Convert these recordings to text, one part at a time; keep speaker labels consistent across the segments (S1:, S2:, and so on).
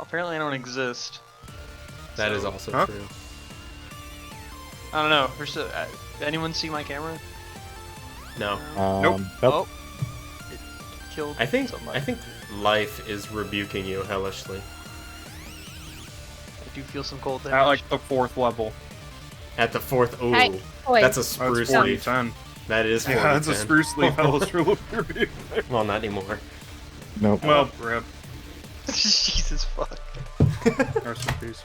S1: Apparently I don't exist.
S2: That is also true.
S1: I don't know. Anyone see my camera?
S2: No.
S3: Nope.
S1: Oh. It killed somebody.
S2: I think life is rebuking you hellishly.
S1: I do feel some cold damage.
S4: At like the 4th level.
S2: At the 4th, ooh,
S5: Hey, boy.
S2: that's a spruce
S4: That's
S2: leaf.
S4: 40-10.
S2: That is 40-10.
S4: Yeah, that's a spruce leaf hellish rebuke.
S2: Well, not anymore.
S3: Nope.
S4: Well, rip.
S1: Jesus fuck.
S4: Rest in peace.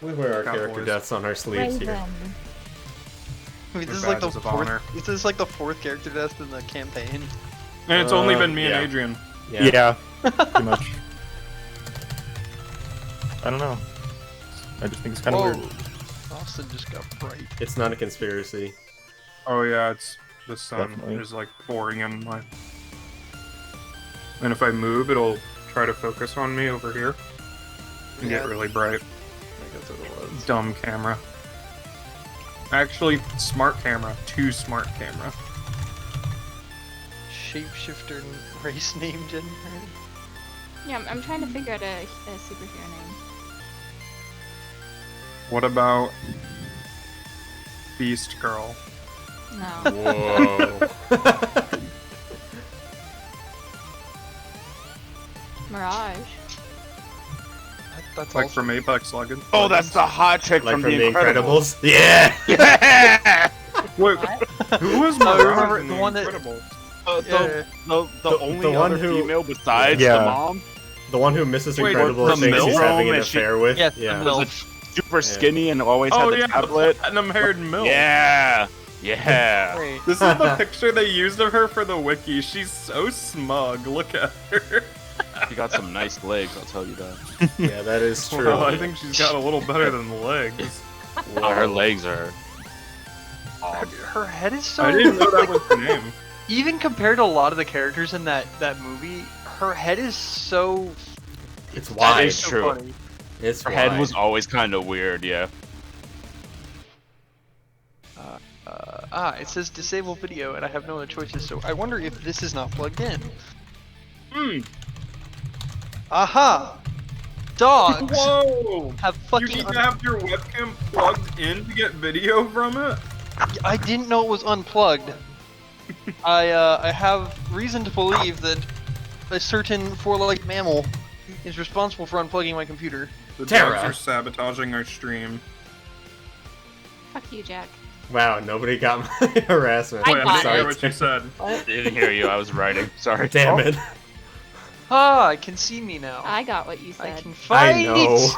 S2: We wear our
S4: Cowboys.
S2: character deaths on our sleeves here.
S5: Raven.
S1: I mean,
S4: Their
S1: this is like the
S4: badges of honor.
S1: fourth. This is like the 4th character death in the campaign.
S4: And it's only been me
S2: yeah.
S4: and Adrian.
S3: Yeah. Pretty much. I don't know. I just think it's kind of weird.
S1: Austin just got bright.
S2: It's not a conspiracy.
S4: Oh yeah, it's the sun
S3: Definitely.
S4: is like pouring in my. And if I move, it'll try to focus on me over here and get really bright.
S1: I think that's what it was.
S4: Dumb camera. Actually, smart camera. Too smart camera.
S1: Shapeshifter race name generator.
S5: Yeah, I'm trying to figure out a superhero name.
S4: What about Beast Girl?
S5: No.
S2: Whoa.
S5: Mirage.
S1: That's
S4: Like
S1: also
S4: from Apex Legends?
S6: Oh, that's the hot chick
S2: Like
S6: from The Incredibles.
S2: Yeah!
S6: Yeah!
S4: Wait,
S5: What?
S4: who was
S1: I
S4: Mirage
S1: remember
S4: in
S1: the
S4: The
S1: one that-
S4: Incredibles?
S6: The only
S2: the one
S6: other
S2: who-
S6: female besides
S3: Yeah.
S6: the mom
S2: The one who Mrs.
S4: Wait,
S2: Incredible
S6: the
S2: thinks she's
S6: milk?
S2: having an
S6: And she-
S2: affair with.
S1: Yes, the
S2: yeah.
S1: milk.
S6: was super skinny and always had
S4: Oh
S6: the
S4: yeah,
S6: tablet.
S4: the platinum-haired milk.
S6: Yeah, yeah.
S1: Wait,
S4: This is the picture they used of her for the wiki. She's so smug. Look at her.
S6: She got some nice legs, I'll tell you that.
S2: Yeah, that is true.
S4: Well, I think she's got a little better than legs.
S6: Her legs are.
S1: her head is so.
S4: I didn't know that was the name.
S1: Even compared to a lot of the characters in that movie, her head is so.
S2: It's
S6: That
S2: wide.
S6: is true.
S1: Funny.
S2: It's
S6: Her
S2: wide.
S6: head was always kind of weird, yeah.
S1: It says disable video, and I have no other choices. So I wonder if this is not plugged in. Aha! Dogs
S4: Whoa!
S1: have
S4: You
S1: fucking.
S4: need to have your webcam plugged in to get video from it?
S1: I didn't know it was unplugged. I have reason to believe that a certain four-legged mammal is responsible for unplugging my computer.
S4: The
S2: Tara.
S4: dogs are sabotaging our stream.
S5: Fuck you, Jack.
S2: Wow, nobody got my harassment.
S5: I
S4: Wait, I
S5: got
S4: didn't hear
S5: it.
S4: what you said.
S6: I didn't hear you, I was writing. Sorry.
S2: Damn it.
S1: Ah, I can see me now.
S5: I got what you
S1: I
S5: said.
S1: can fight.
S2: I know.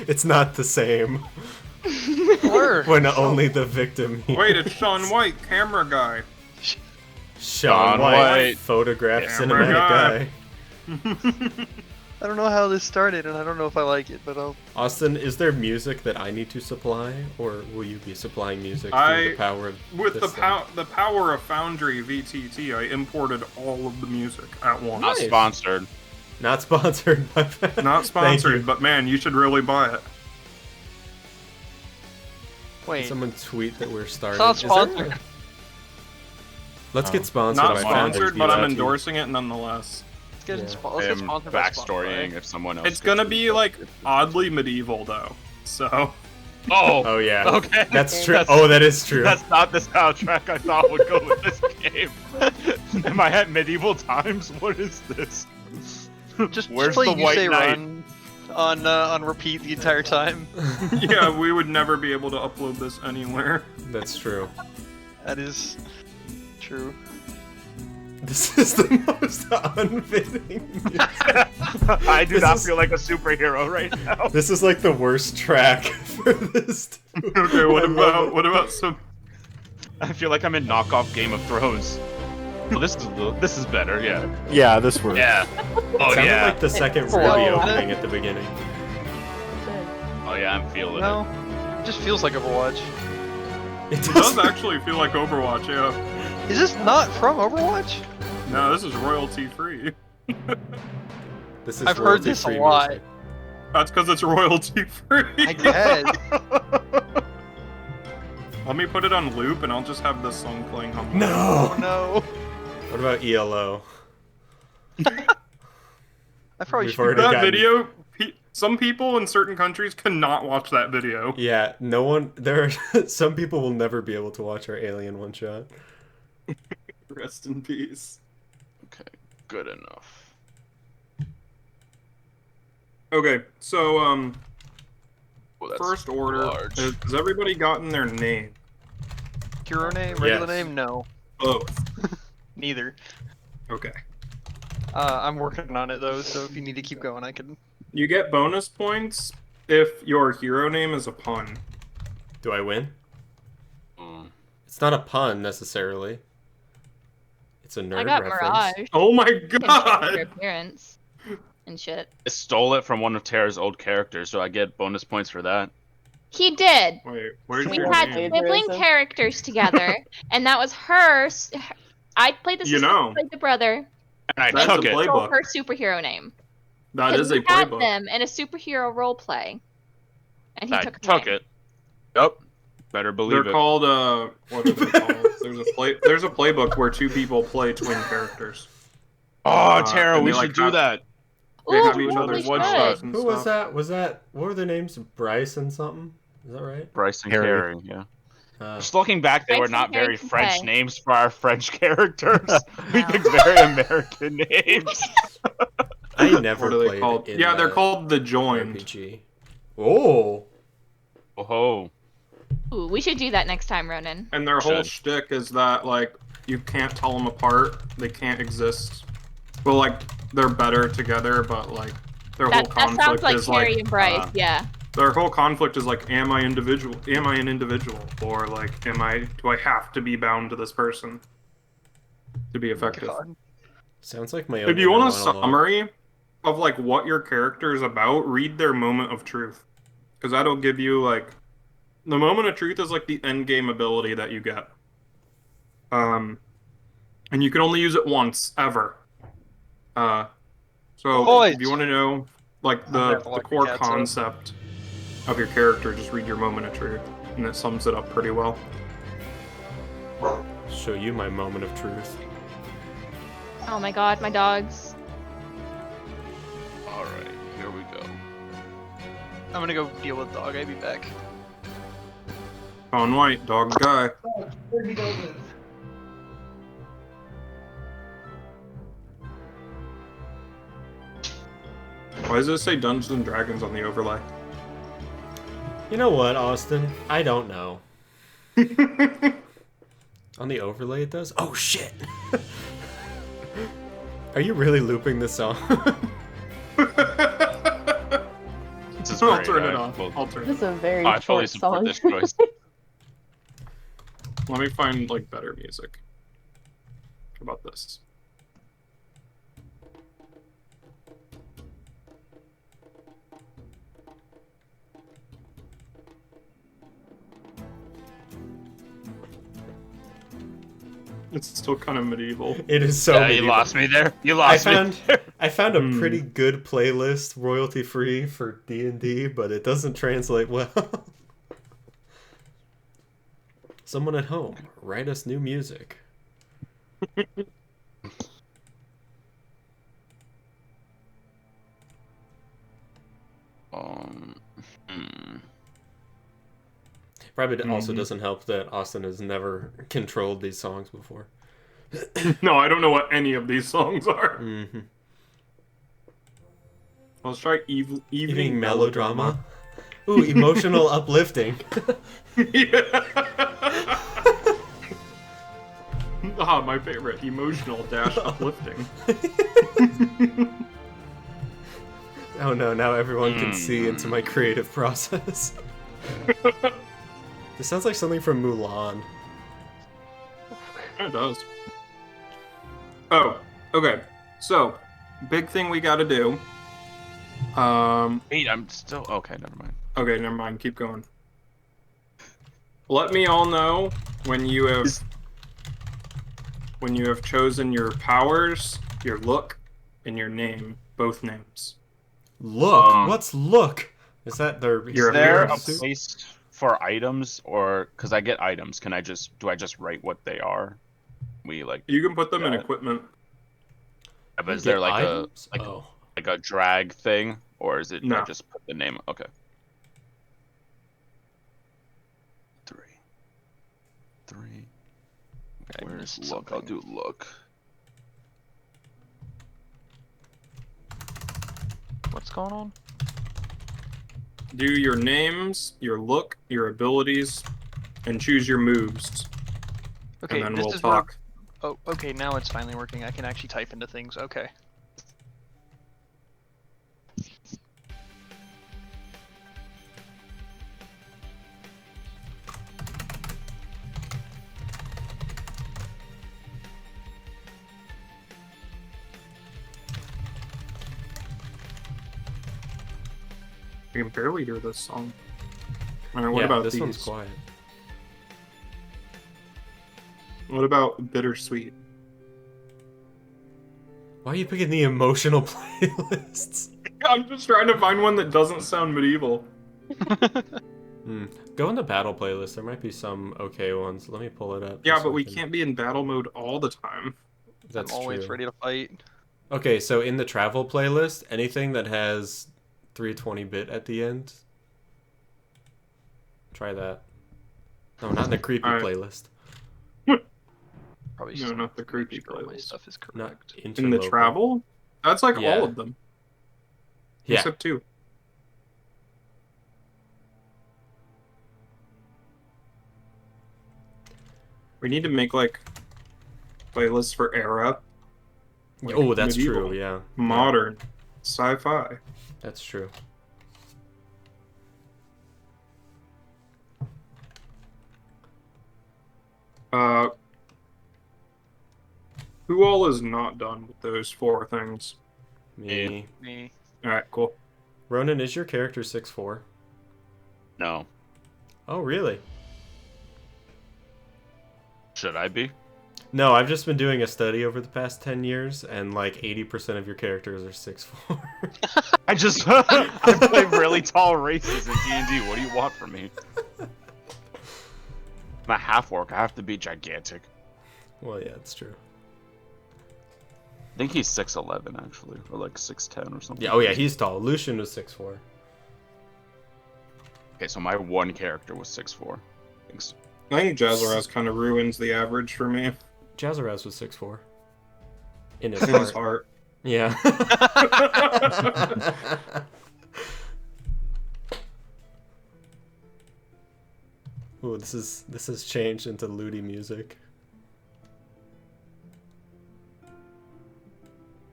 S2: It's not the same
S1: Blur.
S2: when only the victim hears.
S4: Wait, it's Sean White, camera guy.
S2: Sean
S6: Sean
S2: White,
S6: White.
S2: photograph
S4: Camera
S2: cinematic
S4: guy.
S2: guy.
S1: I don't know how this started, and I don't know if I like it, but I'll.
S2: Austin, is there music that I need to supply, or will you be supplying music
S4: I-
S2: through the power of
S4: With
S2: this
S4: the power of Foundry VTT, I imported all of the music at once.
S6: Not
S2: Nice.
S6: sponsored.
S2: Not sponsored, but
S4: Not
S2: Thank you.
S4: sponsored, but man, you should really buy it.
S1: Wait.
S2: Someone tweet that we're starting.
S1: It's not
S2: Is there
S1: sponsored.
S2: a- Let's get sponsored.
S4: Not
S2: by Foundry
S4: sponsored, but I'm
S2: VTT.
S4: endorsing it nonetheless.
S1: Let's get,
S2: Yeah.
S1: let's get
S6: I'm
S1: sponsored by
S6: backstorying
S1: Spotify.
S6: if someone else.
S4: It's gonna be like oddly medieval though. So
S6: Oh!
S2: Oh yeah.
S6: Okay.
S2: That's true.
S6: That's-
S2: Oh, that is true.
S6: That's not the soundtrack I thought would go with this game. Am I at medieval times? What is this?
S1: Just
S6: Where's
S1: play
S6: the
S1: You
S6: White
S1: Say
S6: Knight?
S1: Run on repeat the entire time.
S4: yeah, we would never be able to upload this anywhere.
S2: That's true.
S1: That is true.
S2: This is the most unfitting music.
S6: I do
S2: This
S6: not
S2: is-
S6: feel like a superhero right now.
S2: This is like the worst track for this. Too.
S4: Okay, what about some?
S6: I feel like I'm in knockoff Game of Thrones. Well, this is better, yeah.
S3: Yeah, this works.
S6: Yeah. Oh
S2: Sounded
S6: yeah.
S2: like the second
S1: Oh,
S2: Ruby
S1: that-
S2: opening at the beginning.
S6: Oh yeah, I'm feeling
S1: No,
S6: it.
S1: it just feels like Overwatch.
S2: It
S4: It does actually feel like Overwatch, yeah.
S1: Is this not from Overwatch?
S4: No, this is royalty free.
S2: This is
S1: I've heard this a
S2: royalty-free
S1: lot.
S2: music.
S4: That's because it's royalty free.
S1: I guess.
S4: Let me put it on loop and I'll just have this song playing on.
S2: No.
S1: Oh no.
S2: What about ELO?
S1: I've probably
S2: We've
S1: should be
S2: already
S1: right.
S4: That
S2: gotten-
S4: video, some people in certain countries cannot watch that video.
S2: Yeah, no one. There are some people will never be able to watch our Alien one shot.
S4: Rest in peace.
S6: Okay, good enough.
S4: Okay, so
S6: Well, that's
S4: first order.
S6: large.
S4: Has everybody gotten their name?
S1: Hero name, regular
S2: Yes.
S1: name, no,
S4: Both.
S1: neither.
S4: Okay.
S1: I'm working on it though, so if you need to keep going, I can.
S4: You get bonus points if your hero name is a pun.
S2: Do I win?
S6: Mm.
S2: It's not a pun necessarily. It's a nerd
S5: I got
S2: reference.
S5: Mirage.
S4: Oh my
S5: You can check
S4: god!
S5: your appearance and shit.
S6: I stole it from one of Tara's old characters, so I get bonus points for that.
S5: He did.
S4: Wait, where's
S5: We
S4: your
S5: had
S4: name?
S5: sibling characters together, and that was her. I played the
S4: You
S5: sister,
S4: know.
S5: played the brother.
S6: And I
S4: That's
S6: took
S4: a
S6: it.
S4: play-
S5: Stole
S4: Playbook.
S5: her superhero name.
S4: That
S5: 'Cause
S4: is a
S5: we had
S4: playbook.
S5: them in a superhero role play, and he
S6: I
S5: took
S6: took
S5: mine.
S6: it. Yep. Better believe
S4: They're
S6: it.
S4: called what are they called? There's a playbook where two people play twin characters.
S6: Oh, Tara,
S4: and
S6: we
S4: they,
S6: should
S4: like,
S6: do
S4: have-
S6: that.
S4: They
S5: Ooh,
S4: have each
S5: we
S4: other's
S5: should.
S6: one
S4: powers
S6: shot.
S4: and
S2: Who was
S4: stuff.
S2: that? What were their names? Bryce and something? Is that right?
S6: Bryce and
S3: Harry.
S6: Carrie, yeah.
S2: Uh,
S6: Just looking back, they
S5: Bryce
S6: were
S5: and
S6: not
S5: Carrie
S6: very
S5: can
S6: French
S5: play.
S6: names for our French characters. We
S5: No.
S6: picked very American names.
S2: I never
S4: What are they
S2: played
S4: called?
S2: in
S4: Yeah, they're
S2: the
S4: called the Joined.
S2: RPG. Oh,
S6: Oh,
S5: Ooh, we should do that next time, Ronan.
S4: And their whole
S6: Should.
S4: shtick is that, like, you can't tell them apart. They can't exist. Well, like, they're better together, but, like, their whole
S5: That sounds
S4: conflict
S5: like
S4: is,
S5: Carrie
S4: like,
S5: and Bryce. Yeah.
S4: their whole conflict is, like, am I an individual? Or, like, do I have to be bound to this person to be effective?
S1: God.
S2: sounds like my own.
S4: If you want a
S2: inner monologue.
S4: summary of, like, what your character is about, read their moment of truth. Because that'll give you, like, the moment of truth is, like, the end game ability that you get. And you can only use it once, ever. So
S1: Boys.
S4: if you want to know, like,
S1: I'm gonna have to
S4: the
S1: lock the
S4: core
S1: cats up.
S4: concept of your character, just read your moment of truth. And it sums it up pretty well.
S2: Show you my moment of truth.
S5: Oh my God, my dogs.
S6: all right. Here we go.
S1: I'm gonna go deal with dog. I'll be back.
S4: On white, dog guy.
S1: Where'd he go live?
S4: Why does it say Dungeons and Dragons on the overlay?
S2: You know what, Austin? I don't know. On the overlay, it does. Oh shit! Are you really looping this song?
S6: This is
S4: I'll
S6: great.
S4: turn it on.
S6: Well,
S4: I'll turn it
S7: This is a very
S6: I fully
S7: short
S6: support
S7: song.
S6: this choice.
S4: Let me find, like, better music. How about this? It's still kind of medieval.
S2: It is so.
S6: Yeah, you
S2: medieval.
S6: lost me there. You
S2: I
S6: lost me.
S2: found I found a
S4: Hmm.
S2: pretty good playlist royalty free for D&D, but it doesn't translate well. Someone at home, write us new music.
S6: Um, hmm.
S2: Probably also
S4: Mhm.
S2: doesn't help that Austin has never controlled these songs before.
S4: No, I don't know what any of these songs are.
S2: Mm-hmm.
S4: Let's try
S2: Evening melodrama. Ooh, emotional uplifting.
S4: Yeah. Ah, my favorite. Emotional dash uplifting.
S2: Oh no, now everyone can see into my creative process. This sounds like something from Mulan.
S4: It does. Oh, okay. So, big thing we gotta do.
S6: Wait, I'm still okay. Never mind.
S4: Okay, never mind. Keep going. Let me all know when you have chosen your powers, your look, and your name. Both names.
S2: Look,
S6: Um,
S2: what's look? Is that their?
S4: You're
S6: Is there
S4: hero
S6: a
S4: suit?
S6: place for items, or because I get items, do I just write what they are? We like,
S4: You can put them in
S6: Yeah.
S4: equipment.
S6: but is there like
S2: items?
S6: a
S2: Oh,
S6: Like a drag thing, or is it?
S4: No.
S6: I just put the name. Okay. 3.
S1: I
S6: Where's
S1: missed
S6: look? I'll
S1: something.
S6: do look.
S1: What's going on?
S4: Do your names, your look, your abilities, and choose your moves.
S1: Okay,
S4: And then
S1: this
S4: we'll
S1: is where.
S4: talk.
S1: Oh, okay. Now it's finally working. I can actually type into things. Okay.
S4: I can barely hear this song. Alright, what
S2: yeah,
S4: about
S2: this
S4: these?
S2: one's quiet.
S4: What about Bittersweet?
S2: Why are you picking the emotional playlists?
S4: I'm just trying to find one that doesn't sound medieval.
S2: Go in the battle playlist. There might be some okay ones. Let me pull it up.
S4: Yeah,
S2: just so
S4: but
S2: I
S4: we
S2: can-
S4: can't be in battle mode all the time.
S2: That's
S1: I'm always
S2: true.
S1: ready to fight.
S2: Okay, so in the travel playlist, anything that has 320-bit at the end, try that. No, not in the creepy
S4: Alright.
S2: playlist.
S1: Probably
S4: No,
S1: just
S4: not the
S1: to make
S4: creepy
S1: sure all my
S4: playlist.
S1: stuff is
S2: Not
S1: correct.
S4: In the
S2: interlocal.
S4: travel? That's like
S2: Yeah.
S4: all of them.
S2: Yeah.
S4: Except 2. We need to make like playlists for era. Like
S2: Oh, that's
S4: medieval,
S2: true. Yeah.
S4: Modern, sci-fi.
S2: That's true.
S4: Who all is not done with those 4 things?
S2: Me.
S1: Me.
S4: Alright, cool.
S2: Ronan, is your character 6'4"?
S6: No.
S2: Oh, really?
S6: Should I be?
S2: No, I've just been doing a study over the past 10 years, and like 80% of your characters are 6'4".
S6: I just I play really tall races in D&D. What do you want from me? I'm a half orc. I have to be gigantic.
S2: Well, yeah, it's true.
S6: I think he's 6'11" actually, or like 6'10" or something.
S2: Yeah, oh yeah, he's tall. Lucian was 6'4".
S6: Okay, so my one character was 6'4". Thanks.
S4: I think Jazaraz kind of ruins the average for me.
S2: Jazaraz was 6'4". In his
S4: In his
S2: heart.
S4: heart.
S2: Yeah. Ooh, this has changed into looty music.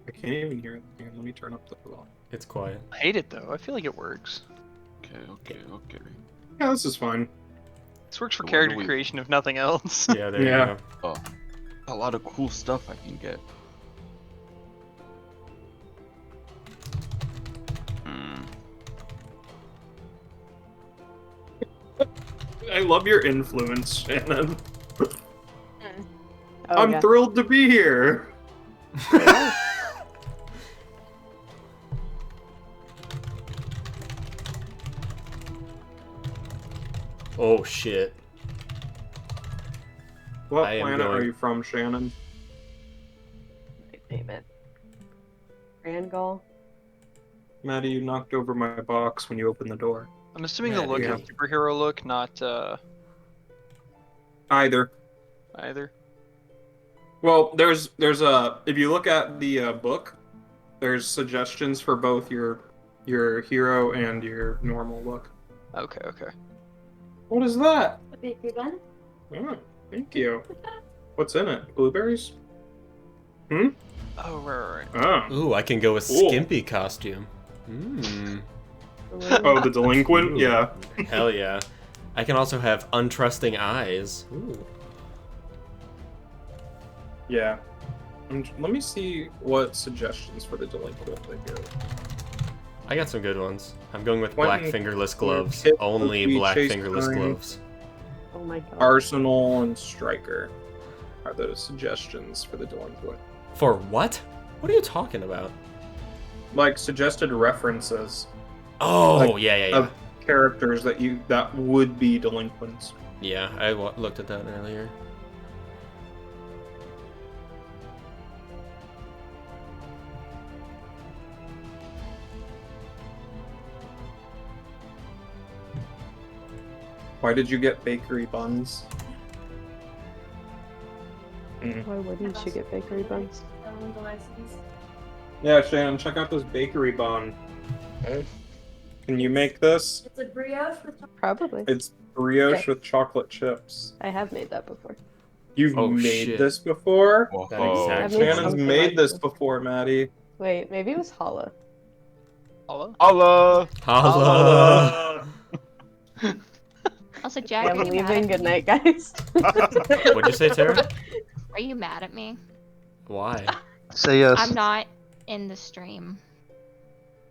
S4: I can't even hear it. Here, let me turn up the volume.
S2: It's quiet.
S1: I hate it though. I feel like it works.
S6: Okay.
S4: Yeah, this is fine.
S1: This works for
S6: So what
S1: character
S6: do we-
S1: creation, if nothing else.
S2: Yeah, there
S4: Yeah.
S2: you go.
S6: Oh, a lot of cool stuff I can get.
S4: I love your influence, Shannon.
S5: Oh,
S4: I'm
S5: yeah.
S4: thrilled to be here.
S2: Oh shit.
S4: What
S2: I am
S4: planet are
S2: going-
S4: you from, Shannon?
S7: Name it. Rangol.
S4: Maddie, you knocked over my box when you opened the door.
S1: I'm assuming
S2: Yeah,
S1: the look
S4: yeah.
S1: is superhero look, not
S4: Either.
S1: either.
S4: Well, there's a if you look at the book, there's suggestions for both your hero and your normal look.
S1: Okay, okay.
S4: What is that?
S7: A bakery bun?
S4: Oh, thank you. What's in it? Blueberries?
S1: Oh, right.
S4: Oh.
S2: Ooh, I can go with
S4: Cool.
S2: Skimpy costume. Mmm.
S4: Oh, the delinquent?
S2: Ooh.
S4: Yeah.
S2: Hell yeah. I can also have untrusting eyes. Ooh.
S4: Yeah. Let me see what suggestions for the delinquent they give.
S2: I got some good ones. I'm going with
S4: When-
S2: black fingerless gloves.
S4: Kid-
S2: Only
S4: we
S2: black
S4: chase
S2: fingerless
S4: time.
S2: gloves.
S7: Oh my god.
S4: Arsenal and Striker are the suggestions for the delinquent.
S2: For what? What are you talking about?
S4: Like suggested references
S2: Oh,
S4: Like,
S2: yeah.
S4: of characters that would be delinquents.
S2: Yeah, I looked at that earlier.
S4: Why did you get bakery buns?
S7: Why wouldn't you get bakery buns?
S4: Yeah, Shannon, check out this bakery bun. Can you make this?
S8: It's a brioche with
S7: Probably.
S4: It's brioche
S7: Okay.
S4: with chocolate chips.
S7: I have made that before.
S4: You've
S2: Oh,
S4: made
S2: shit.
S4: this before?
S2: That
S6: Whoa.
S2: exact
S7: I've made
S4: Shannon's
S7: something
S4: made
S7: like
S4: this
S7: this.
S4: before, Maddie.
S7: Wait, maybe it was challah.
S1: Hello?
S6: Allah.
S2: Holla.
S5: Also,
S7: Okay,
S5: Jack,
S7: I'm
S5: are you mad
S7: leaving.
S5: at
S7: Good
S5: me?
S7: night, guys.
S2: What'd you say, Tara?
S5: Are you mad at me?
S2: Why?
S1: Say yes.
S5: I'm not in the stream.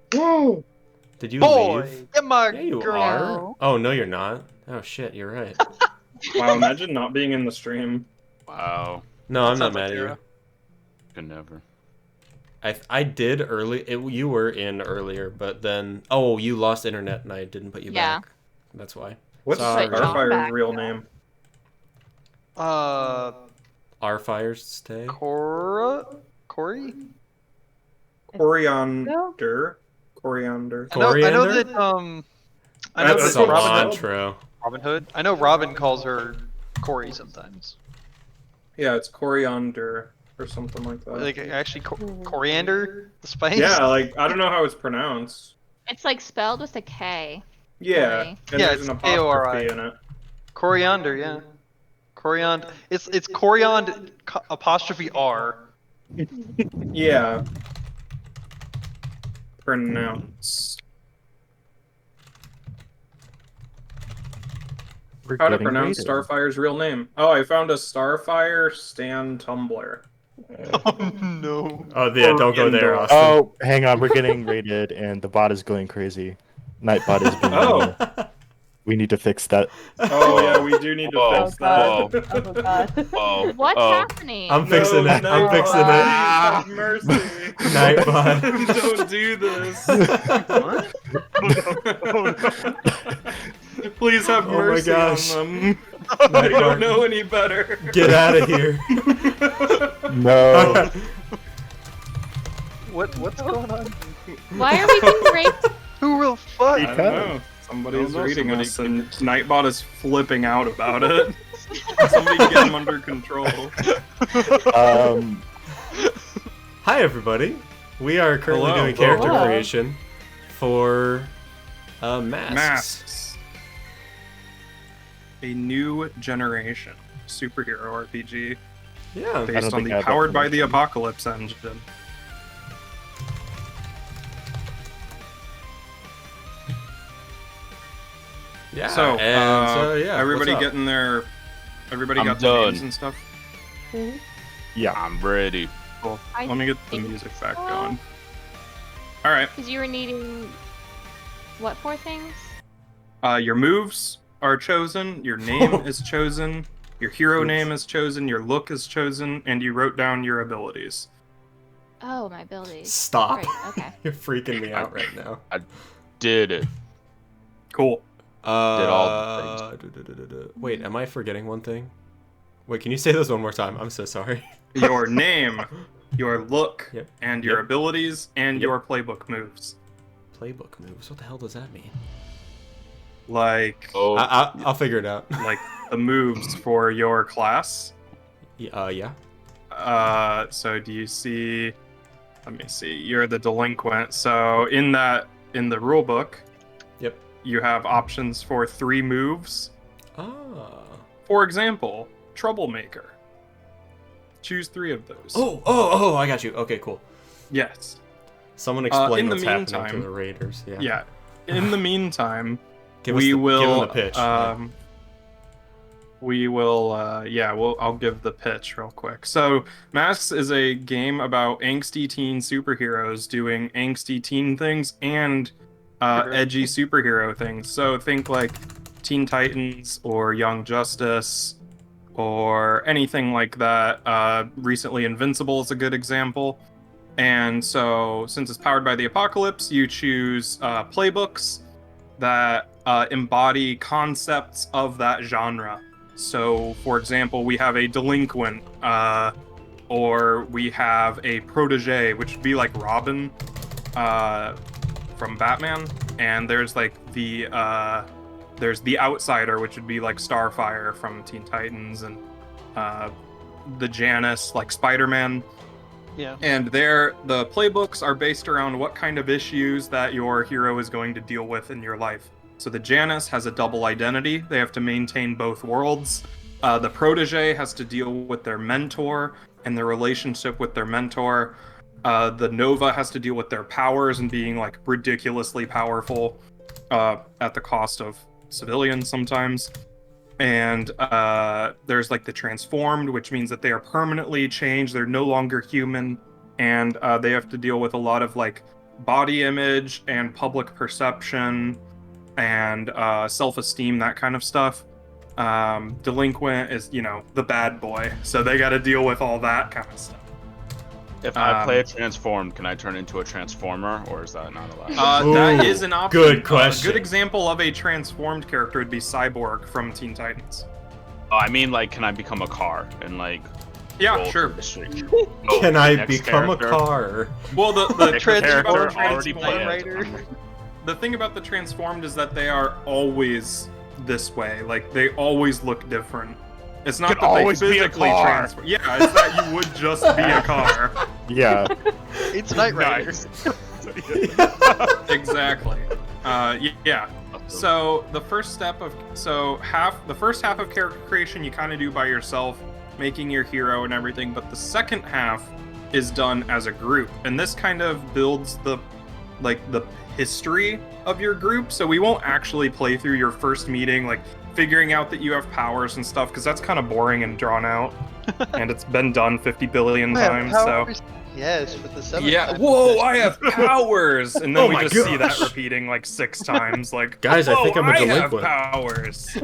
S2: Did you
S1: Boy,
S2: leave?
S1: get my
S2: Yeah, you
S1: girl.
S2: are.
S5: No.
S2: Oh, no, you're not. Oh, shit, you're right.
S4: Wow, imagine not being in the stream.
S6: Wow.
S2: No, I'm not
S1: Sounds like
S2: mad at you.
S1: Tara.
S6: Could never.
S2: I did early. You were in earlier, but then you lost internet and I didn't put you
S5: Yeah.
S2: back. That's why.
S4: What's
S2: Sorry.
S4: Starfire's
S7: Back.
S4: real name?
S2: Our fires stay.
S1: Cora? Corey?
S4: Coriander. Coriander.
S1: I know
S2: Coriander?
S1: that I know
S4: That's
S1: that
S4: a lot.
S1: Robin Hood. I know Robin calls her Corey sometimes.
S4: Yeah, it's coriander or something like that.
S1: Like actually coriander, the spice.
S4: Yeah, like I don't know how it's pronounced.
S5: It's like spelled with a K.
S4: Yeah,
S5: Corey.
S4: and
S1: Yeah,
S4: there's
S1: it's
S4: an
S1: K-O-R-I.
S4: apostrophe in it.
S1: Coriander, yeah. Coriander. It's coriander apostrophe R.
S4: Yeah. Pronounce.
S3: We're
S4: How to
S3: getting
S4: pronounce
S3: raided.
S4: Starfire's real name? Oh, I found a Starfire Stan Tumblr.
S1: Oh no.
S2: Oh, yeah, don't go there,
S4: Coriander.
S2: Austin.
S3: Oh, hang on, we're getting raided, and the bot is going crazy. Nightbot is being
S4: Oh.
S3: We need to fix that.
S4: Oh yeah, we do need to
S6: Whoa.
S4: fix
S7: God.
S4: that.
S7: Oh god.
S6: Whoa.
S5: What's
S6: Oh.
S5: happening?
S2: I'm fixing it. I'm
S4: No,
S2: fixing
S4: please
S2: it.
S4: have mercy.
S2: Nightbot.
S4: Don't do this.
S1: What?
S4: Please have
S2: Oh my
S4: mercy
S2: gosh.
S4: on them. I
S2: Nightbot.
S4: don't know any better.
S2: Get out of here.
S3: No.
S1: What's going on?
S5: Why are we being raped?
S1: Who will fuck?
S4: I don't know. Somebody's
S6: I don't know,
S4: reading
S6: somebody
S4: us, and Nightbot is flipping out about it. Somebody get him under control.
S2: Hi, everybody. We are currently
S4: Hello.
S2: doing character
S7: Hello.
S2: creation for Masks.
S4: Masks. A new generation superhero RPG
S2: Yeah.
S3: don't
S4: based on
S3: think I
S4: the
S3: have that
S4: Powered by the
S3: permission.
S4: Apocalypse engine.
S2: Yeah.
S4: So, everybody
S2: what's up?
S4: getting their. Everybody
S6: I'm
S4: got their names
S6: done.
S4: and stuff.
S3: Yeah.
S6: I'm ready.
S4: Cool.
S5: I
S4: Let me get the
S5: think
S4: music back
S5: so.
S4: going. All right.
S5: Because you were needing what for things?
S4: Your moves are chosen. Your name is chosen. Your hero
S2: Oops.
S4: name is chosen. Your look is chosen, and you wrote down your abilities.
S5: Oh, my abilities.
S2: Stop.
S5: Great, okay.
S2: You're freaking me out right now.
S6: Did it.
S4: Cool.
S6: Did all
S2: Wait, am I forgetting one thing? Wait, can you say this one more time? I'm so sorry.
S4: Your name, your look,
S2: Yep.
S4: and your
S2: Yep.
S4: abilities, and
S2: Yep.
S4: your playbook moves.
S2: Playbook moves. What the hell does that mean?
S4: Like,
S6: Oh.
S2: I'll figure it out.
S4: like the moves for your class.
S2: Yeah.
S4: So do you see? Let me see. You're the delinquent. So in the rule book,
S2: Yep.
S4: you have options for 3 moves.
S2: Ah.
S4: For example, troublemaker. Choose 3 of those.
S2: Oh, I got you. Okay, cool.
S4: Yes.
S2: Someone
S4: in
S2: explain
S4: the
S2: what's happening to
S4: meantime-
S2: the Raiders. Yeah.
S4: Yeah. In the meantime,
S2: Give
S4: we
S2: them
S4: will
S2: the pitch. Yeah.
S4: I'll give the pitch real quick. So Masks is a game about angsty teen superheroes doing angsty teen things and edgy superhero things. So think like Teen Titans or Young Justice or anything like that. Recently Invincible is a good example. And so since it's powered by the apocalypse, you choose playbooks that embody concepts of that genre. So, for example, we have a delinquent, or we have a protege, which would be like Robin from Batman. And there's like the there's the Outsider, which would be like Starfire from Teen Titans, and the Janus, like Spider-Man.
S1: Yeah.
S4: And the playbooks are based around what kind of issues that your hero is going to deal with in your life. So the Janus has a double identity. They have to maintain both worlds. The Protege has to deal with their mentor and their relationship with their mentor. The Nova has to deal with their powers and being like ridiculously powerful at the cost of civilians sometimes. And there's like the Transformed, which means that they are permanently changed. They're no longer human, and they have to deal with a lot of like body image and public perception and self-esteem, that kind of stuff. Delinquent is, the bad boy, so they got to deal with all that kind of stuff.
S6: If I play a Transformed, can I turn into a Transformer, or is that not allowed?
S4: That is an option.
S2: Good question.
S4: A good example of a Transformed character would be Cyborg from Teen Titans.
S6: Oh, I mean, like, can I become a car and like?
S4: Yeah,
S6: roll
S4: sure.
S6: through the street?
S2: Can I
S6: Next
S2: become
S6: character.
S2: a car?
S4: Well, the
S6: Next
S4: thing
S6: character
S4: about
S6: already
S4: Transformed,
S6: played.
S4: the thing about the Transformed is that they are always this way. Like, they always look different. It's not
S6: Could
S4: that they
S6: always be a
S4: physically
S6: car.
S4: transform. Yeah, it's that you would just be a car.
S3: Yeah.
S1: It's Knight Rider.
S6: Nice.
S4: Exactly. Yeah. So the first half of character creation you kind of do by yourself, making your hero and everything, but the second half is done as a group, and this kind of builds the history of your group. So we won't actually play through your first meeting, like figuring out that you have powers and stuff, because that's kind of boring and drawn out, and it's been done 50 billion
S1: I have
S4: times. So
S1: powers. Yes, but the seventh
S4: yeah,
S1: time-
S4: whoa, I have powers, and then
S2: Oh
S4: we
S2: my
S4: just see that
S2: gosh.
S4: repeating like 6 times. Like,
S2: Guys, I
S4: whoa,
S2: think I'm a
S4: I
S2: delinquent.
S4: have powers. Yeah.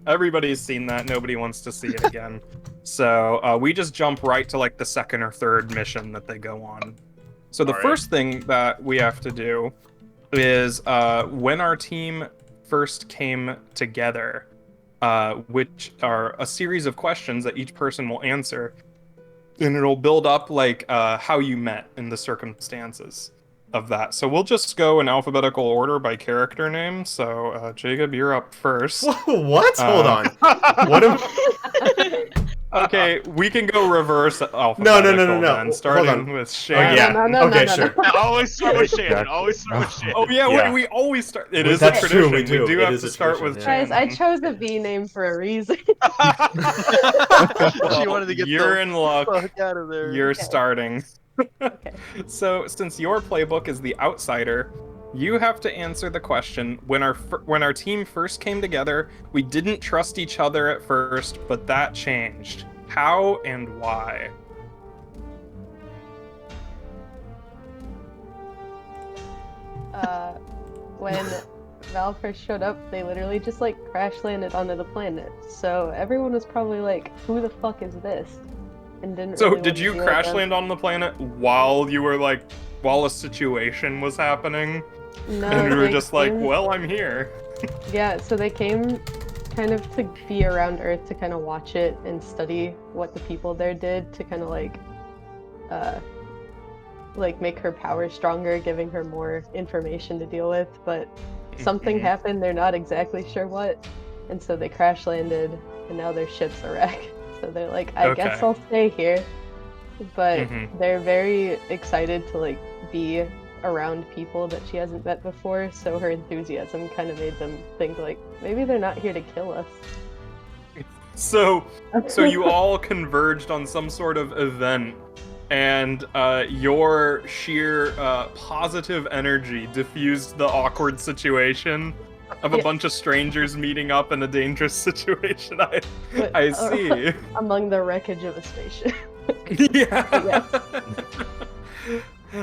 S4: Everybody's seen that. Nobody wants to see it again. So we just jump right to like the second or third mission that they go on. So the
S6: All right.
S4: first thing that we have to do is when our team first came together, which are a series of questions that each person will answer, and it'll build up like how you met in the circumstances of that. So we'll just go in alphabetical order by character name. So Jacob, you're up first.
S2: What? Hold on. What am...
S4: Okay, we can go reverse alphabetical.
S2: no.
S4: Then,
S2: Hold
S4: starting
S2: on.
S4: with
S2: Oh,
S4: Shan.
S2: yeah.
S7: No,
S2: Okay, sure.
S6: Always start with Shannon. Always start with Shannon.
S4: Oh yeah,
S2: Yeah.
S4: we always start. It
S2: Well,
S4: is
S2: that's
S4: a
S2: true,
S4: tradition.
S2: we do. It
S4: have
S2: is
S4: to
S2: a
S4: start
S2: tradition,
S4: with
S2: yeah.
S7: Guys, I
S4: Shannon.
S7: chose a V name for a reason.
S1: She wanted to get
S4: You're
S1: the
S4: in luck.
S1: fuck out of there.
S4: You're
S7: Okay.
S4: starting.
S7: Okay.
S4: So, since your playbook is the Outsider, you have to answer the question: when our team first came together, we didn't trust each other at first, but that changed. How and why?
S7: When Val first showed up, they literally just like crash landed onto the planet. So everyone was probably like, "Who the fuck is this?" And didn't.
S4: So,
S7: really
S4: did
S7: wanna
S4: you
S7: deal with
S4: crash
S7: them.
S4: land on the planet while a situation was happening?
S7: No,
S4: And you were
S7: they
S4: just like,
S7: came-
S4: well, I'm here.
S7: Yeah, so they came kind of to be around Earth to kind of watch it and study what the people there did to kind of like make her power stronger, giving her more information to deal with. But something
S4: Mhm.
S7: happened, they're not exactly sure what, and so they crash landed, and now their ship's a wreck. So they're like, I guess
S4: Okay.
S7: I'll stay here. But
S4: Mhm.
S7: they're very excited to like be around people that she hasn't met before, so her enthusiasm kind of made them think like maybe they're not here to kill us.
S4: So you all converged on some sort of event, and your sheer positive energy diffused the awkward situation of a
S7: Yeah.
S4: bunch of strangers meeting up in a dangerous situation.
S7: But,
S4: I see.
S7: Among the wreckage of a spaceship.
S4: Yeah.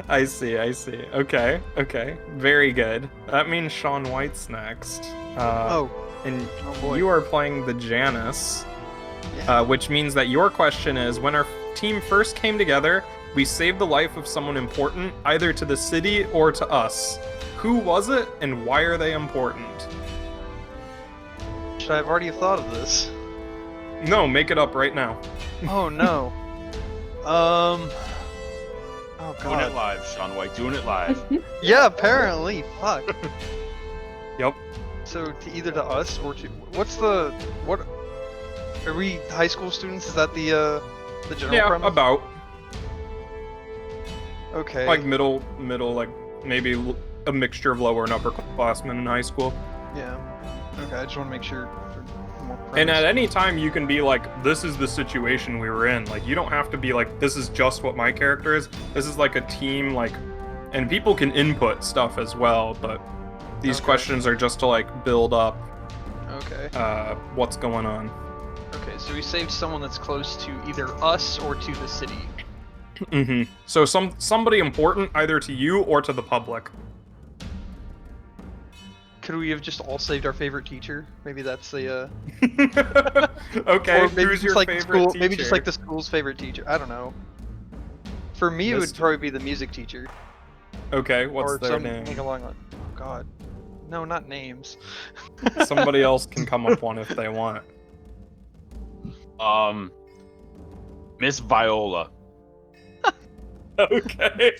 S4: I see. Okay. Very good. That means Sean White's next.
S1: Oh,
S4: And
S1: oh boy.
S4: you are playing the Janus,
S1: Yeah.
S4: which means that your question is, when our team first came together, we saved the life of someone important, either to the city or to us. Who was it, and why are they important?
S1: Should I have already thought of this?
S4: No, make it up right now.
S1: Oh no. Oh
S6: Doing it
S1: god.
S6: live, Sean White. Doing it live.
S1: Yeah, apparently. Fuck.
S4: Yep.
S1: So to either to us or to what? Are we high school students? Is that the general
S4: Yeah,
S1: premise?
S4: about
S1: Okay.
S4: like middle, like maybe a mixture of lower and upperclassmen in high school.
S1: Yeah. Okay, I just want to make sure. For more
S4: And
S1: premise.
S4: at any time, you can be like, "This is the situation we were in." Like, you don't have to be like, "This is just what my character is." This is like a team, like, and people can input stuff as well. But these
S1: Okay.
S4: questions are just to like build up
S1: Okay.
S4: what's going on.
S1: Okay, so we saved someone that's close to either us or to the city.
S4: Mm-hmm. So somebody important either to you or to the public.
S1: Could we have just all saved our favorite teacher? Maybe that's the
S4: Okay,
S1: or maybe
S4: who's
S1: just
S4: your
S1: like
S4: favorite
S1: school,
S4: teacher?
S1: maybe just like the school's favorite teacher. I don't know. For me, it would
S4: Mr.
S1: probably be the music teacher.
S4: Okay, what's
S1: or
S4: their
S1: something
S4: name?
S1: along. Oh God, no, not names.
S4: Somebody else can come up one if they want.
S6: Miss Viola.
S4: Okay.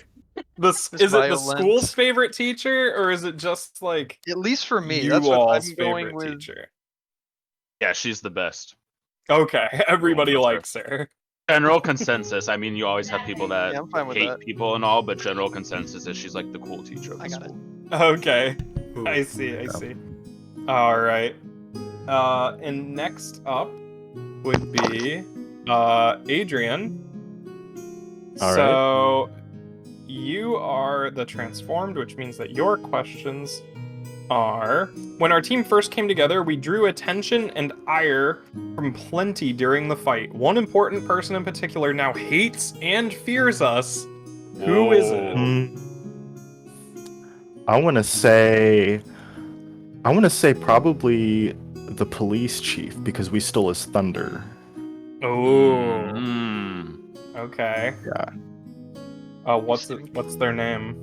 S4: Is it the
S1: violent.
S4: school's favorite teacher, or is it just like
S1: At least for me,
S4: you
S1: that's what
S4: all's
S1: I'm going
S4: favorite
S1: with.
S4: teacher?
S6: Yeah, she's the best.
S4: Okay, everybody
S6: That's
S4: likes her.
S6: General consensus. I mean, you always have people that
S1: Yeah, I'm fine with
S6: hate
S1: that.
S6: people and all, but general consensus is she's like the cool teacher of the
S1: I got it.
S6: school.
S4: Okay,
S2: Ooh.
S4: I see. All right. And next up would be Adrian.
S3: All
S4: So you are the transformed, which means that your questions are: when our team first came together, we drew attention and ire from plenty during the fight. One important person in particular now hates and fears us. Who is it?
S3: Mm, I want to say probably the police chief because we stole his thunder.
S4: Oh,
S6: Mm.
S4: okay.
S3: Yeah.
S4: What's their name?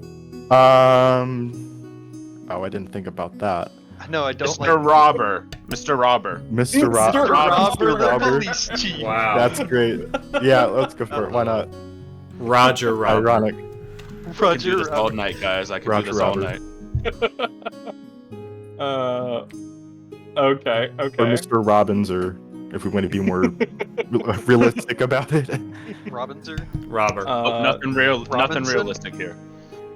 S3: Oh, I didn't think about that.
S1: No, I don't
S6: Mr.
S1: like
S6: Robber. Mr. Robber.
S3: Mr. Robber.
S1: Robber, the
S3: Robber.
S1: police chief.
S2: Wow.
S3: That's great. Yeah, let's go for it. Why not?
S2: Roger Robert.
S3: Ironic.
S6: I can do this all
S1: Robert.
S6: night, guys. I can
S3: Roger
S6: do this all
S3: Robert.
S6: night.
S4: Okay.
S3: Or Mr. Robbins, or if we want to be more realistic about it.
S1: Robinser.
S2: Robert.
S6: Nothing
S1: Robinson?
S6: realistic here.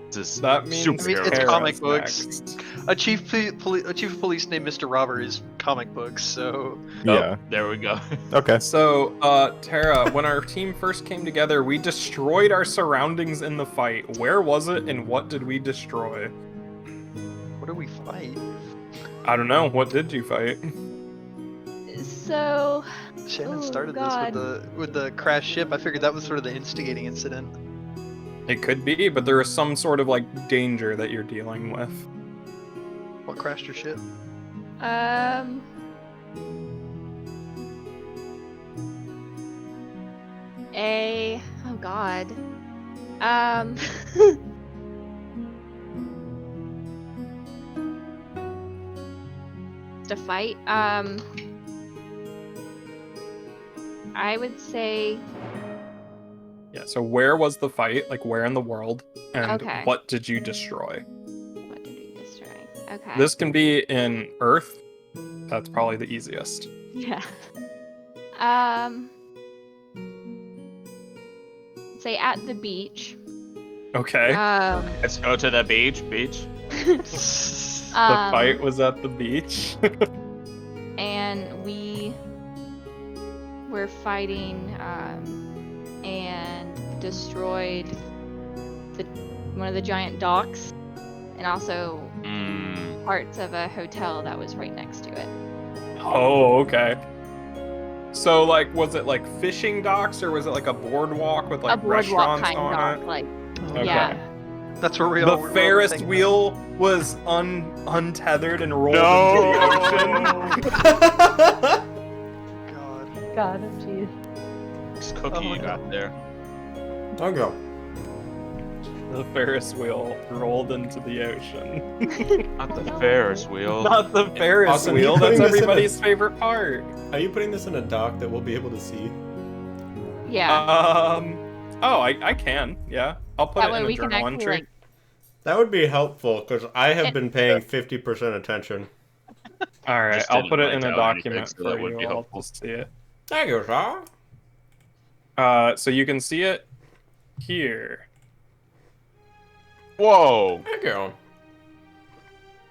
S6: This is
S4: That means
S1: I mean, it's
S6: superhero.
S1: comic
S4: Tara's
S1: books.
S4: next.
S1: A chief of police named Mr. Robber is comic books, so
S3: Yeah.
S6: There we go.
S3: Okay.
S4: So, Tara, when our team first came together, we destroyed our surroundings in the fight. Where was it, and what did we destroy?
S1: what do we fight?
S4: I don't know. What did you fight?
S5: So,
S1: Shannon
S5: Oh,
S1: started
S5: God.
S1: this with the crash ship. I figured that was sort of the instigating incident.
S4: It could be, but there is some sort of like danger that you're dealing with.
S1: What crashed your ship?
S5: Oh God. Um. To fight. I would say.
S4: Yeah. So where was the fight? Like where in the world? And
S5: Okay.
S4: what did you destroy?
S5: What did we destroy? Okay.
S4: This can be in Earth. That's probably the easiest.
S5: Yeah. Say at the beach.
S4: Okay.
S6: Let's go to the beach.
S4: The fight was at the beach.
S5: And we were fighting and destroyed one of the giant docks and also
S6: Mm.
S5: parts of a hotel that was right next to it.
S4: Oh, okay. So, like, was it like fishing docks or was it like a boardwalk with like
S5: A boardwalk
S4: restaurants
S5: kind
S4: on
S5: dock,
S4: it?
S5: like
S4: Okay.
S5: yeah.
S1: That's where we all
S4: The
S1: were
S4: Ferris
S1: thinking.
S4: wheel was untethered and rolled
S6: No!
S4: into the ocean.
S1: God.
S7: God, jeez.
S6: This cookie
S1: Oh my
S6: you got there.
S2: Okay.
S4: The Ferris wheel rolled into the ocean.
S6: Not the Ferris wheel.
S4: Not the Ferris
S2: Austin,
S4: wheel.
S2: you
S4: That's
S2: putting this in
S4: everybody's favorite part.
S2: Are you putting this in a dock that we'll be able to see?
S5: Yeah.
S4: Oh, I can. Yeah. I'll put
S5: That
S4: it
S5: way
S4: in a
S5: we can
S4: journal
S5: actually
S4: entry.
S5: like
S2: That would be helpful because I have
S5: It-
S2: been paying 50% attention.
S4: All right,
S6: Just
S4: I'll
S6: didn't
S4: put it
S6: write
S4: in a
S6: down anything,
S4: document
S6: so that
S4: for
S6: would
S4: you.
S6: be
S4: I'll
S6: helpful.
S4: just see it.
S2: Thank you, sir.
S4: So you can see it here.
S6: Whoa!
S2: Thank you.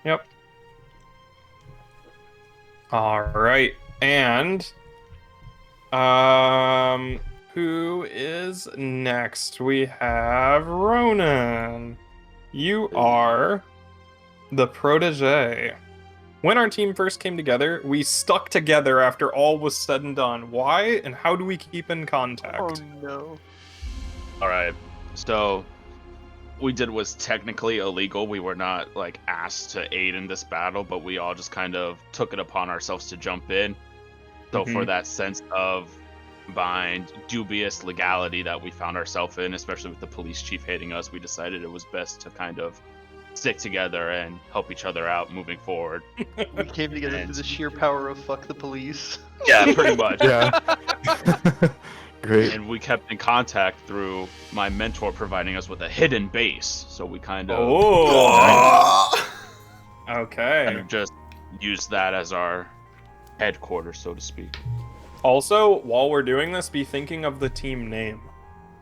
S4: Yep. All right, and who is next? We have Ronan. You are the protege. When our team first came together, we stuck together after all was said and done. Why and how do we keep in contact?
S1: Oh no.
S6: All right. So we did was technically illegal. We were not like asked to aid in this battle, but we all just kind of took it upon ourselves to jump in. So for that sense of combined dubious legality that we found ourselves in, especially with the police chief hating us, we decided it was best to kind of stick together and help each other out moving forward.
S1: We came together
S6: And-
S1: through the sheer power of fuck the police.
S6: Yeah, pretty much.
S3: Yeah. Great.
S6: And we kept in contact through my mentor providing us with a hidden base. So we kind of,
S4: Oh.
S6: kind
S4: Okay.
S6: of just used that as our headquarters, so to speak.
S4: Also, while we're doing this, be thinking of the team name.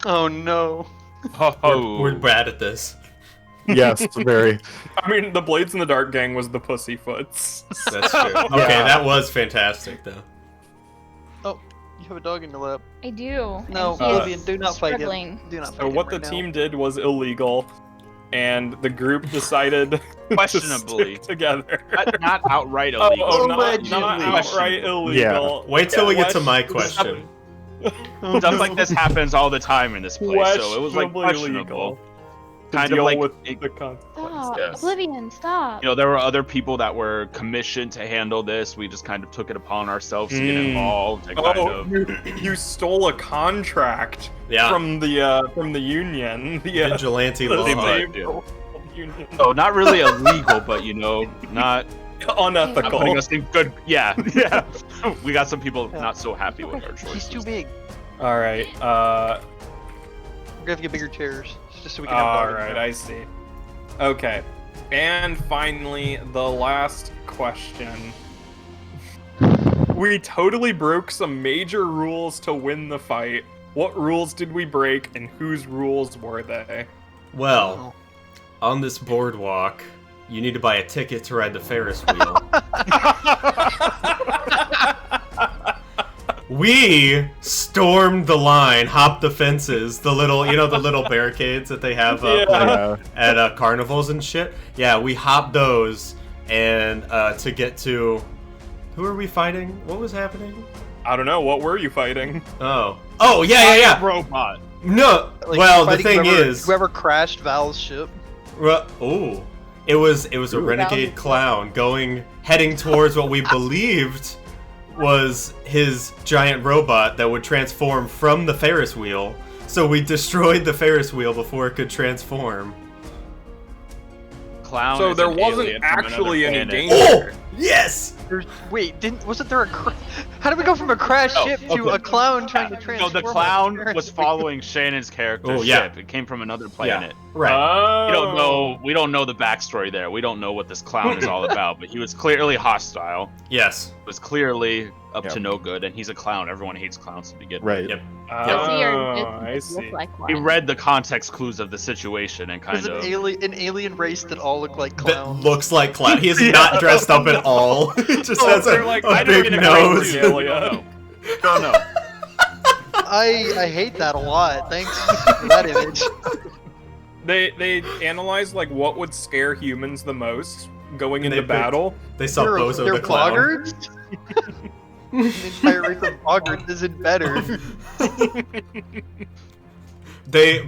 S1: Oh no.
S2: We're bad at this.
S3: Yes, very.
S4: I mean, the Blades in the Dark gang was the Pussyfoots.
S2: That's true. Okay, that was fantastic, though.
S1: You have a dog in your lap.
S5: I do.
S1: No,
S5: and he is
S1: Oblivion, do not fight him.
S5: struggling.
S1: Do not fight
S4: So
S1: him
S4: what the
S1: right now.
S4: team did was illegal, and the group decided
S6: Questionably.
S4: to stick together.
S6: Not outright illegal.
S4: not
S1: Allegedly.
S4: outright illegal.
S2: Wait till we get to my
S4: Question-
S2: question.
S6: Stuff like this happens all the time in this place, so it was like
S4: Questionably
S6: questionable.
S4: illegal.
S6: Kind
S4: Deal
S6: of like
S4: with
S6: it-
S4: the consequences.
S5: Stop.
S6: Yes.
S5: Oblivion, stop.
S6: you know, there were other people that were commissioned to handle this. We just kind of took it upon ourselves to get
S4: Mm.
S6: involved and kind
S4: Oh,
S6: of.
S4: you stole a contract
S2: Yeah.
S4: from the union. The
S2: Vigilante
S4: the
S2: law.
S6: Pretty much,
S4: same
S6: yeah.
S4: union.
S6: Oh, not really illegal, but you know, not
S4: Unethical.
S6: putting us in good. Yeah, yeah. We got some people not so happy with our
S1: He's
S6: choices.
S1: too big.
S4: All right.
S1: We're gonna have to get bigger chairs, just so we can have
S4: All
S1: dog in
S4: right.
S1: there.
S4: I see. Okay. And finally, the last question. We totally broke some major rules to win the fight. What rules did we break, and whose rules were they?
S2: Well, on this boardwalk, you need to buy a ticket to ride the Ferris wheel. We stormed the line, hopped the fences, the little, the little barricades that they have up
S3: Yeah.
S2: at carnivals and shit. Yeah, we hopped those, and to get to, who are we fighting? What was happening?
S4: I don't know. What were you fighting?
S2: Oh, yeah.
S6: Robot.
S2: No,
S1: Like,
S2: well, the
S1: fighting
S2: thing
S1: whoever,
S2: is,
S1: whoever crashed Val's ship.
S2: it was a renegade clown heading towards what we believed was his giant robot that would transform from the Ferris wheel. So we destroyed the Ferris wheel before it could transform.
S6: Clown.
S4: So
S6: is
S4: there
S6: an
S4: wasn't
S6: alien from
S4: actually
S6: another
S4: any
S6: planet.
S4: danger.
S2: Yes!
S1: Wasn't there a how did we go from a crashed
S6: Oh,
S1: ship to
S6: okay.
S1: a clown trying to
S6: So
S1: transform?
S6: the clown was following Shannon's character's
S2: Oh, yeah.
S6: ship. It came from another planet.
S2: Right.
S4: Oh.
S6: We don't know the backstory there. We don't know what this clown is all about, but he was clearly hostile.
S2: Yes.
S6: Was clearly up
S3: Yep.
S6: to no good, and he's a clown. Everyone hates clowns to begin with.
S3: Right.
S2: Yep.
S4: I
S5: Look
S4: see.
S5: like
S6: He
S5: one.
S6: read the context clues of the situation and kind
S1: There's
S6: of.
S1: an alien race that all look like
S2: That
S1: clowns.
S2: looks like clown. He is not dressed up at all. He just has
S4: they're
S2: a,
S4: like,
S2: a
S4: I don't
S2: big
S4: get a
S2: nose.
S4: crazy
S6: We don't know. Don't know.
S1: I hate that a lot. Thanks for that image.
S4: They analyzed like what would scare humans the most going
S2: And
S4: into
S2: they picked-
S4: battle.
S2: They saw Bozo
S1: they're
S2: the clown.
S1: boggards? The entire race of boggards isn't better.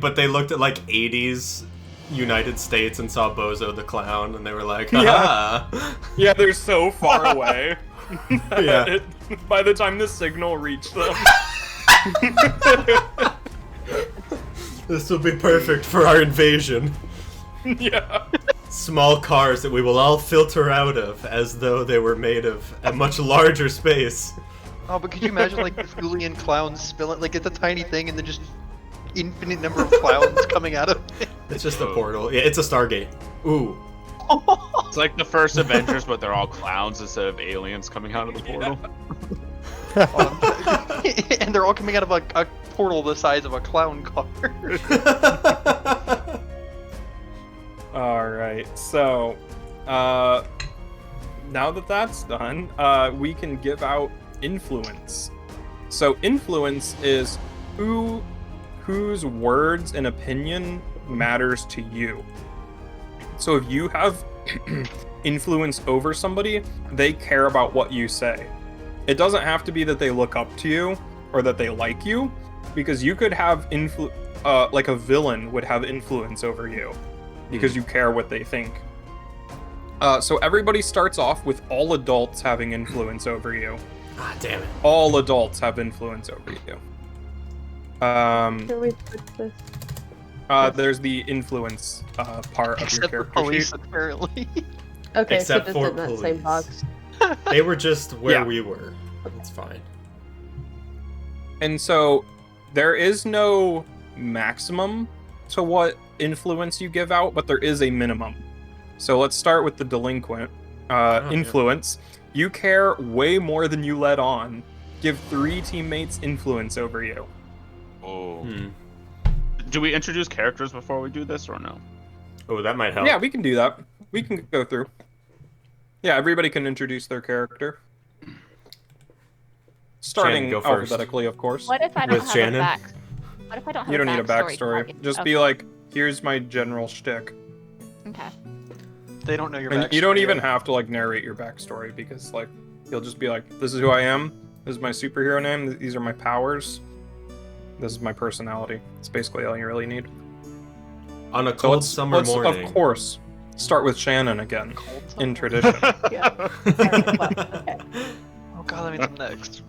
S2: But they looked at like 80s United States and saw Bozo the clown, and they were like,
S4: Yeah.
S2: ah.
S4: Yeah, they're so far away.
S2: Yeah.
S4: By the time the signal reached them.
S2: This will be perfect for our invasion.
S4: Yeah.
S2: Small cars that we will all filter out of as though they were made of a much larger space.
S1: Oh, but could you imagine like the Thulian clowns spilling? Like it's a tiny thing, and then just infinite number of clowns coming out of it.
S2: It's just a portal. Yeah, it's a Stargate. Ooh.
S6: It's like the first Avengers, but they're all clowns instead of aliens coming out of the portal.
S1: And they're all coming out of a portal the size of a clown car.
S4: All right, so now that that's done, we can give out influence. So influence is whose words and opinion matters to you. So if you have influence over somebody, they care about what you say. It doesn't have to be that they look up to you or that they like you, because you could have like a villain would have influence over you because you care what they think. So everybody starts off with all adults having influence over you.
S2: Ah, damn it.
S4: All adults have influence over you.
S7: Can we fix this?
S4: There's the influence part of your
S1: Except for
S4: character
S1: police,
S4: sheet.
S1: apparently.
S7: Okay,
S2: Except
S7: so
S2: for
S7: just in that same
S2: police.
S7: box.
S2: They were just where
S4: Yeah.
S2: we were. It's fine.
S4: And so there is no maximum to what influence you give out, but there is a minimum. So let's start with the delinquent. Influence. You care way more than you let on. Give 3 teammates influence over you.
S6: Oh. Do we introduce characters before we do this or no?
S2: Oh, that might help.
S4: Yeah, we can do that. We can go through. Yeah, everybody can introduce their character. Starting
S2: go first.
S4: alphabetically, of course.
S5: What if I don't
S2: With
S5: have
S2: Shannon?
S5: a back? What if I don't have
S4: You don't need a
S5: backstory?
S4: backstory. Just
S5: Okay.
S4: be like, here's my general shtick.
S5: Okay.
S1: They don't know your
S4: And
S1: backstory.
S4: you don't even have to like narrate your backstory, because like you'll just be like, this is who I am, this is my superhero name, these are my powers, this is my personality. It's basically all you really need.
S2: On a
S4: So
S2: cold
S4: let's,
S2: summer morning.
S4: of course, start with Shannon again,
S1: Cold
S4: in
S1: summer.
S4: tradition.
S7: Yeah. Alright, well, okay.
S1: Oh god, that means I'm next.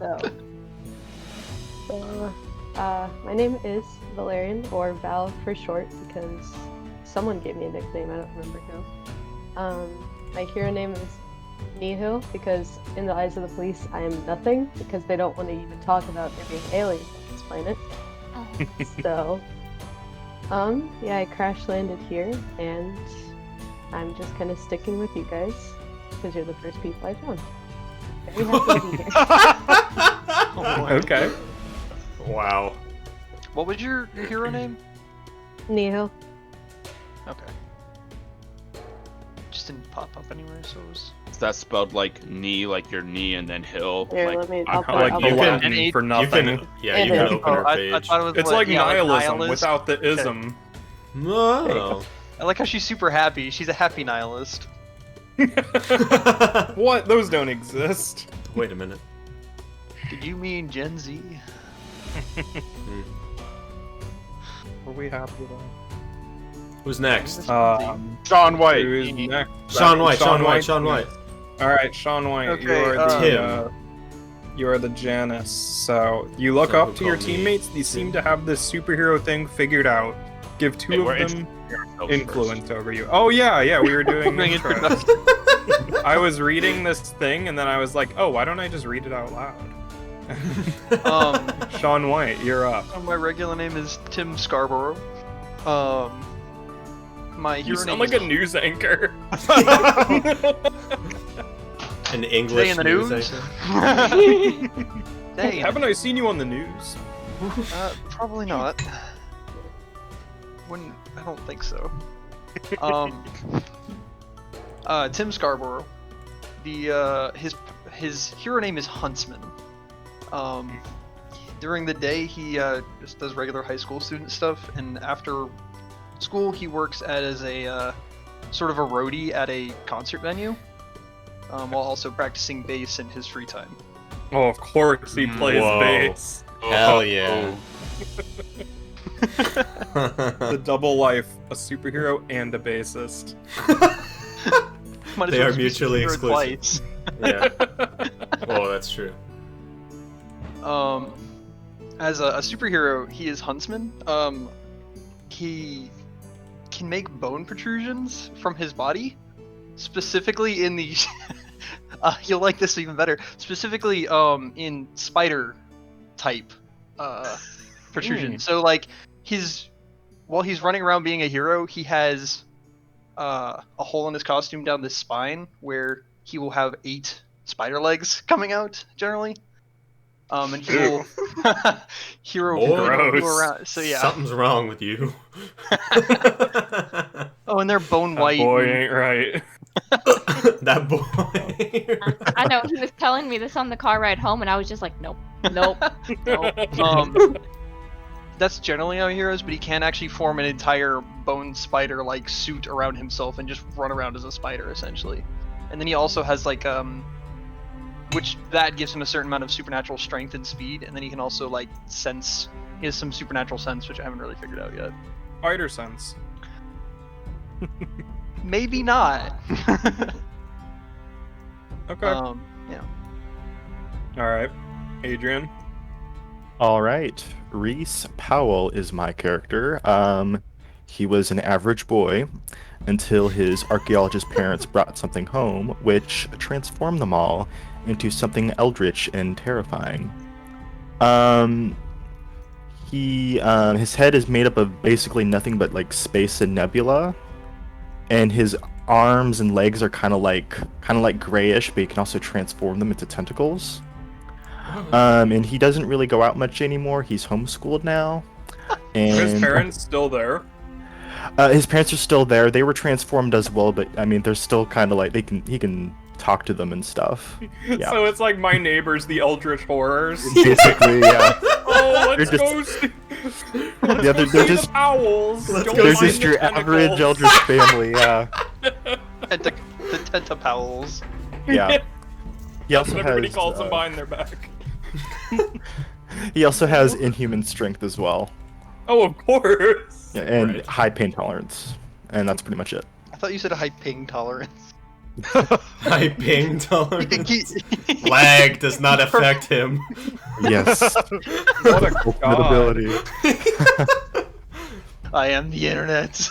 S7: My name is Valerian, or Val for short, because someone gave me a nickname, I don't remember who. My hero name is Nihil, because in the eyes of the police, I am nothing, because they don't want to even talk about there being aliens on this planet. So, yeah, I crash landed here, and I'm just kind of sticking with you guys, because you're the first people I found. Very happy to be here.
S1: Oh, boy.
S4: Okay.
S2: Wow.
S1: What was your hero name?
S7: Nihil.
S1: Okay. Just didn't pop up anywhere, so it was...
S6: Is that spelled like knee, like your knee, and then hill?
S7: Here,
S6: Like,
S7: let me.
S6: I'm
S7: I'll put
S4: Like
S7: it. I'll
S4: the
S7: put it.
S4: Latin
S1: And
S4: for
S2: You
S4: nothing.
S2: can, yeah,
S7: And
S2: you can
S7: then-
S2: open our
S1: I
S2: page.
S1: thought it was
S4: It's
S1: what,
S4: like
S1: yeah,
S4: nihilism
S1: nihilist.
S4: without the ism.
S2: No.
S1: I like how she's super happy. She's a happy nihilist.
S4: What? Those don't exist.
S2: Wait a minute.
S1: Did you mean Gen Z?
S4: Were we happy with
S2: Who's next?
S4: that?
S6: Sean White.
S4: Who is next?
S2: Sean White. Sean White.
S4: All right, Sean White.
S1: Okay,
S4: you are the
S2: Tim.
S4: you are the Janus. So you look
S2: So
S4: up to your
S2: call me
S4: teammates. They seem to have this superhero thing figured out. Give 2
S6: Hey, we're
S4: of them
S6: Ourselves
S4: influence over you. Oh yeah, we were doing
S1: Doing
S4: intros. I was reading this thing and then I was like, oh, why don't I just read it out loud? Sean White, you're up.
S1: My regular name is Tim Scarborough. My
S4: You
S1: hero
S4: sound
S1: name
S4: like
S1: is...
S4: a news anchor.
S2: An English
S1: Today in the
S2: news
S1: news?
S2: anchor.
S1: Dang.
S4: Haven't I seen you on the news?
S1: Probably not. Wouldn't. I don't think so. Tim Scarborough. His hero name is Huntsman. During the day, he just does regular high school student stuff, and after school, he works as a sort of a roadie at a concert venue, while also practicing bass in his free time.
S4: Oh, of course he plays
S2: Whoa.
S4: bass.
S2: Hell yeah.
S4: The double life, a superhero and a bassist.
S1: Might as
S2: They
S1: well
S2: are
S1: just be
S2: mutually
S1: superhero
S2: exclusive.
S1: twice.
S2: Yeah. Oh, that's true.
S1: As a superhero, he is Huntsman. He can make bone protrusions from his body, specifically in the. You'll like this even better. Specifically, in spider type protrusion. So like while he's running around being a hero, he has a hole in his costume down this spine where he will have 8 spider legs coming out generally. And he will hero
S2: Boy,
S1: go around. So yeah.
S2: Something's wrong with you.
S1: Oh, and they're bone
S4: That
S1: white.
S4: boy
S1: and-
S4: ain't right.
S2: That boy.
S5: I know he was telling me this on the car ride home, and I was just like, nope, nope, nope.
S1: That's generally how he heroes, but he can actually form an entire bone spider-like suit around himself and just run around as a spider, essentially. And then he also has like which that gives him a certain amount of supernatural strength and speed, and then he can also like sense. He has some supernatural sense, which I haven't really figured out yet.
S4: Spider sense.
S1: Maybe not.
S4: Okay.
S1: Yeah.
S4: All right. Adrian.
S3: All right, Reese Powell is my character. He was an average boy until his archaeologist parents brought something home, which transformed them all into something eldritch and terrifying. His head is made up of basically nothing but like space and nebula, and his arms and legs are kind of like grayish, but you can also transform them into tentacles. And he doesn't really go out much anymore. He's homeschooled now. And
S4: His parents still there?
S3: his parents are still there. They were transformed as well, but I mean, they're still kind of like he can talk to them and stuff. Yeah.
S4: So it's like My Neighbors, the Eldritch Horrors.
S3: Basically, yeah.
S4: Oh, let's
S3: They're
S4: go
S3: just-
S4: see.
S3: Yeah, they're
S4: see
S3: just-
S4: the owls.
S2: Let's
S4: Go
S2: go
S3: They're
S2: see
S3: just
S4: find
S3: your
S4: the
S3: average
S4: tentacles.
S3: Eldritch family. Yeah.
S1: The Tentapowls.
S3: Yeah. He
S4: That's
S3: also
S4: what everybody
S3: has.
S4: calls them behind their back.
S3: He also has inhuman strength as well,
S4: Oh, of course.
S3: yeah, and
S2: Right.
S3: high pain tolerance, and that's pretty much it.
S1: I thought you said a high ping tolerance.
S2: High ping tolerance. Lag does not affect him.
S3: Yes.
S4: What a
S3: Ultimate
S4: god.
S3: ability.
S1: I am the internet.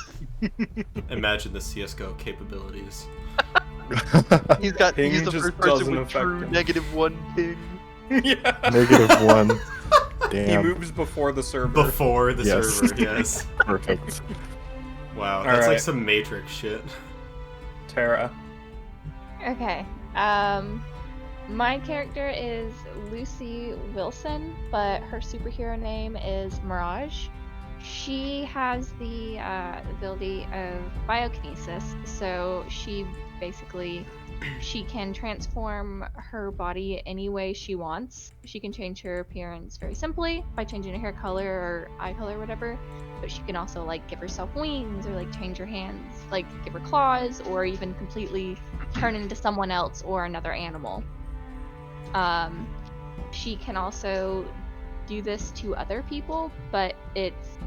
S2: Imagine the CS:GO capabilities.
S1: He's
S4: Ping
S1: the
S4: just
S1: first person
S4: doesn't
S1: with
S4: affect
S1: true
S4: him.
S1: -1 ping.
S4: Yeah.
S3: -1.
S4: He
S3: Damn.
S4: moves before the server.
S2: Before the
S3: Yes.
S2: server, yes.
S3: Perfect.
S2: Wow, that's like
S4: Alright.
S2: some Matrix shit.
S4: Tara.
S5: Okay. My character is Lucy Wilson, but her superhero name is Mirage. She has the ability of biokinesis, so she can transform her body any way she wants. She can change her appearance very simply by changing her hair color or eye color or whatever, but she can also like give herself wings or like change her hands, like give her claws, or even completely turn into someone else or another animal. She can also do this to other people, but it's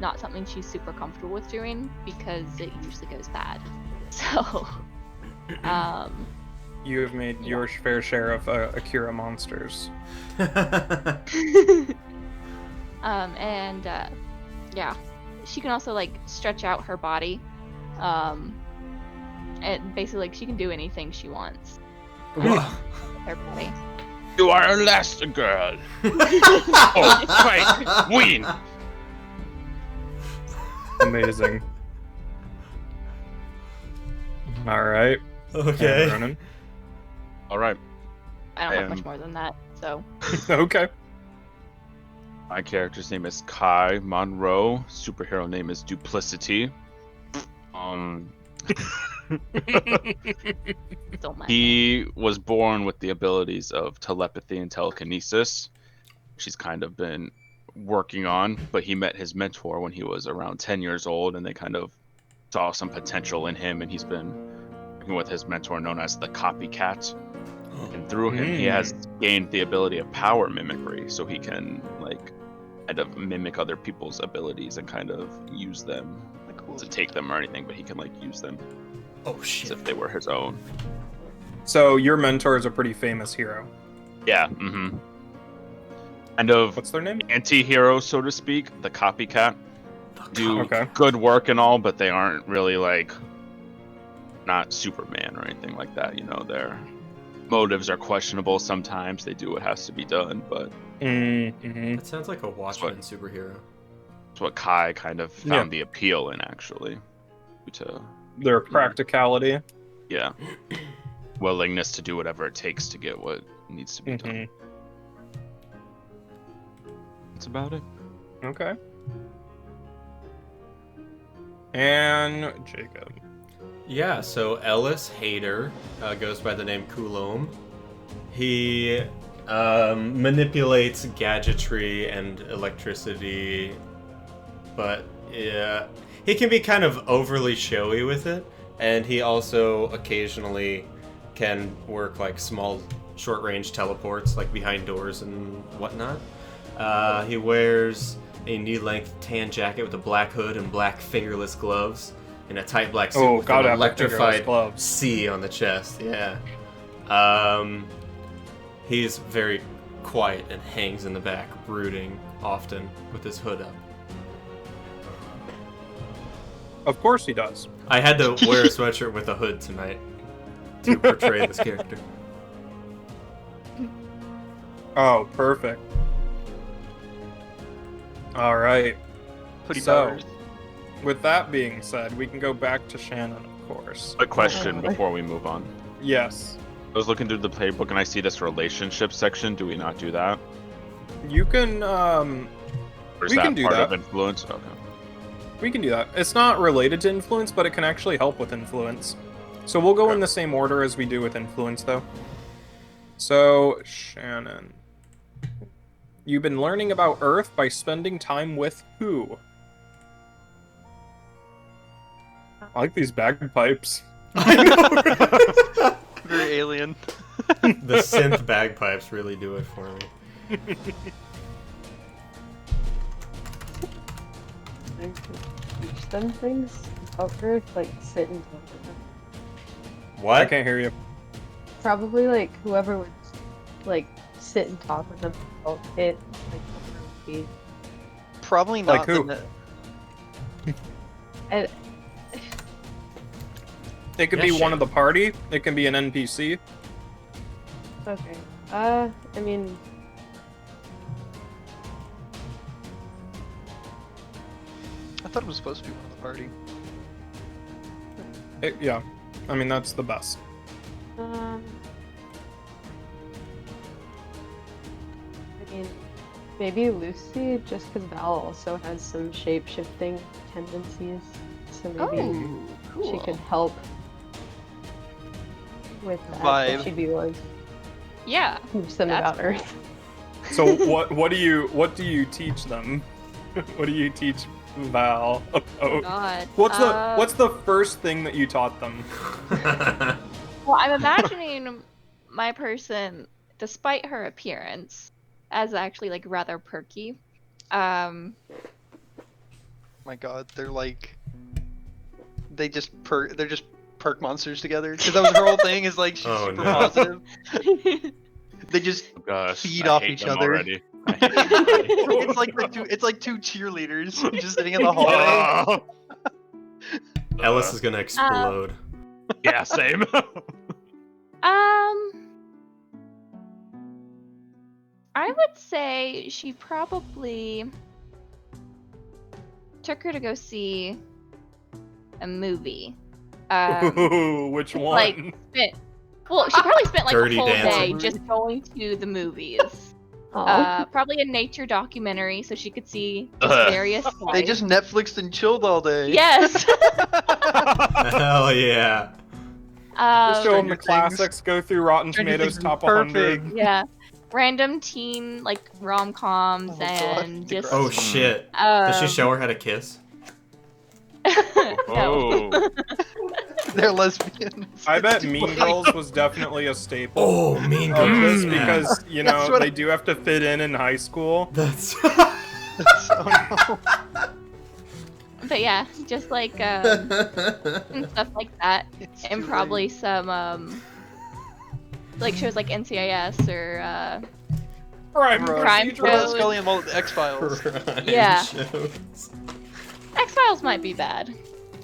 S5: not something she's super comfortable with doing because it usually goes bad. So,
S4: You have made your fair share of Akira monsters.
S5: yeah, she can also like stretch out her body. And basically, like she can do anything she wants with her body.
S6: You are Elastigirl. Oh, fight, win.
S4: Amazing. All right.
S2: Okay.
S4: And Ronan.
S6: All right.
S5: I don't have much
S6: Um,
S5: more than that, so.
S4: Okay.
S6: My character's name is Kai Monroe. Superhero name is Duplicity.
S5: Don't mind.
S6: He was born with the abilities of telepathy and telekinesis. She's kind of been working on, but he met his mentor when he was around 10 years old, and they kind of saw some potential in him, and he's been working with his mentor known as the Copycat. And through him, he has gained the ability of power mimicry, so he can like kind of mimic other people's abilities and kind of use them to take them or anything, but he can like use them
S2: Oh
S6: as
S2: shit.
S6: if they were his own.
S4: So your mentor is a pretty famous hero.
S6: Yeah. Kind of
S4: What's their name?
S6: anti-hero, so to speak. The Copycat do
S4: Okay.
S6: good work and all, but they aren't really like not Superman or anything like that. You know, their motives are questionable sometimes. They do what has to be done, but
S4: Mm-hmm.
S2: That sounds like a Watchmen superhero.
S6: it's what Kai kind of found the appeal in, actually, to
S4: their practicality.
S6: Yeah. Willingness to do whatever it takes to get what needs to be done. That's about it.
S4: Okay. And Jacob.
S2: Yeah, so Ellis Hader goes by the name Coulomb. He manipulates gadgetry and electricity, but yeah, he can be kind of overly showy with it, and he also occasionally can work like small short-range teleports, like behind doors and whatnot. He wears a knee-length tan jacket with a black hood and black fingerless gloves, and a tight black suit with an electrified C on the chest. Yeah. He's very quiet and hangs in the back, brooding often with his hood up.
S4: Of course he does.
S2: I had to wear a sweatshirt with a hood tonight to portray this character.
S4: Oh, perfect. All right.
S1: Hoodie
S4: So,
S1: powers.
S4: with that being said, we can go back to Shannon, of course.
S6: A question before we move on.
S4: Yes.
S6: I was looking through the playbook and I see this relationship section. Do we not do that?
S4: You can,
S6: Or is
S4: We
S6: that
S4: can do
S6: part
S4: that.
S6: of influence? Okay.
S4: we can do that. It's not related to influence, but it can actually help with influence. So we'll go in the same order as we do with influence, though. So, Shannon. You've been learning about Earth by spending time with who? I like these bagpipes.
S2: I know.
S1: Very alien.
S2: The synth bagpipes really do it for me.
S7: Teach them things about Earth, like sit and talk with them.
S4: I
S2: What?
S4: can't hear you.
S7: Probably like whoever would like sit and talk with them about it, like whoever would be.
S1: Probably
S4: Like
S1: not.
S4: who?
S7: And
S4: It could
S2: Yeah,
S4: be
S2: sure.
S4: one of the party. It can be an NPC.
S7: okay, I mean,
S1: I thought it was supposed to be one of the party.
S4: Yeah, I mean that's the best.
S7: I mean, maybe Lucy, just because Val also has some shape-shifting tendencies, so maybe she could help with that.
S1: Vibe.
S7: If she'd be willing to
S5: Yeah.
S7: teach them
S5: That's
S7: about Earth.
S4: So what do you teach them? What do you teach Val about?
S5: God.
S4: What's the first thing that you taught them?
S5: Well, I'm imagining my person, despite her appearance, as actually like rather perky.
S1: My God, they're like, they're just perk monsters together. Because that was her whole thing. Is like she's
S2: Oh,
S1: super
S2: no.
S1: positive. They just
S6: Oh, gosh,
S1: feed
S6: I
S1: off
S6: hate
S1: each
S6: them
S1: other.
S6: already. I hate them already.
S1: it's like two cheerleaders just sitting in the hallway.
S2: Ellis is gonna explode.
S6: Yeah, same.
S5: I would say she probably took her to go see a movie.
S4: Ooh, which one?
S5: Like, she probably spent like
S2: Dirty
S5: a whole
S2: Dancing.
S5: day just going to the movies.
S7: Oh,
S5: Probably a nature documentary so she could see just
S6: Ugh.
S5: various
S1: They
S5: life.
S1: just Netflixed and chilled all day.
S5: Yes.
S2: Hell yeah.
S4: Just show them the
S1: Stranger Things.
S4: classics. Go through Rotten
S1: Stranger
S4: Tomatoes
S1: Things
S4: top
S1: is perfect.
S4: 100.
S5: Yeah. Random teen like rom-coms
S1: Oh, God.
S5: and just
S2: Oh shit. Does she show her how to kiss?
S5: no.
S6: Oh.
S1: They're lesbians.
S4: I bet Mean Girls was definitely a staple
S2: Oh, Mean
S4: of
S2: Girls.
S4: this because, you know,
S1: That's what
S4: they do have to fit in high school.
S2: That's.
S1: Oh, no.
S5: But yeah, just like and stuff like that.
S1: It's
S5: And
S1: too
S5: probably
S1: late.
S5: some like shows like NCIS or
S4: Crime
S5: Crime
S1: What about
S5: shows.
S1: Scully and X Files?
S5: Yeah.
S2: Shows.
S5: X-Files might be bad.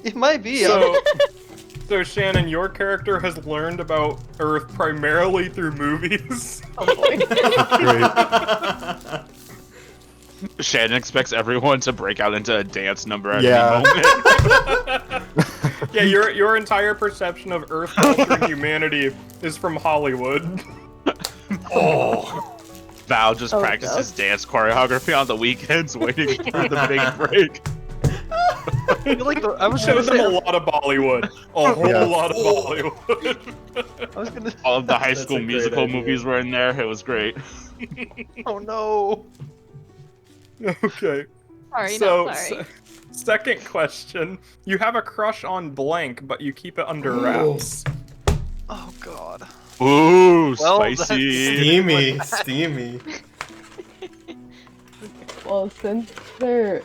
S1: It might be.
S4: So Shannon, your character has learned about Earth primarily through movies.
S6: Shannon expects everyone to break out into a dance number at
S3: Yeah.
S6: any moment.
S4: Yeah, your entire perception of Earth culture and humanity is from Hollywood.
S2: Oh.
S6: Val just
S7: Oh,
S6: practices dance choreography on the weekends, waiting for the big break.
S1: I feel like I was
S4: Showed
S1: gonna
S4: them a
S1: say,
S4: lot of Bollywood. A whole
S3: Yeah.
S4: lot of Bollywood.
S1: I was gonna.
S6: All of the High
S2: That's
S6: School
S2: a great
S6: Musical
S2: idea.
S6: movies were in there. It was great.
S1: Oh no.
S4: Okay.
S5: Sorry,
S4: So,
S5: not sorry.
S4: second question. You have a crush on blank, but you keep it under wraps.
S1: Oh god.
S6: Ooh,
S1: Well,
S6: spicy.
S2: Steamy, steamy.
S7: Well, since their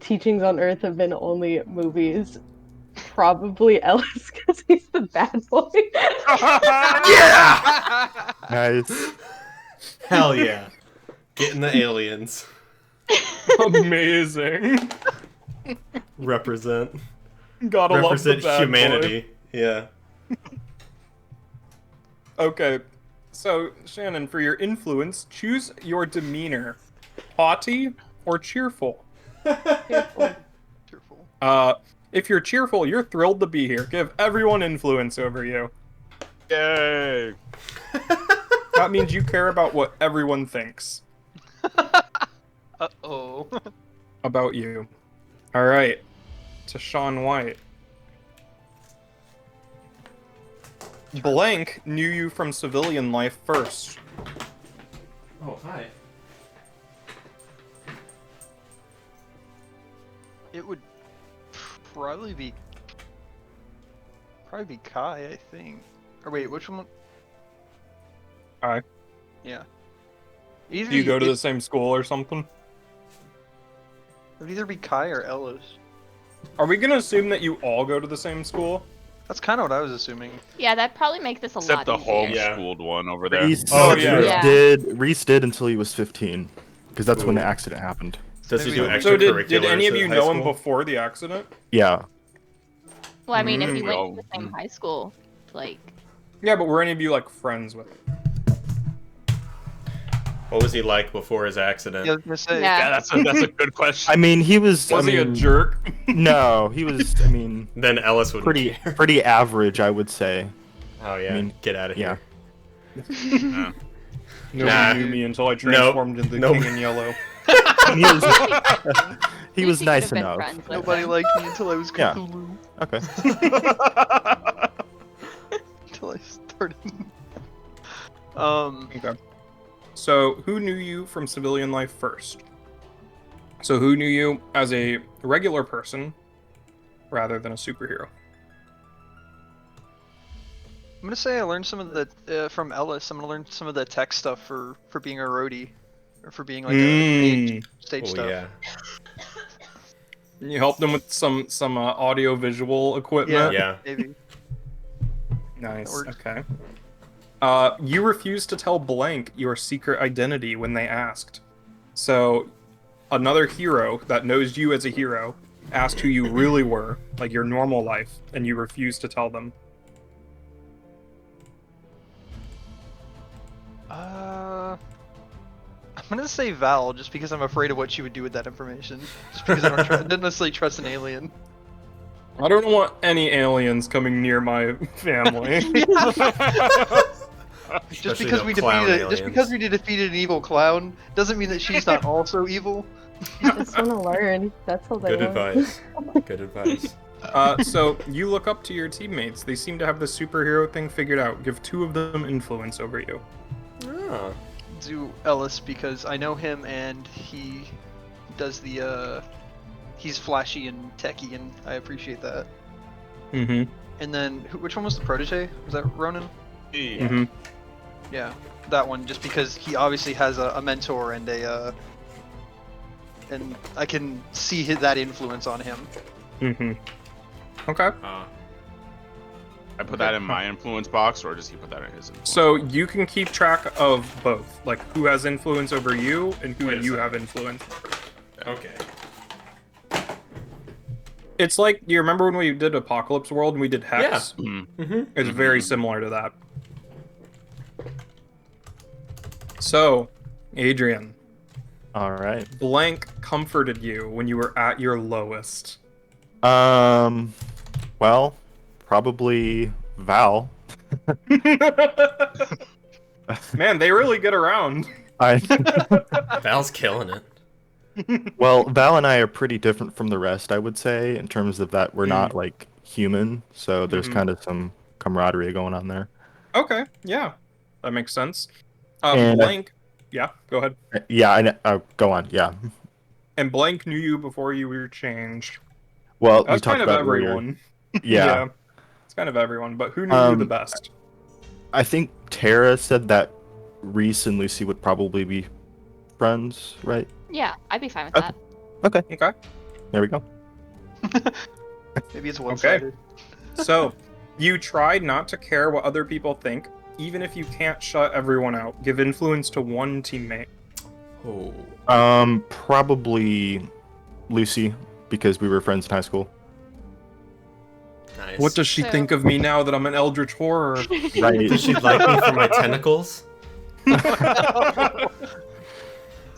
S7: teachings on Earth have been only movies, probably Ellis because he's the bad boy.
S2: Yeah!
S3: Nice.
S2: Hell yeah. Getting the aliens.
S4: Amazing.
S2: Represent.
S4: Gotta love the
S2: Represent
S4: bad
S2: humanity. Yeah.
S4: boy. Okay. So, Shannon, for your influence, choose your demeanor. Haughty or cheerful?
S7: Careful.
S1: Cheerful.
S4: If you're cheerful, you're thrilled to be here. Give everyone influence over you.
S6: Yay.
S4: That means you care about what everyone thinks
S1: Uh-oh.
S4: about you. Alright. To Sean White. Blank knew you from civilian life first.
S2: Oh, hi.
S1: It would probably be Kai, I think. Or wait, which one?
S4: Kai.
S1: Yeah. Either
S4: Do you go to
S1: it
S4: the same school or something?
S1: would either be Kai or Ellis.
S4: Are we gonna assume that you all go to the same school?
S1: That's kind of what I was assuming.
S5: Yeah, that'd probably make this a
S6: Except
S5: lot
S6: the
S5: easier.
S6: homeschooled one over there.
S3: Reese,
S4: Oh, yeah.
S5: Yeah.
S3: Reese did until he was 15, because that's when the
S2: Ooh.
S3: accident happened.
S2: Does he
S1: Maybe-
S2: do
S4: So
S2: extracurriculars
S4: did any of
S2: at
S4: you
S2: high
S4: know him
S2: school?
S4: before the accident?
S3: Yeah.
S5: Well, I mean, if you
S6: Mm.
S5: went to the same
S6: Mm.
S5: high school, like,
S4: Yeah, but were any of you like friends with him?
S2: What was he like before his accident?
S1: Yeah, I was gonna say.
S5: Yeah.
S6: Yeah, that's a good question.
S3: I mean, he was.
S4: Was
S3: I
S4: he a
S3: mean,
S4: jerk?
S3: No, he was. I mean,
S2: Then Ellis would
S3: pretty average, I would say.
S2: Oh yeah,
S3: I mean,
S2: get out of
S3: yeah.
S2: here.
S6: Yeah.
S4: Nobody
S2: Nah.
S4: knew me until I transformed into
S2: Nope.
S4: King in Yellow.
S3: And he was, he was
S5: you could
S3: nice
S5: have been
S3: enough.
S5: friends with
S1: Nobody
S5: him.
S1: liked me until I was
S3: Yeah.
S1: Cthulhu.
S3: Okay.
S1: Until I started.
S4: Okay. So, who knew you from civilian life first? So, who knew you as a regular person rather than a superhero?
S1: I'm gonna say I learned some of the from Ellis. I'm gonna learn some of the tech stuff for being a roadie, or for being like a stage
S2: Oh
S1: stuff.
S2: yeah.
S4: You helped them with some audio visual equipment.
S2: Yeah.
S1: Maybe.
S4: Nice.
S1: That works.
S4: Okay. You refused to tell blank your secret identity when they asked. So, another hero that knows you as a hero asked who you really were, like your normal life, and you refused to tell them.
S1: I'm gonna say Val, just because I'm afraid of what she would do with that information. Just because I didn't necessarily trust an alien.
S4: I don't want any aliens coming near my family.
S1: Just
S2: Especially
S1: because
S2: no
S1: we
S2: clown
S1: defeated, just
S2: aliens.
S1: because we defeated an evil clown, doesn't mean that she's not also evil.
S7: I just want to learn. That's all they
S2: Good
S7: want.
S2: advice. Good advice.
S4: So you look up to your teammates. They seem to have the superhero thing figured out. Give two of them influence over you.
S2: Oh.
S1: Do Ellis, because I know him and he does the he's flashy and techy, and I appreciate that.
S4: Mm-hmm.
S1: And then which one was the protege? Was that Ronan?
S6: Yeah.
S4: Mm-hmm.
S1: Yeah, that one. Just because he obviously has a mentor and and I can see that influence on him.
S4: Mm-hmm. Okay.
S6: I put that in my influence box, or does he put that in his influence?
S4: So you can keep track of both, like who has influence over you and who
S2: Wait a
S4: you
S2: second.
S4: have influence.
S2: Okay.
S4: It's like, you remember when we did Apocalypse World and we did Hex?
S2: Yeah.
S6: Mhm.
S2: Mm-hmm.
S4: It's very similar to that. So, Adrian,
S3: All right.
S4: blank comforted you when you were at your lowest.
S3: Wow. Well, probably Val.
S4: Man, they really get around.
S2: Val's killing it.
S3: Well, Val and I are pretty different from the rest, I would say, in terms of that we're not like human, so there's kind of some camaraderie going on there.
S4: Okay, yeah, that makes sense.
S3: And
S4: Blank, yeah, go ahead.
S3: Yeah, go on. Yeah.
S4: And Blank knew you before you were changed.
S3: Well, we
S4: That's
S3: talked
S4: kind of
S3: about
S4: everyone.
S3: Yeah.
S4: It's kind of everyone. But who knew you the best?
S3: I think Tara said that Reese and Lucy would probably be friends, right?
S5: Yeah, I'd be fine with that.
S3: Okay.
S4: Okay.
S3: There we go.
S1: Maybe it's one-sided.
S4: So, you try not to care what other people think, even if you can't shut everyone out. Give influence to one teammate.
S2: Oh.
S3: Probably Lucy, because we were friends in high school.
S2: Nice.
S4: What does she think of me now that I'm an eldritch horror?
S3: Right.
S2: Does she like me for my tentacles?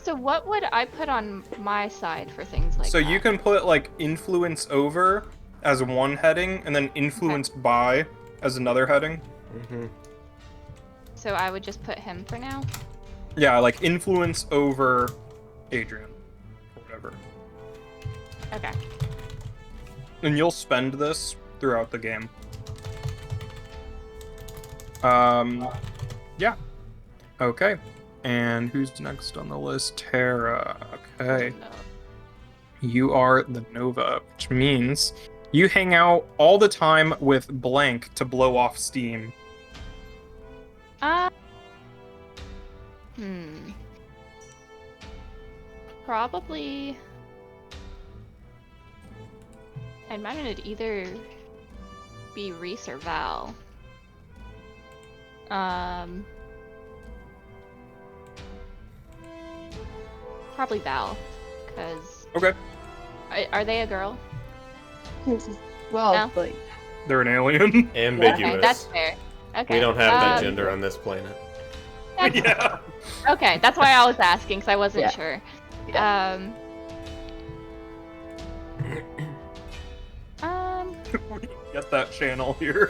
S5: So what would I put on my side for things like
S4: So
S5: that?
S4: you can put like influence over as one heading, and then influence by as another heading.
S5: So I would just put him for now?
S4: Yeah, like influence over Adrian, or whatever.
S5: Okay.
S4: And you'll spend this throughout the game. Yeah. Okay. And who's next on the list? Tara. Okay.
S5: No.
S4: You are the Nova, which means you hang out all the time with Blank to blow off steam.
S5: Probably. I imagine it'd either be Reese or Val. Probably Val, because.
S4: Okay.
S5: Are they a girl?
S7: Well,
S5: No.
S7: like,
S4: They're an alien.
S2: Ambiguous.
S5: Okay, that's fair. Okay.
S2: We don't have that gender on this planet.
S4: Yeah.
S5: Okay, that's why I was asking, because I wasn't
S7: Yeah.
S5: sure.
S4: Get that channel here.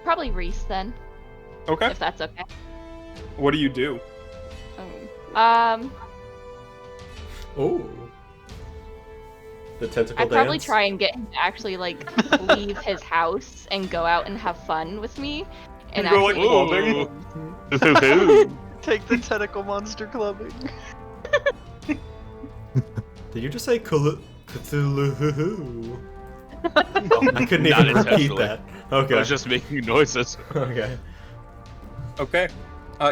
S5: Probably Reese then,
S4: Okay.
S5: if that's okay.
S4: What do you do?
S2: Ooh. The tentacle
S5: I'd probably
S2: dance?
S5: try and get him to actually like leave his house and go out and have fun with me. And
S4: You go, like,
S5: actually,
S4: clubbing?
S1: Take the tentacle monster clubbing.
S2: Did you just say Cthulhu? I couldn't
S6: Not
S2: even repeat
S6: intentionally.
S2: that. Okay.
S6: I was just making noises.
S2: Okay.
S4: Okay.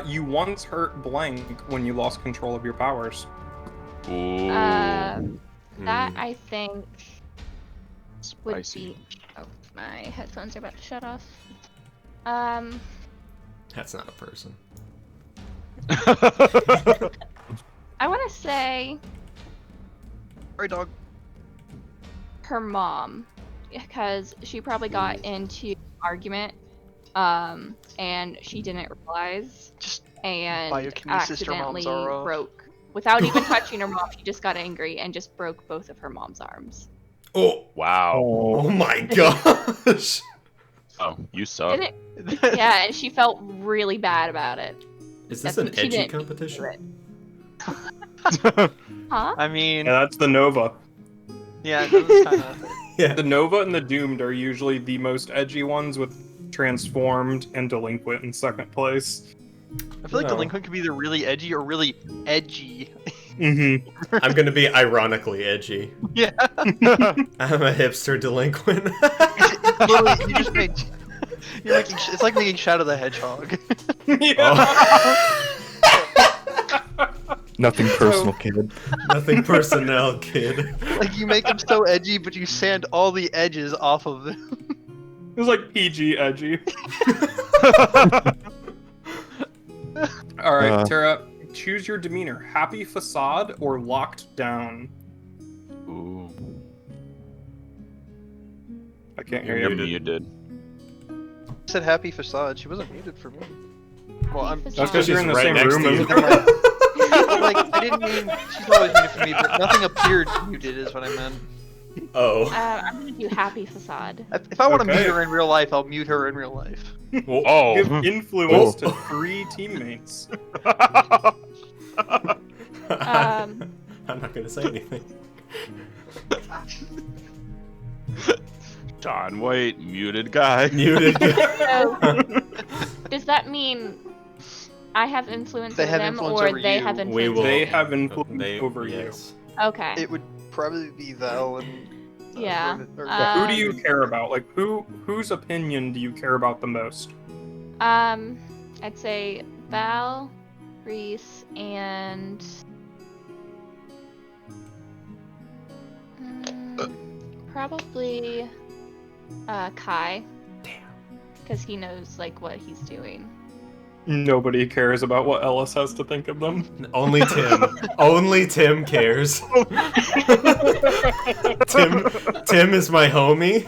S4: You once hurt Blank when you lost control of your powers.
S6: Ooh.
S5: that
S2: Mm.
S5: I think would
S6: Spicy.
S5: be. Oh, my headphones are about to shut off.
S2: That's not a person.
S5: I want to say
S1: Right, dog.
S5: her mom, because she probably got into an argument, and she didn't realize,
S1: Just
S5: and
S1: biokinesis her mom's
S5: accidentally
S1: arm off.
S5: broke. Without even touching her mom, she just got angry and just broke both of her mom's arms.
S2: Oh!
S6: Wow.
S2: Oh my gosh!
S6: Oh, you suck.
S5: Didn't yeah, and she felt really bad about it.
S2: Is this
S5: That's-
S2: an
S5: she
S2: edgy
S5: didn't do
S2: competition?
S5: it. Huh?
S1: I mean,
S4: Yeah, that's the Nova.
S1: yeah, that was kind of.
S2: Yeah.
S4: The Nova and the Doomed are usually the most edgy ones, with Transformed and Delinquent in second place.
S1: I feel like
S2: No.
S1: Delinquent could be either really edgy or really edgy.
S4: Mm-hmm.
S2: I'm gonna be ironically edgy.
S1: Yeah.
S2: I'm a hipster delinquent.
S1: Literally, you just made. You're making. It's like making Shadow the Hedgehog.
S3: Nothing personal, kid.
S2: Nothing personnel, kid.
S1: Like you make him so edgy, but you sand all the edges off of them.
S4: It was like PG edgy. Alright, Tara, choose your demeanor. Happy facade or locked down?
S6: Ooh.
S4: I can't hear
S6: You're
S4: you.
S6: muted.
S1: I said happy facade. She wasn't muted for me. Well, I'm.
S5: That's
S4: That's because you're in the
S2: right
S4: same
S2: next
S4: room
S2: to
S4: as
S2: you.
S4: her.
S1: like, I didn't mean she's always muted for me, but nothing appeared muted is what I meant.
S2: Oh.
S5: I'm gonna do happy facade.
S1: If I want to
S4: Okay.
S1: mute her in real life, I'll mute her in real life.
S6: Oh.
S4: Give influence to 3 teammates.
S5: Um,
S2: I'm not gonna say anything.
S6: John White, muted guy.
S2: Muted.
S5: so, does that mean I have influence
S1: They
S5: over
S1: have
S5: them,
S1: influence
S5: or
S1: over
S5: they
S1: you.
S5: have influence?
S2: We will.
S4: They have influence
S2: They-
S4: over
S2: yes.
S5: Okay.
S1: It would probably be Val and.
S5: Yeah,
S4: you. Who do you care about? Like, whose opinion do you care about the most?
S5: I'd say Val, Reese, and probably Kai.
S2: Damn.
S5: Because he knows like what he's doing.
S4: Nobody cares about what Ellis has to think of them.
S2: Only Tim. Only Tim cares. Tim is my homie.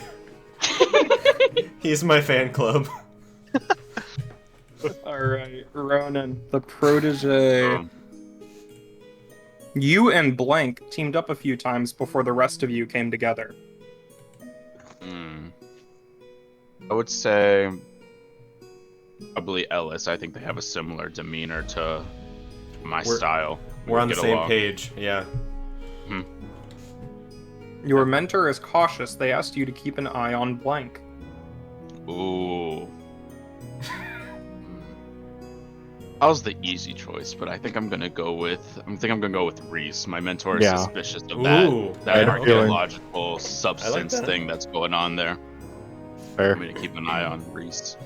S2: He's my fan club.
S4: Alright, Ronan, the protege. You and Blank teamed up a few times before the rest of you came together.
S6: I would say probably Ellis. I think they have a similar demeanor to my style.
S2: We're on the
S6: Get
S2: same
S6: along.
S2: page. Yeah.
S4: Your mentor is cautious. They asked you to keep an eye on Blank.
S6: Ooh. That was the easy choice, but I think I'm gonna go with Reese. My mentor is
S3: Yeah.
S6: suspicious of
S2: Ooh,
S6: that
S3: I had a feeling.
S6: archaeological substance
S2: that.
S6: thing that's going on there.
S3: Fair.
S6: I'm gonna keep an eye on Reese.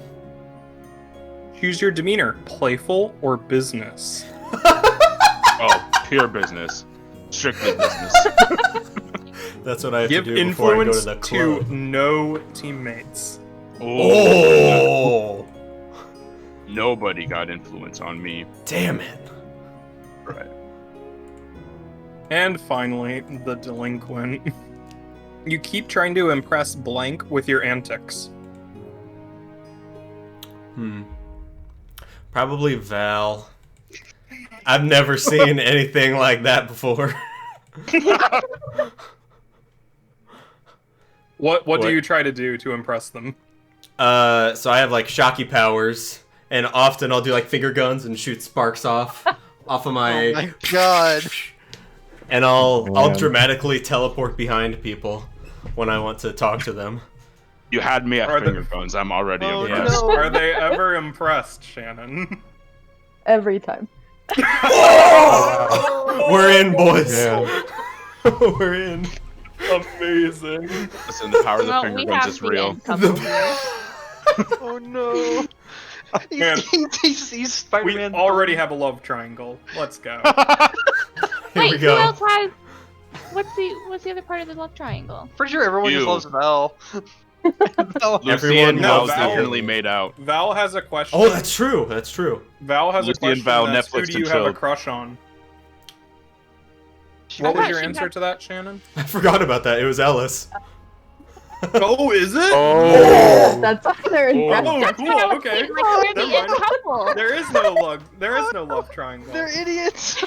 S4: Choose your demeanor, playful or business.
S6: Oh, pure business. Strictly business.
S2: That's what I have
S4: Give
S2: to do before I go to
S4: influence
S2: the
S4: to
S2: club.
S4: no teammates.
S2: Oh!
S6: Nobody got influence on me.
S2: Damn it.
S6: Right.
S4: And finally, the delinquent. You keep trying to impress Blank with your antics.
S2: Probably Val. I've never seen anything like that before.
S4: What do you try to do to impress them?
S2: So I have like shocky powers, and often I'll do like finger guns and shoot sparks off of
S1: Oh
S2: my,
S1: my god.
S2: and I'll
S3: Man.
S2: dramatically teleport behind people when I want to talk to them.
S6: You had me at
S4: Are
S6: finger guns. I'm already
S1: Oh,
S6: impressed.
S1: no.
S4: Are they ever impressed, Shannon?
S7: Every time.
S2: We're in, boys.
S3: Yeah.
S2: We're in.
S4: Amazing.
S6: Listen, the power of the
S5: Well,
S6: finger
S5: we
S6: guns
S5: have
S6: is
S5: the
S6: real.
S5: end couple here.
S1: Oh no.
S4: Man.
S1: He's Spider-Man.
S4: We already have a love triangle. Let's go.
S2: Here
S5: Wait,
S2: we go.
S5: who else has? What's the other part of the love triangle?
S1: Pretty sure everyone just
S6: You.
S1: loves Val. Val-
S6: Lucy
S2: Everyone
S6: and Val
S4: loves you.
S6: definitely made out.
S4: Val has a question.
S2: Oh, that's true. That's true.
S4: Val has
S6: Lucy
S4: a
S6: and
S4: question.
S6: Val,
S4: That's who
S6: Netflix
S4: do you
S6: and
S4: have a
S6: chilled.
S4: crush on?
S1: She
S4: What was
S5: thought
S4: your
S5: she
S4: answer
S5: had-
S4: to that, Shannon?
S2: I forgot about that. It was Ellis.
S4: Oh, is it?
S3: Oh.
S7: That's either
S6: Oh.
S4: Oh, cool. Okay.
S5: Like, we're the
S4: Never
S5: end
S4: mind.
S5: couple.
S4: There is no love. There is no love triangle.
S1: They're idiots.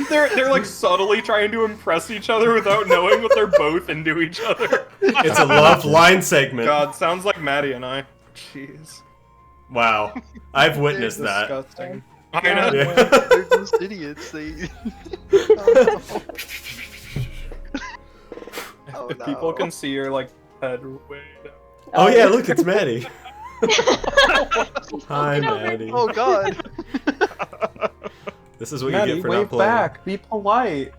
S4: they're like subtly trying to impress each other without knowing that they're both into each other.
S2: It's a love line segment.
S4: God, sounds like Maddie and I. Jeez.
S2: Wow. I've witnessed that.
S4: Disgusting. I know.
S2: Yeah.
S1: They're just idiots. They. Oh, no. Oh,
S4: If people
S1: no.
S4: can see your like head way down.
S2: Oh yeah, look, it's Maddie. Hi,
S5: You know,
S2: Maddie.
S1: Oh god.
S2: This is what you get for not playing.
S4: Be polite.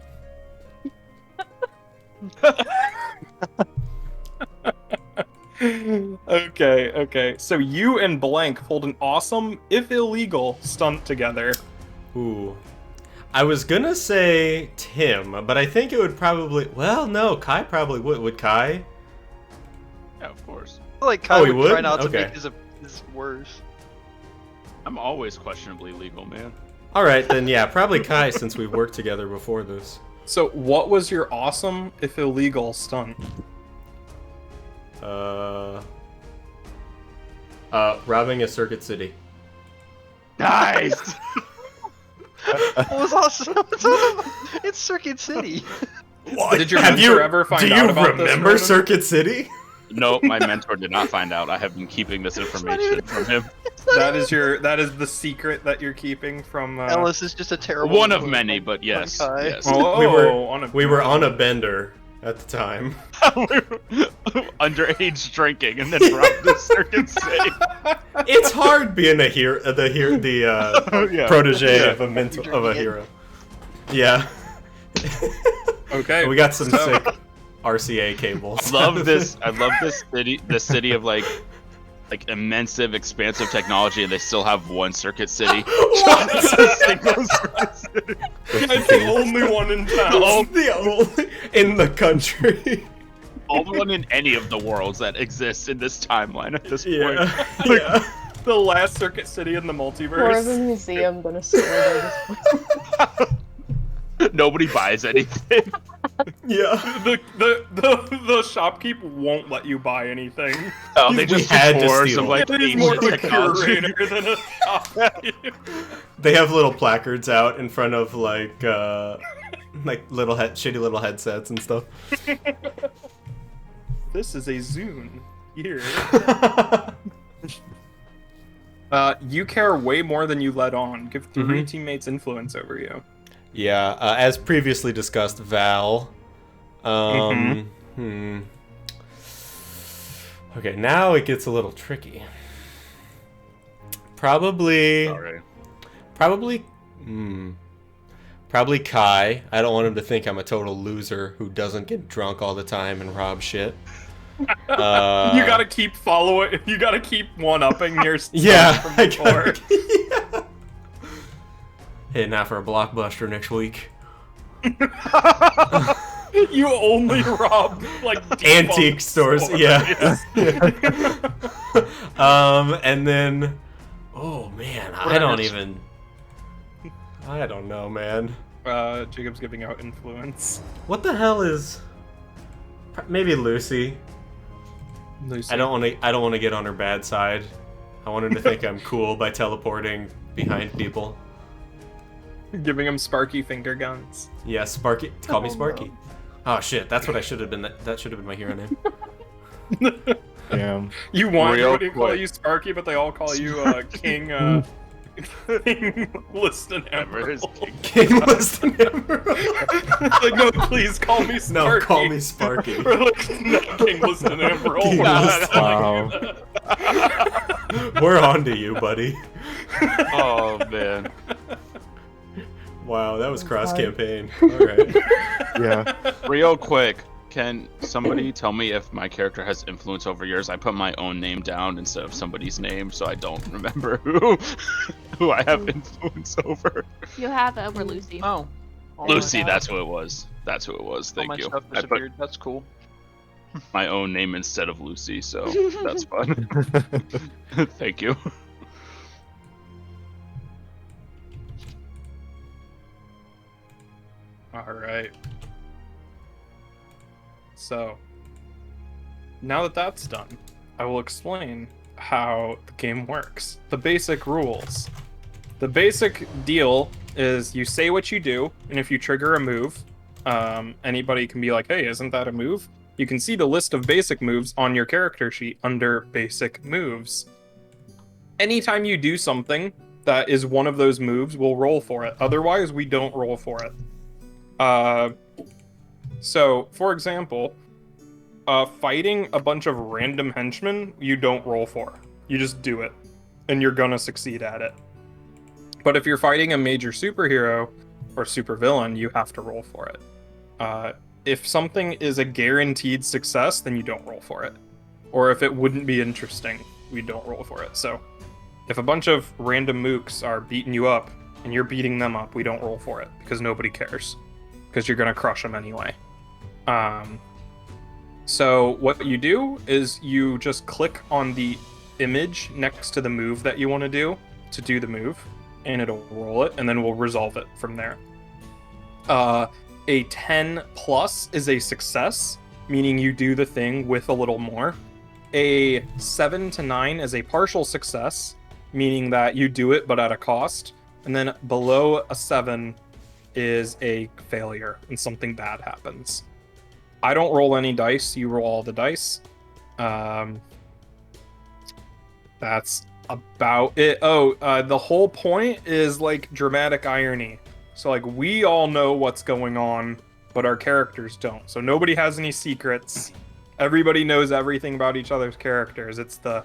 S4: Okay. So you and Blank pulled an awesome, if illegal, stunt together.
S2: Ooh. I was gonna say Tim, but I think it would probably. Well, no, Kai probably would. Would Kai?
S6: Yeah, of course.
S1: Like Kai
S2: Oh, he
S1: would try
S2: would?
S1: not to
S2: Okay.
S1: make his worse.
S6: I'm always questionably legal, man.
S2: All right, then yeah, probably Kai since we've worked together before this.
S4: So what was your awesome, if illegal, stunt?
S2: Robbing a Circuit City.
S6: Nice.
S1: was awesome. It's Circuit City.
S4: Did your mentor ever find out about this?
S2: Do you remember Circuit City?
S6: No, my mentor did not find out. I have been keeping this information from him.
S4: That is the secret that you're keeping from.
S1: Ellis is just a terrible.
S6: One of many, but yes. Yes.
S4: Oh,
S2: we were on a bender at the time.
S6: Underage drinking and then brought to Circuit City.
S2: It's hard being a hero, protege of a hero. Yeah.
S4: Okay.
S2: We got some sick RCA cables.
S6: I love this city. The city of like immense, expansive technology, and they still have one Circuit City. It's a single Circuit City.
S4: It's the only one in town.
S2: The only in the country.
S6: Only one in any of the worlds that exists in this timeline at this point.
S2: Yeah.
S4: The last Circuit City in the
S7: More of a
S4: multiverse.
S7: museum than a store at this point.
S6: Nobody buys anything.
S2: Yeah.
S4: The shopkeep won't let you buy anything.
S6: Oh, they
S2: We
S6: just
S2: had to
S6: pour
S2: steal
S6: some
S2: it.
S6: like
S4: It is more of
S6: ancient
S4: a
S6: technology.
S4: curator than a shopkeep.
S2: They have little placards out in front of like little shitty little headsets and stuff.
S4: This is a Zune here. You care way more than you let on. Give 3 teammates influence over you.
S2: Yeah, as previously discussed, Val. Okay, now it gets a little tricky. Probably Kai. I don't want him to think I'm a total loser who doesn't get drunk all the time and rob shit.
S4: You gotta keep following. You gotta keep one-upping your stuff
S2: Yeah,
S4: from
S2: I
S4: before.
S2: gotta, yeah. Heading out for a blockbuster next week.
S4: You only rob like
S2: Antique stores, yeah. And then, oh man, I don't know, man.
S4: Jacob's giving out influence.
S2: What the hell is? Maybe Lucy.
S4: Lucy.
S2: I don't want to get on her bad side. I want her to think I'm cool by teleporting behind people.
S4: Giving him Sparky finger guns.
S2: Yeah, Sparky. Call me Sparky. Oh shit, that's what I should have been. That should have been my hero name.
S3: Damn.
S4: You want
S6: Real
S4: everybody to call
S6: quick.
S4: you Sparky, but they all call you King. King Liston Emerald.
S2: King Liston Emerald.
S4: Like, no, please call me Sparky.
S2: No, call me Sparky.
S4: Or like, not King Liston Emerald.
S2: King Liston.
S3: Wow.
S2: We're on to you, buddy.
S6: Oh man.
S2: Wow, that was cross campaign. All right.
S3: Yeah.
S6: Real quick, can somebody tell me if my character has influence over yours? I put my own name down instead of somebody's name, so I don't remember who I have influence over.
S5: You have over Lucy.
S1: Oh.
S6: Lucy, that's who it was. That's who it was.
S1: All my
S6: Thank you.
S1: stuff
S6: I put
S1: disappeared. That's cool.
S6: my own name instead of Lucy, so that's fun. Thank you.
S4: Alright. So, now that that's done, I will explain how the game works. The basic rules. The basic deal is you say what you do, and if you trigger a move, anybody can be like, hey, isn't that a move? You can see the list of basic moves on your character sheet under basic moves. Anytime you do something that is one of those moves, we'll roll for it. Otherwise, we don't roll for it. So, for example, fighting a bunch of random henchmen, you don't roll for. You just do it, and you're gonna succeed at it. But if you're fighting a major superhero or supervillain, you have to roll for it. If something is a guaranteed success, then you don't roll for it. Or if it wouldn't be interesting, we don't roll for it. So, if a bunch of random mooks are beating you up, and you're beating them up, we don't roll for it, because nobody cares. Because you're gonna crush them anyway. So what you do is you just click on the image next to the move that you want to do the move, and it'll roll it, and then we'll resolve it from there. A 10 plus is a success, meaning you do the thing with a little more. A 7 to 9 is a partial success, meaning that you do it but at a cost. and then below a 7 is a failure, and something bad happens. I don't roll any dice. You roll all the dice. That's about it. The whole point is like dramatic irony. So like we all know what's going on, but our characters don't. So nobody has any secrets. Everybody knows everything about each other's characters. It's the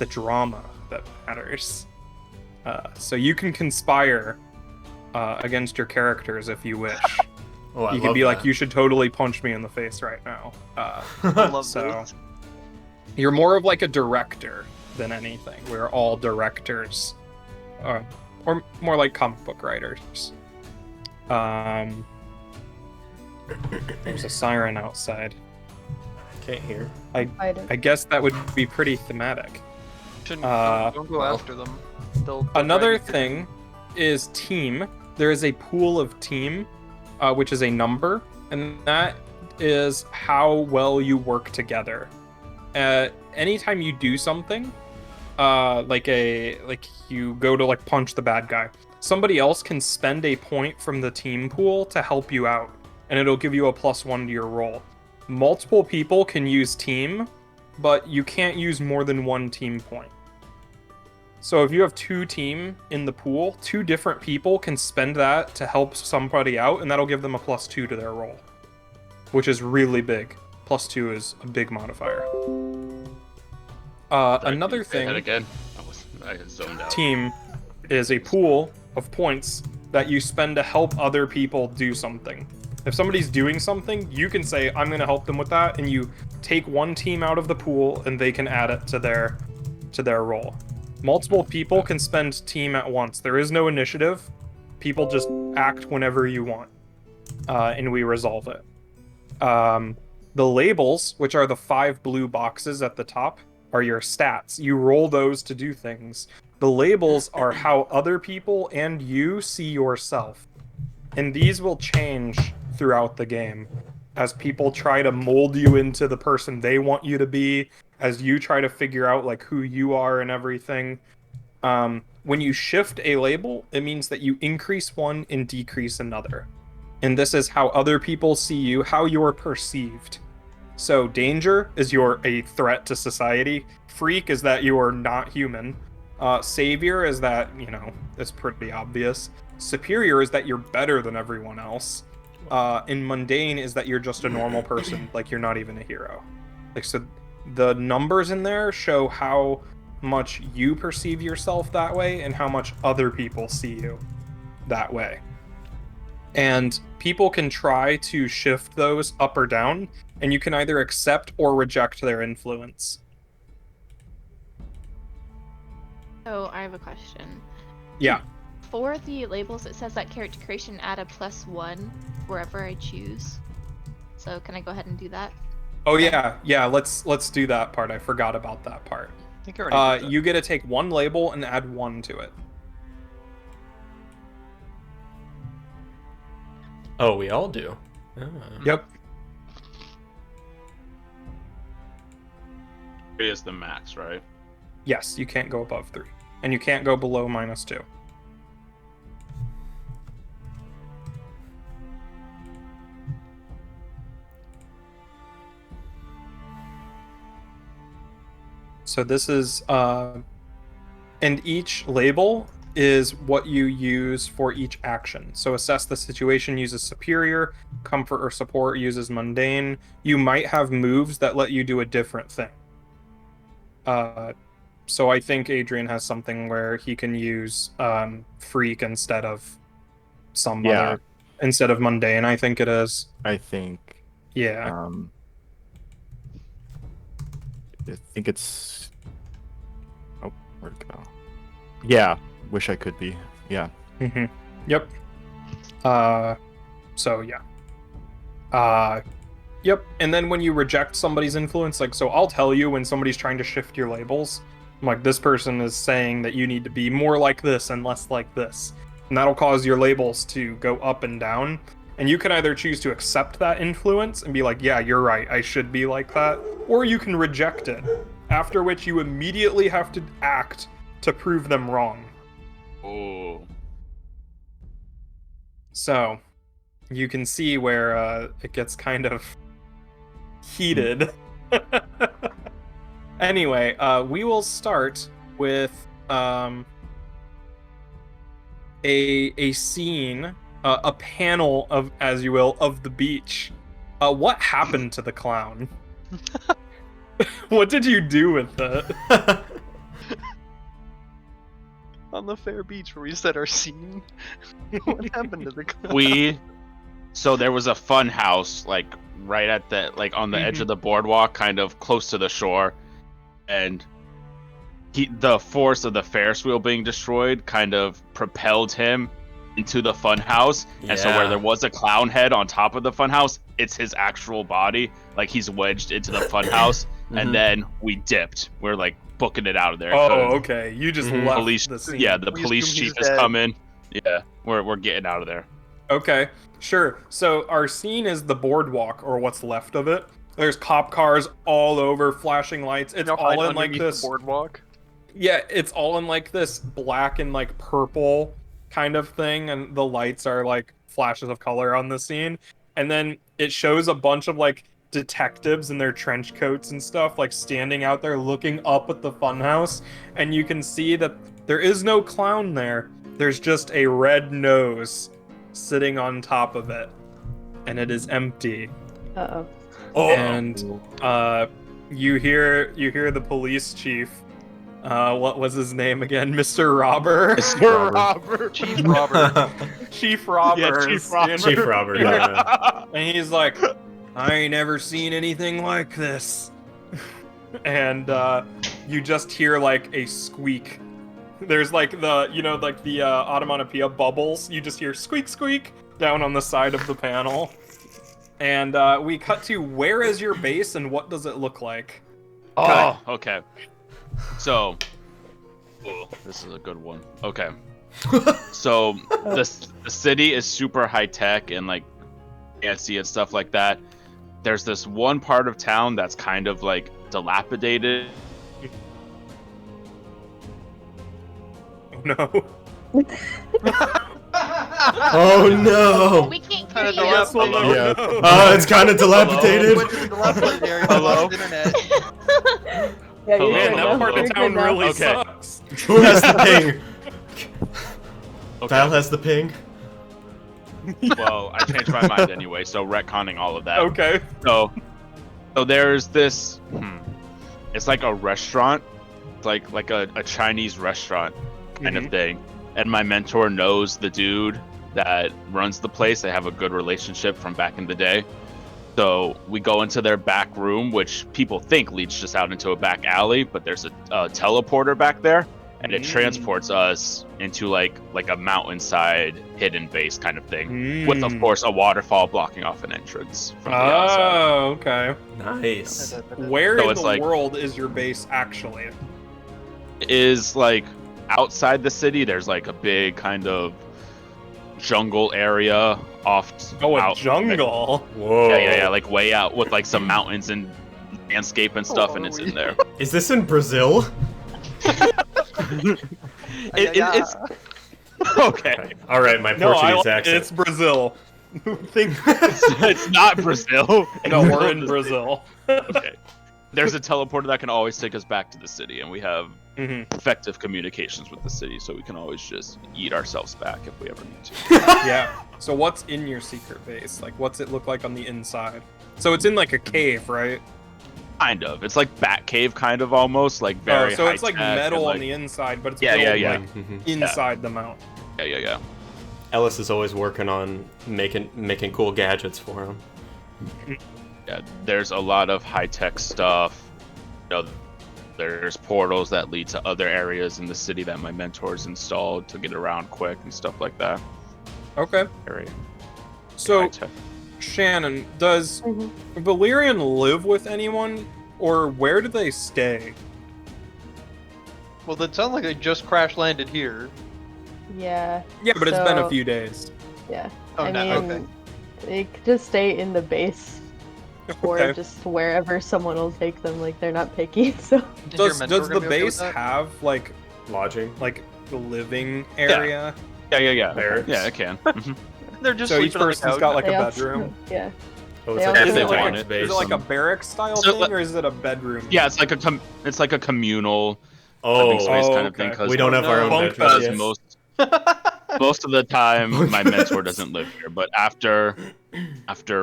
S4: drama that matters. So you can conspire against your characters if you wish.
S2: Oh, I
S4: You can
S2: love
S4: be
S2: that.
S4: like, you should totally punch me in the face right now.
S1: I love
S4: So
S1: those.
S4: you're more of like a director than anything. We're all directors, or more like comic book writers. There's a siren outside.
S2: Can't hear.
S4: I guess that would be pretty thematic.
S1: Shouldn't, don't go
S2: well.
S1: after them. They'll
S4: Another
S1: drag you.
S4: thing is team. There is a pool of team, which is a number, and that is how well you work together. Anytime you do something, like you go to like punch the bad guy, somebody else can spend a point from the team pool to help you out, and it'll give you a +1 to your roll. Multiple people can use team, but you can't use more than 1 team point. So if you have 2 team in the pool, 2 different people can spend that to help somebody out, and that'll give them a +2 to their roll, which is really big. +2 is a big modifier. Another
S6: Say that
S4: thing,
S6: again. I zoned out.
S4: team is a pool of points that you spend to help other people do something. If somebody's doing something, you can say, I'm going to help them with that, and you take 1 team out of the pool, and they can add it to their roll. Multiple people can spend team at once. There is no initiative. People just act whenever you want, and we resolve it. The labels, which are the 5 blue boxes at the top, are your stats. You roll those to do things. The labels are how other people and you see yourself. And these will change throughout the game as people try to mold you into the person they want you to be, as you try to figure out like who you are and everything. When you shift a label, it means that you increase one and decrease another. And this is how other people see you, how you're perceived. So danger is you're a threat to society. Freak is that you are not human. Savior is that, it's pretty obvious. Superior is that you're better than everyone else. And mundane is that you're just a normal person, like you're not even a hero. Like, so the numbers in there show how much you perceive yourself that way and how much other people see you that way. And people can try to shift those up or down, and you can either accept or reject their influence.
S5: So I have a question.
S4: Yeah.
S5: For the labels, it says that character creation add a +1 wherever I choose. So can I go ahead and do that?
S4: Oh yeah. Let's do that part. I forgot about that part.
S1: I think I already did that.
S4: You get to take 1 label and add 1 to it.
S2: Oh, we all do. Ah.
S4: Yep.
S6: 3 is the max, right?
S4: Yes, you can't go above 3, and you can't go below -2. So this is, and each label is what you use for each action. So assess the situation uses superior, comfort or support uses mundane. You might have moves that let you do a different thing. So I think Adrian has something where he can use freak instead of instead of mundane, I think it is.
S3: I think.
S4: Yeah.
S3: I think it's. Oh, where'd it go? Yeah, wish I could be. Yeah.
S4: Mm-hmm. Yep. So yeah. Yep. And then when you reject somebody's influence, like, so I'll tell you when somebody's trying to shift your labels, I'm like, this person is saying that you need to be more like this and less like this. And that'll cause your labels to go up and down. And you can either choose to accept that influence and be like, yeah, you're right, I should be like that. Or you can reject it, after which you immediately have to act to prove them wrong.
S6: Oh.
S4: So, you can see where it gets kind of heated. Anyway, we will start with a scene, a panel of, as you will, of the beach. What happened to the clown? What did you do with it?
S1: On the fair beach where we set our scene. What happened to the
S6: So there was a fun house like right at the on the edge of the boardwalk, kind of close to the shore, and the force of the Ferris wheel being destroyed kind of propelled him into the fun house. And so where there was a clown head on top of the fun house, it's his actual body, like he's wedged into the fun house. And then we dipped. We're like booking it out of there.
S4: Oh, okay. You just left
S6: police,
S4: the scene.
S6: Yeah, the police chief is coming. Yeah, we're getting out of there.
S4: Okay, sure. So our scene is the boardwalk, or what's left of it. There's cop cars all over, flashing lights. It's all in like this
S1: boardwalk.
S4: Yeah, it's all in like this black and like purple kind of thing, and the lights are like flashes of color on the scene. And then it shows a bunch of like detectives in their trench coats and stuff, like standing out there looking up at the funhouse, and you can see that there is no clown there. There's just a red nose sitting on top of it, and it is empty.
S7: Uh-oh.
S4: And you hear the police chief. What was his name again? Mr. Robber?
S6: Mr. Robber.
S1: Chief Robert.
S4: Chief Robber.
S6: Yeah, Chief Robber.
S2: Chief Robert, yeah.
S4: And he's like, I ain't never seen anything like this. And you just hear like a squeak. There's like the, like the onomatopoeia bubbles. You just hear squeak, squeak down on the side of the panel. And we cut to where is your base and what does it look like?
S6: Oh, okay. So, this is a good one. Okay. So, the city is super high tech and like fancy and stuff like that. There's this one part of town that's kind of like dilapidated.
S4: Oh no.
S2: Oh no!
S5: We can't
S1: Kinda
S5: hear you.
S1: dilapidated.
S2: Yeah. Oh, it's kind of dilapidated.
S1: Went to the dilapidated area.
S6: Hello?
S1: Lost internet.
S7: Yeah,
S6: Oh,
S7: you're
S4: Man,
S7: good
S4: that
S7: now.
S4: part
S7: You're
S4: of town
S7: good now.
S4: really
S6: Okay.
S4: sucks.
S2: Who has the ping?
S6: Okay.
S2: Val has the ping.
S6: Well, I changed my mind anyway, so retconning all of that.
S4: Okay.
S6: So there's this. It's like a restaurant, like a Chinese restaurant kind of thing. And my mentor knows the dude that runs the place. They have a good relationship from back in the day. So we go into their back room, which people think leads just out into a back alley, but there's a teleporter back there, and it transports us into like a mountainside hidden base kind of thing, with of course a waterfall blocking off an entrance from the outside.
S4: Oh, okay.
S2: Nice.
S4: Where
S6: So
S4: in
S6: it's
S4: the
S6: like-
S4: world is your base actually?
S6: Is like outside the city. There's like a big kind of jungle area off.
S4: Oh, a
S6: out,
S4: jungle.
S2: Whoa.
S6: Yeah, like way out with like some mountains and landscape and stuff, and it's in there.
S2: Is this in Brazil?
S6: It's okay.
S2: All right, my
S4: No,
S2: Portuguese accent.
S4: it's Brazil. Think
S6: It's not Brazil.
S4: no, we're in Brazil.
S6: Okay. There's a teleporter that can always take us back to the city, and we have effective communications with the city, so we can always just eat ourselves back if we ever need to.
S4: Yeah. So what's in your secret base? Like, what's it look like on the inside? So it's in like a cave, right?
S6: Kind of. It's like Batcave, kind of almost like very.
S4: Oh, so it's like
S6: high-tech
S4: metal
S6: and,
S4: on the inside, but it's
S6: Yeah,
S4: built,
S6: yeah.
S4: like inside the mount.
S6: Yeah.
S2: Ellis is always working on making cool gadgets for him.
S6: Yeah, there's a lot of high-tech stuff. There's portals that lead to other areas in the city that my mentors installed to get around quick and stuff like that.
S4: Okay.
S6: Very
S4: So,
S6: high-tech.
S4: Shannon, does Valerian live with anyone, or where do they stay?
S1: Well, that sounds like they just crash landed here.
S7: Yeah.
S4: Yeah, but it's been a
S7: So-
S4: few days.
S7: Yeah.
S1: Oh,
S7: I
S1: no,
S7: mean,
S1: okay.
S7: they could just stay in the base or
S4: Okay.
S7: just wherever someone will take them. Like, they're not picky, so.
S1: Is your
S4: Does
S1: mentor
S4: the
S1: gonna be okay with
S4: base
S1: that?
S4: have like
S2: Lodging.
S4: the living area?
S6: Yeah.
S2: Barracks.
S6: Yeah, it can. Mhm.
S1: They're just
S4: So each
S1: sleeping on the
S4: person's
S1: couch.
S4: got like a
S7: They also-
S4: bedroom.
S7: Yeah.
S2: Oh,
S7: They
S2: it's
S7: all-
S2: like
S6: If
S2: a
S6: they
S2: giant
S6: want it.
S2: base.
S4: Is it like a barrack style
S6: So,
S4: thing, or is it a bedroom?
S6: Yeah, it's like a communal living
S2: Oh,
S6: space kind of
S4: okay.
S6: thing. Because
S2: we don't have our own
S4: Bunk
S2: bedrooms
S4: beds.
S2: yet.
S6: most of the time my mentor doesn't live here. But after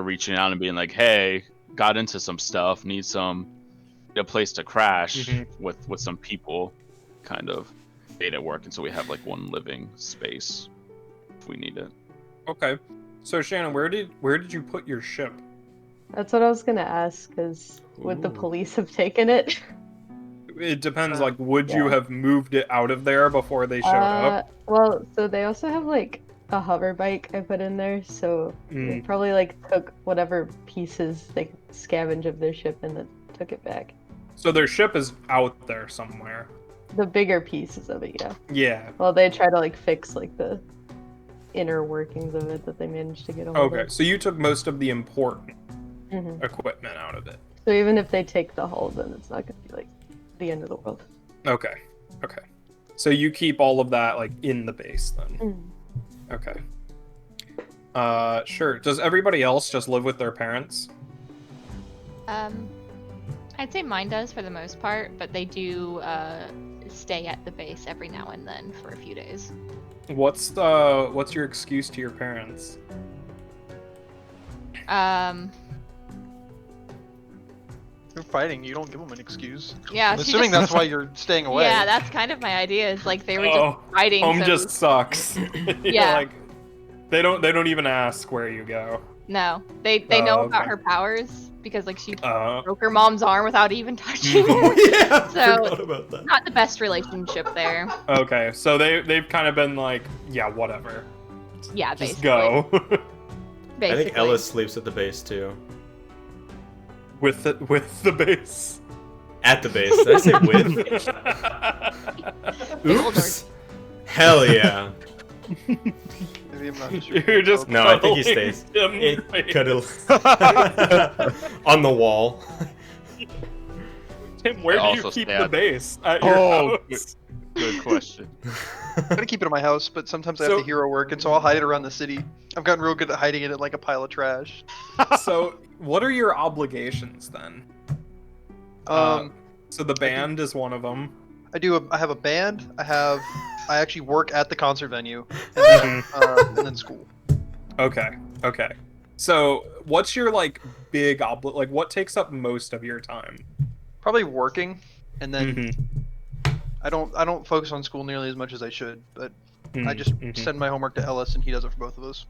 S6: reaching out and being like, hey, got into some stuff, need a place to crash
S4: Mhm.
S6: with some people, kind of made it work, and so we have like one living space if we need it.
S4: Okay. So Shannon, where did you put your ship?
S7: That's what I was gonna ask, because would the
S2: Ooh.
S7: police have taken it?
S4: It depends. Like, would you
S7: Yeah.
S4: have moved it out of there before they showed up?
S7: Well, so they also have like a hover bike I put in there, so they probably like took whatever pieces they could scavenge of their ship and then took it back.
S4: So their ship is out there somewhere.
S7: The bigger pieces of it, yeah.
S4: Yeah.
S7: Well, they try to like fix like the inner workings of it that they managed to get a hold
S4: Okay.
S7: of.
S4: So you took most of the important
S7: Mhm.
S4: equipment out of it.
S7: So even if they take the hull, then it's not gonna be like the end of the world.
S4: Okay. Okay. So you keep all of that like in the base then.
S7: Mhm.
S4: Okay. Sure. Does everybody else just live with their parents?
S5: I'd say mine does for the most part, but they do stay at the base every now and then for a few days.
S4: What's your excuse to your parents?
S1: You're fighting. You don't give them an excuse.
S5: Yeah,
S1: I'm
S5: she
S1: assuming
S5: just-
S1: that's why you're staying away.
S5: Yeah, that's kind of my idea. Is like they were
S4: Oh,
S5: just fighting.
S4: Home
S5: so...
S4: just sucks. You're
S5: Yeah.
S4: like, they don't even ask where you go.
S5: No, they know
S4: Oh,
S5: about
S4: okay.
S5: her powers because like she
S4: Uh,
S5: broke her mom's arm without even touching her.
S2: Yeah, I
S5: So-
S2: forgot about that.
S5: Not the best relationship there.
S4: okay, so they've kind of been like, yeah, whatever,
S5: Yeah,
S4: just
S5: basically.
S4: go.
S2: I
S5: Basically.
S2: think Ellis sleeps at the base too.
S4: with the base.
S2: At the base. Did I say with? Oops. Hell yeah.
S1: Maybe I'm not sure.
S4: You're just
S2: No, I think he
S4: cuddling
S2: stays.
S4: him
S2: It
S4: face.
S2: could on the wall.
S4: Tim, where
S6: I
S4: do you
S6: also
S4: keep
S6: stay
S4: the
S6: at-
S4: base? At your
S6: Oh,
S4: house?
S6: Good question.
S1: I'm gonna keep it in my house, but sometimes I have
S4: So-
S1: to hero work, and so I'll hide it around the city. I've gotten real good at hiding it in like a pile of trash.
S4: So, what are your obligations then? So the band is one of them.
S1: I have a band. I actually work at the concert venue, and then school.
S4: Okay. So, what's your like big like what takes up most of your time?
S1: Probably working, and then
S4: Mhm.
S1: I don't focus on school nearly as much as I should. But I just
S4: Mhm.
S1: send my homework to Ellis, and he does it for both of us.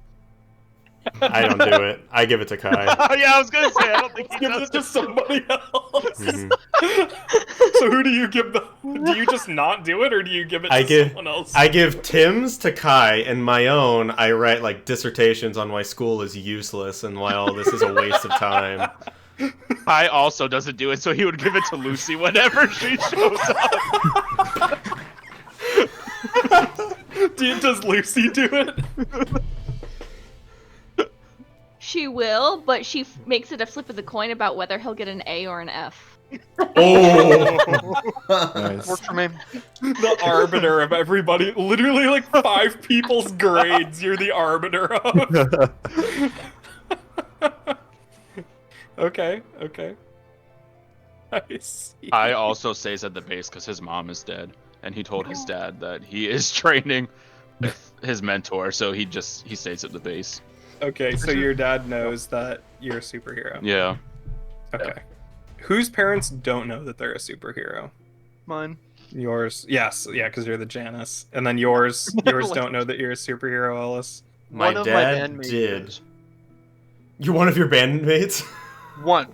S2: I don't do it. I give it to Kai.
S6: Yeah, I was gonna say I don't think he
S4: Give
S6: does.
S4: it to somebody else.
S2: Mhm.
S4: So who do you give the? Do you just not do it, or do you give it to
S2: I give-
S4: someone else?
S2: I give Tim's to Kai, and my own, I write like dissertations on why school is useless and why all this is a waste of time.
S6: I also doesn't do it, so he would give it to Lucy whenever she shows up.
S4: Does Lucy do it?
S5: She will, but she makes it a flip of the coin about whether he'll get an A or an F.
S2: Oh!
S3: Nice.
S1: Worked for me.
S4: The arbiter of everybody. Literally, like 5 people's grades. You're the arbiter of. Okay. I see.
S6: I also stays at the base because his mom is dead, and he told his dad that he is training with his mentor, so he stays at the base.
S4: Okay, so your dad knows that you're a superhero.
S6: Yeah.
S4: Okay. Whose parents don't know that they're a superhero?
S1: Mine.
S4: Yours, yes, yeah, because you're the Janus, and then yours don't know that you're a superhero, Ellis.
S2: My
S1: One of my
S2: dad
S1: bandmates
S2: did.
S1: is.
S2: You're one of your bandmates?
S1: One.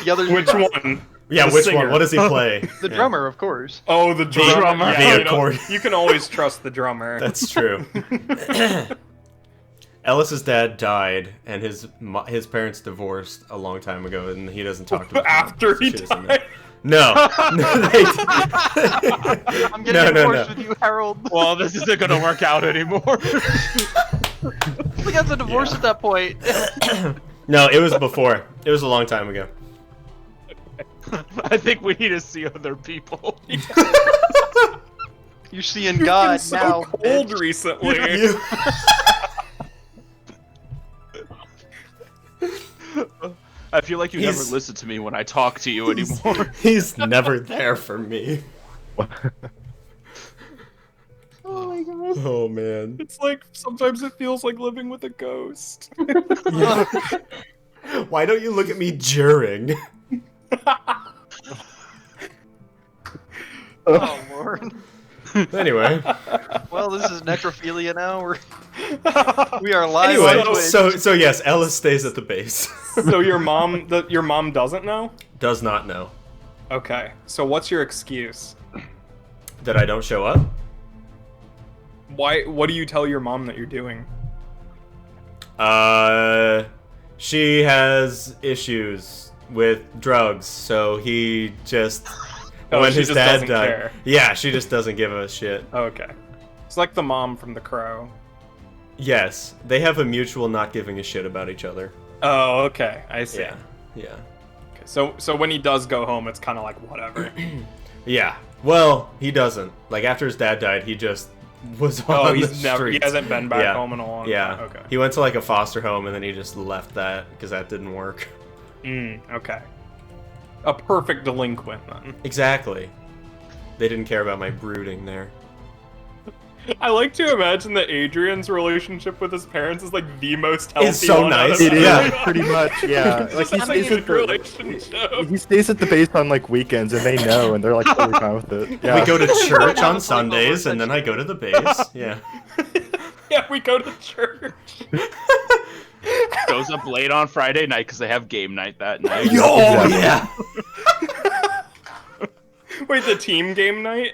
S1: The other.
S4: Which one?
S2: Yeah,
S4: The
S2: which
S4: singer.
S2: one? What does he play?
S1: The
S2: Yeah.
S1: drummer, of course.
S4: Oh, the drummer.
S2: the
S4: Yeah,
S2: accord.
S4: you can always trust the drummer.
S2: That's true. Ellis's dad died, and his parents divorced a long time ago, and he doesn't talk to his mom,
S4: After
S2: so
S4: he
S2: she doesn't know.
S4: died.
S2: No.
S1: I'm getting divorced with you, Harold.
S6: Well, this isn't gonna work out anymore.
S1: We got the divorce
S2: Yeah.
S1: at that point.
S2: No, it was before. It was a long time ago.
S6: I think we need to see other people.
S1: You're seeing
S4: You've
S1: God
S4: been so
S1: now.
S4: cold
S1: bitch.
S4: recently.
S2: You-
S6: I feel like you never
S2: He's-
S6: listen to me when I talk to you anymore.
S2: He's never there for me.
S7: Oh my god.
S2: Oh man.
S4: It's like sometimes it feels like living with a ghost.
S2: Yeah. Why don't you look at me during?
S1: Oh Lord.
S2: Anyway.
S1: Well, this is necrophilia now. We are live
S2: Anyway,
S1: on Twitch.
S2: so yes, Ellis stays at the base.
S4: So your mom doesn't know?
S2: Does not know
S4: Okay. So what's your excuse?
S2: that I don't show up.
S4: Why? What do you tell your mom that you're doing?
S2: She has issues with drugs, so he just
S4: Oh,
S2: when
S4: she
S2: his
S4: just
S2: dad
S4: doesn't
S2: died.
S4: care.
S2: Yeah, she just doesn't give a shit.
S4: Okay. It's like the mom from The Crow.
S2: Yes, they have a mutual not giving a shit about each other.
S4: Oh, okay. I see.
S2: Yeah, yeah,
S4: Okay. So when he does go home, it's kind of like whatever.
S2: yeah. Well, he doesn't. Like after his dad died, he just was
S4: Oh,
S2: on
S4: he
S2: the
S4: hasn't been back
S2: Yeah.
S4: home in a long
S2: Yeah.
S4: time. Okay.
S2: He went to like a foster home and then he just left that because that didn't work.
S4: Okay. A perfect delinquent then.
S2: Exactly. They didn't care about my brooding there.
S4: I like to imagine that Adrian's relationship with his parents is like the most healthy.
S2: It's so
S4: one out
S2: nice.
S4: of
S3: It is
S2: Yeah.
S3: pretty much, yeah.
S4: It's
S3: Like
S4: just
S3: he
S4: a
S3: stays at the
S4: relationship.
S3: he stays at the base on like weekends, and they know, and they're like totally fine with it. Yeah.
S2: We go to church
S1: Yeah.
S2: on Sundays and then I go to the base. Yeah.
S4: Yeah, we go to church.
S6: Goes up late on Friday night because they have game night that night.
S2: Oh
S3: Exactly.
S2: yeah.
S4: Wait, the team game night?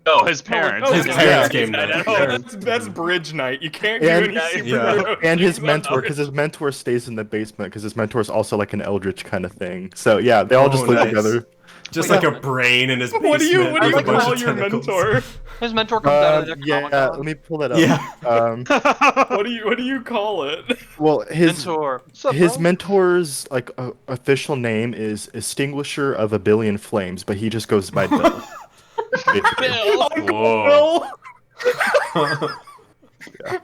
S6: No, his parents.
S4: Oh,
S2: His
S4: yeah.
S2: parents
S6: Yeah.
S2: game night.
S4: Oh, that's bridge night. You can't do
S3: And-
S4: any
S2: Yeah.
S4: superhero
S3: And his
S4: things on
S3: mentor,
S4: Bridge.
S3: because his mentor stays in the basement, because his mentor is also like an eldritch kind of thing. So yeah, they all just
S2: Oh,
S3: live
S2: nice.
S3: together.
S2: Just
S1: Wait,
S2: like a
S1: no.
S2: brain in his basement.
S4: What do you
S2: with a bunch
S4: call
S2: of
S4: your
S2: tentacles.
S4: mentor?
S1: His mentor comes out of their
S3: Yeah,
S1: Comic-Con.
S3: let me pull that up.
S2: Yeah.
S4: What do you call it?
S3: Well, his
S1: Mentor. What's up,
S3: his
S1: bro?
S3: mentor's like official name is Extinguisher of a Billion Flames, but he just goes by Bill. Basically.
S2: Whoa.
S4: Bill.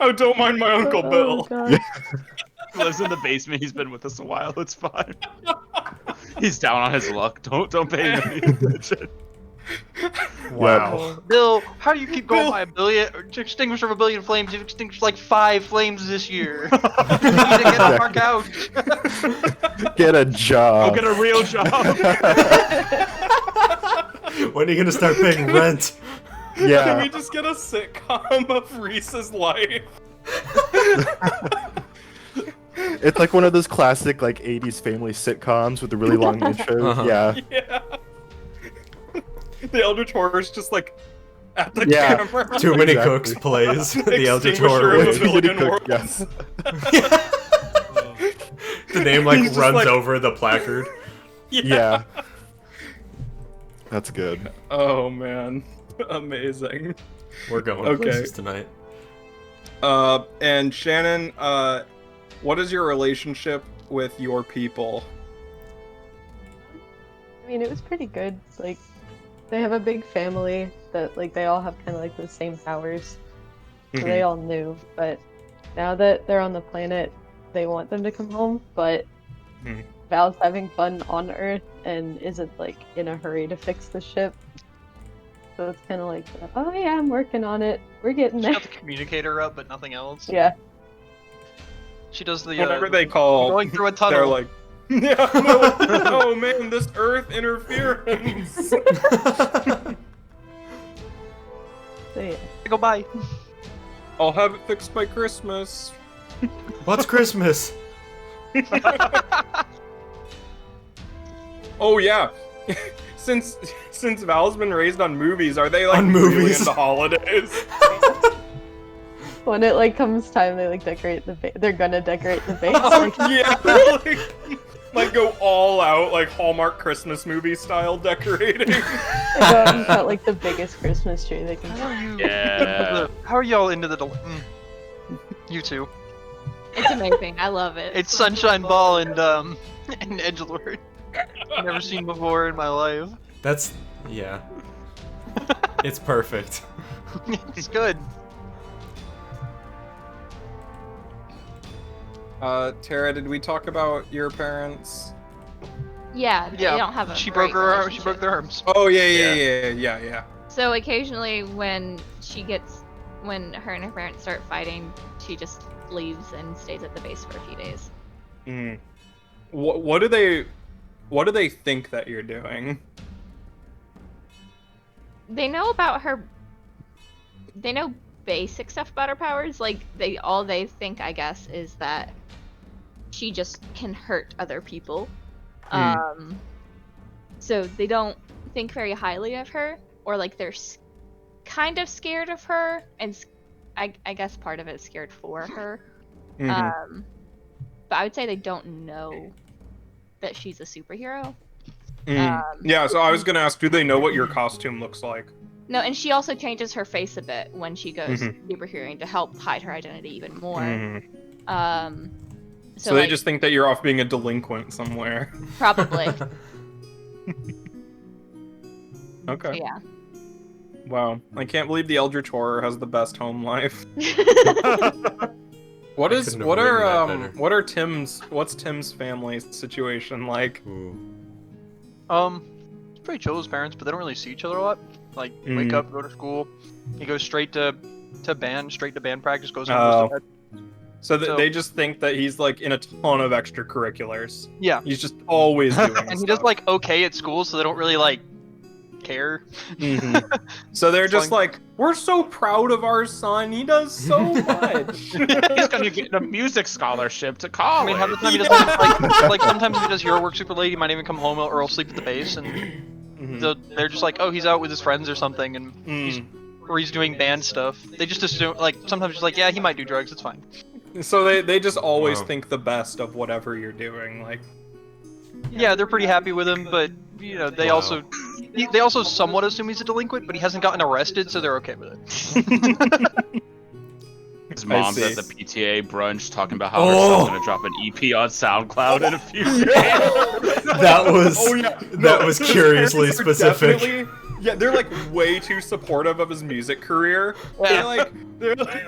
S4: Oh, don't mind my Uncle
S7: Oh,
S4: Bill.
S7: God.
S6: He lives in the basement. He's been with us a while. It's fine. He's down on his luck. Don't pay him any attention.
S2: Wow.
S1: Bill, how do you keep going
S4: Bill.
S1: by a billion? Extinguisher of a billion flames. You've extinguished like 5 flames this year. You need to get off our couch.
S3: Get a
S6: Go
S3: job.
S6: get a real job.
S2: When are you gonna start paying rent?
S4: Can we
S3: Yeah.
S4: just get a sitcom of Reese's life?
S3: It's like one of those classic like 80s family sitcoms with the really long intro.
S2: Uh-huh.
S3: Yeah.
S4: Yeah. The Eldritch Horror is just like at the
S3: Yeah.
S4: camera.
S2: Too many
S3: Exactly.
S2: cooks plays the Eldritch
S4: Extinguisher
S2: Horror.
S4: of a
S3: Too many
S4: billion
S3: cook-
S4: worlds.
S2: The name like
S4: He's just
S2: runs
S4: like-
S2: over the placard.
S3: Yeah. That's good.
S4: Oh man. Amazing.
S2: We're going
S4: Okay.
S2: places tonight.
S4: And Shannon, what is your relationship with your people?
S7: I mean, it was pretty good. Like, they have a big family that, like, they all have kind of like the same powers. So they all knew. But now that they're on the planet, they want them to come home. But
S4: Mhm.
S7: Val's having fun on Earth and isn't, like, in a hurry to fix the ship. So it's kind of like, oh yeah, I'm working on it. We're getting
S1: She
S7: there.
S1: got the communicator up, but nothing else.
S7: Yeah.
S1: She does the
S4: Whenever they call,
S1: going through a tunnel.
S4: they're like, yeah, they're like, oh man, this Earth interference.
S7: So yeah.
S1: go by.
S4: I'll have it fixed by Christmas.
S2: What's Christmas?
S4: Oh yeah. Since Val's been raised on movies, are they like
S2: On
S4: really
S2: movies.
S4: into holidays?
S7: When it like comes time, they like decorate the base. They're gonna decorate the base.
S4: Oh
S7: Like,
S4: yeah, like go all out, like Hallmark Christmas movie style decorating.
S7: they go out and cut like the biggest Christmas tree they can
S1: How
S7: find.
S1: are you?
S6: Yeah.
S1: How are y'all into the? You two.
S5: It's amazing. I love it.
S1: It's Sunshine Ball and Edgelord. Never seen before in my life.
S2: That's yeah. It's perfect.
S1: It's good.
S4: Tara, did we talk about your parents?
S5: Yeah, they don't have a
S1: she
S5: great
S1: broke her arm. She
S5: relationship.
S1: broke their arms.
S4: Oh yeah.
S5: So occasionally when her and her parents start fighting, she just leaves and stays at the base for a few days.
S4: Mm. What do they think that you're doing?
S5: They know about her. They know basic stuff about her powers. Like all they think, I guess, is that she just can hurt other people. So they don't think very highly of her, or like they're kind of scared of her, and I guess part of it is scared for her.
S4: Mm-hmm.
S5: But I would say they don't know that she's a superhero.
S4: Yeah, so I was gonna ask, do they know what your costume looks like?
S5: No, and she also changes her face a bit when she goes superheroing to help hide her identity even more.
S4: So they just think that you're off being a delinquent somewhere.
S5: Probably.
S4: Okay.
S5: So, yeah.
S4: Wow, I can't believe the Eldritch Horror has the best home life. What's Tim's family situation like?
S1: It's pretty chill with his parents, but they don't really see each other a lot. Like, wake up, go to school. He goes straight to band practice, goes home, goes to bed.
S4: So they just think that he's like in a ton of extracurriculars.
S1: Yeah.
S4: He's just always doing
S1: And he
S4: stuff.
S1: does like okay at school, so they don't really like care.
S4: So they're just like, we're so proud of our son. He does so much.
S6: He's gonna get a music scholarship to college.
S1: I mean, half the time he does like sometimes he does hero work super late. He might even come home or he'll sleep at the base, and they're just like, oh, he's out with his friends or something, and he's doing band stuff. They just assume, like, sometimes just like, yeah, he might do drugs. It's fine.
S4: So they just always think the best of whatever you're doing, like.
S1: Yeah, they're pretty happy with him, but you know they also somewhat assume he's a delinquent, but he hasn't gotten arrested, so they're okay with it.
S6: His mom's at the PTA brunch talking about how her son's gonna drop an EP on SoundCloud in a few days.
S2: That was curiously specific.
S4: Yeah, they're like way too supportive of his music career.
S1: Yeah.
S4: They're like,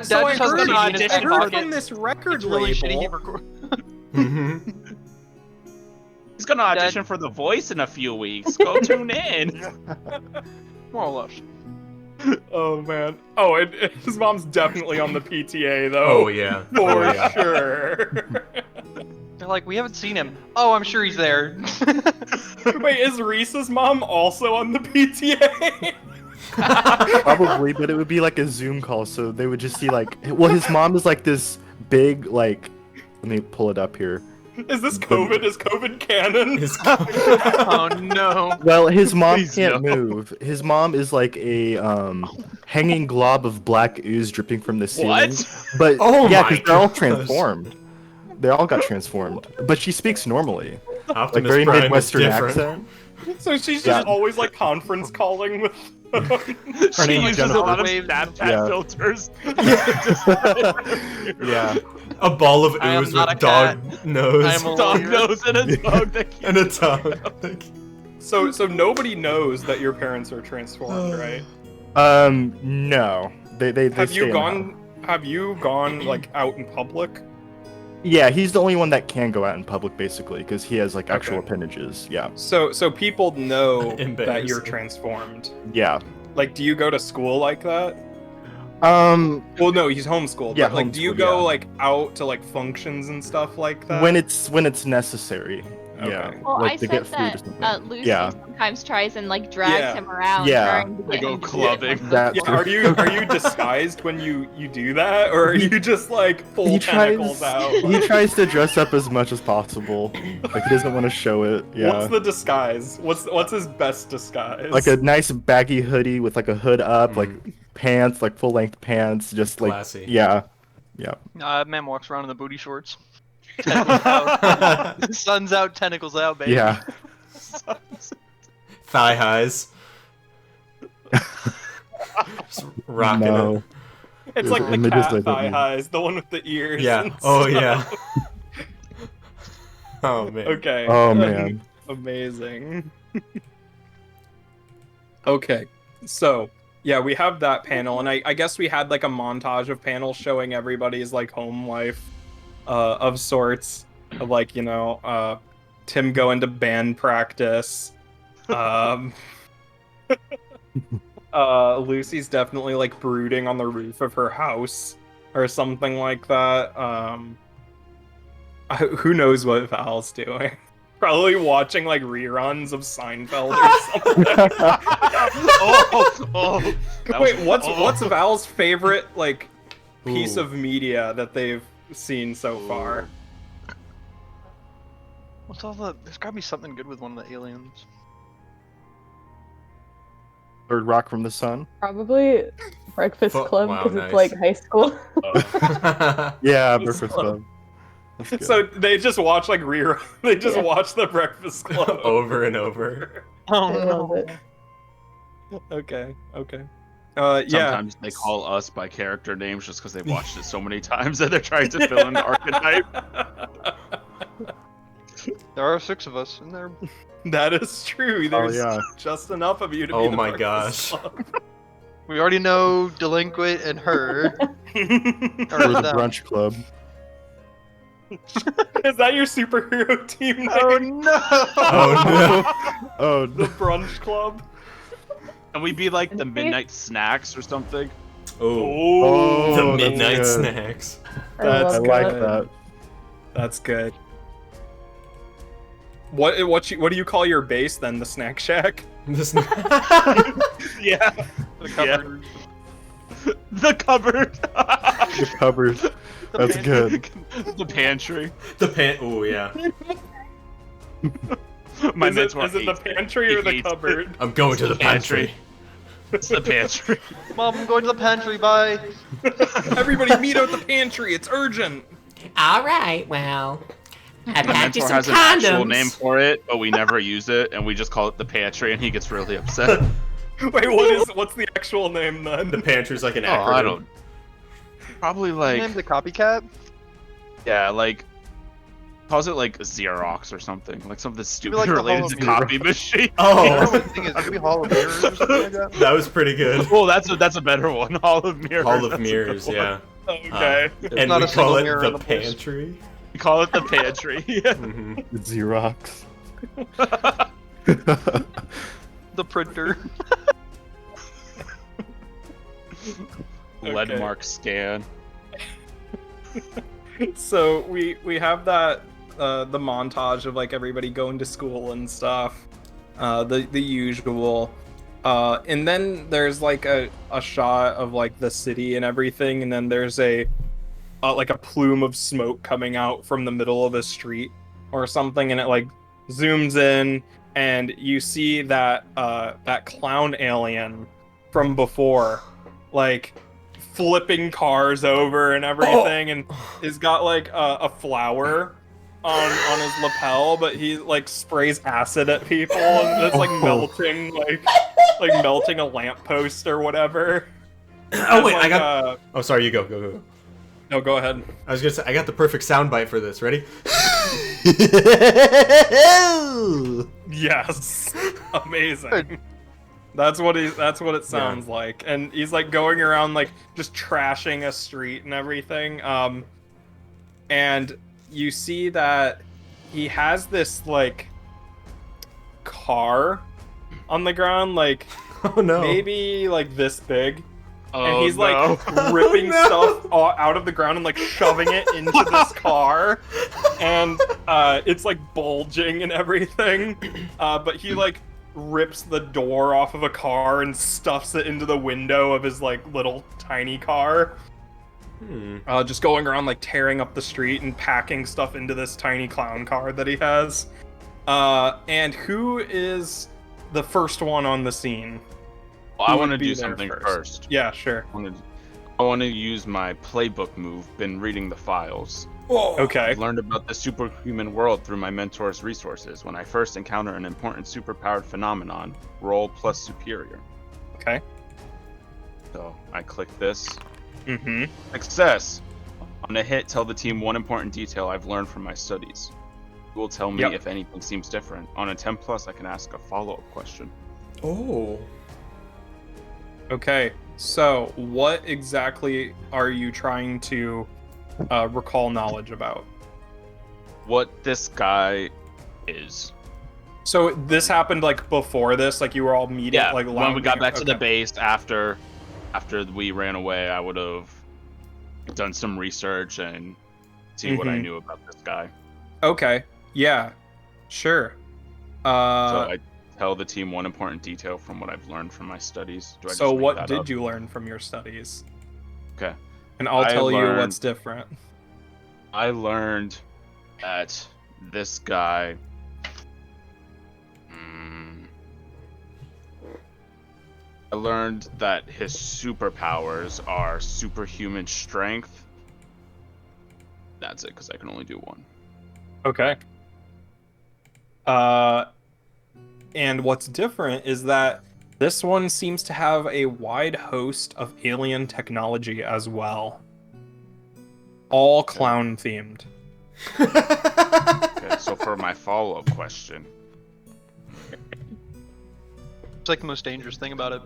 S4: so I
S1: Dad just has an
S4: heard
S1: audition
S4: from this record
S1: It's really shitty. He
S4: label.
S6: He's gonna audition for The Voice in a few weeks. Go tune in.
S1: More or less.
S4: Oh man. Oh, and his mom's definitely on the PTA though.
S2: Oh yeah.
S4: For sure.
S1: They're like, we haven't seen him. Oh, I'm sure he's there.
S4: Wait, is Reese's mom also on the PTA?
S3: Probably, but it would be like a Zoom call, so they would just see like, well, his mom is like this big, like, let me pull it up here.
S4: Is this COVID? Is COVID canon?
S1: Oh no.
S3: Well, his mom
S6: Please
S3: can't
S6: no.
S3: move. His mom is like a hanging glob of black ooze dripping from the ceiling.
S6: What?
S3: But
S2: Oh
S3: yeah,
S2: my
S3: because they're all
S2: goodness.
S3: transformed. They all got transformed, but she speaks normally, like
S2: Optimus
S3: very
S2: Prime is
S3: Midwestern
S2: different.
S3: accent.
S4: So she's just
S3: Yeah.
S4: always like conference calling with.
S6: She
S3: name is
S6: uses a
S3: Jennifer.
S6: lot of
S1: Waves.
S6: Snapchat
S3: Yeah.
S6: filters.
S3: Yeah.
S2: A ball of
S1: I am
S2: ooze
S1: not
S2: with
S1: a
S2: dog
S1: cat.
S2: nose
S1: I am a
S6: Dog
S1: lawyer.
S6: nose and a dog that
S2: and a tongue.
S4: So nobody knows that your parents are transformed, right?
S3: No. They
S4: Have
S3: stay
S4: you
S3: in the house.
S4: Have you gone like out in public?
S3: Yeah, he's the only one that can go out in public, basically, because he has like actual
S4: Okay.
S3: appendages. Yeah.
S4: So people know that
S2: Embarrassing.
S4: you're transformed.
S3: Yeah.
S4: Like, do you go to school like that?
S3: Um,
S4: Well, no, he's homeschooled.
S3: Yeah,
S4: but, like, do you
S3: homeschooled,
S4: go
S3: yeah.
S4: like out to like functions and stuff like that?
S3: when it's necessary. Yeah.
S4: Okay.
S5: Well,
S3: like
S5: I
S3: to
S5: said
S3: get food or
S5: that
S3: something.
S5: Lucy
S3: Yeah.
S5: sometimes tries and like drags
S4: Yeah.
S5: him around.
S3: Yeah.
S5: trying to
S6: They
S5: get
S6: go
S5: him to do
S6: clubbing.
S5: it.
S3: That's
S4: Yeah, are you disguised when you do that, or are you just like full tentacles out?
S3: He tries to dress up as much as possible. Like he doesn't want to show it. Yeah.
S4: What's the disguise? What's his best disguise?
S3: Like a nice baggy hoodie with like a hood up, like pants, like full length pants, just like
S2: Classy.
S3: yeah. Yeah.
S1: Man walks around in the booty shorts. Tentacles out. Sun's out, tentacles out, baby.
S3: Yeah.
S2: Thigh highs. Just rocking
S3: No.
S2: it.
S4: It's
S3: There's
S4: like the
S3: images
S4: cat
S3: like that,
S4: thigh
S3: man.
S4: highs, the one with the ears.
S2: Yeah.
S4: and
S2: Oh
S4: stuff.
S2: yeah. Oh man.
S4: Okay.
S3: Oh man.
S4: Amazing. Okay, so yeah, we have that panel, and I guess we had like a montage of panels showing everybody's like home life of sorts. of like, Tim going to band practice. Lucy's definitely like brooding on the roof of her house or something like that. Who knows what Val's doing? Probably watching like reruns of Seinfeld or something. Wait, what's Val's favorite like piece of media that they've seen so far?
S1: What's all the? There's gotta be something good with one of the aliens.
S3: Third Rock from the Sun.
S7: Probably Breakfast Club
S2: Wow,
S7: because
S2: nice.
S7: it's like high school.
S3: Yeah, Breakfast Club. That's good.
S4: So they just watch like rerun. They just watch the Breakfast Club
S2: Over and over.
S1: Oh
S7: I love it.
S4: Okay.
S6: Sometimes they call us by character names just because they've watched it so many times that they're trying to fill in the archetype.
S1: There are 6 of us in there.
S4: That is true. There's just enough of you to be
S2: Oh
S4: the
S2: my
S4: Breakfast
S2: gosh.
S4: Club.
S1: We already know Delinquent and her.
S3: Or the Brunch Club.
S4: Is that your superhero team name?
S1: Oh no!
S2: Oh no.
S3: Oh,
S4: The Brunch Club?
S6: Can we be like the midnight snacks or something?
S2: Oh. The
S3: that's
S2: midnight
S3: good.
S2: snacks.
S7: I
S4: That's
S3: I
S7: love
S3: like
S7: that.
S3: that.
S4: That's good. What do you call your base then? The Snack Shack?
S2: This-
S6: Yeah.
S1: The cupboard.
S6: The cupboard.
S3: The cupboard. That's good.
S6: The pantry.
S2: Oh yeah.
S6: My
S4: is it the pantry or the
S6: hates it.
S4: cupboard?
S2: I'm going to the pantry.
S6: It's the pantry.
S1: Mom, I'm going to the pantry. Bye.
S4: Everybody meet out the pantry. It's urgent.
S8: All right, well, I
S6: My
S8: packed you
S6: mentor
S8: some
S6: has an actual
S8: condoms.
S6: name for it, but we never use it, and we just call it the pantry, and he gets really upset.
S4: Wait, what's the actual name then?
S2: The pantry's like an
S6: Oh,
S2: acronym.
S6: I don't. Probably like
S1: Name the copycat.
S6: yeah, like calls it like Xerox or something, like something stupid
S1: like the
S6: related
S1: Hall
S6: to
S1: of
S6: copy machine.
S1: I don't know
S2: Oh,
S1: what the thing is. Maybe Hall of Mirrors or something like that.
S2: that was pretty good.
S6: Oh, that's a better one. Hall of Mirrors.
S2: Hall
S6: that's a
S2: of
S6: good
S2: Mirrors,
S6: one.
S2: yeah.
S4: Okay.
S2: And
S1: not
S2: we
S1: a single
S2: call it
S1: mirror
S2: the
S1: in the place.
S2: pantry.
S6: We call it the pantry. Yeah.
S2: Mhm.
S3: The Xerox.
S1: The printer.
S6: Lead
S4: Okay.
S6: mark scan.
S4: So we have that the montage of like everybody going to school and stuff, the usual, and then there's like a shot of like the city and everything, and then there's a like a plume of smoke coming out from the middle of a street or something, and it like zooms in, and you see that that clown alien from before, like flipping cars over and everything, and he's got like a flower on his lapel, but he like sprays acid at people, and it's like melting like melting a lamppost or whatever.
S2: Oh wait,
S4: It's
S2: I
S4: like,
S2: got. Oh, sorry. You go.
S4: No, go ahead.
S2: I was gonna say I got the perfect soundbite for this. Ready?
S4: Yes, amazing. That's what it sounds like, and he's like going around like just trashing a street and everything. And you see that he has this like car on the ground, like
S2: Oh no.
S4: maybe like this big,
S6: Oh,
S4: and he's
S6: no.
S4: like ripping stuff out of the ground and like shoving it into this car, and it's like bulging and everything. But he like rips the door off of a car and stuffs it into the window of his like little tiny car. Just going around like tearing up the street and packing stuff into this tiny clown car that he has. And who is the first one on the scene?
S6: Well, I
S4: Who
S6: want to
S4: would be
S6: do
S4: there
S6: something
S4: first?
S6: first.
S4: Yeah, sure.
S6: I want to use my playbook move. Been reading the files.
S4: Okay.
S6: I've learned about the superhuman world through my mentor's resources. When I first encounter an important superpowered phenomenon, roll plus superior.
S4: Okay.
S6: So I click this.
S4: Mm-hmm.
S6: Success! On a hit, tell the team one important detail I've learned from my studies. You will tell me
S4: Yep.
S6: if anything seems different. On a 10 plus, I can ask a follow-up question.
S2: Oh.
S4: Okay. So, what exactly are you trying to recall knowledge about?
S6: what this guy is.
S4: So this happened like before this, like you were all meeting,
S6: Yeah,
S4: like
S6: when we got back to the
S4: okay.
S6: base after we ran away, I would have done some research and see what I knew about this guy.
S4: Okay, yeah, sure.
S6: So I tell the team one important detail from what I've learned from my studies. Do I
S4: So
S6: just make
S4: what
S6: that
S4: did
S6: up?
S4: you learn from your studies?
S6: Okay.
S4: And I'll
S6: I
S4: tell you
S6: learned-
S4: what's different.
S6: I learned that this guy. I learned that his superpowers are superhuman strength. That's it, because I can only do one.
S4: Okay. And what's different is that this one seems to have a wide host of alien technology as well. All clown themed.
S6: Okay, so for my follow-up question,
S1: It's like the most dangerous thing about it.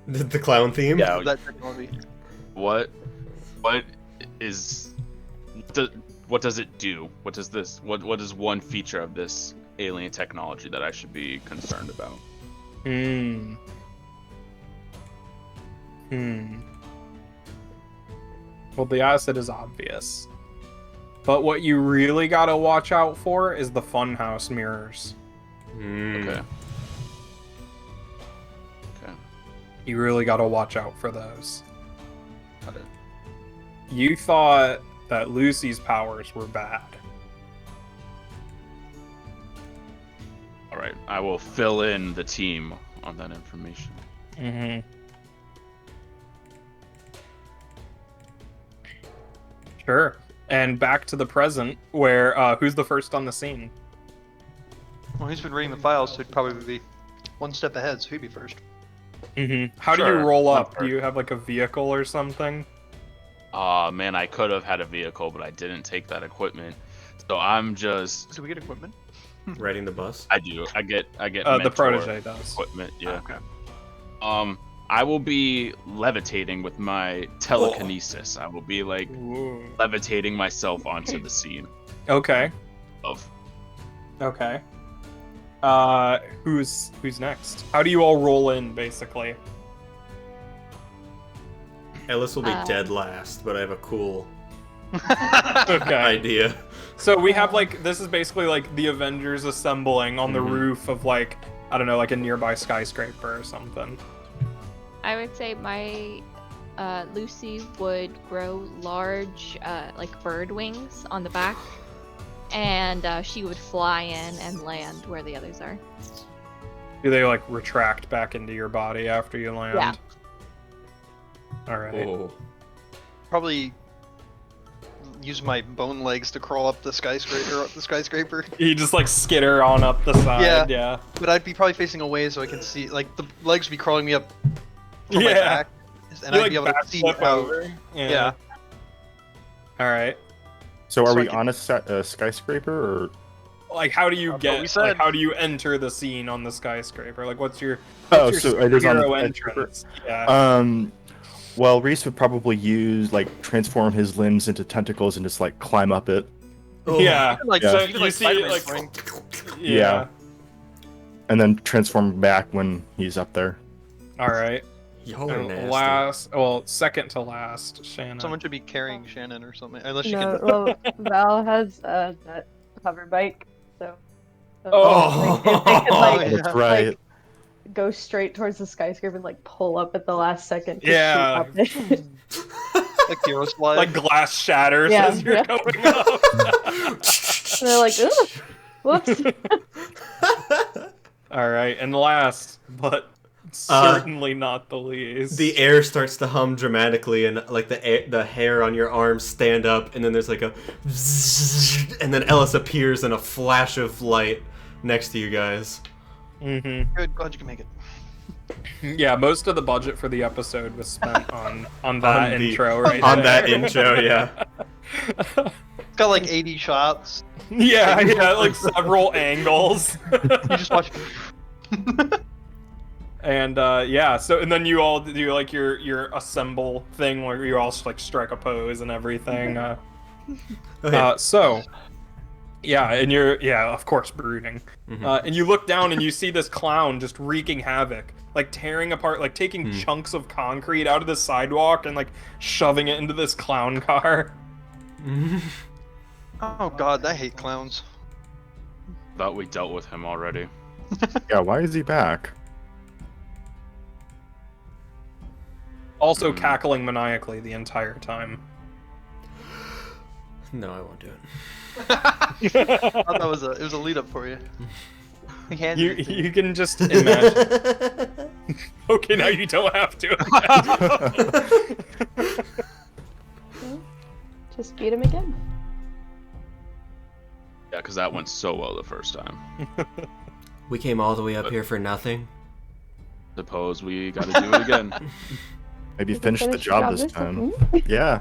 S2: The clown theme?
S6: Yeah.
S1: That technology.
S6: what is what does it do? What is one feature of this alien technology that I should be concerned about?
S4: Well, the acid is obvious. But what you really gotta watch out for is the funhouse mirrors.
S6: Okay.
S4: You really gotta watch out for those.
S6: Got it.
S4: You thought that Lucy's powers were bad.
S6: All right, I will fill in the team on that information.
S4: Sure. And back to the present, where who's the first on the scene?
S1: Well, he's been reading the files, so he'd probably be one step ahead, so he'd be first.
S4: How do you
S6: Sure,
S4: roll
S6: I'm
S4: up? Do you have like a vehicle or something?
S6: Man, I could have had a vehicle, but I didn't take that equipment. So I'm just.
S1: Do we get equipment?
S2: Riding the bus?
S6: I do. I get.
S4: The
S6: mentor
S4: protege does.
S6: equipment. Yeah.
S1: Okay.
S6: I will be levitating with my telekinesis. I will be like
S4: Ooh.
S6: levitating myself onto the scene
S4: Okay.
S6: of.
S4: Okay. Who's next? How do you all roll in, basically?
S2: Ellis will be dead last, but I have a cool
S4: Okay.
S2: idea.
S4: So we have like this is basically like the Avengers assembling on the roof of like I don't know, like a nearby skyscraper or something.
S5: I would say my Lucy would grow large, like bird wings on the back, and she would fly in and land where the others are.
S4: Do they like retract back into your body after you land?
S5: Yeah.
S4: All right.
S2: Oh.
S1: Probably use my bone legs to crawl up the skyscraper.
S4: You just like skitter on up the side. Yeah.
S1: But I'd be probably facing away so I can see, like, the legs would be crawling me up from my
S4: Yeah.
S1: back, and
S4: You,
S1: I'd
S4: like,
S1: be able to see
S4: backflip
S1: how.
S4: over.
S1: Yeah.
S4: All right.
S3: So are
S1: So
S3: we
S1: I
S3: on a skyscraper or?
S4: Like, how do you
S1: That's what we
S4: get?
S1: said.
S4: Like, how do you enter the scene on the skyscraper? Like, what's your
S3: Oh,
S4: what's your
S3: so it is on the
S4: superhero
S3: skyscraper.
S4: entrance? Yeah.
S3: Well, Reese would probably transform his limbs into tentacles and just like climb up it.
S4: Yeah.
S1: Like,
S3: Yeah.
S4: So
S1: you could,
S4: you
S1: like,
S4: see
S1: Spider-Man
S4: like
S1: swing.
S4: yeah.
S3: And then transform back when he's up there.
S4: All right.
S2: Y'all are nasty.
S4: Second to last, Shannon.
S1: Someone should be carrying Shannon or something, unless you
S7: No,
S1: can.
S7: well, Val has that hover bike, so.
S4: Oh.
S7: Like, if they could, like,
S1: Yeah.
S3: That's right.
S7: like, go straight towards the skyscraper and like pull up at the last second. to
S4: Yeah.
S7: shoot up it.
S1: Like hero slide.
S4: Like glass shatters
S7: Yeah,
S4: as you're
S7: yeah.
S4: going up.
S7: And they're like, ooh, whoops.
S4: All right, and last, but certainly not the least.
S2: The air starts to hum dramatically, and like the hair on your arms stand up, and then there's like a zzz, and then Ellis appears in a flash of light next to you guys.
S4: Mm-hmm.
S1: Good, glad you can make it.
S4: Yeah, most of the budget for the episode was spent on that
S2: On the-
S4: intro right
S2: On
S4: there.
S2: that intro, yeah.
S1: It's got like 80 shots.
S4: Yeah, like several angles.
S1: You just watch.
S4: And yeah, so and then you all do like your assemble thing where you all like strike a pose and everything.
S2: Okay.
S4: So Yeah, and you're of course brooding. And you look down and you see this clown just wreaking havoc, like tearing apart, like taking chunks of concrete out of the sidewalk and like shoving it into this clown car.
S1: Oh god, I hate clowns.
S6: Thought we dealt with him already.
S3: Yeah, why is he back?
S4: Also cackling maniacally the entire time.
S2: No, I won't do it.
S1: I thought it was a lead up for you.
S4: You can just imagine. Okay, now you don't have to.
S7: Just beat him again.
S6: Yeah, because that went so well the first time.
S2: We came all the way up here for nothing.
S6: Suppose we gotta do it again.
S3: Maybe
S7: You can
S3: finish the
S7: finish
S3: job this time. Yeah.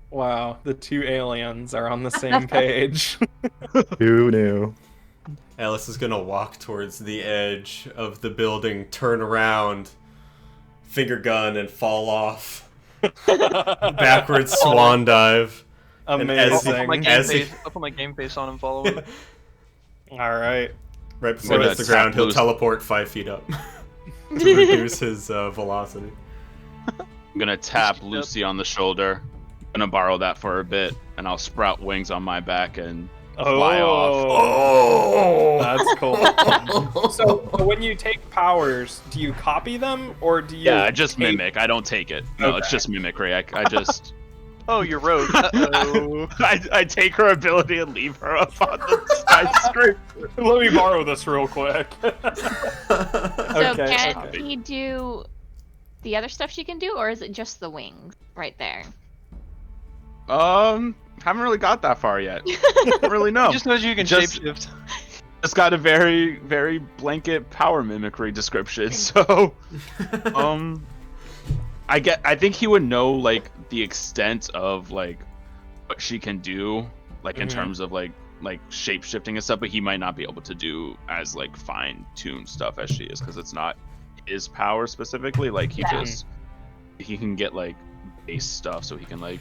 S4: Wow, the two aliens are on the same page.
S3: Who knew?
S2: Alice is gonna walk towards the edge of the building, turn around, finger gun, and fall off. Backwards swan dive.
S4: Amazing.
S1: I'll put my game face on and follow him.
S4: All right.
S2: Right before he hits the ground, he'll teleport 5 feet up to reduce his velocity.
S6: I'm gonna tap Lucy on the shoulder. I'm gonna borrow that for a bit, and I'll sprout wings on my back and fly off.
S4: Oh, that's cool. So when you take powers, do you copy them or do you?
S6: Yeah, I just mimic. I don't take it. No, it's just mimicry. I just.
S1: Oh, you're rogue. Uh-oh.
S6: I take her ability and leave her up on the side screen.
S4: Let me borrow this real quick.
S5: So
S4: Okay,
S5: can
S4: okay.
S5: he do the other stuff she can do, or is it just the wings right there?
S6: Haven't really got that far yet. Don't really know.
S1: He just knows you can
S6: Just-
S1: shapeshift.
S6: It's got a very, very blanket power mimicry description, so I think he would know like the extent of like what she can do, like in terms of like shape shifting and stuff, but he might not be able to do as like fine tuned stuff as she is, because it's not his power specifically. Like he can get like base stuff, so he can like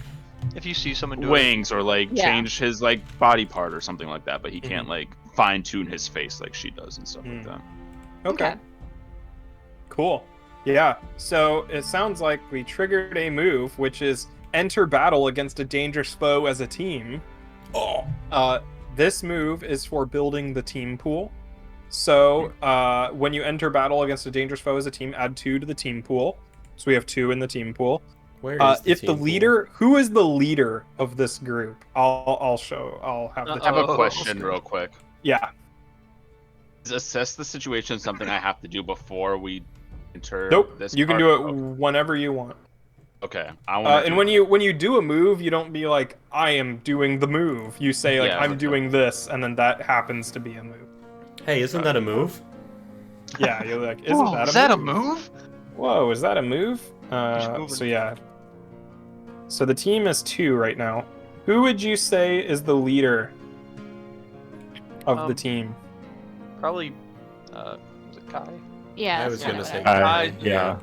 S1: If you see someone do
S6: wings or like
S5: Yeah.
S6: change his like body part or something like that, but he can't like fine tune his face like she does and stuff like that.
S4: Okay. Cool. Yeah. So it sounds like we triggered a move, which is enter battle against a dangerous foe as a team. This move is for building the team pool. So when you enter battle against a dangerous foe as a team, add 2 to the team pool. So we have 2 in the team pool.
S2: Where is
S4: If
S2: team
S4: the
S2: pool?
S4: leader, who is the leader of this group? I'll have the.
S6: I have a
S1: Oh,
S6: question real quick.
S4: Yeah.
S6: Is assess the situation something I have to do before we enter
S4: Nope.
S6: this
S4: You can
S6: part?
S4: do it whenever you want.
S6: Okay. I want
S4: And when you do a move, you don't be like, I am doing the move. You say like,
S6: Yeah,
S4: I'm
S6: okay.
S4: doing this, and then that happens to be a move.
S2: Hey, isn't that a move?
S4: Yeah, you're like, isn't
S1: Whoa,
S4: that
S1: is
S4: a
S1: that a
S4: move?
S1: move?
S4: Whoa, is that a move?
S1: moving.
S4: So yeah. So the team is 2 right now. Who would you say is the leader of the team?
S1: Probably, was it Kai?
S5: Yeah.
S2: I
S5: that's
S2: was
S5: kinda
S2: gonna
S5: what
S2: say
S5: I-
S3: Yeah.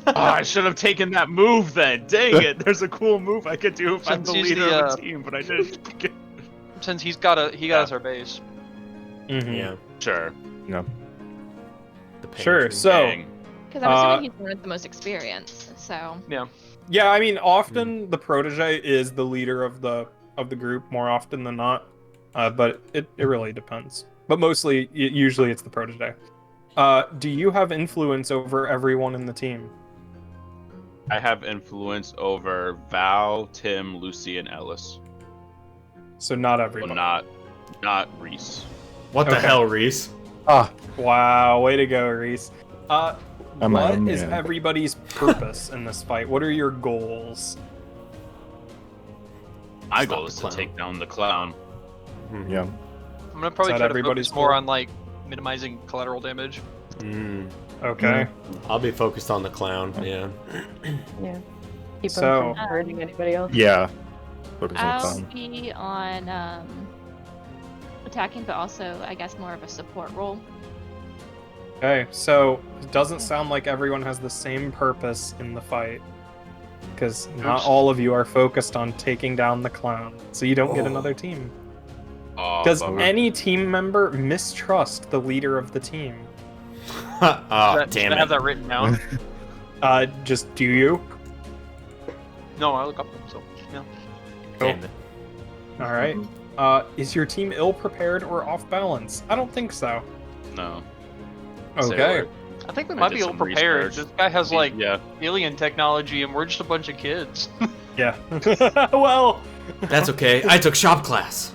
S6: Oh, I should have taken that move then. Dang it! There's a cool move I could do if I'm
S1: Since
S6: the
S1: he's
S6: leader
S1: the,
S6: of a team, but I didn't. Pick it.
S1: Since he got us our base.
S4: Mhm.
S2: Yeah.
S6: Sure.
S3: No.
S2: The pain
S4: Sure.
S2: machine.
S4: So
S6: Dang.
S5: Because I'm assuming he's one with the most experience. So
S4: yeah, I mean, often the protege is the leader of the group more often than not, but it really depends. But mostly, usually it's the protege. Do you have influence over everyone in the team?
S6: I have influence over Val, Tim, Lucy, and Ellis.
S4: So not
S6: Well,
S4: everyone.
S6: not Reese.
S2: What the
S4: Okay.
S2: hell, Reese?
S3: Ah,
S4: Wow, way to go, Reese.
S3: I'm
S4: What
S3: a
S4: is
S3: man.
S4: everybody's purpose in this fight? What are your goals?
S6: My
S2: Stop
S6: goal
S2: the
S6: is to
S2: clown.
S6: take down the clown.
S3: yeah.
S1: I'm gonna probably
S4: Is that
S1: try to
S4: everybody's
S1: focus more
S4: goal?
S1: on like minimizing collateral damage.
S4: Okay.
S2: I'll be focused on the clown. Yeah.
S7: Yeah. Keep
S4: So-
S7: him from hurting anybody else.
S3: Yeah. Focus on the
S5: I'll
S3: clown.
S5: be on attacking, but also I guess more of a support role.
S4: Okay, so it doesn't sound like everyone has the same purpose in the fight.
S9: because not all of you are focused on taking down the clown, so you don't get another team.
S6: Oh,
S9: Does
S6: bummer.
S9: any team member mistrust the leader of the team?
S2: Oh,
S1: Should
S2: damn
S1: I have
S2: it.
S1: that written down?
S9: Just do you?
S1: No, I look up them, so yeah.
S2: Damn it.
S9: All right. Is your team ill prepared or off balance? I don't think so.
S6: No.
S9: Okay.
S1: I think we
S6: I
S1: might
S6: did
S1: be ill
S6: some
S1: prepared.
S6: research.
S1: This guy has like
S6: Yeah.
S1: alien technology, and we're just a bunch of kids.
S9: Yeah. Well.
S2: That's okay. I took shop class.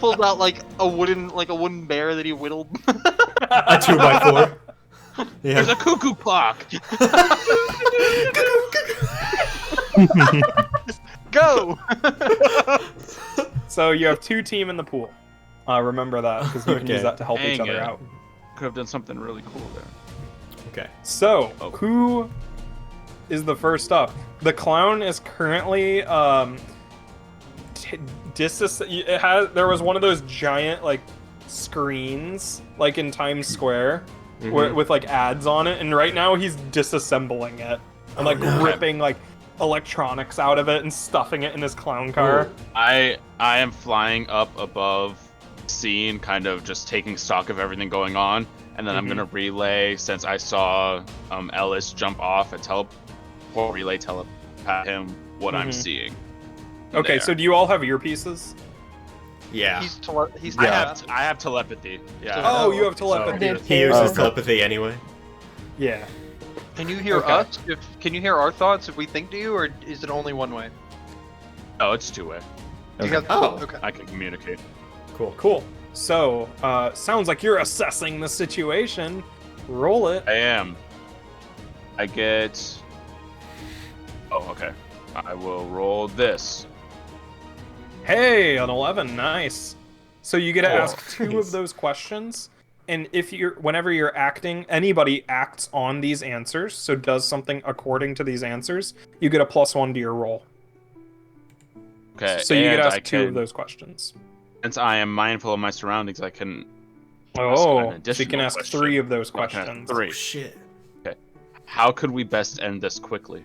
S1: Pulls out like a wooden bear that he whittled.
S2: A 2x4. Yeah.
S6: There's a cuckoo clock.
S1: Go!
S9: So you have 2 team in the pool. Remember that, because you can
S2: Okay.
S9: use that to help each
S6: Dang
S9: other
S6: it.
S9: out.
S6: Could have done something really cool there.
S2: Okay.
S9: So,
S6: Oh.
S9: who is the first up? The clown is currently there was one of those giant like screens like in Times Square with like ads on it, and right now he's disassembling it and like ripping like electronics out of it and stuffing it in his clown car.
S6: I am flying up above scene, kind of just taking stock of everything going on, and then I'm gonna relay, since I saw Ellis jump off and relay telepath him what I'm seeing.
S9: Okay,
S6: there.
S9: so do you all have earpieces?
S2: Yeah.
S1: He's
S6: I have telepathy. Yeah.
S9: Oh, you have
S2: So
S9: telepathy.
S2: he uses
S3: Okay.
S2: telepathy anyway.
S9: Yeah.
S1: Can you hear
S9: Okay.
S1: us? Can you hear our thoughts if we think to you, or is it only one way?
S6: Oh, it's 2-way.
S1: You got-
S2: Oh.
S1: okay.
S6: I can communicate.
S9: Cool. So, sounds like you're assessing the situation. Roll it.
S6: I am. I get. Oh, okay. I will roll this.
S9: Hey, an 11, nice. So you get to
S2: Oh,
S9: ask 2
S2: nice.
S9: of those questions, and whenever you're acting, anybody acts on these answers, so does something according to these answers, you get a +1 to your roll.
S6: Okay.
S9: So you get
S6: and
S9: to ask
S6: I
S9: 2 of
S6: can-
S9: those questions.
S6: Since I am mindful of my surroundings, I can.
S9: Oh,
S6: an
S9: so you can
S6: additional
S9: ask
S6: question.
S9: 3 of those
S6: I can ask
S9: questions.
S6: 3.
S2: Shit.
S6: How could we best end this quickly?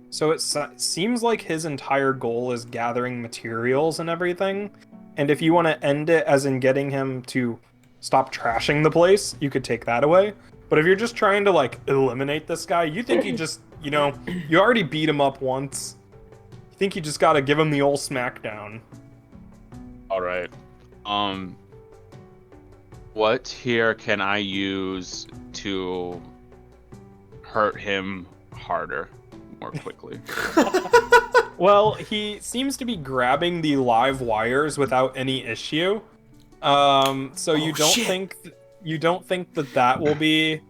S9: So it seems like his entire goal is gathering materials and everything. And if you want to end it as in getting him to stop trashing the place, you could take that away. But if you're just trying to like eliminate this guy, you think he just, you already beat him up once. You think you just got to give him the old smackdown.
S6: All right. What here can I use to hurt him harder, more quickly?
S9: Well, he seems to be grabbing the live wires without any issue. So you don't think that will be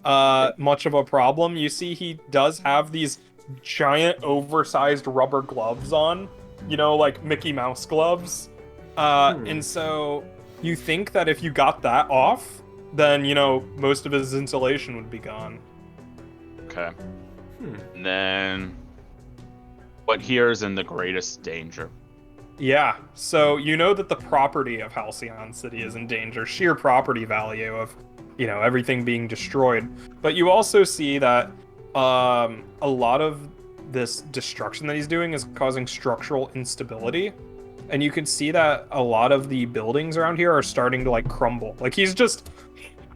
S9: much of a problem. You see, he does have these giant, oversized rubber gloves on, like Mickey Mouse gloves. And so you think that if you got that off, then most of his insulation would be gone.
S6: Okay. And then, what here is in the greatest danger?
S9: Yeah, so you know that the property of Halcyon City is in danger, sheer property value of, everything being destroyed. But you also see that a lot of this destruction that he's doing is causing structural instability. And you can see that a lot of the buildings around here are starting to, crumble. He's just...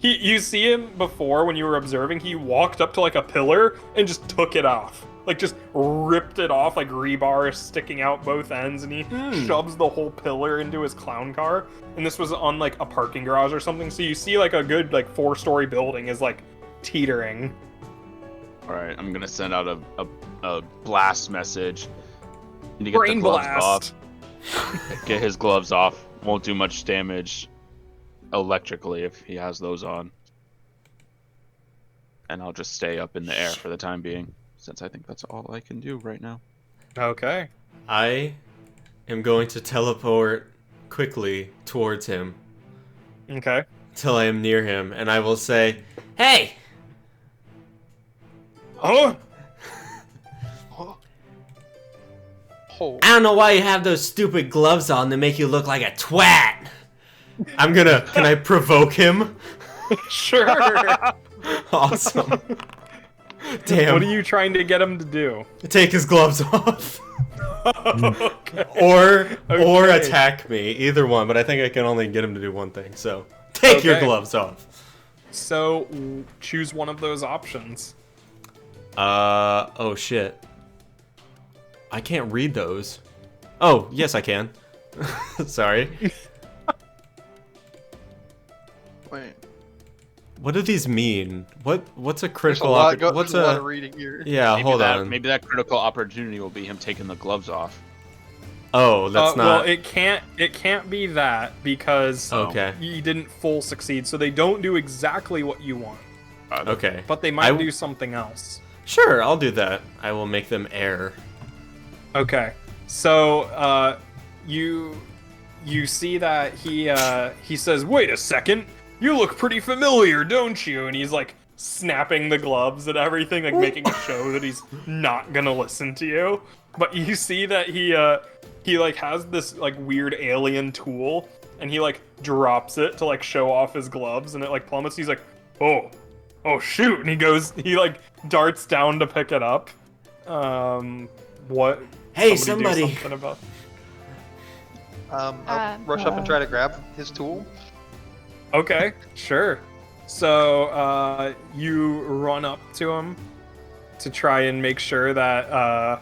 S9: You see him before when you were observing, he walked up to, a pillar and just took it off. Just ripped it off, rebar sticking out both ends, and he shoves the whole pillar into his clown car. And this was on, a parking garage or something, so you see, a good, 4-story building is, teetering.
S6: Alright, I'm gonna send out a blast message. Need to get
S9: Brain
S6: the gloves
S9: blast!
S6: off. Get his gloves off. Won't do much damage electrically if he has those on. And I'll just stay up in the air for the time being, since I think that's all I can do right now.
S9: Okay.
S2: I am going to teleport quickly towards him
S9: Okay.
S2: till I am near him, and I will say, "Hey,
S9: Oh!
S1: Oh.
S2: I don't know why you have those stupid gloves on that make you look like a twat." Can I provoke him?
S9: Sure!
S2: Awesome. Damn.
S9: What are you trying to get him to do?
S2: Take his gloves off.
S9: Okay.
S2: Or
S9: Okay.
S2: attack me. Either one, but I think I can only get him to do one thing. So take your
S9: Okay.
S2: gloves off.
S9: So choose one of those options.
S2: Oh shit. I can't read those. Oh, yes I can. Sorry.
S1: Wait.
S2: What do these mean? What's a
S1: There's a
S2: critical
S1: lot,
S2: what's
S1: there's a lot
S2: a
S1: of reading here.
S2: Yeah,
S6: Maybe
S2: hold
S6: that,
S2: on.
S6: Maybe that critical opportunity will be him taking the gloves off.
S2: Oh, that's
S9: Well,
S2: not
S9: it can't be that because
S2: Okay.
S9: you didn't full succeed. So they don't do exactly what you want,
S2: Okay.
S9: but they might
S2: I-
S9: do something else.
S2: Sure, I'll do that. I will make them air.
S9: Okay, so you see that he says, "Wait a second, you look pretty familiar, don't you?" And he's like snapping the gloves and everything, like making a show that he's not gonna listen to you. But you see that he like has this like weird alien tool, and he like drops it to like show off his gloves, and it like plummets. He's like, "Oh shoot!" And he like darts down to pick it up. What?
S2: Hey,
S9: do
S2: somebody.
S9: something about.
S1: I'll rush up and try to grab his tool.
S9: Okay, sure. So you run up to him to try and make sure that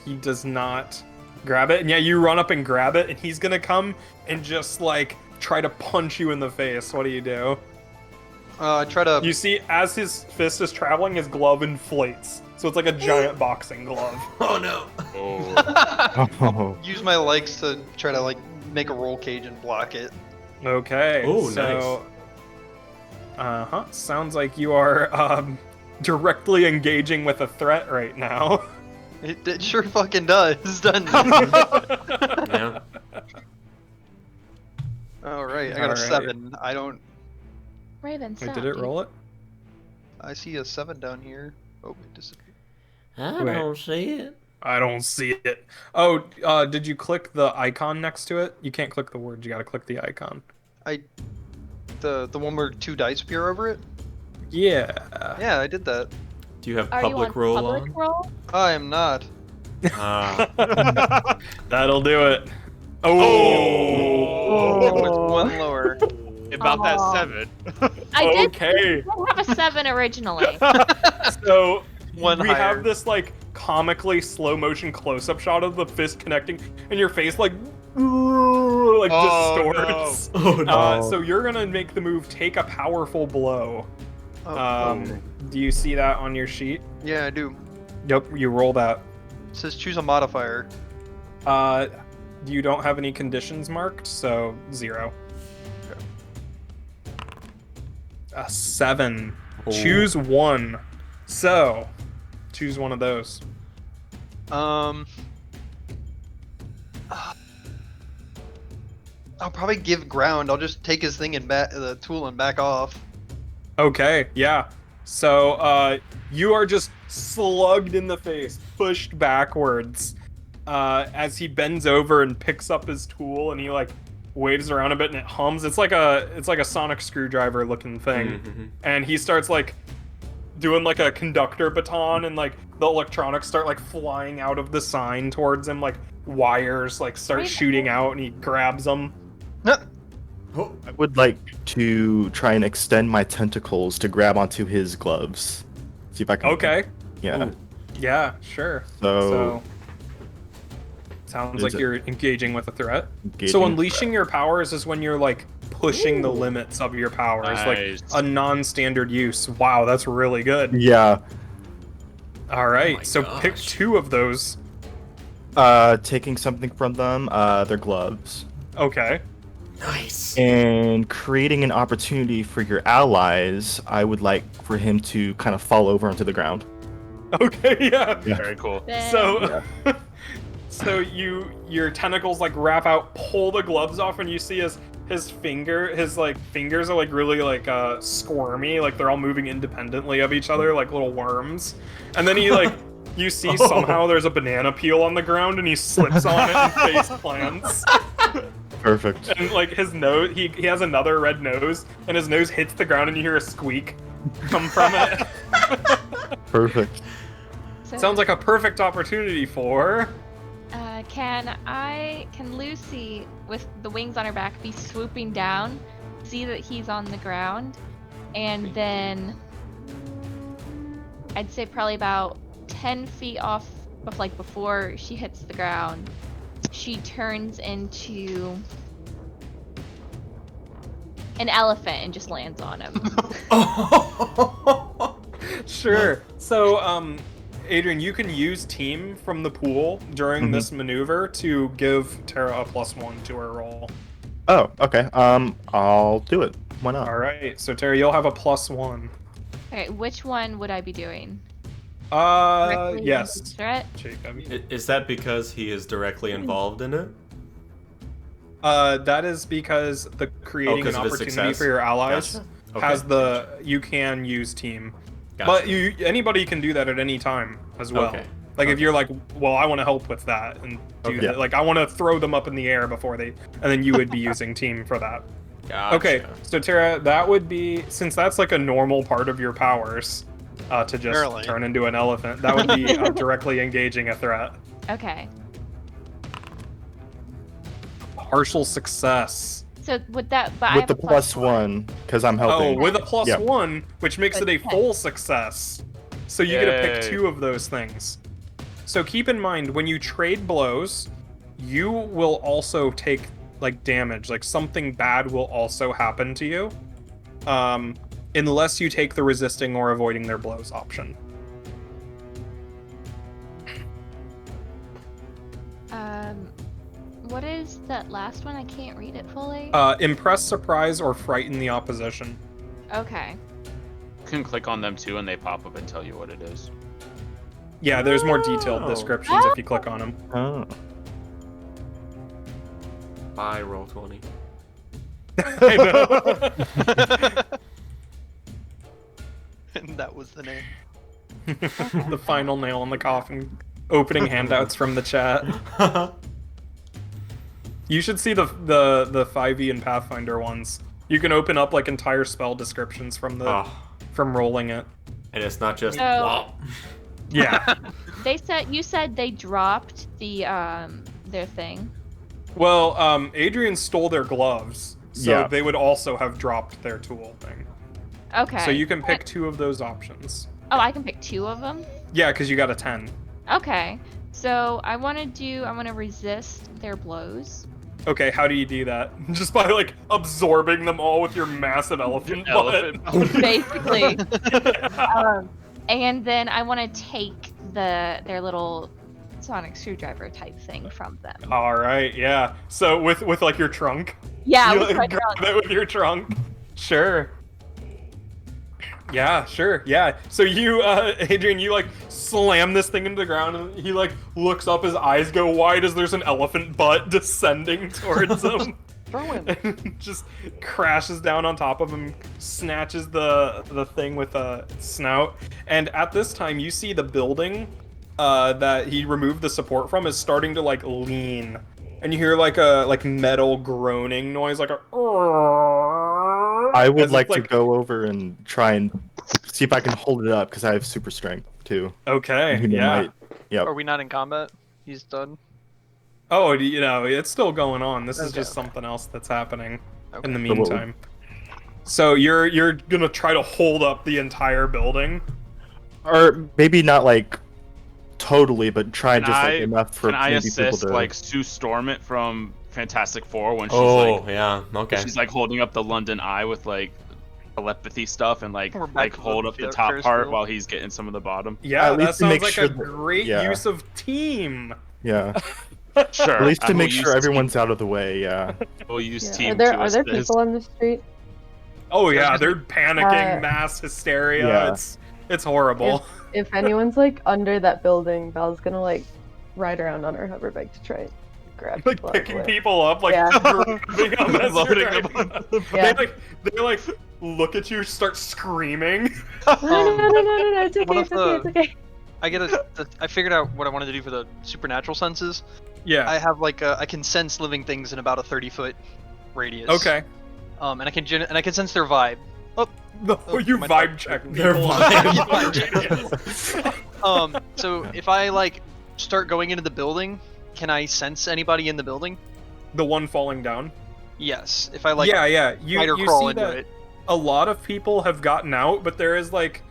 S9: he does not grab it. And yeah, you run up and grab it, and he's gonna come and just like try to punch you in the face. What do you do?
S1: I try to.
S9: You see, as his fist is traveling, his glove inflates. So it's like a giant boxing glove.
S2: Oh no.
S6: Oh.
S3: Oh.
S1: use my legs to try to like make a roll cage and block it.
S9: Okay.
S2: Oh,
S9: so, sounds like you are directly engaging with a threat right now.
S1: It sure fucking does, doesn't it?
S2: Yeah.
S1: All right, I got a
S9: Alright.
S1: 7. I don't.
S5: Raven,
S9: Wait,
S5: stop.
S9: did it
S5: dude.
S9: roll it?
S1: I see a 7 down here. Oh, it disappeared.
S8: I
S9: Wait.
S8: don't see it.
S9: I don't see it. Oh, did you click the icon next to it? You can't click the word. You gotta click the icon.
S1: The one where 2 dice appear over it.
S9: Yeah.
S1: Yeah, I did that.
S2: Do you have
S5: Are you
S2: public
S5: on
S2: roll
S5: public
S2: on?
S5: roll?
S1: I am not.
S2: Ah.
S9: That'll do it. Oh.
S1: It was 1 lower.
S6: About that
S5: Aw.
S6: 7.
S5: I did
S9: Okay.
S5: have a 7 originally.
S9: So
S1: One
S9: we
S1: higher.
S9: have this like comically slow motion close up shot of the fist connecting, and your face like
S6: Oh,
S9: distorts.
S2: Oh no.
S9: So you're gonna make the move, take a powerful blow.
S1: Oh,
S9: Do you see that on your sheet?
S1: yeah, I do.
S9: Yep, you roll that.
S1: It says choose a modifier.
S9: You don't have any conditions marked, so 0. A 7.
S2: Oh.
S9: Choose one. So, choose one of those.
S1: I'll probably give ground. I'll just take his thing and the tool and back off.
S9: Okay, yeah. So, you are just slugged in the face, pushed backwards, as he bends over and picks up his tool, and he like waves around a bit, and it hums. It's like a sonic screwdriver looking thing,
S2: Mhm.
S9: and he starts like doing like a conductor baton, and like the electronics start like flying out of the sign towards him, like wires like start
S5: Wait.
S9: shooting out, and he grabs them.
S2: Oh.
S3: I would like to try and extend my tentacles to grab onto his gloves. See if I can.
S9: Okay,
S3: Yeah.
S9: yeah, sure.
S3: So,
S9: Sounds
S3: Is
S9: like
S3: it-
S9: you're engaging with a threat.
S3: engaging
S9: So
S3: with
S9: unleashing your powers is when you're like pushing the limits of your powers,
S6: Nice.
S9: like a non-standard use. Wow, that's really good.
S3: Yeah.
S9: All right,
S2: my
S9: so pick
S2: gosh.
S9: 2 of those.
S3: Taking something from them, their gloves,
S9: Okay.
S2: Nice.
S3: and creating an opportunity for your allies. I would like for him to kind of fall over onto the ground.
S9: Okay, yeah.
S3: Yeah.
S6: Very cool.
S9: So so your tentacles like wrap out, pull the gloves off, and you see his fingers are like really like squirmy, like they're all moving independently of each other like little worms. And then he like you see somehow there's a banana peel on the ground, and he slips on it and face plants.
S3: Perfect.
S9: And like his nose, he has another red nose, and his nose hits the ground, and you hear a squeak come from it.
S3: Perfect.
S5: So,
S9: Sounds like a perfect opportunity for.
S5: Can Lucy, with the wings on her back, be swooping down, see that he's on the ground, and then I'd say probably about 10 feet off of like before she hits the ground, she turns into an elephant and just lands on him.
S9: Sure. So, Adrian, you can use team from the pool during this maneuver to give Tara a +1 to her roll.
S3: Oh, okay. I'll do it. Why not?
S9: All right. So Tara, you'll have a +1.
S5: Okay, which one would I be doing? Directly
S9: Yes.
S5: into the threat?
S9: Jacob.
S2: Is that because he is directly involved in it?
S9: That is because the creating
S2: 'cause
S9: an
S2: of his
S9: opportunity
S2: success?
S9: for your allies
S2: Gotcha. Okay,
S9: has you can use team.
S2: Gotcha.
S9: But anybody can do that at any time as well.
S2: Okay.
S9: Like if you're like, well, I want to help with that and do
S2: Okay.
S9: that. Like I want to throw them up in the air before and then you would be using team for that.
S2: Gotcha.
S9: Okay, so Tara, that would be, since that's like a normal part of your powers, to just
S1: Apparently.
S9: turn into an elephant, that would be directly engaging a threat.
S5: Okay.
S9: Partial success.
S5: So would that, but I
S3: With
S5: have
S3: the
S5: a plus
S3: +1, because I'm
S9: Oh,
S3: helping.
S9: with a +1, which makes it a
S5: Okay.
S9: full success. So you get to pick
S6: Yay.
S9: 2 of those things. So keep in mind, when you trade blows, you will also take like damage. Like something bad will also happen to you. Unless you take the resisting or avoiding their blows option.
S5: What is that last one? I can't read it fully.
S9: Impress, surprise, or frighten the opposition.
S5: Okay.
S6: You can click on them too, and they pop up and tell you what it is.
S9: Yeah, there's more detailed
S3: Oh.
S9: descriptions if you click on them.
S3: Oh.
S2: Bye, roll 20.
S9: I know.
S1: And that was the name.
S9: The final nail in the coffin. Opening handouts from the chat. You should see the 5e and Pathfinder ones. You can open up like entire spell descriptions from from rolling it.
S2: And it's not just.
S5: So-
S9: Yeah.
S5: You said they dropped the their thing.
S9: Well, Adrian stole their gloves, so
S3: Yeah.
S9: they would also have dropped their tool thing.
S5: Okay.
S9: So you can pick 2 of those options.
S5: Oh, I can pick 2 of them.
S9: Yeah, because you got a 10.
S5: Okay. So I want to resist their blows.
S9: Okay, how do you do that? Just by like absorbing them all with your massive elephant butt.
S5: Basically. And then I want to take their little sonic screwdriver type thing from them.
S9: All right, yeah. So with like your trunk.
S5: Yeah,
S9: You
S5: with my
S9: like, grab
S5: trunk.
S9: it with your trunk. Sure. Yeah, sure. Yeah. So you, Adrian, you like slam this thing into the ground, and he like looks up. His eyes go wide as there's an elephant butt descending towards him.
S1: Throw him.
S9: And just crashes down on top of him, snatches the thing with a snout. And at this time, you see the building that he removed the support from is starting to like lean, and you hear like a metal groaning noise, like a.
S3: I would
S9: as if,
S3: like to go over and try and see if I can hold it up because I have super strength too.
S9: Okay.
S3: Who
S9: Yeah.
S3: might- Yep.
S1: Are we not in combat? He's done.
S9: Oh, you know, it's still going on. This is
S1: Okay,
S9: just something else that's happening
S1: Okay.
S9: in the
S3: So what would-
S9: meantime. So you're gonna try to hold up the entire building.
S3: Or maybe not like totally, but try
S6: Can
S3: just
S6: I-
S3: like enough for
S6: Can I
S3: maybe people
S6: assist
S3: to.
S6: like Sue Storm it from Fantastic Four when she's
S2: Oh,
S6: like
S2: yeah. Okay.
S6: she's like holding up the London Eye with like telepathy stuff and like
S1: We're back
S6: like
S1: to
S6: hold
S1: the
S6: up the top
S1: Ferris
S6: part
S1: wheel.
S6: while he's getting some of the bottom.
S9: Yeah,
S3: At
S9: that
S3: least to make
S9: sounds like
S3: sure
S9: a
S3: that-
S9: great
S3: yeah.
S9: use of team.
S3: Yeah.
S6: Sure.
S3: At least
S6: I
S3: to
S6: will
S3: make
S6: use
S3: sure
S6: team-
S3: everyone's out of the way. Yeah.
S6: We'll use
S7: Yeah.
S6: team
S7: Are there
S6: to
S7: are there
S6: assist.
S7: people on the street?
S9: Oh yeah, they're panicking,
S7: Uh,
S9: mass hysteria.
S3: Yeah.
S9: It's horrible.
S7: If anyone's like under that building, Belle's gonna like ride around on her hoverbike to try and grab
S9: Like
S7: people out of the
S9: picking
S7: way.
S9: people up, like
S7: Yeah.
S9: grabbing them as
S6: Loading
S9: you're
S6: them
S9: driving.
S6: up.
S7: Yeah.
S9: They like look at you, start screaming.
S7: No, it's okay,
S1: One
S7: it's
S1: of
S7: okay, it's okay.
S1: I figured out what I wanted to do for the supernatural senses.
S9: Yeah.
S1: I have like I can sense living things in about a 30-foot radius.
S9: Okay.
S1: And I can sense their vibe. Oh,
S9: No, you
S1: my
S9: vibe
S1: dog-
S9: check
S2: They're
S9: people.
S1: So if I like start going into the building, can I sense anybody in the building?
S9: The one falling down.
S1: Yes. If I like
S9: Yeah.
S1: spider
S9: You
S1: crawl
S9: see
S1: into
S9: that
S1: it.
S9: a lot of people have gotten out, but there is like,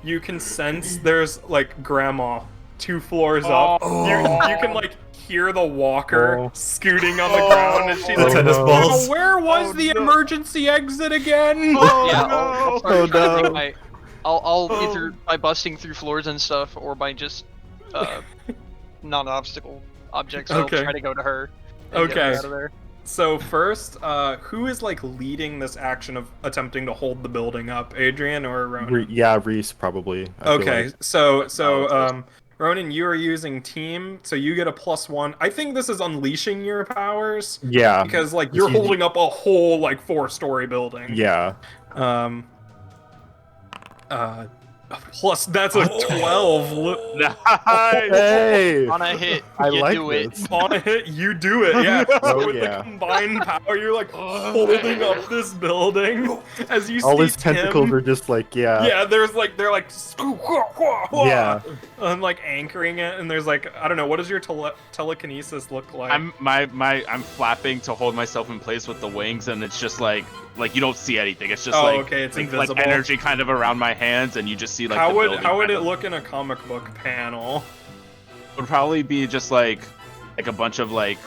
S9: you can sense there's like grandma 2 floors up. You can like hear the walker scooting on the ground, and she's
S2: The
S9: like,
S2: tennis balls.
S9: "Oh, where was the emergency exit again?"
S1: Yeah, I'll start trying to
S3: no.
S1: take I'll either by busting through floors and stuff, or by just non-obstacle objects. I'll
S9: Okay.
S1: try to go to her. And get her
S9: Okay.
S1: out of there.
S9: So first, who is like leading this action of attempting to hold the building up, Adrian or Ronan?
S3: Yeah, Reese probably. I feel
S9: Okay,
S3: like.
S9: so Ronan, you are using team, so you get a +1. I think this is unleashing your powers.
S3: Yeah.
S9: Because like
S3: It's
S9: you're
S3: easy.
S9: holding up a whole like 4-story building.
S3: Yeah.
S9: Plus that's a 12.
S6: Nice.
S3: Hey.
S1: On a hit,
S3: I
S1: you
S3: like
S1: do
S3: this.
S1: it.
S9: On a hit, you do it. Yeah. So
S3: Oh,
S9: with
S3: yeah.
S9: the combined power, you're like holding up this building as you
S3: All
S9: see
S3: his tentacles
S9: Tim.
S3: are just like, yeah.
S9: Yeah, they're like
S3: Yeah.
S9: and like anchoring it, and there's like, I don't know, what does your telekinesis look like?
S6: I'm flapping to hold myself in place with the wings, and it's just like you don't see anything. It's just
S9: okay, it's
S6: like
S9: invisible.
S6: energy kind of around my hands, and you just see like
S9: how
S6: the
S9: would
S6: building
S9: how would
S6: kind
S9: it
S6: of-
S9: look in a comic book panel?
S6: It would probably be just like a bunch of like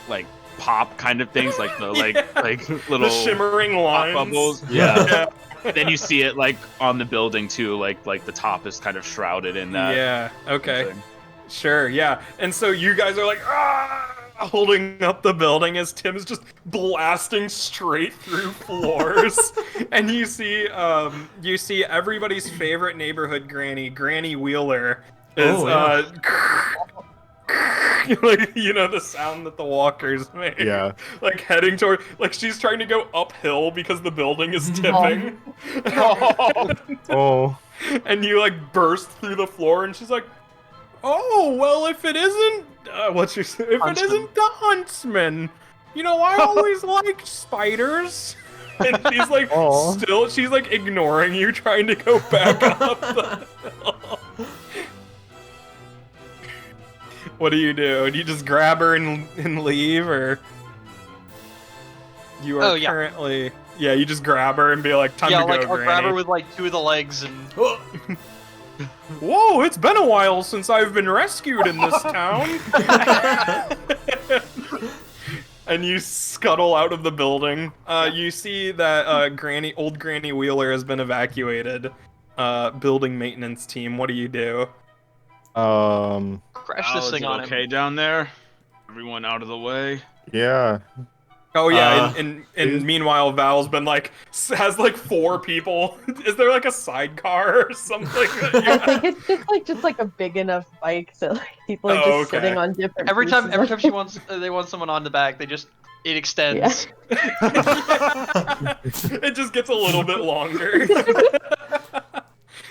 S6: pop kind of things, like the
S9: Yeah.
S6: like little
S9: The shimmering
S6: pop
S9: lines.
S6: bubbles. Yeah.
S9: Yeah.
S6: Then you see it like on the building too, like the top is kind of shrouded in that.
S9: Yeah. Okay.
S6: thing.
S9: Sure. Yeah. And so you guys are like holding up the building as Tim's just blasting straight through floors, and you see everybody's favorite neighborhood granny, Granny Wheeler, is like, you know, the sound that the walkers make.
S3: Yeah.
S9: Like heading toward, like she's trying to go uphill because the building is tipping.
S3: Oh.
S9: And you like burst through the floor, and she's like, "Oh well, if it isn't, if it
S1: Huntsman.
S9: isn't the huntsman, you know, I always liked spiders." And she's like,
S3: Aw.
S9: she's like ignoring you, trying to go back up the hill. What do? Do you just grab her and leave, or you are currently? Yeah, you just grab her and be like, "Time to go,
S1: like I'll
S9: Granny."
S1: grab her with like 2 of the legs and
S9: Whoa, it's been a while since I've been rescued in this town. And you scuttle out of the building. You see that old Granny Wheeler has been evacuated. Building maintenance team, what do you do?
S1: crash this
S6: Is
S1: thing
S6: it
S1: on
S6: okay
S1: him.
S6: down there? Everyone out of the way.
S3: Yeah.
S9: Oh yeah, and meanwhile Val's been like, has like 4 people. Is there like a sidecar or something?
S7: I think it's just like a big enough bike that like people are just sitting on different.
S1: Every time
S7: pieces.
S1: she wants, they want someone on the back. It extends.
S9: It just gets a little bit longer.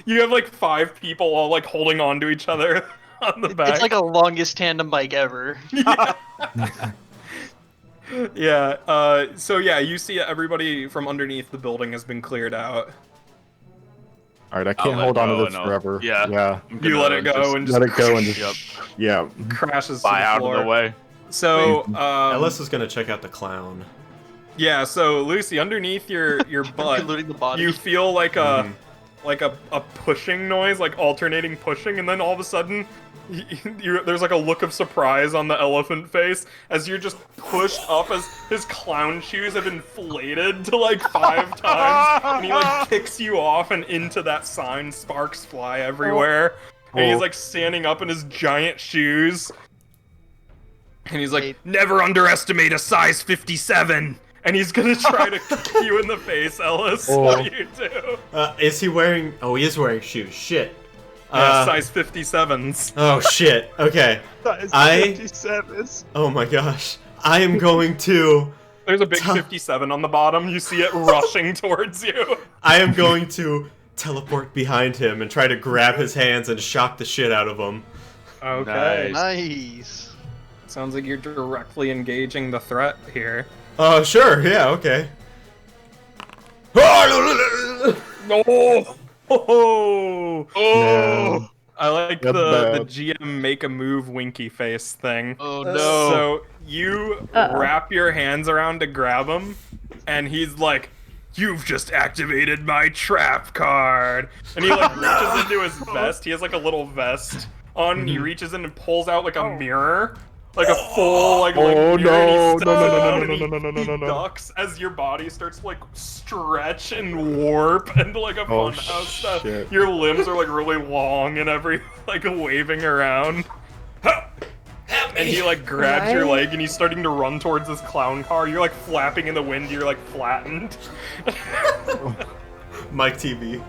S9: You have like 5 people all like holding on to each other on the back.
S1: It's like a longest tandem bike ever.
S9: Yeah. So yeah, you see everybody from underneath the building has been cleared out.
S3: All right, I
S6: I'll
S3: can't
S6: let
S3: hold on
S6: go
S3: to this
S6: and I'll-
S3: forever.
S6: yeah.
S3: Yeah.
S6: I'm
S9: You
S6: gonna
S9: let it go and just
S3: Let it go and just.
S6: Yep.
S3: Yeah.
S9: crashes to
S6: Fly
S9: the
S6: out
S9: floor.
S6: of the way.
S9: So
S2: Ellis is gonna check out the clown.
S9: yeah. So Lucy, underneath your butt,
S1: Looting the body.
S9: you feel like a pushing noise, like alternating pushing, and then all of a sudden, there's like a look of surprise on the elephant face as you're just pushed up as his clown shoes have inflated to like 5 times, and he like kicks you off and into that sign. Sparks fly everywhere, and he's like standing up in his giant shoes, and he's like, "Never underestimate a size 57." And he's gonna try to kick you in the face, Ellis. What do you do?
S2: Is he wearing? Oh, he is wearing shoes. Shit.
S9: Size 57s.
S2: Oh shit. Okay. Oh my gosh. I am going to.
S9: There's a big 57 on the bottom. You see it rushing towards you.
S2: I am going to teleport behind him and try to grab his hands and shock the shit out of him.
S9: Okay.
S1: Nice.
S9: Sounds like you're directly engaging the threat here.
S2: Oh, sure. Yeah. Okay.
S9: Oh! Oh!
S3: No.
S9: I like
S3: That's
S9: the
S3: bad.
S9: GM make a move winky face thing.
S6: Oh no.
S9: So you
S7: Uh-oh.
S9: wrap your hands around to grab him, and he's like, "You've just activated my trap card." And he like reaches into his vest. He has like a little vest on. And he reaches in and pulls out like a mirror, like a full like
S3: Oh,
S9: mirror. And he
S3: no,
S9: steps
S3: no, no, no,
S9: out
S3: no,
S9: and
S3: no,
S9: he-
S3: no, no, no,
S9: he
S3: no, no.
S9: ducks as your body starts to like stretch and warp into like a
S3: Oh,
S9: funhouse stuff.
S3: shit.
S9: Your limbs are like really long and every like waving around. And he like grabs your leg and he's starting to run towards this clown car. You're like flapping in the wind. You're like flattened.
S2: Mike TV.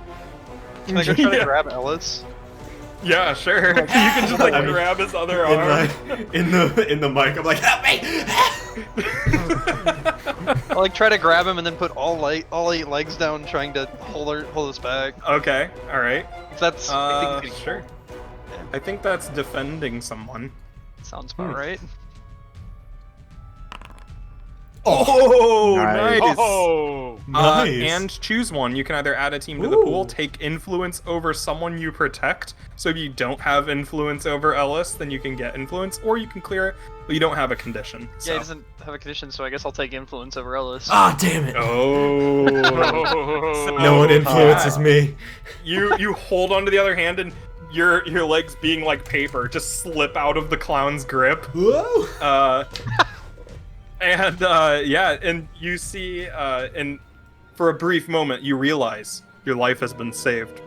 S1: Can I go try
S9: Yeah.
S1: to grab Ellis?
S9: Yeah, sure. You can just like
S2: I mean,
S9: grab his other arm.
S2: In the mic, I'm like, help me!
S1: I'll like try to grab him and then put all 8 legs down, trying to hold us back.
S9: Okay, all right.
S1: If that's I think it's
S9: Sure. I think that's defending someone.
S1: sounds about right.
S9: Oh,
S3: Nice.
S9: nice.
S6: Oh.
S2: Nice.
S9: And choose one. You can either add a team to the pool, take influence over someone you protect. So if you don't have influence over Ellis, then you can get influence, or you can clear it, but you don't have a condition.
S1: Yeah,
S9: So.
S1: he doesn't have a condition, so I guess I'll take influence over Ellis.
S2: Ah, damn it!
S9: Oh.
S2: No one influences me.
S9: You hold onto the other hand, and your legs, being like paper, just slip out of the clown's grip.
S2: Whoa!
S9: And you see, and for a brief moment, you realize your life has been saved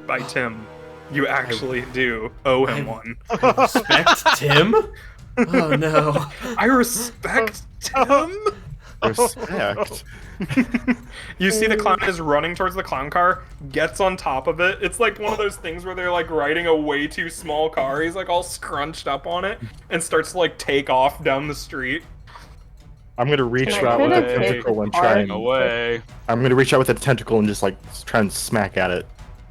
S9: by Tim. You actually do owe him one.
S2: Respect Tim? Oh no.
S9: I respect Tim.
S3: Respect.
S9: You see the clown is running towards the clown car, gets on top of it. It's like one of those things where they're like riding a way too small car. He's like all scrunched up on it and starts to like take off down the street.
S3: I'm gonna reach
S7: Can I
S3: out with a
S7: kinda take
S3: tentacle and
S7: part?
S3: try and.
S6: Away.
S3: I'm gonna reach out with a tentacle and just like try and smack at it.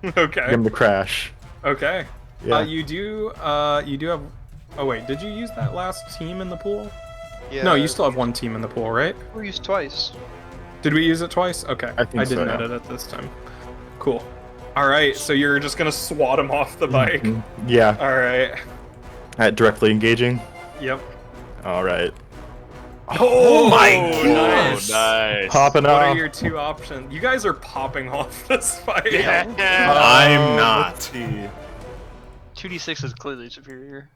S9: Okay.
S3: Get him to crash.
S9: Okay.
S3: Yeah.
S9: You do have. Oh wait, did you use that last team in the pool?
S1: Yeah.
S9: No, you still have one team in the pool, right?
S1: We used twice.
S9: Did we use it twice? Okay.
S3: I think so,
S9: didn't
S3: yeah.
S9: edit it this time. Cool. All right, so you're just gonna swat him off the bike.
S3: Mhm. Yeah.
S9: All right.
S3: Directly engaging.
S9: Yep.
S3: All right.
S9: Oh
S2: my
S9: Nice.
S6: Oh, nice.
S3: Popping
S9: What
S3: off.
S9: are your two options? You guys are popping off this fight.
S2: I'm not.
S3: Let's see.
S1: 2d6 is clearly superior.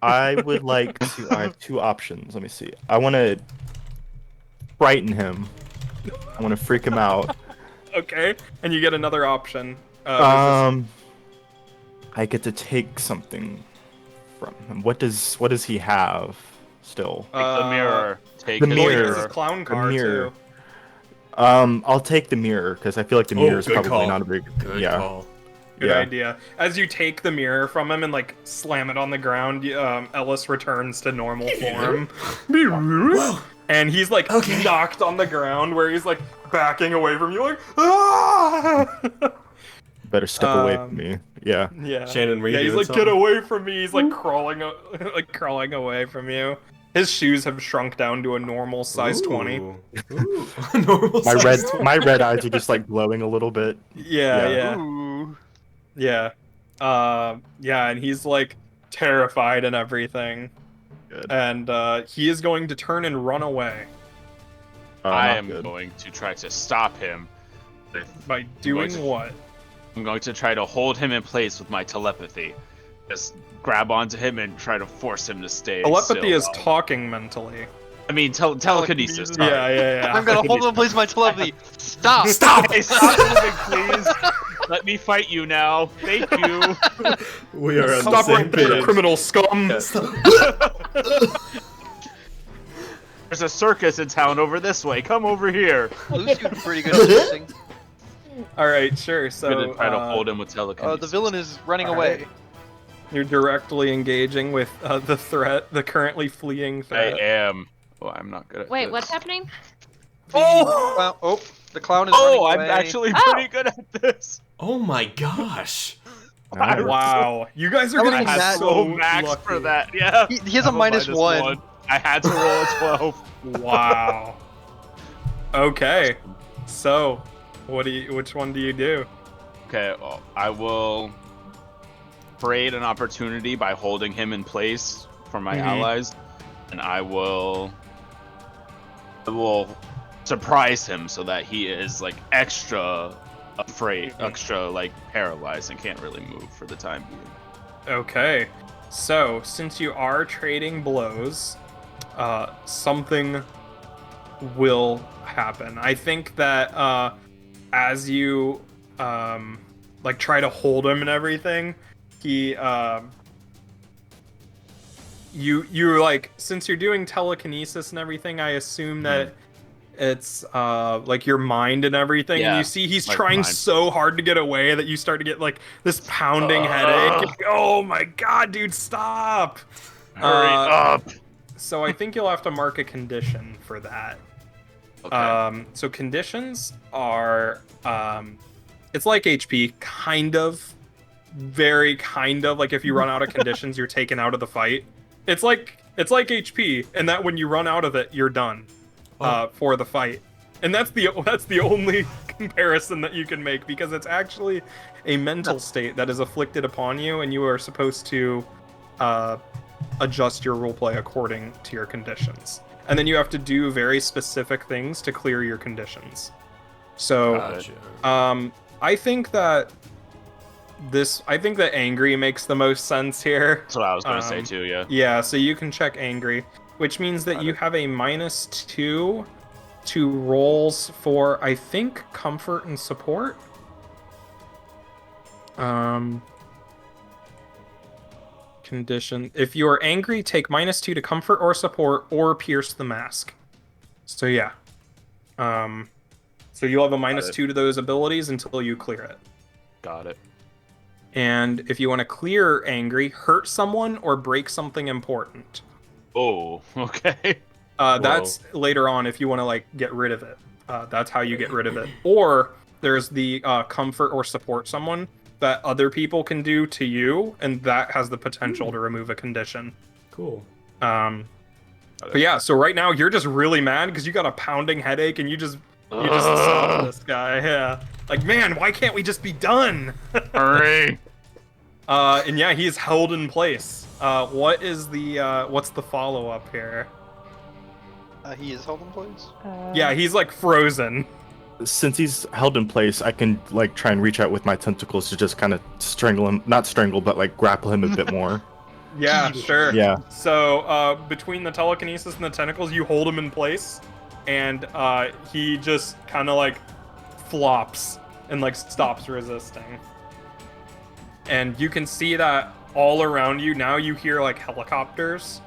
S3: I would like to. I have two options. Let me see. I want to frighten him. I want to freak him out.
S9: Okay. And you get another option.
S3: I get to take something from him. What does he have still?
S6: Take the mirror. Take
S3: the
S6: his
S3: mirror.
S9: This
S6: mirror.
S9: is clown car
S3: mirror.
S9: too.
S3: I'll take the mirror because I feel like the mirror is
S2: good
S3: probably
S2: call.
S3: not a big.
S2: Good
S3: yeah.
S2: call.
S9: Good
S3: Yeah.
S9: idea. As you take the mirror from him and like slam it on the ground, Ellis returns to normal form. And he's like knocked on the ground where he's like backing away from you, like ah!
S3: Better step away from me. Yeah.
S9: Yeah.
S2: Shannon, were you
S9: Yeah, he's
S2: doing
S9: like, get
S2: something?
S9: away from me. He's like crawling, crawling away from you. His shoes have shrunk down to a normal size 20.
S2: Ooh. Normal
S3: My
S2: size
S3: red
S2: 20.
S3: my red eyes are just like glowing a little bit.
S9: Yeah,
S3: Yeah.
S9: yeah,
S1: Ooh.
S9: yeah. Yeah, and he's like terrified and everything.
S3: Good.
S9: And he is going to turn and run away
S6: I
S3: Not
S6: am
S3: good.
S6: going to try to stop him.
S9: by doing
S6: to-
S9: what?
S6: I'm going to try to hold him in place with my telepathy. Just grab onto him and try to force him to stay.
S9: Telepathy
S6: still.
S9: is talking mentally.
S6: I mean, telekinesis.
S9: Yeah, yeah, yeah.
S1: I'm gonna hold him in place with my telepathy. Stop!
S2: Stop!
S6: Hey, stop moving, please. Let me fight you now. Thank you.
S2: We are on
S9: Stop
S2: the same
S9: right there,
S2: page.
S9: criminal scum!
S6: There's a circus in town over this way. Come over here.
S1: Lucy's pretty good at this thing.
S9: Alright, sure,
S6: I'm
S9: so
S6: gonna try to hold him with telekinesis.
S1: The villain is running
S9: Alright.
S1: away.
S9: you're directly engaging with the threat, the currently fleeing
S6: I
S9: threat.
S6: am. Oh, I'm not good at
S5: Wait,
S6: this.
S5: what's happening?
S1: Oh, the clown is
S6: Oh,
S1: running
S6: I'm
S1: away.
S6: actually
S5: Oh!
S6: pretty good at this.
S2: Oh my gosh.
S3: Nice.
S9: Wow, you guys are
S1: I
S9: getting
S1: was
S6: I had
S1: so
S6: so max
S9: lucky.
S6: for that. Yeah.
S1: He has a
S6: I have
S1: -1.
S6: I had to roll a 12.
S9: Wow. Okay, so which one do you do?
S6: Okay, I will create an opportunity by holding him in place for my allies, and I will surprise him so that he is like extra afraid, extra like paralyzed, and can't really move for the time being.
S9: Okay, so since you are trading blows, something will happen. I think that as you like try to hold him and everything, he you like, since you're doing telekinesis and everything, I assume that it's like your mind and everything, and you see he's
S6: like
S9: trying
S6: mind.
S9: so hard to get away that you start to get like this pounding headache. Oh my god, dude, stop!
S6: Hurry up!
S9: So I think you'll have to mark a condition for that.
S6: Okay.
S9: So conditions are it's like HP, kind of, very kind of, like if you run out of conditions, you're taken out of the fight. It's like HP, and that when you run out of it, you're done for the fight. And that's the only comparison that you can make, because it's actually a mental state that is afflicted upon you, and you are supposed to adjust your roleplay according to your conditions. And then you have to do very specific things to clear your conditions. So,
S2: Gotcha.
S9: I think that angry makes the most sense here.
S6: That's what I was gonna say too. Yeah.
S9: Yeah, so you can check angry, which means that you have a -2 to rolls for, I think, comfort and support. Condition: if you are angry, take -2 to comfort or support, or pierce the mask. So yeah. So you'll have a -2 to those abilities until you clear it.
S6: Got it.
S9: And if you want to clear angry, hurt someone or break something important.
S6: Oh, okay.
S9: That's later on if you want to like get rid of it. That's how you get rid of it. Or there's the comfort or support someone that other people can do to you, and that has the potential to remove a condition.
S2: Cool.
S9: But yeah, so right now you're just really mad because you got a pounding headache and you just saw this guy. Yeah. Like, man, why can't we just be done?
S6: Hurry.
S9: And yeah, he's held in place. What's the follow-up here?
S1: He is held in place?
S9: Yeah, he's like frozen.
S3: Since he's held in place, I can like try and reach out with my tentacles to just kind of strangle him, not strangle, but like grapple him a bit more.
S9: Yeah, sure.
S3: Yeah.
S9: So between the telekinesis and the tentacles, you hold him in place, and he just kind of like flops and like stops resisting. And you can see that all around you now. You hear like helicopters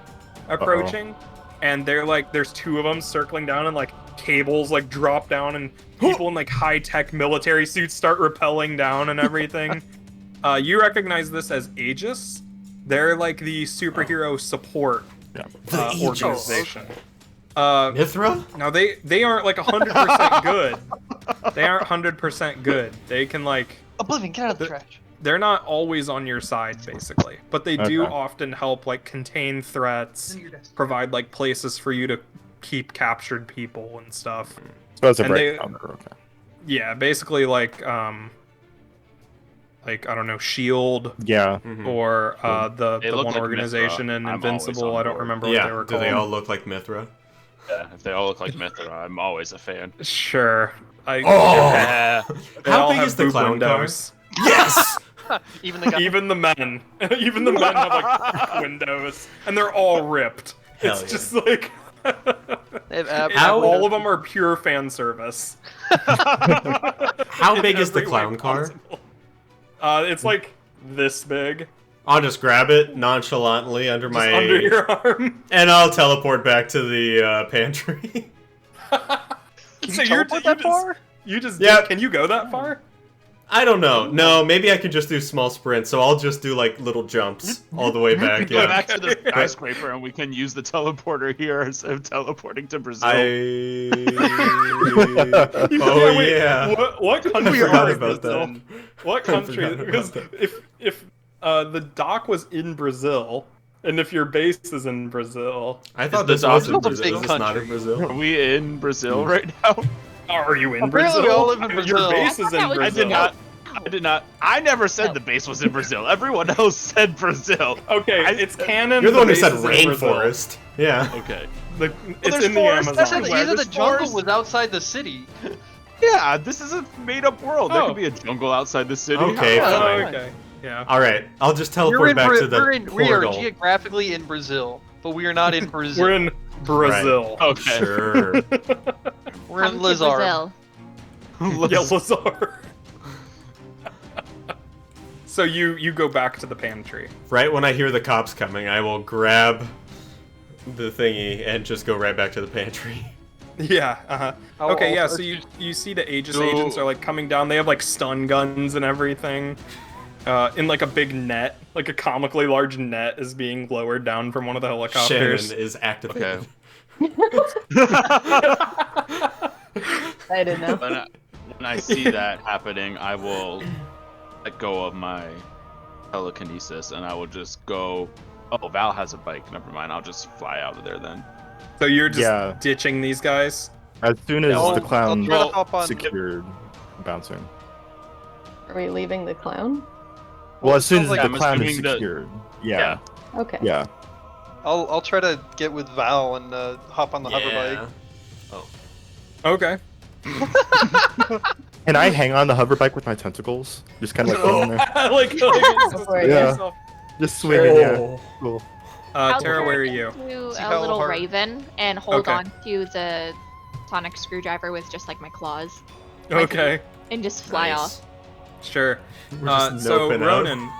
S9: approaching, and they're like, there's 2 of them circling down, and like cables like drop down, and people in like high-tech military suits start rappelling down and everything. You recognize this as Aegis. They're like the superhero support organization.
S2: Mithra?
S9: Now they aren't like 100% good. They aren't 100% good. They can like
S1: Oblivion, get out of the trash.
S9: They're not always on your side, basically, but they do often help like contain threats, provide like places for you to keep captured people and stuff.
S3: So that's a
S9: And
S3: breakdown. Okay.
S9: Yeah, basically like I don't know, Shield
S3: Yeah.
S9: or the
S6: look
S9: one
S6: like
S9: organization
S6: Mithra.
S9: in
S6: I'm
S9: Invincible.
S6: always on
S9: I don't
S6: board.
S9: remember what they
S2: Yeah.
S9: were
S2: Do
S9: called.
S2: they all look like Mithra?
S6: Yeah, if they all look like Mithra, I'm always a fan.
S9: Sure.
S6: Yeah.
S9: They
S2: How
S9: all
S2: big
S9: have
S2: is the
S9: boob
S2: clown
S9: windows.
S2: Yes!
S1: Even the guy.
S9: Even the men. Even the men have like windows, and they're all ripped.
S2: Hell
S9: It's
S2: yeah.
S9: just like
S1: They have ab-
S9: all of them are pure fan service.
S2: How big is the
S9: Every way
S2: clown car?
S9: possible. It's like this big,
S2: I'll just grab it nonchalantly under
S9: just
S2: my
S9: under your arm.
S2: and I'll teleport back to the pantry.
S1: Can you teleport that far?
S9: You just
S2: Yep.
S9: Can you go that far?
S2: I don't know. No, maybe I could just do small sprints, so I'll just do like little jumps all the way back.
S6: Go
S2: Yeah.
S6: back to the skyscraper, and we can use the teleporter here instead of teleporting to Brazil.
S2: Oh
S9: Wait,
S2: yeah.
S9: What country
S2: forgot
S9: is
S2: about
S9: Brazil?
S2: that.
S9: What
S2: I
S9: country?
S2: forgot about
S9: Because
S2: that.
S9: if the dock was in Brazil, and if your base is in Brazil,
S2: I thought
S6: the
S2: this was in
S1: Brazil's a big
S2: Brazil. Is this not in
S1: country.
S2: Brazil?
S6: Are we in Brazil right now?
S9: are you in
S1: Apparently
S9: Brazil?
S1: we all live in
S9: Your
S1: Brazil.
S9: base is in
S5: I
S9: Brazil.
S6: I did not. I did not. I never said the base was in Brazil. Everyone else said Brazil.
S9: Okay, it's canon.
S2: You're the one who said
S9: base is in Brazil.
S2: rainforest. Yeah.
S6: Okay.
S9: It's in the Amazon.
S1: I said
S6: everywhere.
S1: either the
S6: There's
S1: jungle
S6: forest.
S1: was outside the city.
S6: Yeah, this is a made-up world. There
S9: Oh.
S6: could be a jungle outside the city.
S2: Okay,
S6: How-
S9: Oh,
S2: fine.
S9: okay. Yeah.
S2: All right, I'll just
S1: We're
S2: teleport
S1: in,
S2: back to the
S1: we are
S2: portal.
S1: geographically in Brazil, but we are not in Brazil.
S9: We're in Brazil.
S6: Okay.
S2: Sure.
S1: We're in
S5: Come to
S1: Lizard.
S5: Brazil.
S9: Yeah, Lazar. So you go back to the pantry.
S2: Right when I hear the cops coming, I will grab the thingy and just go right back to the pantry.
S9: Yeah. Uh-huh.
S1: I'll-
S9: Okay. Yeah.
S1: I'll-
S9: So you see the Aegis
S6: So-
S9: agents are like coming down. They have like stun guns and everything. In like a big net, like a comically large net is being lowered down from one of the helicopters.
S2: Shannon is activated.
S7: I didn't know.
S6: When I see that happening, I will let go of my telekinesis and I will just go. Oh, Val has a bike. Never mind. I'll just fly out of there then.
S9: So you're just
S3: Yeah.
S9: ditching these guys.
S3: As soon as
S1: I'll-
S3: the clown
S1: I'll try to hop on-
S3: secured, bouncing.
S7: Are we leaving the clown?
S3: Well, as soon as
S1: sounds like
S3: the
S6: I'm
S3: clown is
S6: assuming that-
S3: secured. Yeah.
S7: Okay.
S3: Yeah.
S1: I'll try to get with Val and hop on the hover
S2: Yeah.
S1: bike.
S9: Okay.
S3: Can I hang on the hover bike with my tentacles? Just kind of like hanging there.
S9: like
S7: Yeah.
S3: Yeah. Just swinging, yeah. Cool.
S5: I'll
S9: Tara, where are
S5: turn
S9: you?
S5: into
S1: See
S5: a
S1: how
S5: little
S1: hard-
S5: raven and hold
S9: Okay.
S5: on to the sonic screwdriver with just like my claws
S9: Okay.
S5: and just fly
S2: Nice.
S5: off.
S9: Sure.
S2: We're just
S9: So
S2: noping out.
S9: Ronan,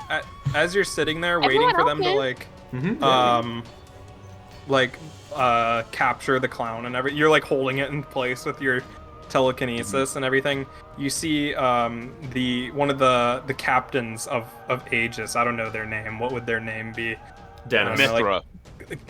S9: as you're sitting there waiting
S5: Everyone
S9: for them to
S5: open.
S9: like,
S2: Mhm.
S9: capture the clown and everything, you're like holding it in place with your telekinesis and everything. You see the one of the captains of Aegis. I don't know their name. What would their name be?
S2: Dennis.
S9: Myth-
S6: Mithra.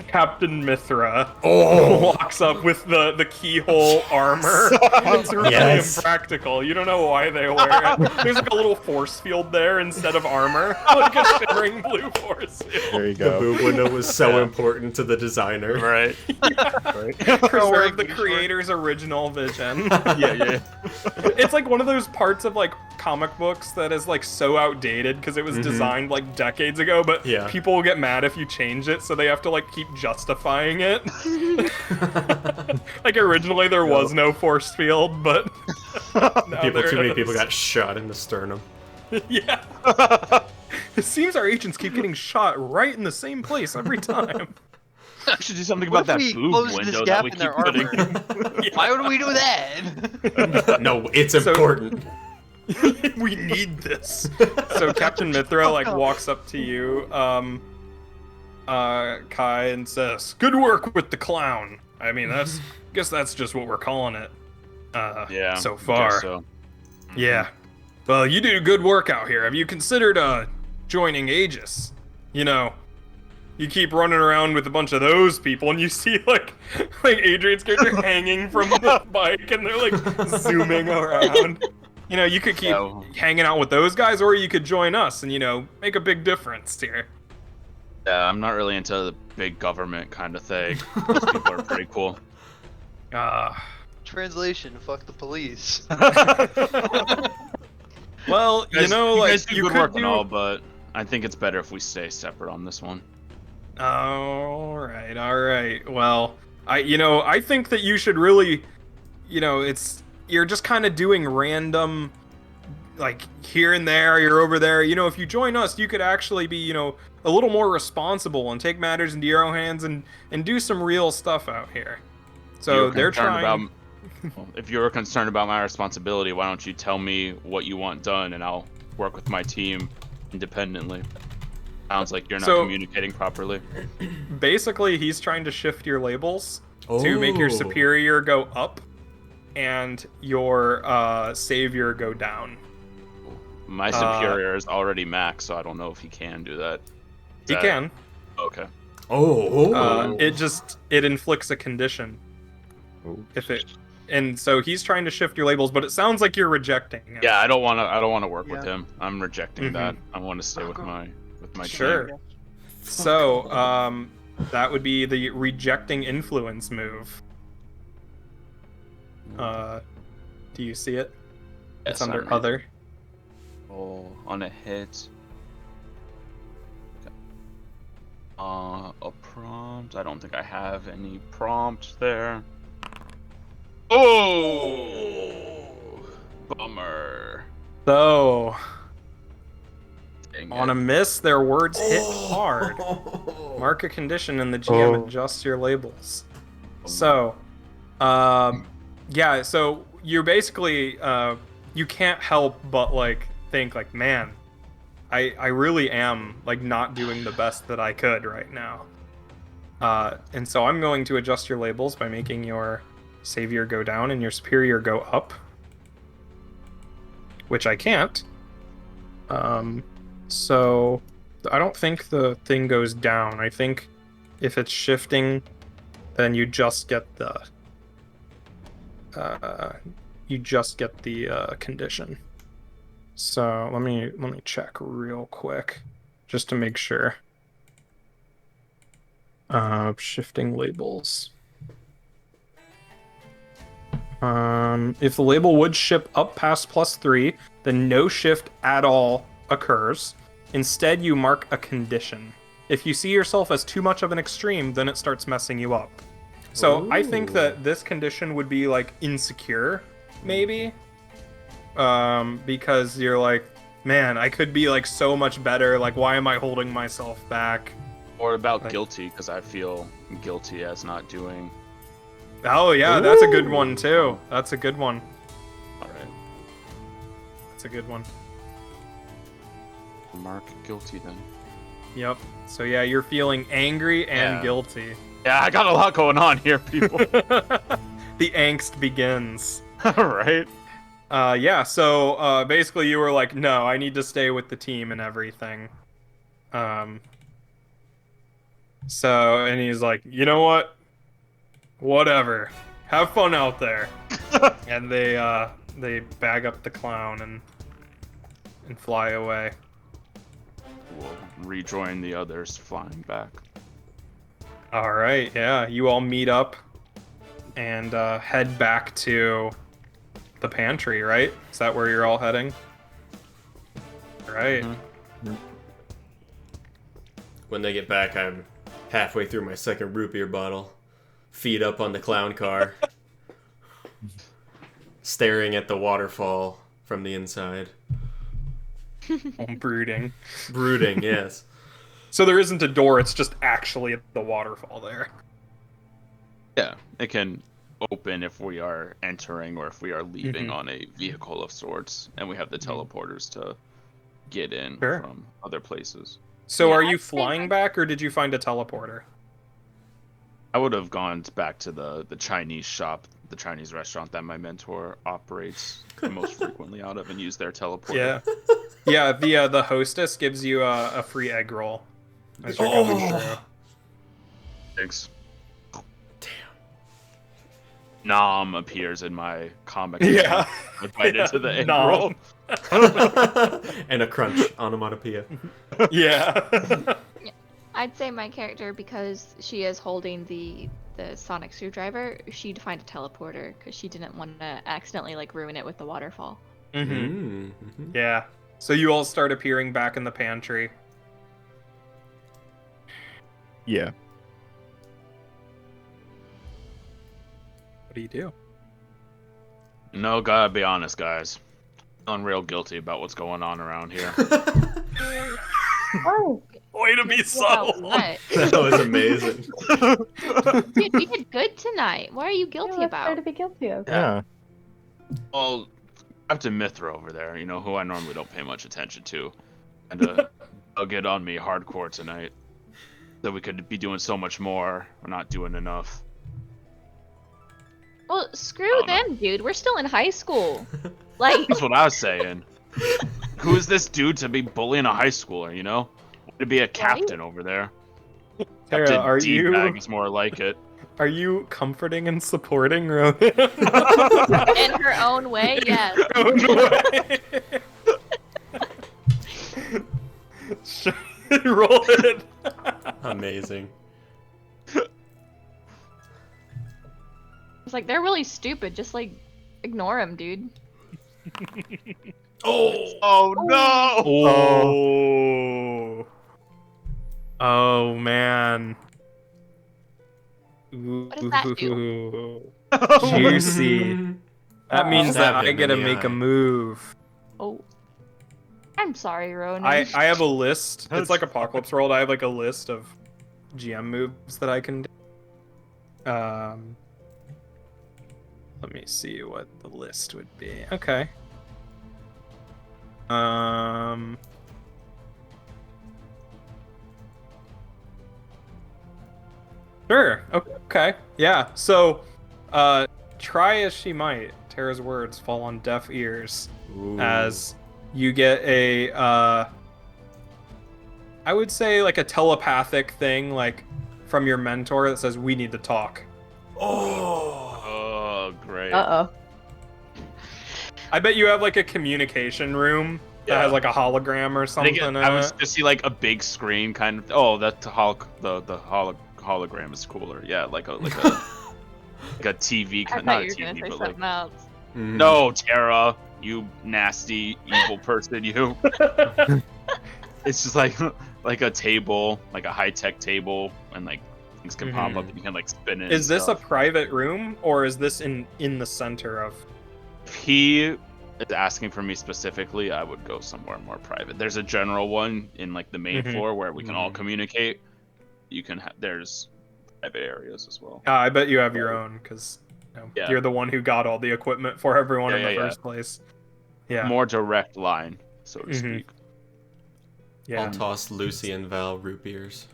S9: Captain Mithra
S2: Oh.
S9: walks up with the keyhole armor. It's really
S2: Yes.
S9: impractical. You don't know why they wear it. There's like a little force field there instead of armor, like a shimmering blue force field.
S3: There you
S2: The
S3: go.
S2: boob window was so important to the designer.
S6: Right.
S9: Preserve the creator's original vision.
S6: Yeah.
S9: It's like one of those parts of like comic books that is like so outdated because it was designed like decades ago, but
S2: Yeah.
S9: people will get mad if you change it, so they have to like keep justifying it. Like originally there was no force field, but now there
S2: Too many
S9: is.
S2: people got shot in the sternum.
S9: Yeah. It seems our agents keep getting shot right in the same place every time.
S6: We should do something
S1: What
S6: about
S1: if
S6: that
S1: we
S6: boob
S1: close
S6: window
S1: this
S6: that
S1: gap
S6: we
S1: in
S6: keep
S1: their
S6: putting.
S1: armor? Why would we do that?
S2: No, it's
S9: So-
S2: important.
S9: We need this. So Captain Mithra like walks up to you, Kai, and says, "Good work with the clown. I mean, guess that's just what we're calling it.
S6: Yeah.
S9: So
S6: I guess
S9: far.
S6: so.
S9: Yeah. Well, you do good work out here. Have you considered joining Aegis? You know, you keep running around with a bunch of those people, and you see like Adrian's character hanging from the bike, and they're like zooming around. You know, you could keep hanging out with those guys, or you could join us and, you know, make a big difference here.
S6: Yeah, I'm not really into the big government kind of thing. Those people are pretty cool.
S1: Translation: fuck the police.
S9: Well, you know,
S6: you
S9: like
S6: guys do
S9: you
S6: good
S9: could
S6: work
S9: do.
S6: and all, but I think it's better if we stay separate on this one.
S9: All right. Well, I think that you should really, you're just kind of doing random, like here and there, you're over there. You know, if you join us, you could actually be, a little more responsible and take matters into your own hands and do some real stuff out here. So they're trying.
S6: If you're concerned about my responsibility, why don't you tell me what you want done, and I'll work with my team independently. Sounds like you're not communicating properly.
S9: Basically, he's trying to shift your labels to make your superior go up and your savior go down.
S6: My superior is already max, so I don't know if he can do that.
S9: He can.
S6: Okay.
S9: It inflicts a condition. And so he's trying to shift your labels, but it sounds like you're rejecting it.
S6: Yeah, I don't want to work with him. I'm rejecting that. I want to stay with my
S9: Sure.
S6: team.
S9: So, that would be the rejecting influence move. Do you see it?
S6: Yes,
S9: It's under
S6: I'm
S9: other.
S6: roll on a hit. A prompt. I don't think I have any prompt there. Oh, bummer.
S9: So,
S6: Dang
S9: on a
S6: it.
S9: miss, their words hit hard. Mark a condition and the GM adjusts your labels. So, yeah, so you're basically, you can't help but, like, think, like, man, I really am, like, not doing the best that I could right now. And so I'm going to adjust your labels by making your savior go down and your superior go up. Which I can't. So I don't think the thing goes down. I think if it's shifting, then you just get the condition. So let me check real quick, just to make sure. Shifting labels. If the label would ship up past +3, then no shift at all occurs. Instead, you mark a condition. If you see yourself as too much of an extreme, then it starts messing you up. So I think that this condition would be like insecure, maybe. Because you're like, man, I could be like so much better. Like, why am I holding myself back?
S6: Or about guilty, because I feel guilty as not doing.
S9: Oh yeah, that's a good one too. That's a good one.
S6: All right.
S9: That's a good one.
S6: Mark guilty then.
S9: Yep. So yeah, you're feeling angry and guilty.
S6: Yeah, I got a lot going on here, people.
S9: The angst begins.
S6: Right.
S9: Yeah, so basically you were like, no, I need to stay with the team and everything. So, and he's like, you know what? Whatever. Have fun out there. And they bag up the clown and fly away.
S6: We'll rejoin the others flying back.
S9: All right, yeah, you all meet up and head back to the pantry, right? Is that where you're all heading? Right.
S2: Mm-hmm. When they get back, I'm halfway through my second root beer bottle, feet up on the clown car, staring at the waterfall from the inside.
S9: Brooding.
S2: Brooding, yes.
S9: So there isn't a door, it's just actually the waterfall there.
S6: Yeah, it can open if we are entering or if we are leaving on a vehicle of sorts, and we have the teleporters to get in from other places.
S9: So are you flying back, or did you find a teleporter?
S6: I would have gone back to the Chinese shop, the Chinese restaurant that my mentor operates the most frequently out of, and use their teleporter.
S9: Yeah. Yeah, the hostess gives you a free egg roll as you're going through.
S6: Thanks. Damn. Nom appears in my comic.
S9: Yeah.
S6: Invited to the egg roll.
S2: And a crunch onomatopoeia.
S9: Yeah.
S5: I'd say my character, because she is holding the sonic screwdriver, she'd find a teleporter because she didn't want to accidentally like ruin it with the waterfall.
S9: Yeah. So you all start appearing back in the pantry.
S3: Yeah.
S9: What do you do?
S6: No, gotta be honest, guys. I'm real guilty about what's going on around here.
S7: Oh,
S9: way to be subtle.
S5: What?
S2: That was amazing.
S5: Dude, we did good tonight. What are you guilty
S7: what's
S5: about?
S7: there to be guilty of?
S3: Yeah.
S6: Well, Captain Mithra over there, you know, who I normally don't pay much attention to, and they'll get on me hardcore tonight. That we could be doing so much more. We're not doing enough.
S5: Well, screw them, dude. We're still in high school. Like,
S6: That's what I was saying. Who is this dude to be bullying a high schooler, you know? To be a captain over there.
S9: Tara,
S6: Captain
S9: are
S6: D-bag
S9: you
S6: is more like it.
S9: are you comforting and supporting Rowan?
S5: in her own way, yes.
S9: Roll it.
S2: Amazing.
S5: It's like, they're really stupid. Just, like, ignore them, dude.
S6: Oh no!
S9: Oh. Oh man.
S5: What does that do?
S9: Ooh. Juicy. That means that
S2: Stab
S9: I
S2: him
S9: get to
S2: in the
S9: make a
S2: eye.
S9: move.
S5: Oh. I'm sorry, Ronan.
S9: I have a list. It's like Apocalypse World. I have like a list of GM moves that I can do. Let me see what the list would be. Okay. Sure. Okay. Yeah. So, try as she might, Tara's words fall on deaf ears
S2: Ooh.
S9: as you get a, I would say like a telepathic thing, like from your mentor that says, "We need to talk."
S6: Oh, great.
S7: Uh-oh.
S9: I bet you have like a communication room that has like a hologram or
S6: I
S9: something.
S6: think I was to see like a big screen kind of. Oh, that the hologram is cooler. Yeah, like a like a TV.
S5: I
S6: Not
S5: thought you were
S6: TV,
S5: gonna say
S6: but like
S5: something else.
S2: Mhm.
S6: no, Tara, you nasty evil person, you. It's just like a table, like a high tech table, and like things can pop up and you can like spin it.
S9: Is
S6: and
S9: this a
S6: stuff.
S9: private room or is this in the center of?
S6: If he is asking for me specifically, I would go somewhere more private. There's a general one in like the main floor where we can all communicate. You can there's private areas as well.
S9: I bet you have your own because
S6: Yeah.
S9: you're the one who got all the equipment for everyone
S6: Yeah,
S9: in the
S6: yeah, yeah.
S9: first place. Yeah.
S6: More direct line, so to speak.
S9: Yeah.
S2: I'll toss Lucy and Val root beers.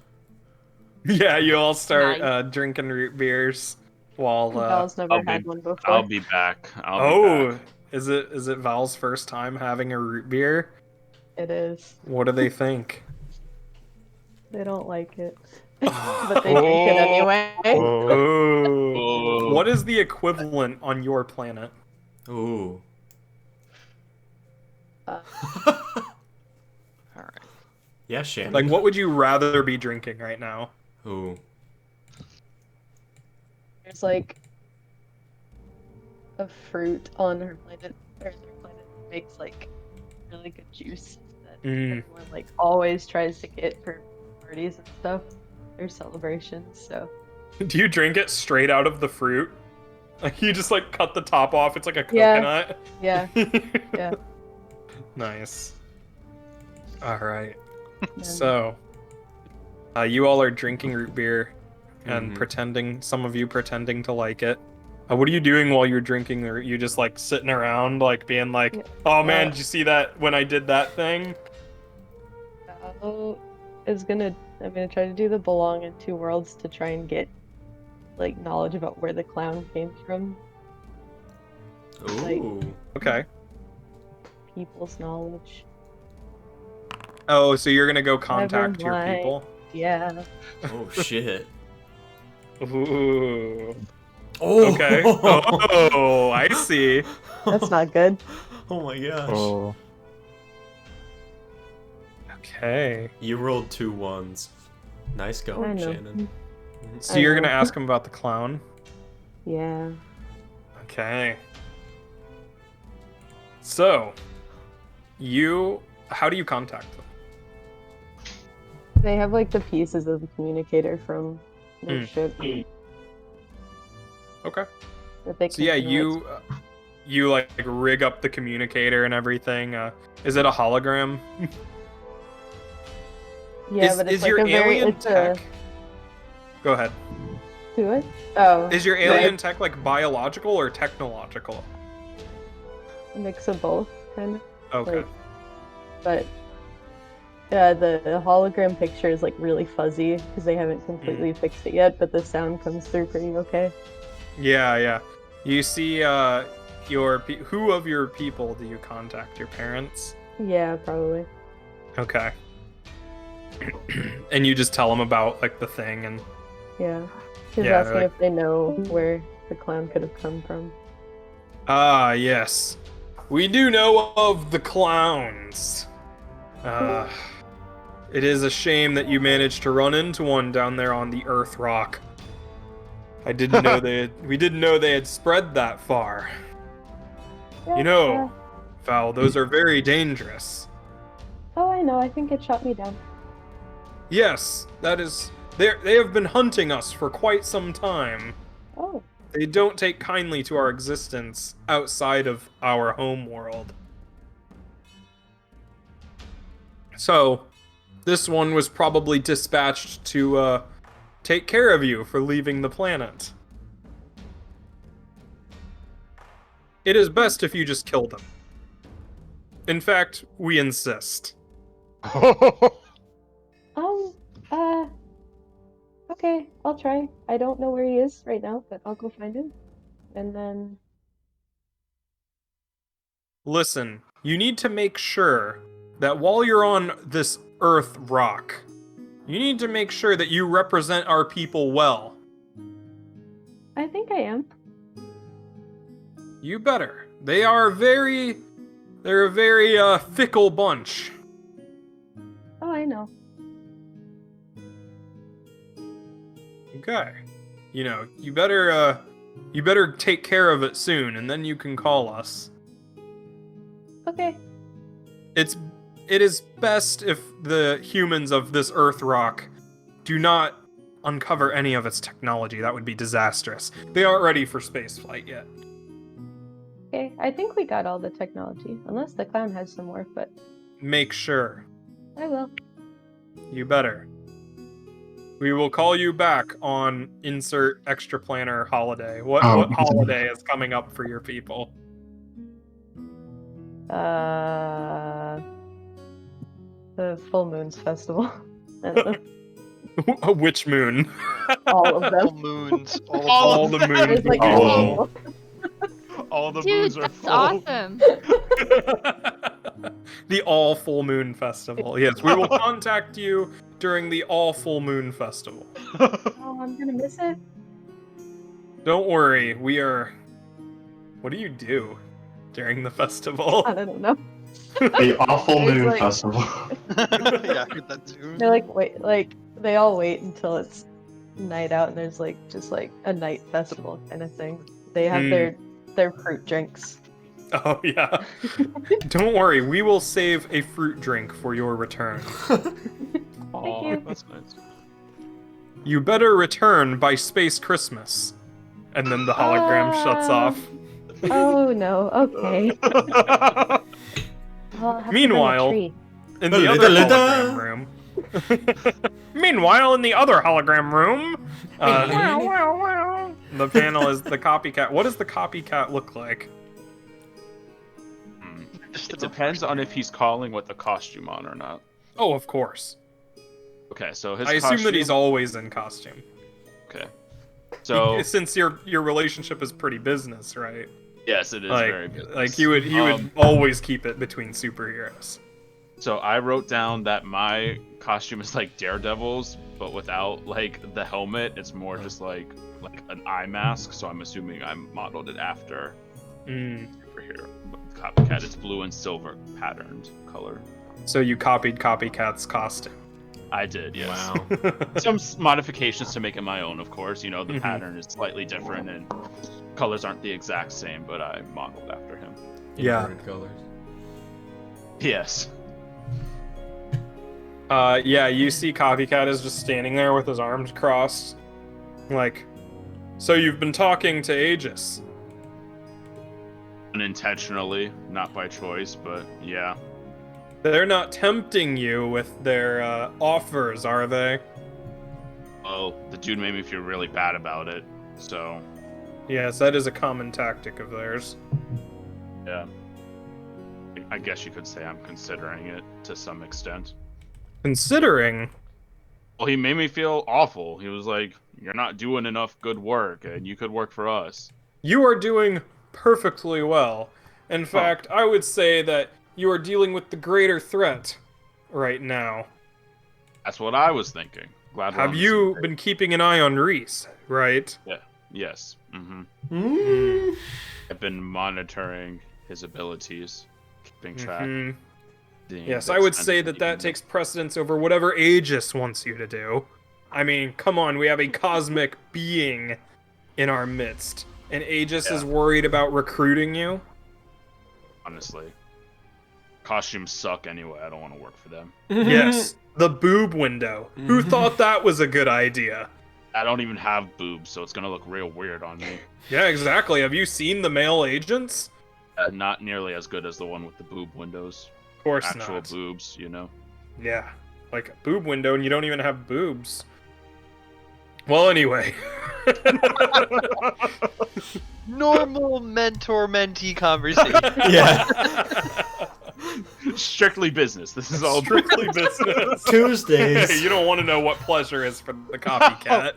S9: Yeah, you all start
S5: Nice.
S9: Drinking root beers while.
S7: Val's never had one before.
S6: I'll be back. I'll be back.
S9: Is it Val's first time having a root beer?
S7: It is.
S9: What do they think?
S7: They don't like it. But they drink it anyway.
S9: Oh. What is the equivalent on your planet?
S2: Ooh.
S7: Uh,
S1: Alright.
S2: Yeah, Shannon.
S9: Like, what would you rather be drinking right now?
S2: Ooh.
S7: There's like a fruit on her planet, or their planet that makes like really good juice that everyone like always tries to get for parties and stuff. There's celebrations, so.
S9: Do you drink it straight out of the fruit? Like you just like cut the top off. It's like a coconut.
S7: Yeah. Yeah.
S9: Nice. All right.
S7: Yeah.
S9: So, you all are drinking root beer and pretending. Some of you pretending to like it. What are you doing while you're drinking? Or you just like sitting around, like being like, "Oh man, did you see that when I did that thing?"
S7: I'm gonna try to do the belong in two worlds to try and get like knowledge about where the clown came from.
S2: Ooh.
S7: Like,
S9: Okay.
S7: people's knowledge.
S9: Oh, so you're gonna go contact
S7: Never
S9: your
S7: mind.
S9: people?
S7: Yeah.
S2: Oh shit.
S9: Ooh.
S2: Oh.
S9: Okay. Oh, I see.
S7: That's not good.
S2: Oh my gosh.
S3: Oh.
S9: Okay.
S2: You rolled 2 1s. Nice
S7: I
S2: going,
S7: know.
S2: Shannon.
S9: So
S7: I
S9: you're
S7: know.
S9: gonna ask him about the clown?
S7: Yeah.
S9: Okay. So, how do you contact them?
S7: They have like the pieces of the communicator from their ship
S9: Okay.
S7: that they
S9: So
S7: can
S9: yeah,
S7: connect.
S9: you like rig up the communicator and everything. Is it a hologram?
S7: Yeah, but it's
S9: is
S7: like
S9: your
S7: a very
S9: alien
S7: it's
S9: tech? Go ahead.
S7: Do it? Oh.
S9: Is your alien tech like biological or technological?
S7: A mix of both, kind of.
S9: Okay.
S7: Like, but yeah, the hologram picture is like really fuzzy because they haven't completely fixed it yet, but the sound comes through pretty okay.
S9: Yeah. You see, who of your people do you contact? Your parents?
S7: Yeah, probably.
S9: Okay. And you just tell them about like the thing and.
S7: Yeah. She's
S9: Yeah,
S7: asking
S9: like-
S7: if they know where the clown could have come from.
S9: Ah, yes. We do know of the clowns. It is a shame that you managed to run into one down there on the Earth Rock. We didn't know they had spread that far. You know, Val. Those are very dangerous.
S7: Oh, I know. I think it shot me down.
S9: Yes, that is... They have been hunting us for quite some time.
S7: Oh.
S9: They don't take kindly to our existence outside of our home world. So, this one was probably dispatched to take care of you for leaving the planet. It is best if you just kill them. In fact, we insist.
S7: Okay, I'll try. I don't know where he is right now, but I'll go find him. And then...
S9: Listen, you need to make sure that while you're on this Earth rock, you need to make sure that you represent our people well.
S7: I think I am.
S9: You better. They're a very fickle bunch.
S7: Oh, I know.
S9: Okay. You better take care of it soon, and then you can call us.
S7: Okay.
S9: It is best if the humans of this Earth rock do not uncover any of its technology. That would be disastrous. They aren't ready for spaceflight yet.
S7: Okay, I think we got all the technology. Unless the clown has some more, but...
S9: Make sure.
S7: I will.
S9: You better. We will call you back on insert extra planner holiday. What holiday is coming up for your people?
S7: The Full Moons Festival. I don't know.
S9: Which moon?
S7: All of
S1: All
S7: them.
S1: moons.
S9: All the moons.
S7: There's like
S3: Oh.
S7: all.
S6: All the
S5: Dude,
S6: moons are
S5: that's
S6: full.
S5: awesome.
S9: The All Full Moon Festival. Yes, we will contact you during the All Full Moon Festival.
S7: Oh, I'm gonna miss it.
S9: Don't worry, What do you do during the festival?
S7: I don't know.
S3: The Awful
S7: It's
S3: Moon
S7: like-
S3: Festival.
S1: Yeah, I heard that too.
S7: They're they all wait until it's night out and there's just a night festival kind of thing. They have their fruit drinks.
S9: Oh, yeah. Don't worry, we will save a fruit drink for your return.
S6: Oh,
S7: you.
S6: that's nice.
S9: You better return by Space Christmas. And then the hologram shuts off.
S7: Oh no, okay. Well, I'll have to bring a
S9: Meanwhile,
S7: tree.
S9: In the other hologram room. Meanwhile, in the other hologram room, the panel is the copycat. What does the copycat look like?
S6: It depends on if he's calling with the costume on or not.
S9: Oh, of course.
S6: Okay, so his
S9: I
S6: costume...
S9: assume that he's always in costume.
S6: Okay. So...
S9: Since your relationship is pretty business, right?
S6: Yes, it is very business.
S9: Like he would always keep it between superheroes.
S6: So I wrote down that my costume is like Daredevil's, but without like the helmet. It's more just like an eye mask. So I'm assuming I modeled it after superhero. But copycat, it's blue and silver patterned color.
S9: So you copied Copycat's costume.
S6: I did, yes.
S2: Wow.
S6: Some modifications to make it my own, of course. You know, the pattern is slightly different and colors aren't the exact same, but I modeled after him.
S9: Yeah.
S2: Inverted colors.
S6: Yes.
S9: Yeah, you see Copycat is just standing there with his arms crossed. Like, so you've been talking to Aegis.
S6: Unintentionally, not by choice, but yeah.
S9: They're not tempting you with their offers, are they?
S6: Oh, the dude made me feel really bad about it, so...
S9: Yes, that is a common tactic of theirs.
S6: Yeah. I guess you could say I'm considering it to some extent.
S9: Considering?
S6: Well, he made me feel awful. He was like, you're not doing enough good work, and you could work for us.
S9: You are doing perfectly well. In fact, I would say that you are dealing with the greater threat right now.
S6: That's what I was thinking. Glad we're on
S9: Have
S6: the
S9: you
S6: same
S9: been keeping an eye on Reese, right?
S6: page. Yeah. Yes. Mm-hmm.
S2: Mm.
S6: I've been monitoring his abilities, keeping track.
S9: Mhm.
S6: seeing
S9: Yes,
S6: the
S9: I would
S6: extent
S9: say
S6: of
S9: that
S6: the
S9: that takes precedence over whatever Aegis wants you to do. I mean, come on, we have a cosmic being in our midst, and Aegis is worried about recruiting you?
S6: honestly. Costumes suck anyway. I don't want to work for them.
S9: Yes, the boob window. Who thought that was a good idea?
S6: I don't even have boobs, so it's gonna look real weird on me.
S9: Yeah, exactly. Have you seen the male agents?
S6: Not nearly as good as the one with the boob windows.
S9: Of course
S6: Actual
S9: not.
S6: boobs, you know.
S9: Yeah, like a boob window, and you don't even have boobs. Well, anyway.
S1: Normal mentor-mentee conversation.
S2: Yeah.
S6: Strictly business. This is all
S9: Strictly business.
S2: Tuesdays.
S9: You don't want to know what pleasure is for the copycat.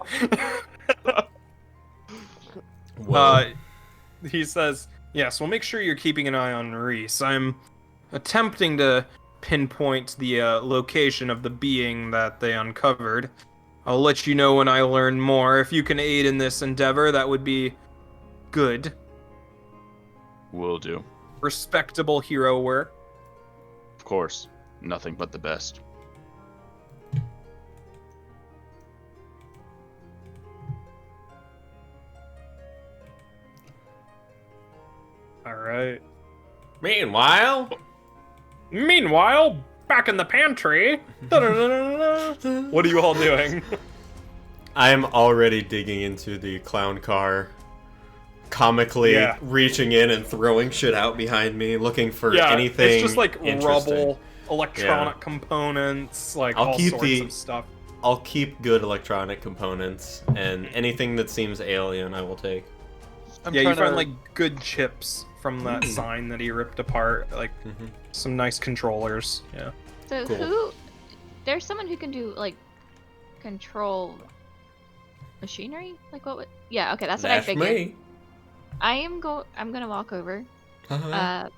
S9: He says, yes, well, make sure you're keeping an eye on Reese. I'm attempting to pinpoint the location of the being that they uncovered. I'll let you know when I learn more. If you can aid in this endeavor, that would be good.
S6: Will do.
S9: Respectable hero work.
S6: Of course. Nothing but the best.
S9: All right.
S2: Meanwhile,
S9: back in the pantry. What are you all doing?
S2: I'm already digging into the clown car, comically reaching in and throwing shit out behind me, looking for anything.
S9: It's just like
S2: interesting.
S9: rubble, electronic components, like
S2: I'll
S9: all
S2: keep
S9: sorts of stuff.
S2: I'll keep good electronic components, and anything that seems alien I will take.
S9: You find like good chips from that sign that he ripped apart, like some nice controllers. Yeah.
S5: So
S2: Cool.
S5: there's someone who can do like control machinery? Like what would Yeah, okay, that's what I figured.
S2: Me.
S5: I'm gonna walk over.
S2: Uh-huh.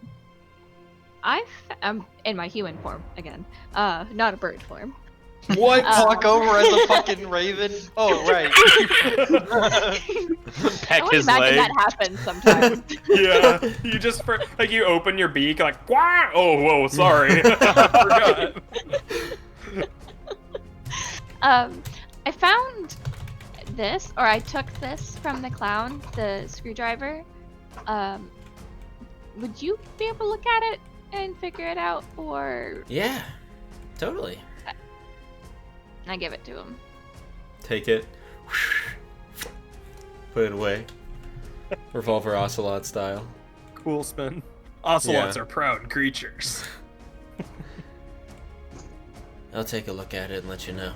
S5: I'm in my human form again. Not a bird form.
S1: What? Walk over as a fucking raven? Oh, right.
S6: Peck
S5: I would
S6: his
S5: imagine
S6: leg.
S5: that happens sometimes.
S9: Yeah, you just like you open your beak like Wah! Oh, whoa, sorry, I forgot.
S5: I found this, or I took this from the clown, the screwdriver. Would you be able to look at it and figure it out, or?
S2: Yeah, totally.
S5: I give it to him.
S2: Take it. Put it away. Revolver Ocelot style.
S9: Cool spin. Ocelots are proud creatures.
S2: I'll take a look at it and let you know.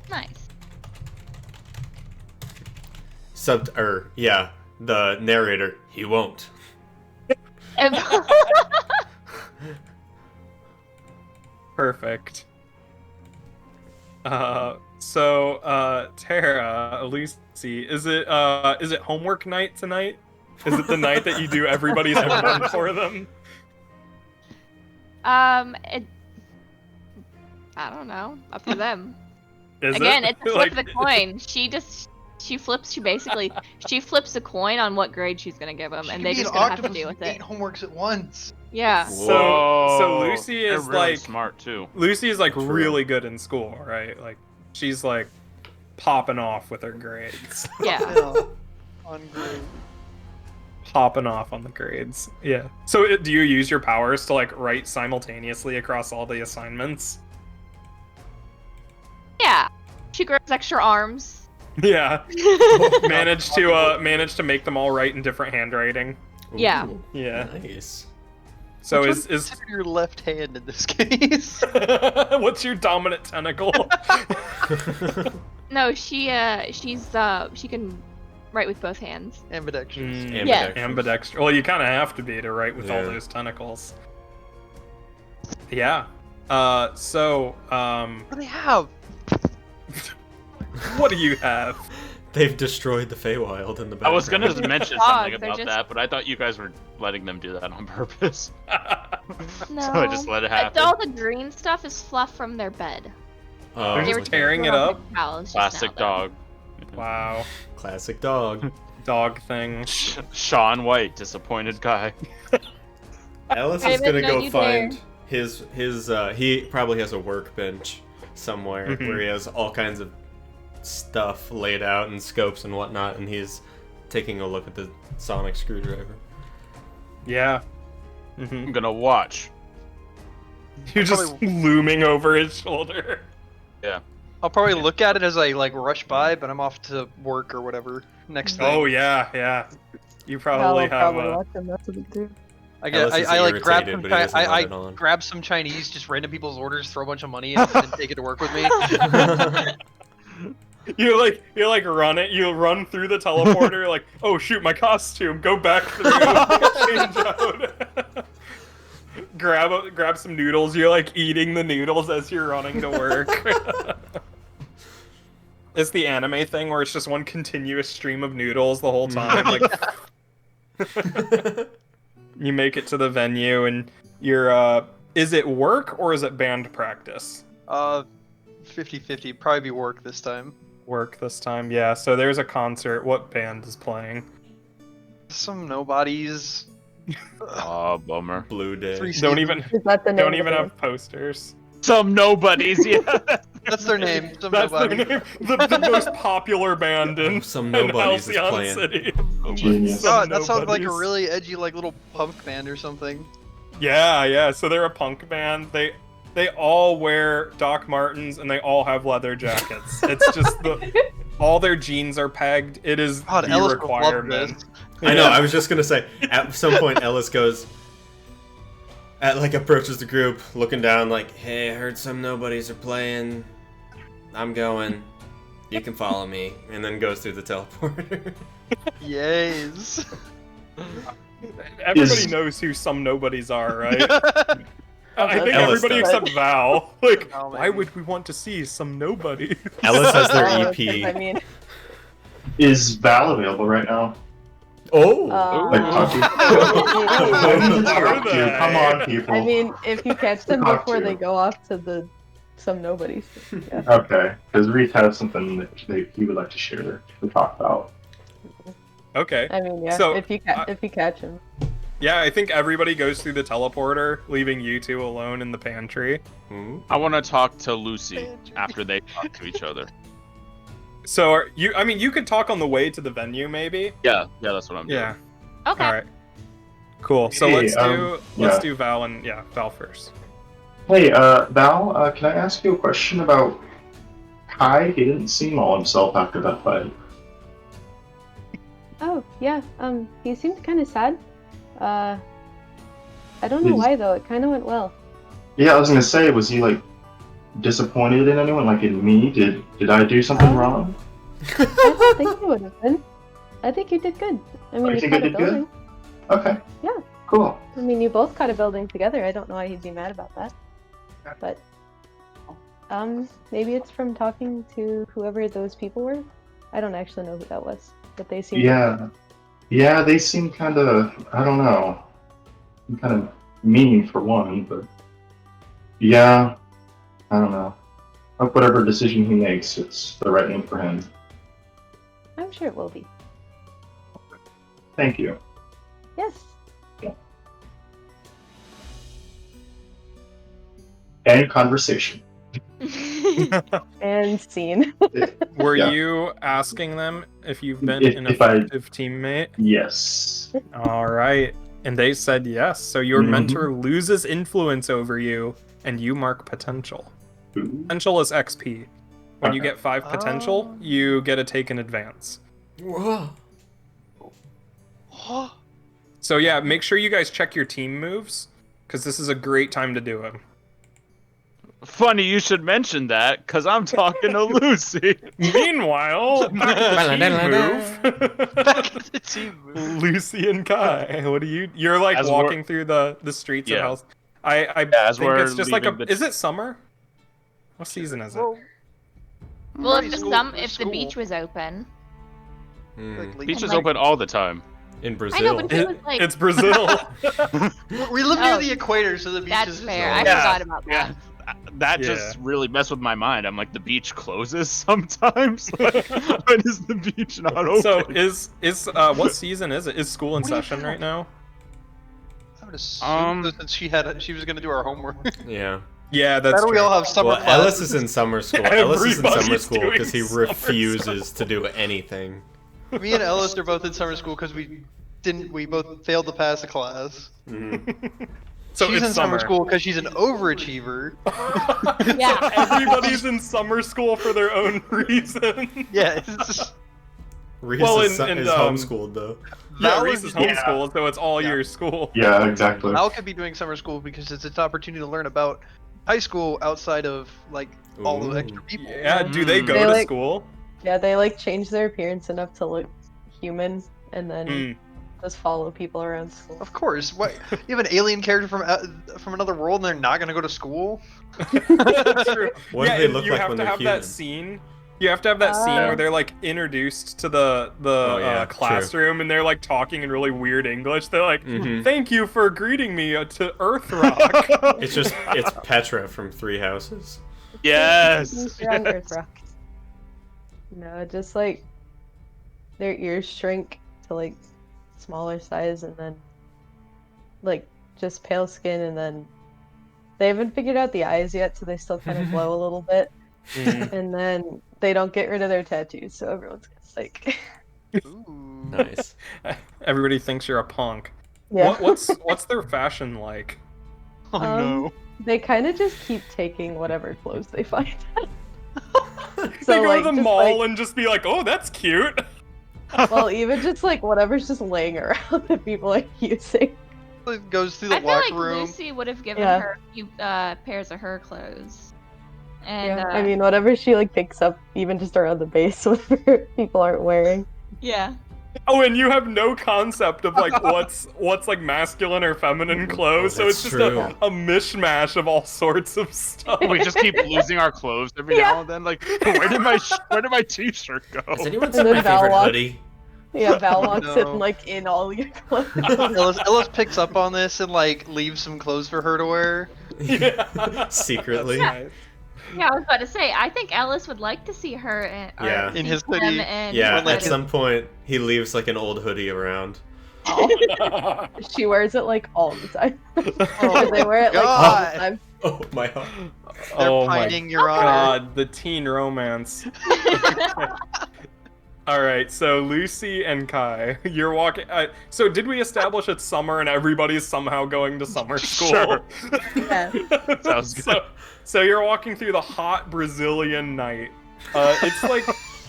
S5: Nice.
S2: The narrator, he won't.
S9: Perfect. Tara, Lucy, is it homework night tonight? Is it the night that you do everybody's homework for them?
S5: I don't know. Up to them. Again, it's a flip of the coin. She flips a coin on what grade she's gonna give them, and they just gonna have to deal with it.
S1: 8 homeworks at once.
S5: Yeah.
S9: So Lucy is
S6: They're really
S9: like
S6: smart too.
S9: Lucy is like really good in school, right? Like she's like popping off with her grades.
S5: Yeah.
S1: On grade.
S9: Popping off on the grades. Yeah. So do you use your powers to like write simultaneously across all the assignments?
S5: Yeah. She grows extra arms.
S9: Yeah. managed to make them all write in different handwriting.
S5: Yeah.
S2: Ooh,
S9: Yeah.
S2: Nice.
S9: So
S1: Which
S9: is
S1: one's your left hand in this case?
S9: what's your dominant tentacle?
S5: No, she can write with both hands.
S1: Ambidextrous.
S5: Yeah.
S9: Ambidextrous. Well, you kind of have to be to write with all
S2: Yeah.
S9: those tentacles. Yeah. So
S1: What do they have?
S9: what do you have?
S2: They've destroyed the Feywild in the background.
S6: I was gonna mention
S5: Dogs,
S6: something
S5: they're
S6: about
S5: just-
S6: that, but I thought you guys were letting them do that on purpose.
S5: No.
S6: So I just let it happen.
S5: All the green stuff is fluff from their bed.
S2: Oh,
S9: They're
S5: They
S9: just
S5: were
S9: tearing it
S5: thrown
S9: up?
S5: with towels just
S6: Classic
S5: now, though.
S6: dog.
S9: Wow.
S2: classic dog.
S9: Dog thing.
S6: Sean White, disappointed guy.
S2: Alice
S5: I
S2: is gonna
S5: didn't know
S2: go
S5: you
S2: find his he probably has a workbench somewhere
S9: Mhm.
S2: where he has all kinds of stuff laid out and scopes and whatnot, and he's taking a look at the sonic screwdriver.
S9: Yeah.
S6: I'm
S9: Hmm.
S6: gonna watch.
S9: You're just looming over his shoulder.
S1: I'll probably look at it as I like rush by, but I'm off to work or whatever next thing.
S9: Oh yeah. You
S7: Val
S9: probably
S7: will
S9: have
S7: probably
S9: a...
S7: watch him. That's what he do.
S2: Ellis is
S1: I like grab
S2: irritated,
S1: some
S2: but he doesn't let it
S1: I
S2: on.
S1: grab some Chinese, just random people's orders, throw a bunch of money in, and then take it to work with me.
S9: You like run it. You run through the teleporter. Like, oh shoot, my costume. Go back through. Change out. grab some noodles. You're like eating the noodles as you're running to work. It's the anime thing where it's just one continuous stream of noodles the whole time. Like, you make it to the venue and you're is it work or is it band practice?
S1: 50-50, probably be work this time.
S9: Work this time, yeah. So there's a concert. What band is playing?
S1: Some nobodies.
S6: Oh, bummer.
S2: Blue Day.
S1: Three
S9: Don't
S1: seasons.
S9: even
S7: Is that the name?
S9: don't
S7: of
S9: even
S7: the
S9: have posters.
S6: Some nobodies, yeah.
S1: That's their name. Some
S9: That's their
S1: nobodies.
S9: name. The most popular band in
S2: Some
S9: in
S2: nobodies is
S9: Halcyon
S2: playing.
S9: City.
S3: Genius.
S9: Some
S1: That sounds like a
S9: nobodies.
S1: really edgy, like little punk band or something.
S9: Yeah. So they're a punk band. They all wear Doc Martens and they all have leather jackets. It's just all their jeans are pegged. It is
S1: God,
S9: the
S1: Ellis would love
S9: requirement.
S1: this.
S2: I know.
S9: Yeah.
S2: I was just gonna say. At some point, Ellis goes, approaches the group, looking down, like, "Hey, I heard some nobodies are playing. I'm going. You can follow me." And then goes through the teleporter.
S1: Yes.
S9: Everybody knows who some nobodies are, right? I think
S2: Ellis
S9: everybody
S2: does.
S9: except Val. Like,
S1: Val,
S9: why
S1: maybe.
S9: would we want to see some nobody?
S2: Ellis has their
S7: Oh,
S2: EP.
S7: 'cause I mean,
S3: Is Val available right now?
S2: Oh.
S3: Like, talk to you?
S9: Are they?
S3: Come on, people.
S7: I mean, if you catch them
S3: Talk
S7: before
S3: to.
S7: they go off to some nobodies. Yeah.
S3: Okay, because Reese has something that he would like to share to talk about.
S9: Okay.
S7: I mean, yeah.
S9: So,
S7: if you catch him.
S9: Yeah, I think everybody goes through the teleporter, leaving you two alone in the pantry.
S2: Hmm?
S6: I want to talk to Lucy after they talk to each other.
S9: So, you could talk on the way to the venue, maybe?
S6: Yeah, that's what I'm doing.
S9: Yeah.
S5: Okay.
S9: Alright. Cool. So
S3: Hey,
S9: let's
S3: yeah.
S9: do Val and Val first.
S3: Hey, Val, can I ask you a question about Kai? He didn't seem all himself after that fight.
S7: Oh, yeah. He seemed kind of sad. I don't know why though. It kind of went well.
S3: Yeah, I was gonna say, was he like disappointed in anyone? Like in me? Did I do something wrong?
S7: I don't think he would have been. I think you did good. I mean,
S3: you
S7: you
S3: think I
S7: caught a
S3: did good?
S7: building.
S3: Okay.
S7: Yeah.
S3: Cool.
S7: I mean, you both caught a building together. I don't know why he'd be mad about that. But maybe it's from talking to whoever those people were. I don't actually know who that was, but they seemed.
S3: Yeah, they seem kind of, I don't know, kind of mean for one, but yeah, I don't know. Hope whatever decision he makes, it's the right one for him.
S7: I'm sure it will be.
S3: Thank you.
S7: Yes.
S3: End conversation.
S7: And scene.
S9: Were
S3: Yeah.
S9: you asking them if you've been
S3: If-
S9: an
S3: if I-
S9: effective teammate?
S3: Yes.
S9: All right. And they said yes. So your
S3: Mhm.
S9: mentor loses influence over you, and you mark potential.
S3: Ooh.
S9: Potential is XP. When you
S3: Okay.
S9: get 5 potential,
S1: Oh.
S9: you get to take an advance.
S2: Whoa.
S9: So yeah, make sure you guys check your team moves, because this is a great time to do them.
S6: Funny you should mention that, because I'm talking to Lucy.
S9: Meanwhile, back at
S1: The team
S9: the
S1: move.
S9: team move. Lucy and Kai, what do you? You're like
S6: As
S9: walking through the streets of
S6: Yeah.
S9: House. I
S6: as
S9: think
S6: we're
S9: it's just like a.
S6: leaving the-
S9: Is it summer? What season is it?
S1: Well,
S5: Well,
S1: probably
S5: if the
S1: school-
S5: if the
S1: school.
S5: beach was open,
S1: Like, late
S6: Beach is
S5: like-
S6: open all the time.
S2: In
S5: I
S2: Brazil.
S5: know, but it was like
S9: It's Brazil.
S1: We live near
S5: Oh,
S1: the equator, so the beach
S5: that's
S1: is
S5: fair.
S2: so-
S5: I
S6: Yeah,
S5: forgot about that.
S6: That
S9: Yeah.
S6: just really messed with my mind. I'm like, the beach closes sometimes. Like, when is the beach not open?
S9: So is what season is it? Is school in
S1: What do you
S9: session
S1: think?
S9: right now?
S1: I would assume that since she was gonna do our homework.
S2: Yeah.
S9: Yeah, that's
S1: Why do we
S9: true.
S1: all have summer
S2: Well,
S1: classes?
S2: Ellis is in summer school. Ellis is in summer
S9: Everybody's
S2: school because he
S9: doing summer
S2: refuses to do anything.
S1: Me and Ellis are both in summer school because we we both failed to pass a class.
S9: So
S1: she's
S9: it's
S1: in summer school because she's an overachiever.
S5: Yeah.
S9: So everybody's in summer school for their own reason.
S1: Yeah, it's just,
S2: Reese
S9: Well,
S2: is
S9: and,
S2: homeschooled though.
S9: Yeah,
S1: Val
S9: Reese is homeschooled, so it's all year school.
S10: Yeah, exactly.
S1: Val could be doing summer school because it's an opportunity to learn about high school outside of like all the extra people.
S9: Yeah, do they go
S7: They,
S9: to
S7: like-
S9: school?
S7: Yeah, they like change their appearance enough to look human, and then just follow people around school.
S1: Of course. What? You have an alien character from another world, and they're not gonna go to school?
S9: That's true.
S2: What do
S9: Yeah,
S2: they
S9: and
S2: look
S9: you
S2: like
S9: have
S2: when
S9: to
S2: they're
S9: have
S2: human?
S9: that scene. You have to have that scene where they're like introduced to the
S2: yeah,
S9: classroom, and they're like talking in really weird English. They're like,
S2: Mhm.
S9: "Thank you for greeting me to Earth Rock."
S2: It's Petra from Three Houses.
S6: Yes.
S7: Around Earth Rock. No, just like their ears shrink to like smaller size, and then like just pale skin, and then they haven't figured out the eyes yet, so they still kind of glow a little bit. And then they don't get rid of their tattoos, so everyone's like,
S1: Ooh.
S2: Nice.
S9: Everybody thinks you're a punk.
S7: yeah.
S9: What's their fashion like?
S1: Oh no.
S7: They kind of just keep taking whatever clothes they find.
S9: They go
S7: like,
S9: to the
S7: just,
S9: mall
S7: like-
S9: and just be like, "Oh, that's cute."
S7: Well, even just like whatever's just laying around that people are using.
S1: It goes through the
S5: I feel
S1: locker
S5: like
S1: room.
S5: Lucy would have given
S7: Yeah.
S5: her a few pairs of her clothes. And
S7: Yeah, I mean, whatever she like picks up, even just around the base, whatever people aren't wearing.
S5: yeah.
S9: Oh, and you have no concept of like what's like masculine or feminine clothes, so
S2: that's
S9: it's just
S2: true.
S9: a mishmash of all sorts of stuff.
S6: We just keep losing our clothes every now and then. Like, where did my t-shirt go?
S2: Has anyone
S7: And
S2: seen
S7: then
S2: my
S7: Val
S2: favorite
S7: walks-
S2: hoodie?
S7: Yeah, Val walks
S1: No.
S7: in like in all your clothes.
S1: Ellis picks up on this and like leaves some clothes for her to wear.
S9: Yeah.
S2: Secretly.
S9: That's nice.
S5: Yeah, I was about to say, I think Alice would like to see her or
S2: Yeah.
S1: In his
S5: him
S1: hoodie.
S5: in
S2: Yeah,
S5: his
S1: like
S2: at
S5: hoodie.
S2: some point he leaves like an old hoodie around.
S7: She wears it like all the time.
S1: Oh,
S7: They wear it like all
S1: God.
S7: the time.
S2: Oh my god.
S1: They're
S9: Oh my
S1: pining your honor.
S9: God, the teen romance. All right, so Lucy and Kai, you're walking. So did we establish it's summer and everybody's somehow going to summer school?
S6: Sure.
S7: Yeah.
S6: Sounds good.
S9: So you're walking through the hot Brazilian night. It's like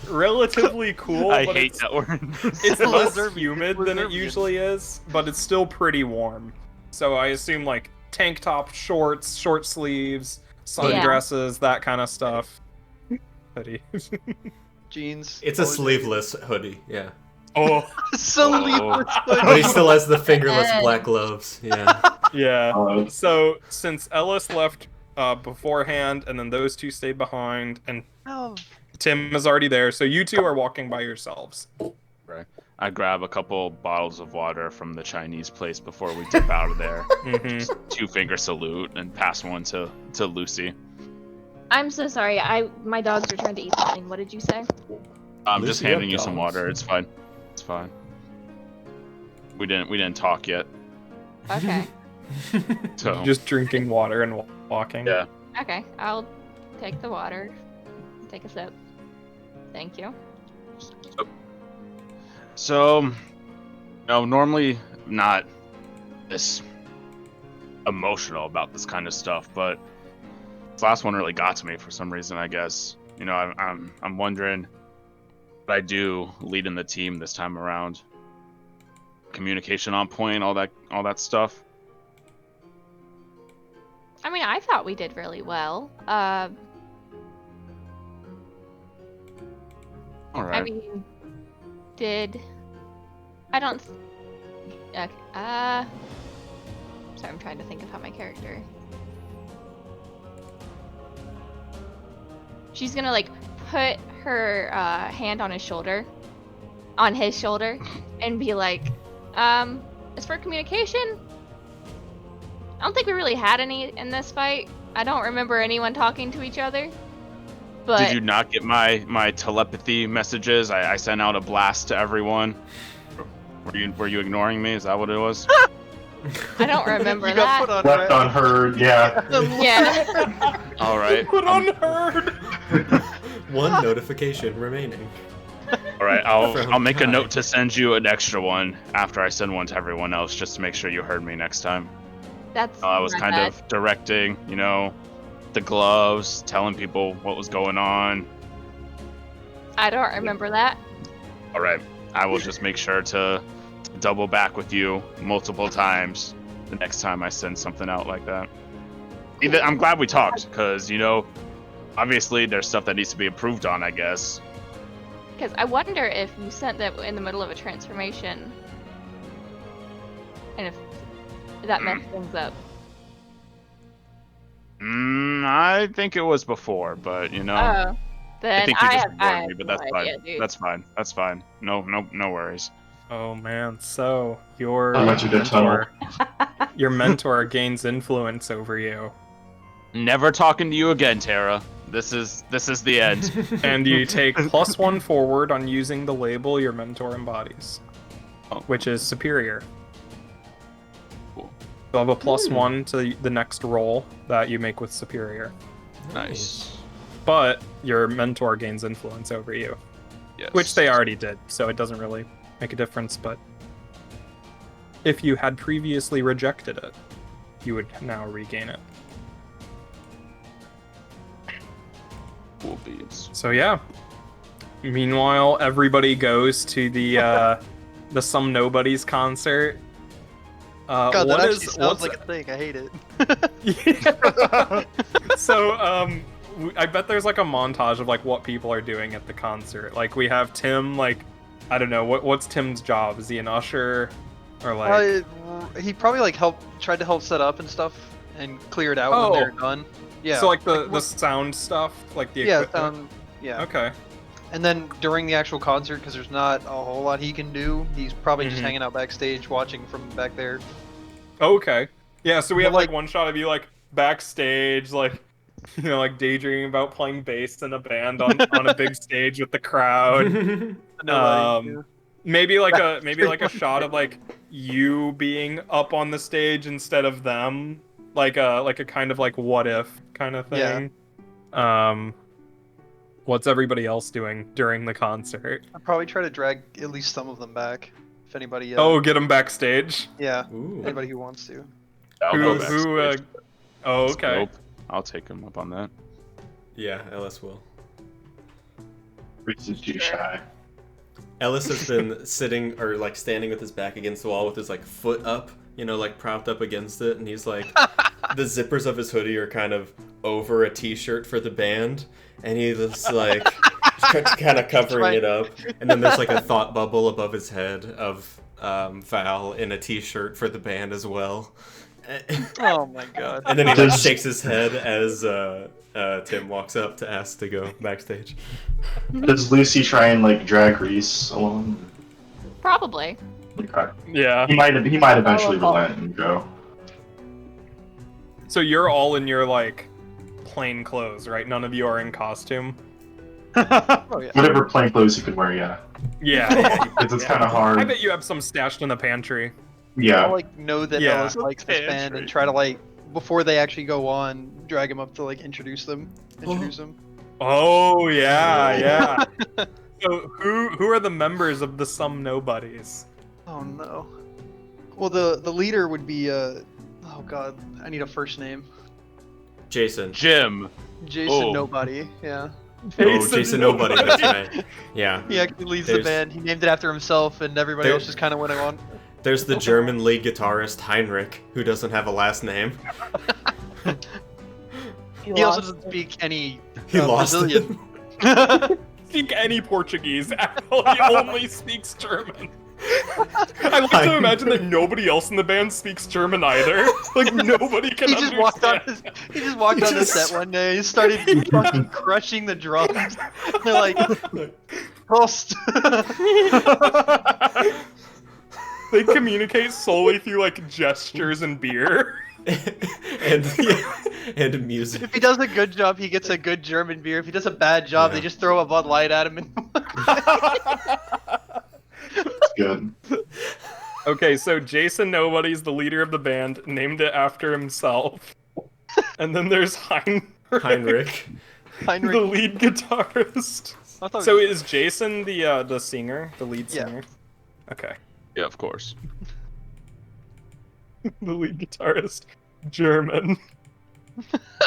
S9: relatively cool.
S6: I
S9: but
S6: hate
S9: it's,
S6: that word.
S9: It's less
S1: Reservian.
S9: humid than it
S1: Reservian.
S9: usually is, but it's still pretty warm. So I assume like tank top, shorts, short sleeves, sundresses, that kind of stuff. Hoodie.
S1: Jeans.
S2: It's a
S1: always-
S2: sleeveless hoodie, yeah.
S9: Oh,
S1: Sleeveless
S2: But he
S1: hoodie.
S2: still has the fingerless black gloves. Yeah.
S9: yeah. So since Ellis left beforehand, and then those two stayed behind, and
S1: Oh,
S9: Tim is already there, so you two are walking by yourselves.
S6: Right. I grab a couple bottles of water from the Chinese place before we dip out of there.
S9: Mm-hmm.
S6: Two-finger salute and pass one to Lucy.
S5: I'm so sorry. My dogs are trying to eat something. What did you say?
S6: I'm
S2: Lucy,
S6: just
S2: you have
S6: handing you some
S2: dogs.
S6: water. It's fine. It's fine. We didn't talk yet,
S5: Okay.
S6: so
S9: Just drinking water and walking.
S6: yeah.
S5: Okay. I'll take the water. Take a sip. Thank you.
S6: So, normally I'm not this emotional about this kind of stuff, but this last one really got to me for some reason. I guess I'm wondering what I do leading the team this time around. Communication on point, all that stuff.
S5: I mean, I thought we did really well.
S6: All right.
S5: I mean, I don't. Okay. Sorry, I'm trying to think of how my character. She's gonna like put her hand on his shoulder, and be like, as for communication, I don't think we really had any in this fight. I don't remember anyone talking to each other. But
S6: Did you not get my telepathy messages? I sent out a blast to everyone. Were you ignoring me? Is that what it was?
S5: I don't remember
S1: you
S5: that.
S1: got put on
S10: Left on her, yeah.
S5: Yeah.
S6: All right.
S9: Put on herd.
S2: One notification remaining.
S6: All All right, I'll make a
S2: Kai.
S6: note to send you an extra one after I send one to everyone else, just to make sure you heard me next time.
S5: That's
S6: I was
S5: my
S6: kind
S5: bad.
S6: of directing, the gloves, telling people what was going on.
S5: I don't remember that.
S6: All right, I will just make sure to double back with you multiple times the next time I send something out like that. I'm glad we talked, because, obviously there's stuff that needs to be improved on, I guess.
S5: Because I wonder if you sent that in the middle of a transformation, and if that messed things up.
S6: I think it was before, but,
S5: Oh,
S6: I
S5: then
S6: think you just
S5: I
S6: warned
S5: have
S6: me, but
S5: no
S6: that's fine.
S5: idea, dude.
S6: That's fine. No worries.
S9: Oh man, so your
S10: I went to the tunnel.
S9: your mentor gains influence over you,
S6: Never talking to you again, Tara. This is the end.
S9: and you take +1 forward on using the label your mentor embodies, which is superior.
S6: Cool.
S9: You'll have a +1 to the next roll that you make with superior,
S6: Nice.
S9: but your mentor gains influence over you,
S6: Yes.
S9: which they already did, so it doesn't really make a difference. But if you had previously rejected it, you would now regain it.
S6: Cool beans.
S9: So yeah. Meanwhile, everybody goes to the Some Nobodies concert.
S1: God, that
S9: what
S1: actually
S9: is-
S1: sounds
S9: what's-
S1: like a thing. I hate it.
S9: So I bet there's like a montage of like what people are doing at the concert. Like we have Tim. Like I don't know what's Tim's job. Is he an usher or like?
S1: He probably like tried to help set up and stuff and clear it out
S9: Oh.
S1: when they're done. Yeah.
S9: So like the sound stuff, like the
S1: yeah,
S9: equipment.
S1: yeah.
S9: Okay.
S1: And then during the actual concert, because there's not a whole lot he can do, he's probably just
S9: Mhm.
S1: hanging out backstage, watching from back there.
S9: Okay. Yeah. So we
S1: But,
S9: have like
S1: like-
S9: one shot of you like backstage, like like daydreaming about playing bass in a band on a big stage with the crowd.
S1: Nobody.
S9: Maybe like a shot of like you being up on the stage instead of them, like a kind of like what if kind of thing. What's everybody else doing during the concert?
S1: I'd probably try to drag at least some of them back, if anybody.
S9: Oh, get them backstage.
S1: Yeah.
S2: Ooh.
S1: Anybody who wants to.
S6: I'll
S9: Who?
S6: go backstage.
S9: Oh, okay.
S6: Nope. I'll take him up on that.
S2: Yeah, Ellis will.
S10: Reese is too shy.
S2: Ellis has been sitting or like standing with his back against the wall with his like foot up, like propped up against it, and he's like, the zippers of his hoodie are kind of over a t-shirt for the band, and he's just like kind of covering it up, and then there's like a thought bubble above his head of Val in a t-shirt for the band as well.
S1: Oh my god.
S2: And then he like shakes his head as Tim walks up to ask to go backstage.
S10: Does Lucy try and like drag Reese along?
S5: Probably.
S10: Okay.
S9: Yeah.
S10: He might eventually
S7: Oh.
S10: relent and go.
S9: So you're all in your like plain clothes, right? None of you are in costume.
S1: Oh yeah.
S10: Whatever plain clothes you could wear, yeah.
S9: Yeah.
S10: Because it's kind of hard.
S9: I bet you have some stashed in the pantry.
S10: Yeah.
S1: I'll like know that
S9: Yeah.
S1: Ellis likes this band
S6: Pantry.
S1: and try to like before they actually go on, drag him up to like introduce them.
S9: Oh yeah, yeah. So who are the members of the Some Nobodies?
S1: Oh no. Well, the leader would be oh god, I need a first name.
S2: Jason.
S6: Jim.
S1: Jason
S6: Oh.
S1: Nobody. Yeah.
S2: Oh, Jason Nobody, that's right. Yeah.
S1: He actually leads
S2: There's-
S1: the band. He named it after himself, and everybody
S2: There-
S1: else just kind of went on.
S2: There's the German lead guitarist Heinrich, who doesn't have a last name.
S1: He also doesn't speak any
S2: He lost
S1: Brazilian.
S9: Speak any Portuguese. He only speaks German. I like to imagine that nobody else in the band speaks German either. Like nobody can
S1: He just walked on
S9: understand.
S1: he just walked on the set one day. He started fucking crushing the drums. They're like, Prost.
S9: They communicate solely through like gestures and beer.
S2: and music.
S1: If he does a good job, he gets a good German beer. If he does a bad job,
S2: Yeah.
S1: they just throw a Bud Light at him.
S10: It's good.
S9: Okay, so Jason Nobody's the leader of the band, named it after himself. And then there's Heinrich,
S2: Heinrich.
S9: the lead guitarist.
S1: I thought
S9: So
S1: it was-
S9: is Jason the singer, the lead
S1: Yeah.
S9: singer? Okay.
S6: Yeah, of course.
S9: The lead guitarist, German.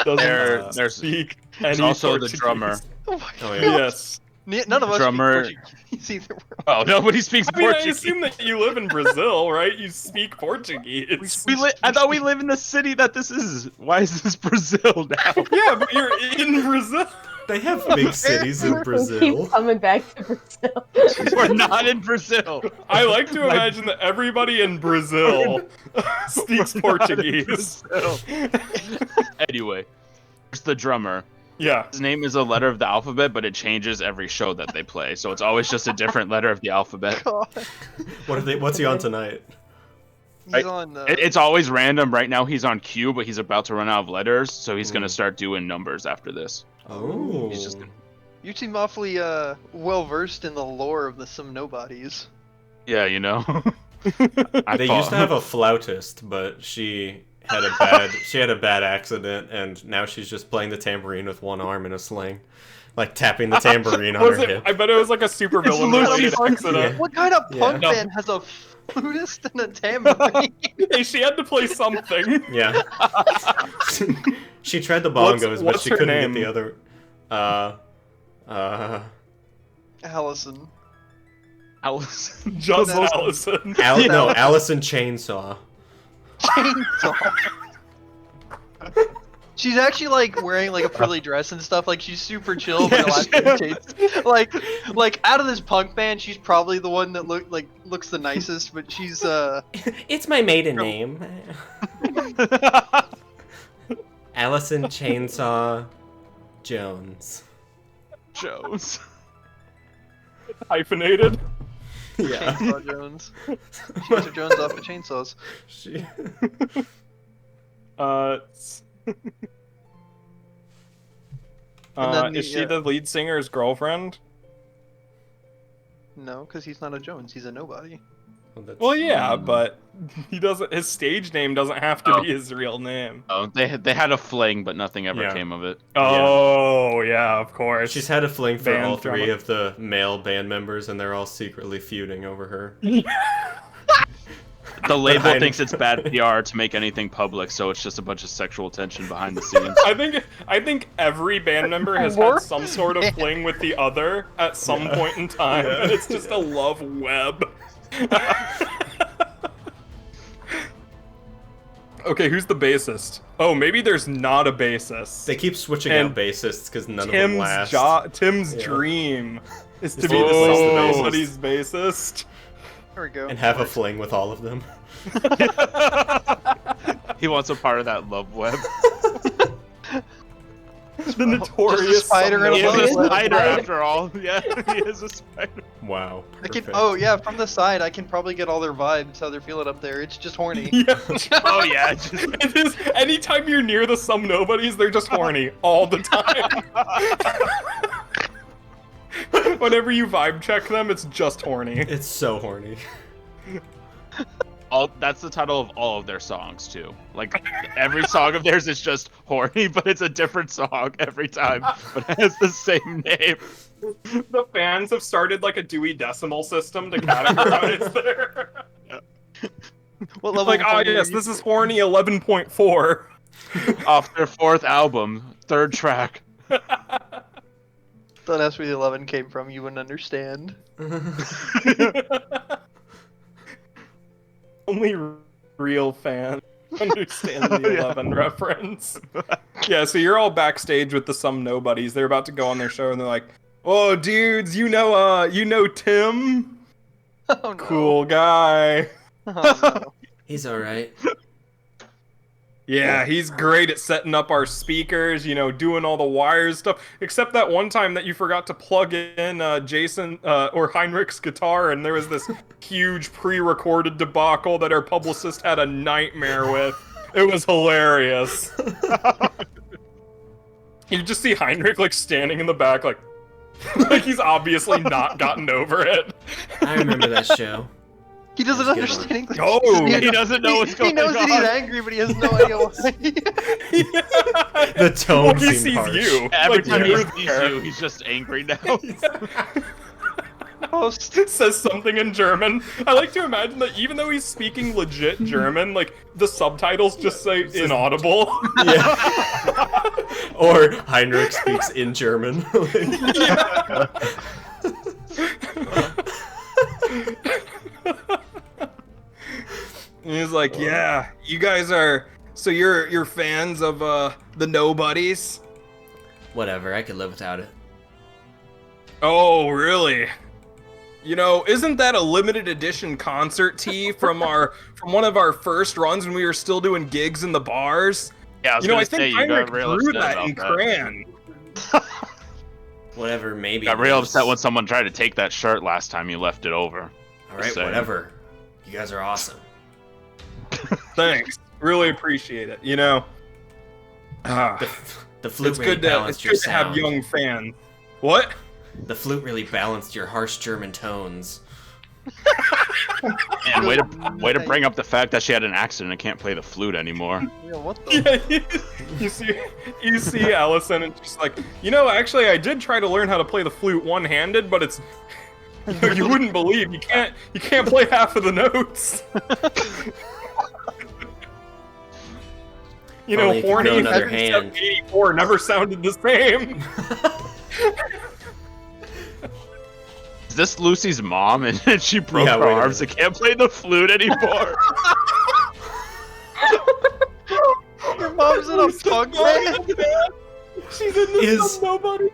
S9: Doesn't
S6: There's
S9: speak any
S6: also the
S9: Portuguese.
S6: drummer.
S1: Oh my
S2: Oh,
S1: god.
S2: yeah.
S9: Yes.
S1: None of us
S6: Drummer-
S1: speak Portuguese either.
S6: Oh, nobody speaks
S9: I mean, I
S6: Portuguese.
S9: assume that you live in Brazil, right? You speak Portuguese.
S6: I thought we live in the city that this is. Why is this Brazil now?
S9: Yeah, but you're in Brazil.
S2: They have big cities in
S7: Keep
S2: Brazil.
S7: coming back to Brazil.
S6: We're not in Brazil.
S9: I like to imagine that everybody in Brazil speaks Portuguese.
S6: Anyway, there's the drummer.
S9: Yeah.
S6: His name is a letter of the alphabet, but it changes every show that they play, so it's always just a different letter of the alphabet.
S1: God.
S2: What's he on tonight?
S1: He's on.
S6: It's always random. Right now he's on Q, but he's about to run out of letters, so he's gonna start doing numbers after this.
S2: Oh.
S6: He's just gonna...
S1: You seem awfully well versed in the lore of the Some Nobodies.
S6: Yeah, you know.
S2: They used to have a flautist, but she had a bad accident, and now she's just playing the tambourine with one arm in a sling, like tapping the tambourine on her hip.
S9: I bet it was like a super villain related accident.
S2: Yeah.
S1: What kind of punk
S9: Yeah.
S1: band has a flutist and a tambourine?
S9: Hey, she had to play something.
S2: Yeah. She tried the bongos, but
S9: what's
S2: she
S9: her
S2: couldn't
S9: name?
S2: get the other.
S1: Allison.
S6: Allison.
S9: Just
S1: That's-
S9: Allison.
S2: No, Allison Chainsaw.
S1: Chainsaw. She's actually like wearing like a frilly dress and stuff. Like she's super chill, but like out of this punk band, she's probably the one that looks the nicest. But she's
S8: It's my maiden name. Allison Chainsaw Jones.
S6: Jones.
S9: Hyphenated.
S2: Yeah.
S1: Chainsaw Jones. Chainsaw Jones off the chainsaws.
S2: She...
S1: then
S9: Is she the lead singer's girlfriend?
S1: No, because he's not a Jones. He's a nobody.
S9: Well, yeah, but he doesn't. His stage name doesn't have to be his real name.
S6: Oh, they had a fling, but nothing ever
S2: Yeah.
S6: came of it.
S9: Oh, yeah, of course.
S2: She's had a fling for
S9: Band
S2: all three
S9: drama.
S2: of the male band members, and they're all secretly feuding over her.
S6: The label
S2: Behind-
S6: thinks it's bad PR to make anything public, so it's just a bunch of sexual tension behind the scenes.
S9: I think every band member has had some sort of fling with the other at some point in time, and it's just a love web. Okay, who's the bassist? Oh, maybe there's not a bassist.
S2: They keep switching
S9: And
S2: out bassists because none of them last.
S9: Tim's
S2: Yeah.
S9: dream is to
S2: Is
S9: be
S2: to replace the bassist.
S9: somebody's bassist.
S1: There we go.
S2: And have a fling with all of them.
S6: He wants a part of that love web.
S9: The notorious
S1: spider in a
S6: He is
S1: love
S6: a
S1: web.
S6: spider after all. Yeah, he is a spider.
S2: Wow.
S1: I can.
S2: perfect.
S1: Oh yeah, from the side, I can probably get all their vibes how they're feeling up there. It's just horny.
S9: Yeah.
S6: Oh yeah.
S9: It is, anytime you're near the Some Nobodies, they're just horny all the time. Whenever you vibe check them, it's just horny.
S2: It's so horny.
S6: That's the title of all of their songs too. Like every song of theirs is just horny, but it's a different song every time, but it has the same name.
S9: The fans have started like a Dewey Decimal System to categorize their...
S1: What level?
S9: Like,
S1: of
S9: oh
S1: horny
S9: yes,
S1: are you?
S9: this is horny 11.4.
S6: Off their fourth album, third track.
S1: Don't ask where the 11 came from. You wouldn't understand.
S9: Only real fans understand the 11 reference. Yeah, so you're all backstage with the Some Nobodies. They're about to go on their show, and they're like, "Oh, dudes, you know Tim?
S1: Oh no.
S9: Cool guy.
S1: Oh, no.
S8: He's alright.
S9: Yeah, he's great at setting up our speakers, doing all the wires stuff. Except that one time that you forgot to plug in Jason or Heinrich's guitar, and there was this huge pre-recorded debacle that our publicist had a nightmare with. It was hilarious. You just see Heinrich like standing in the back, like he's obviously not gotten over it.
S8: I remember that show.
S1: He doesn't
S8: That's a good
S1: understand English.
S9: Oh,
S6: He doesn't know what's going
S1: He knows
S6: on.
S1: that he's angry, but he has no idea why.
S2: The tone
S9: Well, he
S2: seemed
S9: sees
S2: harsh.
S9: you.
S6: Every
S9: Like,
S6: time he
S9: you're
S6: sees
S9: there.
S6: you, he's just angry now.
S1: Host.
S9: Says something in German. I like to imagine that even though he's speaking legit German, like the subtitles just say inaudible.
S2: Yeah. Or Heinrich speaks in German.
S9: And he's like, "Yeah, you guys are. So you're fans of the Nobodies?
S8: Whatever, I could live without it.
S9: Oh, really? You know, isn't that a limited edition concert tee from one of our first runs when we were still doing gigs in the bars?
S6: Yeah, I was
S9: You know,
S6: gonna
S9: I
S6: say,
S9: think
S6: you
S9: Heinrich
S6: got real
S9: drew
S6: upset
S9: that
S6: about
S9: in
S6: that.
S9: crayon."
S8: Whatever, maybe.
S6: Got
S8: it
S6: real
S8: is.
S6: upset when someone tried to take that shirt last time you left it over.
S8: Alright,
S6: saying.
S8: whatever. You guys are awesome.
S9: Thanks, really appreciate it. You know,
S8: The flute
S9: it's
S8: really
S9: good to
S8: balanced your
S9: have
S8: sound.
S9: young fans. What?
S8: The flute really balanced your harsh German tones.
S6: And way to bring up the fact that she had an accident and can't play the flute anymore.
S1: Yeah, what the?
S9: Yeah, you see Allison, and she's like, you know, actually, I did try to learn how to play the flute one-handed, but it's, you wouldn't believe you can't play half of the notes. You know,
S8: Only if you
S9: horny
S8: grow another
S9: Heavy
S8: hand.
S9: 84 never sounded the same.
S6: Is this Lucy's mom and she broke
S2: Yeah,
S6: her
S2: wait a
S6: arms and can't play the flute anymore?
S1: Your mom's in a punk band.
S9: She's in the
S2: Is-
S9: nobody.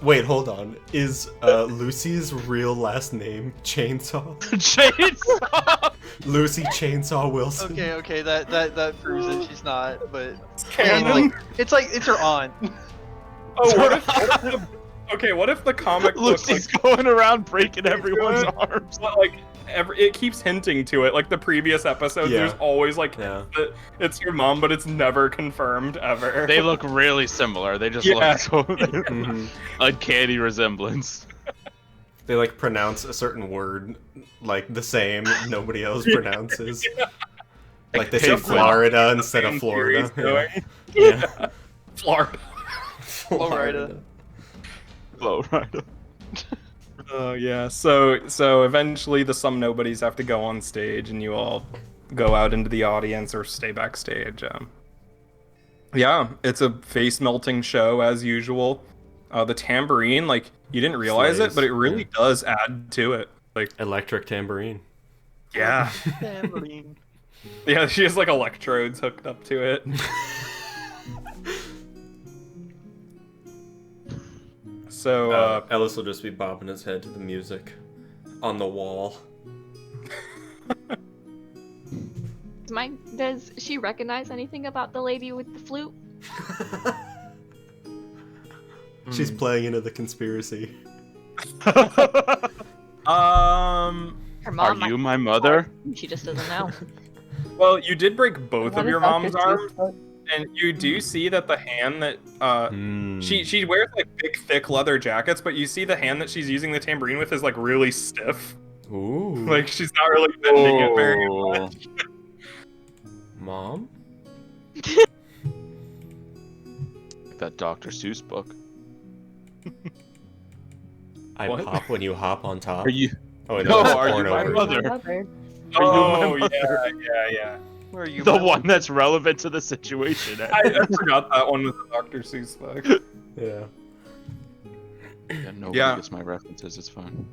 S2: Wait, hold on. Is Lucy's real last name Chainsaw?
S6: Chainsaw!
S2: Lucy Chainsaw Wilson.
S1: Okay, that proves that she's not. But
S9: Canon.
S1: it's her aunt.
S9: Oh, what if the comic book
S6: Lucy's going around breaking everyone's
S9: good.
S6: arms.
S9: But, like, it keeps hinting to it. Like the previous episodes,
S2: Yeah.
S9: there's always like
S2: Yeah.
S9: it's your mom, but it's never confirmed ever.
S6: They look really similar. They just
S9: Yeah.
S6: look so
S2: Mhm.
S6: uncanny resemblance.
S2: They like pronounce a certain word like the same nobody else pronounces. Like they say
S6: Like
S2: Florida instead of
S9: Fan
S2: Florida.
S9: theories
S2: Yeah.
S9: going. Florida.
S1: Florida.
S6: Flow Rider.
S9: Oh yeah. So eventually the some nobodies have to go on stage, and you all go out into the audience or stay backstage. Yeah, it's a face melting show as usual. The tambourine, like you didn't realize
S2: Slays.
S9: it, but it really does add to it. Like
S2: Electric tambourine.
S9: yeah,
S1: Tambourine.
S9: yeah, she has like electrodes hooked up to it. So
S2: Ellis will just be bobbing his head to the music on the wall.
S5: Does she recognize anything about the lady with the flute?
S2: She's playing into the conspiracy.
S5: Her
S6: Are
S5: mom.
S6: you my mother?
S5: She just doesn't know.
S9: well, you did break both
S7: What
S9: of
S7: is
S9: your
S7: Dr.
S9: mom's
S7: Seuss
S9: arms,
S7: book?
S9: and you do see that the hand that
S2: Hmm.
S9: she wears like big thick leather jackets, but you see the hand that she's using the tambourine with is like really stiff.
S2: Ooh.
S9: Like she's not really bending it very much.
S2: Mom?
S6: That Dr. Seuss book.
S2: I
S9: What?
S2: pop when you hop on top.
S6: Are you?
S2: Oh, wait,
S6: No,
S2: that's
S6: are you
S2: porno
S6: my
S2: version.
S6: mother?
S7: Mother.
S9: Oh
S6: my
S9: yeah.
S1: Where are you?
S6: The
S1: Mom?
S6: one that's relevant to the situation.
S9: I forgot that one was a Dr. Seuss book.
S2: Yeah.
S6: Yeah, nobody
S9: Yeah.
S6: gets my references. It's fine.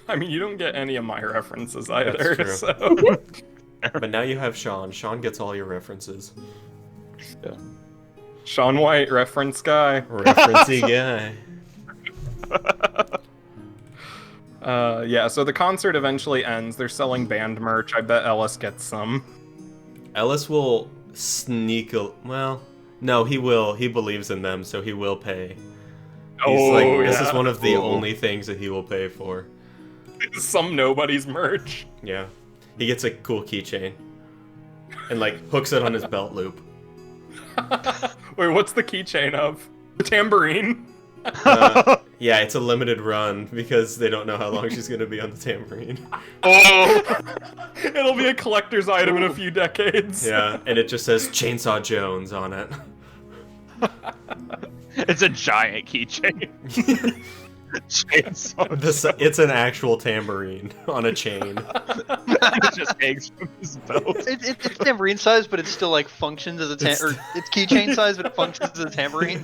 S9: I mean, you don't get any of my references either.
S2: That's true.
S9: So
S2: But now you have Sean. Sean gets all your references.
S9: Shaun White reference guy.
S2: Referencey guy.
S9: Yeah. So the concert eventually ends. They're selling band merch. I bet Ellis gets some.
S2: Ellis will sneak a... Well, no, he will. He believes in them, so he will pay. This is one of the only things that he will pay for.
S9: Some nobody's merch.
S2: Yeah. He gets a cool keychain. And, like, hooks it on his belt loop.
S9: Wait, what's the keychain of? The tambourine.
S2: Yeah, it's a limited run because they don't know how long she's gonna be on the tambourine.
S9: Oh! It'll be a collector's item in a few decades.
S2: Yeah, and it just says Chainsaw Jones on it.
S6: It's a giant keychain. Chainsaw.
S2: It's an actual tambourine on a chain.
S6: It just hangs from his belt.
S1: It's tambourine size, but it still like functions as a or it's keychain size, but it functions as a tambourine.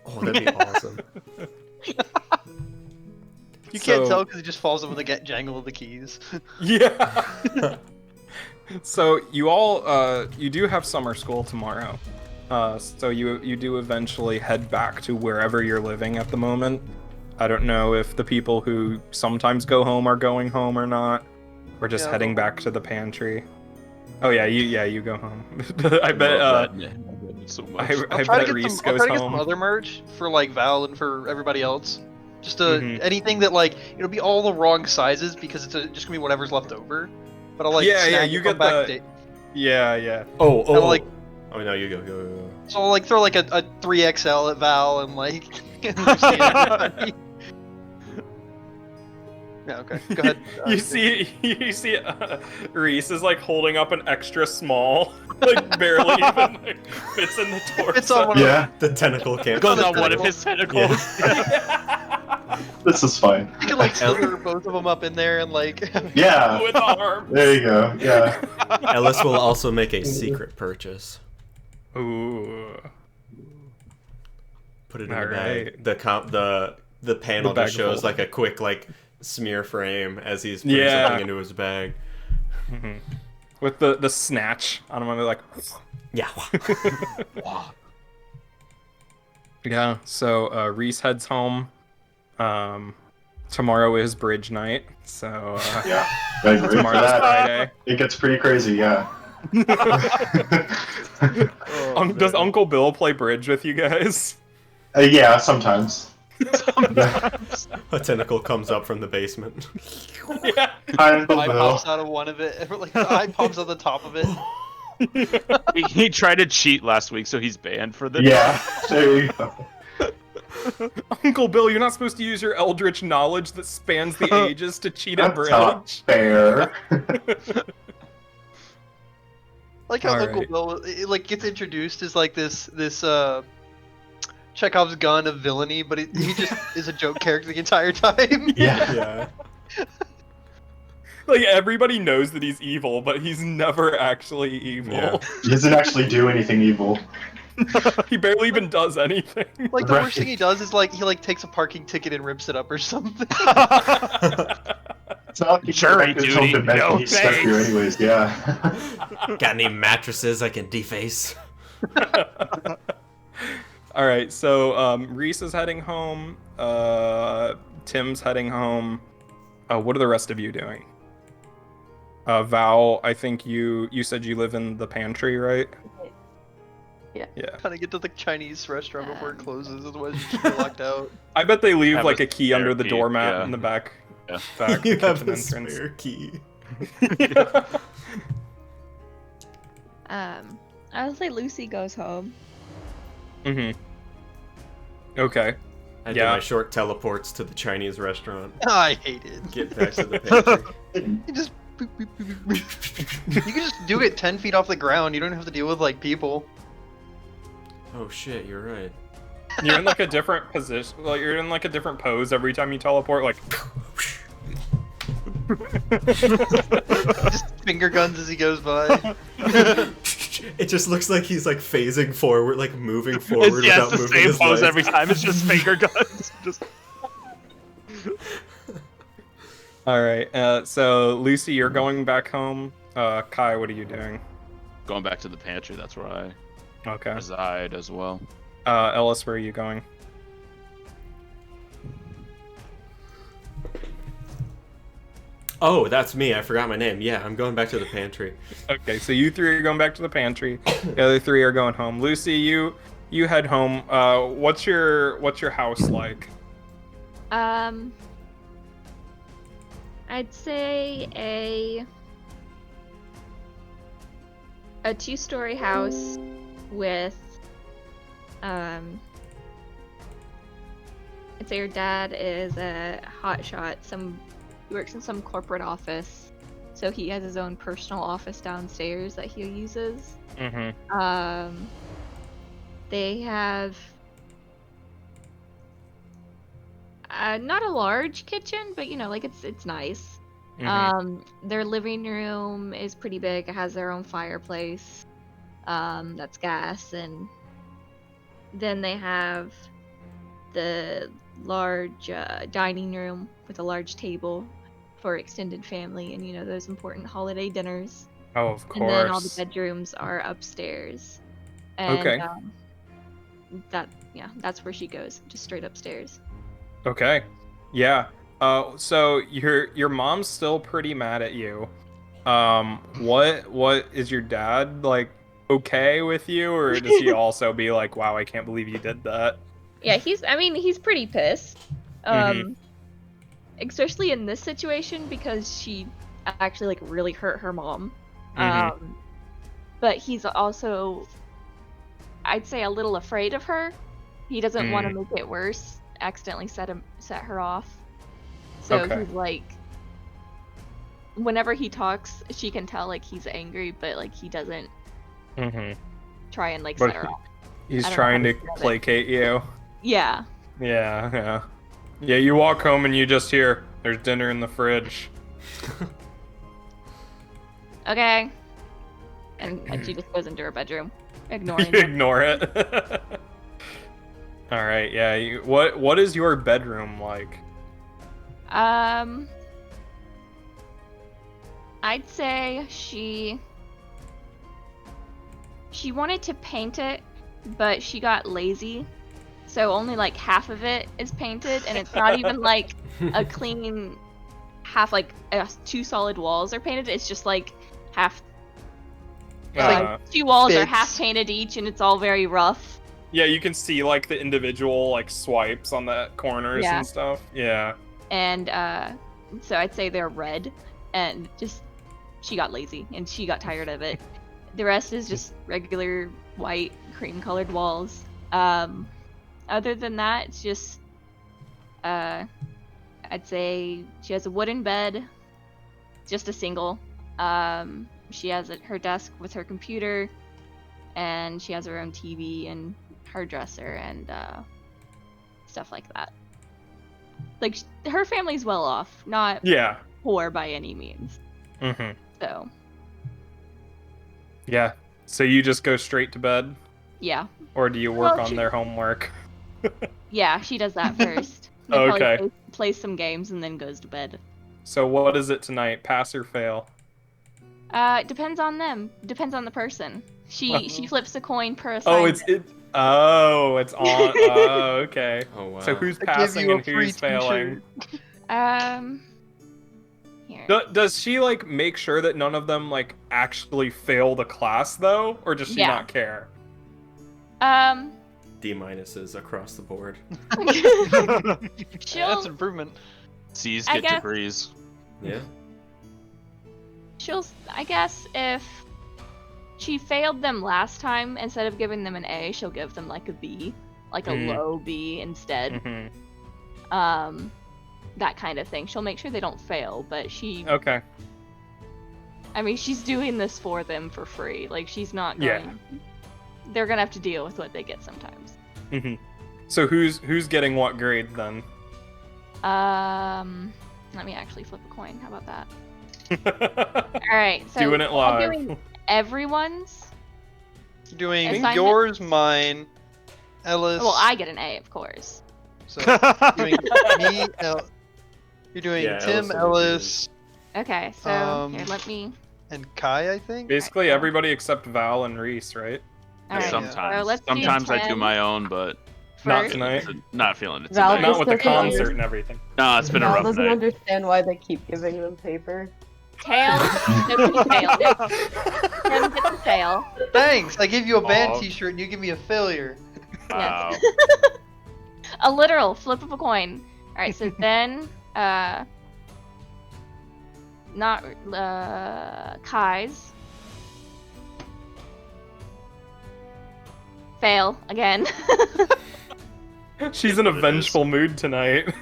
S2: Oh, that'd be awesome.
S1: You can't tell because it just falls over the jangle of the keys.
S9: Yeah. So you all, you do have summer school tomorrow. So you do eventually head back to wherever you're living at the moment. I don't know if the people who sometimes go home are going home or not. We're just heading back to the pantry. Oh yeah, you go home. I bet. I bet Reese goes
S1: I'll try to get
S9: home.
S1: some other merch for like Val and for everybody else. Just anything that like it'll be all the wrong sizes because it's just gonna be whatever's left over. But I'll like
S9: you get the. Yeah.
S2: Oh.
S1: Like.
S2: Oh no, you go.
S1: So I'll like throw like a 3XL at Val and like. And everybody. Yeah, okay. Go ahead.
S9: You see, Reese is like holding up an extra small, like barely even like, fits in the torso.
S1: It's on one of
S2: the tentacle can't.
S6: Goes on one of his tentacles.
S9: Yeah.
S10: This is fine.
S1: You can like slither both of them up in there and like.
S10: Yeah.
S9: With arms.
S10: There you go. Yeah.
S2: Ellis will also make a secret purchase.
S9: Ooh.
S2: Put it in the bag. The panel just shows like a quick like smear frame as he's putting something into his bag.
S9: Mm-hmm. With the snatch on him, I'm like,
S2: yeah.
S9: Yeah. So Reese heads home. Tomorrow is bridge night, so
S10: yeah. Tomorrow's
S9: Friday.
S10: It gets pretty crazy, yeah.
S9: Does Uncle Bill play bridge with you guys?
S10: Yeah, sometimes.
S2: A tentacle comes up from the basement.
S9: Yeah.
S1: Eye pops out of one of it. Like the eye pops on the top of it.
S6: He tried to cheat last week, so he's banned for this.
S10: Yeah, there you go.
S9: Uncle Bill, you're not supposed to use your eldritch knowledge that spans the ages to cheat at bridge.
S10: Not fair.
S1: Like how Uncle Bill like gets introduced as like this Chekhov's gun of villainy, but he just is a joke character the entire time.
S10: Yeah.
S9: Like everybody knows that he's evil, but he's never actually evil.
S2: Yeah.
S10: He doesn't actually do anything evil.
S9: He barely even does anything.
S1: Like the worst thing he does is like he like takes a parking ticket and rips it up or something.
S10: It's not like
S6: Jury duty, no
S10: he's stuck here anyways, yeah.
S2: Got any mattresses I can deface?
S9: Alright, so Reese is heading home. Tim's heading home. What are the rest of you doing? Val, I think you said you live in the pantry, right?
S7: Yeah.
S1: Trying to get to the Chinese restaurant before it closes, otherwise you just get locked out.
S9: I bet they leave
S6: Have
S9: like
S6: a
S9: a key
S6: spare
S9: under the
S6: key,
S9: doormat
S6: yeah.
S9: in the back.
S6: Yeah.
S9: Back
S2: You have
S9: kitchen
S2: a
S9: entrance.
S2: spare key.
S5: I would say Lucy goes home.
S9: Mm-hmm. Okay.
S2: I do my short teleports to the Chinese restaurant.
S1: I hate it.
S2: Get back to the pantry.
S1: You just boop, boop, boop, boop, boop. You can just do it 10 feet off the ground. You don't have to deal with like people.
S2: Oh shit, you're right.
S9: You're in like a different position. Like you're in like a different pose every time you teleport. Like.
S1: Just finger guns as he goes by.
S2: It just looks like he's like phasing forward, like moving forward
S6: It's
S2: without
S6: the
S2: moving
S6: same
S2: his
S6: pose
S2: legs.
S6: every time. It's just finger guns. Just.
S9: All right. So Lucy, you're going back home. Kai, what are you doing?
S6: Going back to the pantry. That's where I
S9: Okay.
S6: reside as well.
S9: Ellis, where are you going?
S2: Oh, that's me. I forgot my name. Yeah, I'm going back to the pantry.
S9: Okay, so you three are going back to the pantry. The other three are going home. Lucy, you head home. What's your house like?
S5: I'd say a 2-story house with I'd say her dad is a hotshot. He works in some corporate office, so he has his own personal office downstairs that he uses.
S9: Mm-hmm.
S5: They have not a large kitchen, but like it's nice. Their living room is pretty big. It has their own fireplace. That's gas, and then they have the large dining room with a large table for extended family and those important holiday dinners.
S9: Oh, of course.
S5: And then all the bedrooms are upstairs. And
S9: Okay.
S5: that's where she goes, just straight upstairs.
S9: Okay. Yeah. So your mom's still pretty mad at you. What is your dad like okay with you, or does he also be like, wow, I can't believe you did that?
S5: Yeah, he's pretty pissed. Especially in this situation because she actually like really hurt her mom. But he's also, I'd say, a little afraid of her. He doesn't want to make it worse, accidentally set her off. So he's like, whenever he talks, she can tell like he's angry, but like he doesn't try and like set her off.
S9: He's trying to placate you.
S5: Yeah.
S9: Yeah. You walk home and you just hear, "There's dinner in the fridge."
S5: Okay. And she just goes into her bedroom, ignoring him.
S9: Ignore it. All right. Yeah. What is your bedroom like?
S5: I'd say she wanted to paint it, but she got lazy. So only like half of it is painted, and it's not even like a clean half, like 2 solid walls are painted. It's just like half. Like 2 walls are half painted each, and it's all very rough.
S9: Yeah, you can see like the individual like swipes on the corners and stuff. Yeah.
S5: And so I'd say they're red, and just she got lazy and she got tired of it. The rest is just regular white cream-colored walls. Other than that, it's just I'd say she has a wooden bed, just a single. She has her desk with her computer, and she has her own TV and her dresser and stuff like that. Like her family's well off, not poor by any means. So.
S9: Yeah. So you just go straight to bed?
S5: Yeah.
S9: Or do you work on their homework?
S5: Yeah, she does that first.
S9: Okay.
S5: Plays some games and then goes to bed.
S9: So what is it tonight? Pass or fail?
S5: Depends on them. Depends on the person. She flips a coin per assignment.
S9: It's on. Oh, okay.
S8: Oh, wow.
S9: So who's passing and who's failing?
S5: Here.
S9: Does she like make sure that none of them like actually fail the class though, or does she not care?
S8: D-minuses across the board.
S1: That's improvement.
S6: C's get degrees.
S8: Yeah.
S5: I guess if she failed them last time, instead of giving them an A, she'll give them like a B, like a low B instead. That kind of thing. She'll make sure they don't fail, but she.
S9: Okay.
S5: I mean, she's doing this for them for free. Like she's not going. Yeah. They're gonna have to deal with what they get sometimes.
S9: So who's getting what grade then?
S5: Let me actually flip a coin. How about that? All right. So
S9: doing it live.
S5: I'm doing everyone's.
S1: Doing yours, mine, Ellis.
S5: Well, I get an A, of course.
S1: So doing me, you're doing Tim, Ellis.
S5: Okay, so here, let me.
S1: And Kai, I think.
S9: Basically, everybody except Val and Reese, right?
S5: Right,
S6: sometimes. Sometimes I do my own, but
S9: not tonight.
S6: Not feeling it
S7: Val
S6: tonight.
S9: Not with the concert and everything.
S6: No, it's been a rough
S7: doesn't
S6: night.
S7: understand why they keep giving them paper.
S5: Tails. Nobody failed. Tim gets a fail.
S1: Thanks. I give you a band T-shirt and you give me a failure.
S6: Wow.
S5: A literal flip of a coin. All right, so then not Kai's. Fail again.
S9: She's in a vengeful mood tonight.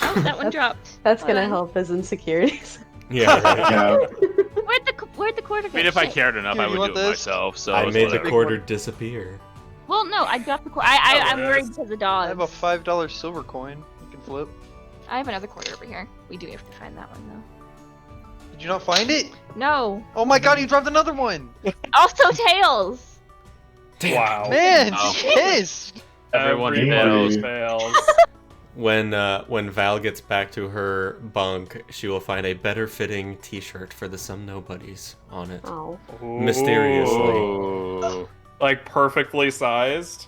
S5: Oh, that one dropped.
S7: That's
S5: Hold
S7: gonna
S5: on.
S7: help his insecurities.
S2: Yeah, right.
S10: Yeah.
S5: Where'd the quarter go?
S6: I mean, if I
S5: Shit.
S6: cared enough,
S1: Here,
S6: I
S1: you
S6: would
S1: want
S6: do it
S1: this?
S6: myself. So
S2: I
S6: it's
S2: made the
S6: whatever.
S2: quarter disappear.
S5: Well, no, I dropped the quarter. I'm worried because of
S1: I have a
S5: dogs.
S1: $5 silver coin you can flip.
S5: I have another quarter over here. We do have to find that one though.
S1: Did you not find it?
S5: No.
S1: Oh my god, you dropped another one!
S5: Also tails.
S9: Wow.
S1: Man,
S6: Oh.
S1: pissed!
S6: Everyone
S10: Everybody.
S6: fails.
S9: fails.
S2: When Val gets back to her bunk, she will find a better fitting T-shirt for the Some Nobodies on it.
S7: Oh.
S2: Mysteriously.
S6: Ooh.
S9: Like perfectly sized.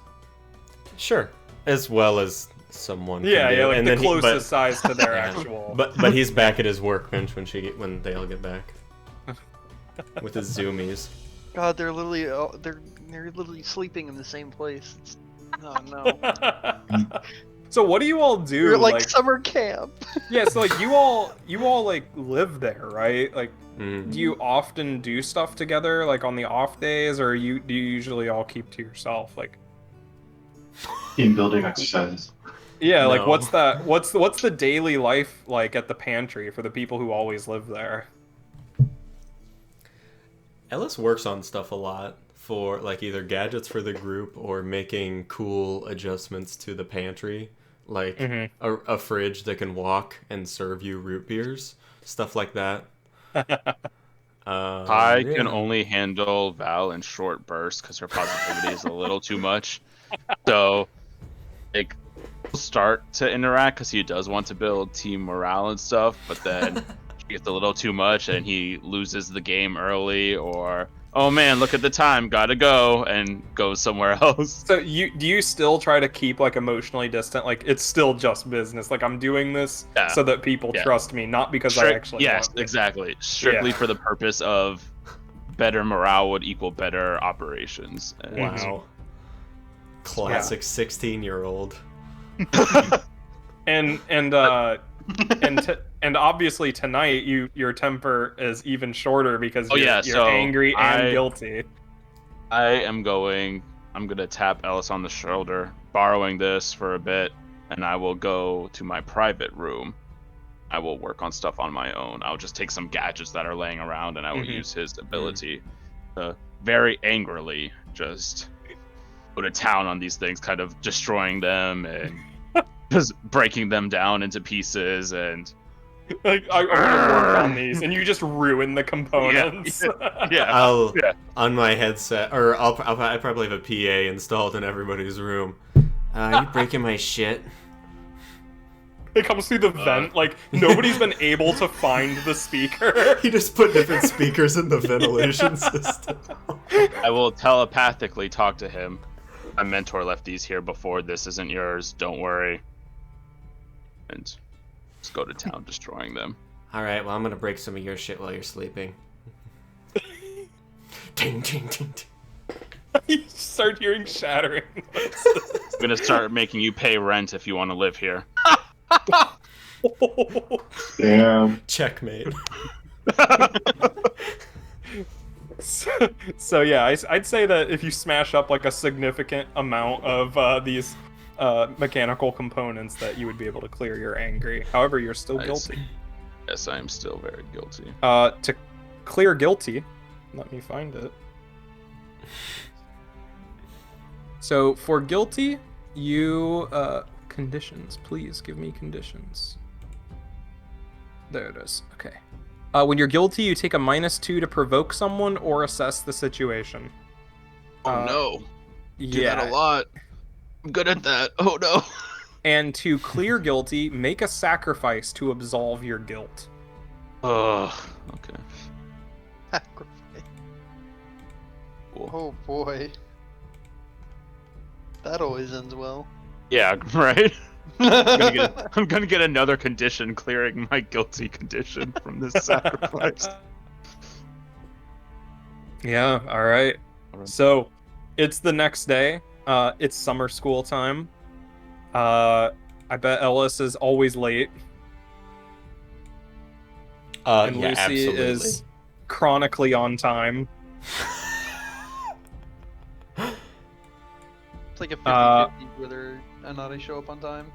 S2: Sure, as well as someone. can
S9: Yeah,
S2: do.
S9: yeah, like
S2: And
S9: the
S2: then he-
S9: closest size to their
S2: Yeah.
S9: actual.
S2: But he's back at his workbench when they all get back. With his zoomies.
S1: God, they're literally they're literally sleeping in the same place. Oh no.
S9: So what do you all do?
S1: You're like summer camp.
S9: Yeah, so like you all like live there, right? Like,
S2: Mm.
S9: do you often do stuff together, like on the off days, or do you usually all keep to yourself? Like,
S10: Team building exercises.
S9: yeah, like
S2: No.
S9: what's the daily life like at the pantry for the people who always live there?
S2: Ellis works on stuff a lot for like either gadgets for the group or making cool adjustments to the pantry, like a fridge that can walk and serve you root beers, stuff like that.
S6: I
S2: Yeah.
S6: can only handle Val in short bursts because her positivity is a little too much. So, like, we'll start to interact because he does want to build team morale and stuff, but then she gets a little too much and he loses the game early, or oh man, look at the time, gotta go, and goes somewhere else.
S9: So do you still try to keep like emotionally distant? Like it's still just business. Like I'm doing this
S6: Yeah.
S9: so that people
S6: Yeah.
S9: trust me, not because I
S6: Strict-
S9: actually
S6: yes,
S9: want to.
S6: exactly. Strictly
S9: Yeah.
S6: for the purpose of better morale would equal better operations. And
S2: Wow. Classic 16-year-old.
S9: And obviously tonight your temper is even shorter because
S6: Oh,
S9: you're,
S6: yeah,
S9: you're
S6: so
S9: angry and
S6: I-
S9: guilty.
S6: I'm gonna tap Ellis on the shoulder, borrowing this for a bit, and I will go to my private room. I will work on stuff on my own. I'll just take some gadgets that are laying around, and I will
S9: Mhm.
S6: use his ability to very angrily just go to town on these things, kind of destroying them and just breaking them down into pieces. And
S9: Like I want to work on these, and you just ruin the components.
S6: yeah,
S2: I'll
S6: Yeah.
S2: on my headset, or I probably have a PA installed in everybody's room. You breaking my shit?
S9: It comes through the vent. Like nobody's been able to find the speaker.
S2: He just put different speakers in the ventilation system.
S6: I will telepathically talk to him. My mentor left these here before. This isn't yours. Don't worry. And just go to town destroying them.
S8: All right, well, I'm gonna break some of your shit while you're sleeping.
S2: Ting, ting, ting, ting.
S9: You start hearing shattering.
S6: I'm gonna start making you pay rent if you want to live here.
S10: Damn.
S2: Checkmate.
S9: So yeah, I'd say that if you smash up like a significant amount of these mechanical components, that you would be able to clear your angry. However, you're still
S6: I
S9: guilty.
S6: Yes, I am still very guilty.
S9: To clear guilty, let me find it. So for guilty, you conditions. Please give me conditions. There it is. Okay. When you're guilty, you take a -2 to provoke someone or assess the situation.
S6: No. Do
S9: Yeah.
S6: that a lot. I'm good at that. Oh no.
S9: And to clear guilty, make a sacrifice to absolve your guilt.
S6: Ugh. Okay.
S1: Sacrifice.
S6: Cool.
S1: Oh boy. That always ends well.
S6: Yeah, right? I'm gonna get another condition clearing my guilty condition from this sacrifice.
S9: Yeah, alright.
S6: Alright.
S9: So, it's the next day. It's summer school time. I bet Ellis is always late. And
S2: Yeah,
S9: Lucy
S2: absolutely.
S9: is chronically on time.
S1: It's like a 50-50 whether and not I show up on time.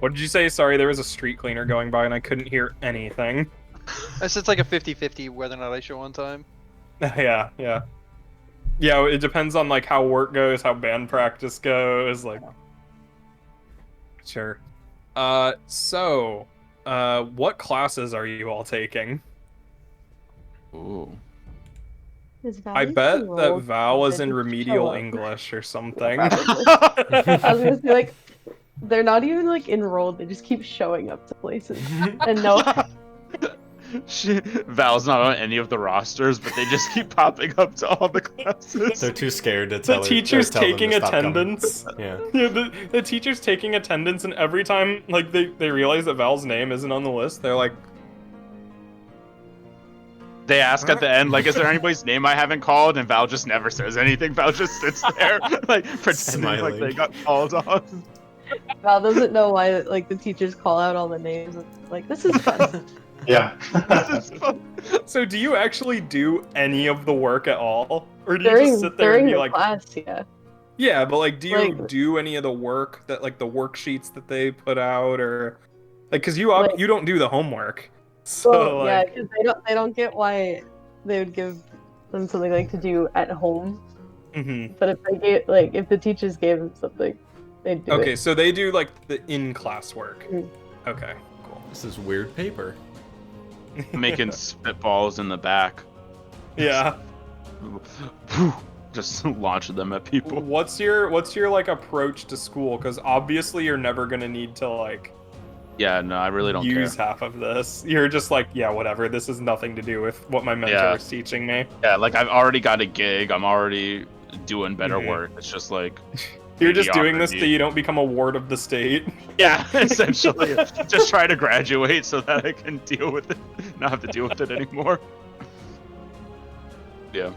S9: What did you say? Sorry, there was a street cleaner going by and I couldn't hear anything.
S1: It's like a 50-50 whether or not I show on time.
S9: Yeah. Yeah, it depends on like how work goes, how band practice goes, like. Sure. So, what classes are you all taking?
S6: Ooh.
S9: I bet that Val is in remedial English or something.
S7: I was gonna say, like, they're not even like enrolled, they just keep showing up to places. And no
S6: Val's not on any of the rosters, but they just keep popping up to all the classes.
S2: They're too scared to tell
S9: The
S2: her.
S9: teacher's
S2: tell them to
S9: taking
S2: stop coming.
S9: attendance.
S2: Yeah.
S9: Yeah, the teacher's taking attendance, and every time like they realize that Val's name isn't on the list, they're like,
S6: They ask at the end, like, is there anybody's name I haven't called? And Val just never says anything. Val just sits there, like, pretending
S2: Smiling.
S6: like they got called on.
S7: Val doesn't know why like the teachers call out all the names. Like, this is fun.
S10: Yeah.
S6: This is fun.
S9: so do you actually do any of the work at all? Or do you
S7: during
S9: just sit there
S7: during
S9: and be
S7: the
S9: like,
S7: class, yeah.
S9: yeah, but like, do you
S7: Like-
S9: do any of the work that like the worksheets that they put out, or like, cause you
S7: Like-
S9: you don't do the homework, so
S7: Well, yeah,
S9: like,
S7: because they don't get why they would give them something like to do at home.
S9: mhm.
S7: But if they get like if the teachers gave them something, they'd do
S9: Okay,
S7: it.
S9: so they do like the in-class work.
S7: Mm.
S9: Okay, cool.
S2: This is weird paper.
S6: Making spitballs in the back.
S9: Yeah.
S6: Just launching them at people.
S9: What's your like approach to school? Because obviously you're never gonna need to like
S6: Yeah, no, I really don't
S9: use
S6: care.
S9: half of this. You're just like, yeah, whatever. This has nothing to do with what my mentor
S6: Yeah.
S9: is teaching me.
S6: Yeah, like I've already got a gig. I'm already doing better
S9: Mhm.
S6: work. It's just like,
S9: You're just doing this
S6: mediocrity.
S9: so you don't become a ward of the state.
S6: yeah, essentially, just try to graduate so that I can deal with it, not have to deal with it anymore. Yeah.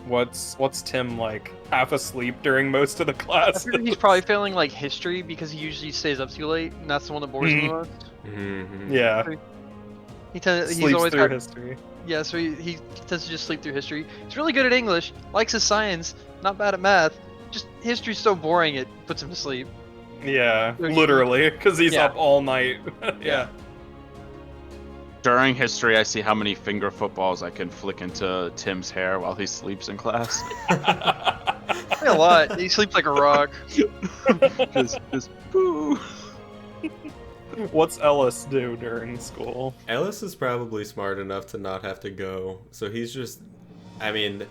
S9: What's Tim like? Half asleep during most of the
S1: I
S9: class.
S1: figure he's probably failing like history because he usually stays up too late, and that's the one that bores him the most.
S2: Mm-hmm.
S9: Yeah.
S1: He's
S9: Sleeps
S1: always
S9: through
S1: had,
S9: history.
S1: yeah, so he tends to just sleep through history. He's really good at English, likes his science, not bad at math. Just history's so boring it puts him to sleep.
S9: Yeah,
S1: So he-
S9: literally, because he's
S1: Yeah.
S9: up all night. Yeah.
S6: During history, I see how many finger footballs I can flick into Tim's hair while he sleeps in class.
S1: A lot. He sleeps like a rock.
S6: just boo.
S9: What's Ellis do during school?
S2: Ellis is probably smart enough to not have to go, so he's just, I mean,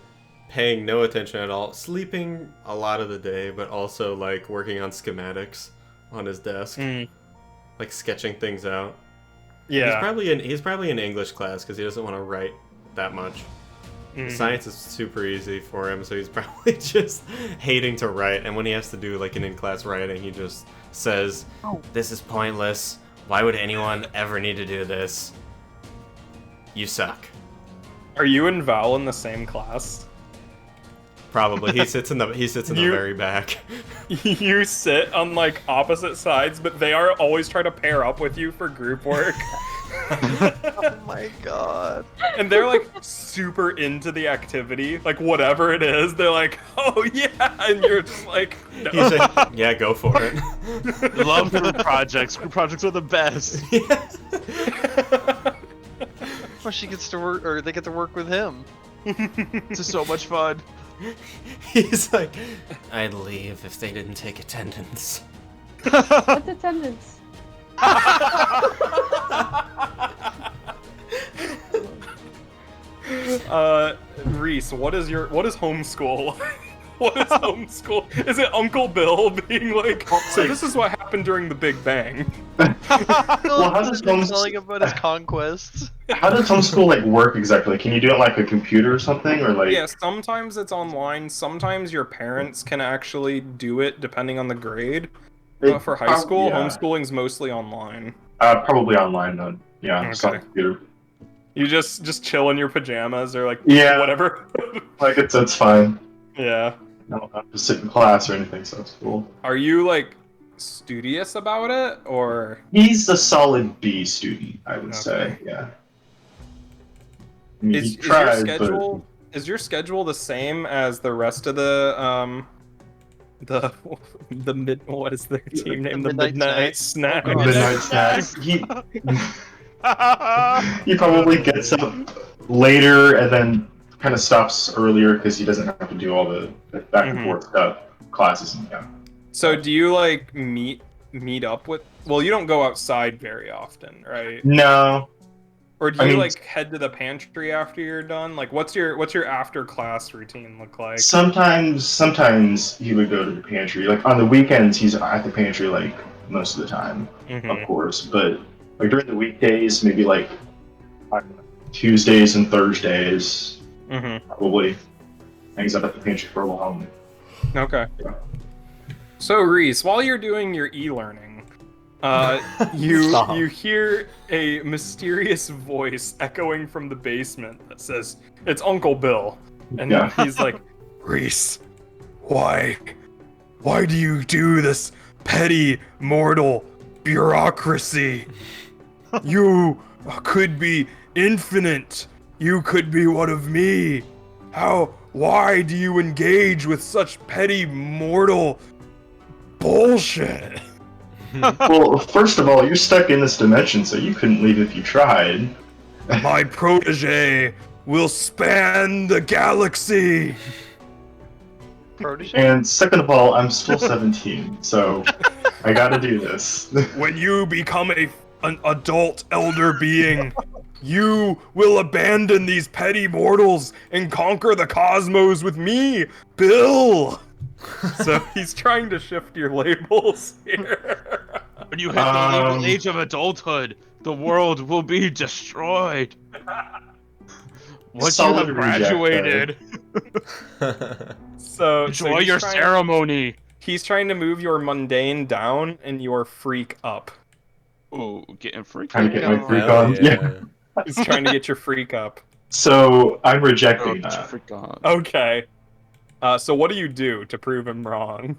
S2: paying no attention at all, sleeping a lot of the day, but also like working on schematics on his desk, like sketching things out.
S9: Yeah.
S2: He's probably in English class because he doesn't want to write that much.
S9: Mhm.
S2: Science is super easy for him, so he's probably just hating to write. And when he has to do like an in-class writing, he just says, "This is pointless. Why would anyone ever need to do this? You suck."
S9: Are you and Val in the same class?
S2: Probably. He sits in the very back.
S9: You sit on like opposite sides, but they are always trying to pair up with you for group work.
S1: Oh my god.
S9: And they're like super into the activity, like whatever it is. They're like, "Oh yeah," and you're just like, no.
S2: He's like, "Yeah, go for it."
S6: Love group projects. Group projects are the best.
S1: Well, she gets to work, or they get to work with him.
S6: It's just so much fun.
S2: He's like, "I'd leave if they didn't take attendance."
S7: What's attendance?
S9: Reese, what is homeschool? What is homeschool? Is it Uncle Bill being like, so this is what happened during the Big Bang?
S10: Well, how does
S1: telling about his conquests?
S10: How does homeschool like work exactly? Can you do it on, like a computer or something, or like?
S9: Yeah, sometimes it's online. Sometimes your parents can actually do it depending on the grade. For high school,
S10: yeah.
S9: homeschooling's mostly online.
S10: Probably online then. Yeah, it's on
S9: Okay.
S10: the computer.
S9: You just chill in your pajamas or like
S10: Yeah.
S9: whatever.
S10: Like it's fine.
S9: Yeah.
S10: I don't have to sit in class or anything, so it's cool.
S9: Are you like studious about it or?
S10: He's a solid B student, I would
S9: Okay.
S10: say. Yeah. I mean,
S9: Is
S10: he tries,
S9: your schedule Is your schedule the same as the rest of the what is their team name? The Midnight Snack.
S10: The Midnight Snacks. He probably gets up later and then kind of stops earlier because he doesn't have to do all the back and forth stuff, classes and yeah.
S9: So do you like meet up with? Well, you don't go outside very often, right?
S10: No.
S9: Or do you like head to the pantry after you're done? Like, what's your after class routine look like?
S10: Sometimes he would go to the pantry. Like on the weekends, he's at the pantry like most of the time, of course. But like during the weekdays, maybe like Tuesdays and Thursdays, probably hangs out at the pantry for a while.
S9: Okay.
S10: Yeah.
S9: So Reese, while you're doing your e-learning, you hear a mysterious voice echoing from the basement that says, "It's Uncle Bill," and he's like, "Reese, why do you do this petty mortal bureaucracy? You could be infinite. You could be one of me. Why do you engage with such petty mortal bullshit?"
S10: Well, first of all, you're stuck in this dimension, so you couldn't leave if you tried.
S9: My protege will span the galaxy.
S1: Protege?
S10: And second of all, I'm still 17, so I gotta do this.
S9: When you become an adult elder being, you will abandon these petty mortals and conquer the cosmos with me, Bill. So he's trying to shift your labels here.
S6: When you hit the legal age of adulthood, the world will be destroyed. Once you have graduated,
S9: so
S6: enjoy your ceremony.
S9: He's trying to move your mundane down and your freak up.
S6: Oh, getting freak.
S10: Trying to get my freak on. Yeah.
S9: He's trying to get your freak up.
S10: So I'm rejecting that.
S9: Okay. So what do you do to prove him wrong?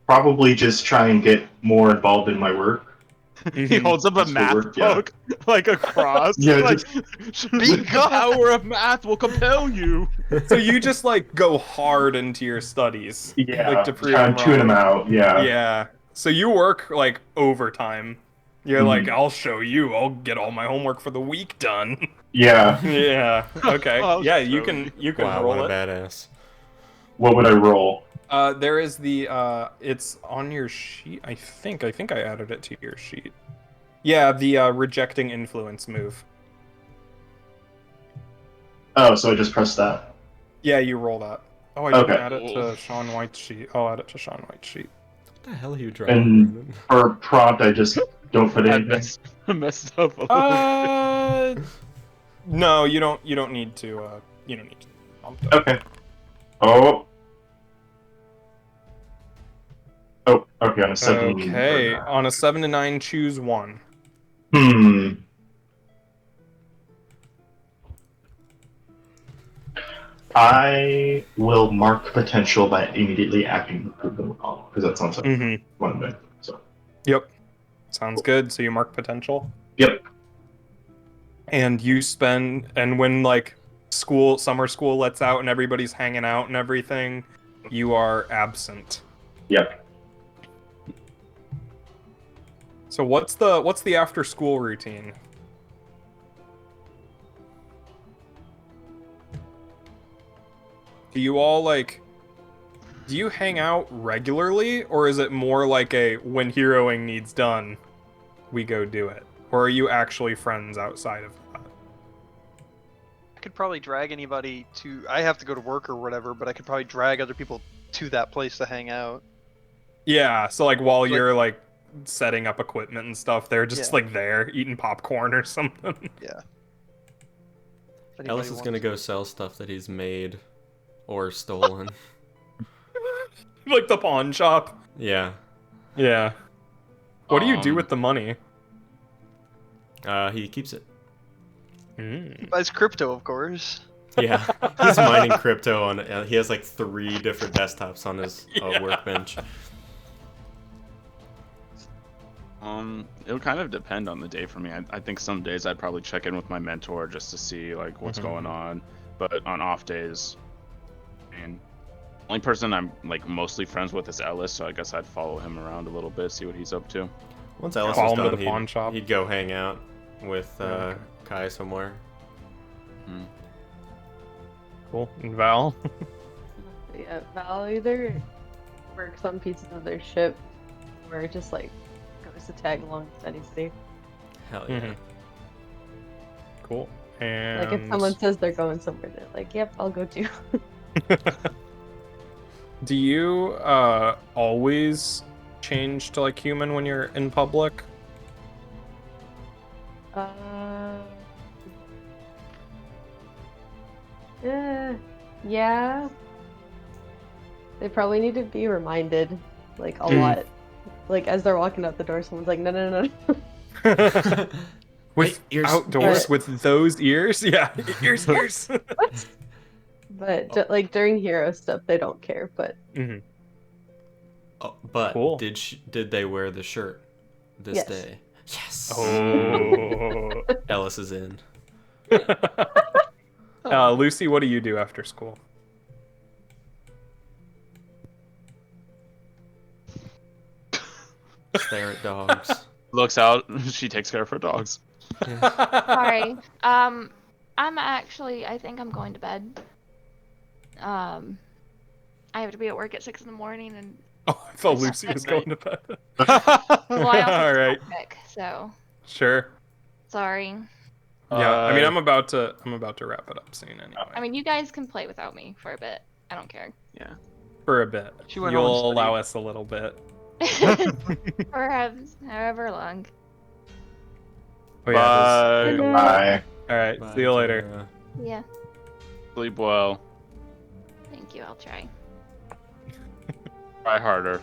S10: Probably just try and get more involved in my work.
S6: He holds up a math book, like a cross.
S10: Yeah,
S6: like, the power of math will compel you.
S9: So you just like go hard into your studies.
S10: Yeah,
S9: like, to prove
S10: try and tune him out. Yeah.
S9: Yeah. So you work like overtime. You're like, I'll show you. I'll get all my homework for the week done.
S10: Yeah.
S9: Yeah. Okay. Yeah, you can
S2: wow,
S9: roll
S2: what
S9: it.
S2: a badass.
S10: What would I roll?
S9: There is the it's on your sheet. I think I added it to your sheet. Yeah, the rejecting influence move.
S10: Oh, so I just pressed that.
S9: Yeah, you roll that. Oh, I didn't add it to Sean White's sheet. I'll add it to Sean White's sheet.
S2: What the hell are you drawing?
S10: And for prompt, I just don't put anything.
S6: I messed up a little bit.
S9: No, you don't need to. You don't need to.
S10: Okay. Oh, okay. On a 7.
S9: Okay, on a 7 to 9, choose one.
S10: I will mark potential by immediately acting to prove them wrong, because that sounds like one thing. So.
S9: Yep. Sounds good. So you mark potential.
S10: Yep.
S9: And when like summer school lets out and everybody's hanging out and everything, you are absent.
S10: Yep.
S9: So what's the after school routine? Do you hang out regularly, or is it more like a when heroing needs done, we go do it? Or are you actually friends outside of that?
S1: I could probably drag anybody to. I have to go to work or whatever, but I could probably drag other people to that place to hang out.
S9: Yeah, so like while you're like setting up equipment and stuff, they're just like there eating popcorn or something.
S1: Yeah.
S2: Ellis is gonna go sell stuff that he's made or stolen.
S9: Like the pawn shop.
S2: Yeah.
S9: Yeah. What do you do with the money?
S2: He keeps it.
S1: He buys crypto, of course.
S2: Yeah, he's mining crypto on. He has like 3 different desktops on his workbench.
S6: It would kind of depend on the day for me. I think some days I'd probably check in with my mentor just to see like what's going on. But on off days, I mean, only person I'm like mostly friends with is Ellis, so I guess I'd follow him around a little bit, see what he's up to.
S2: Once Ellis
S9: Follow
S2: was
S9: him to
S2: done,
S9: the pawn shop.
S2: he'd go hang out with
S9: Okay.
S2: Kai somewhere.
S9: Cool. And Val?
S7: Yeah, Val either works on pieces of their ship or just like goes to tag along with anybody.
S2: Hell yeah.
S9: Mhm. Cool. And
S7: Like if someone says they're going somewhere, they're like, "Yep, I'll go too."
S9: Do you always change to like human when you're in public?
S7: Yeah. They probably need to be reminded, like a lot. Like as they're walking out the door, someone's like, "No, no, no, no."
S9: With
S8: ears.
S9: outdoors with those ears? Yeah, ears.
S7: What? But like during hero stuff, they don't care. But
S2: Oh, but
S9: Cool.
S2: did they wear the shirt this
S7: Yes.
S2: day? Yes.
S9: Oh.
S2: Ellis is in.
S9: Lucy, what do you do after school?
S2: Stare at dogs.
S6: Looks out, she takes care of her dogs.
S5: Sorry. I think I'm going to bed. I have to be at work at 6 in the morning, and
S9: Oh, I thought Lucy was going to bed.
S5: well, I also
S9: All right.
S5: sick, so
S9: Sure.
S5: sorry.
S9: Yeah, I mean, I'm about to wrap it up soon anyway.
S5: I mean, you guys can play without me for a bit. I don't care.
S6: Yeah.
S9: For a bit.
S1: She went home and
S9: You'll allow
S1: studied.
S9: us a little bit.
S5: For however long.
S9: Oh, yeah,
S6: Bye.
S10: Bye.
S9: all right.
S2: Bye,
S9: See you later.
S2: Tara.
S5: Yeah.
S6: Sleep well.
S5: Thank you. I'll try.
S6: Try harder.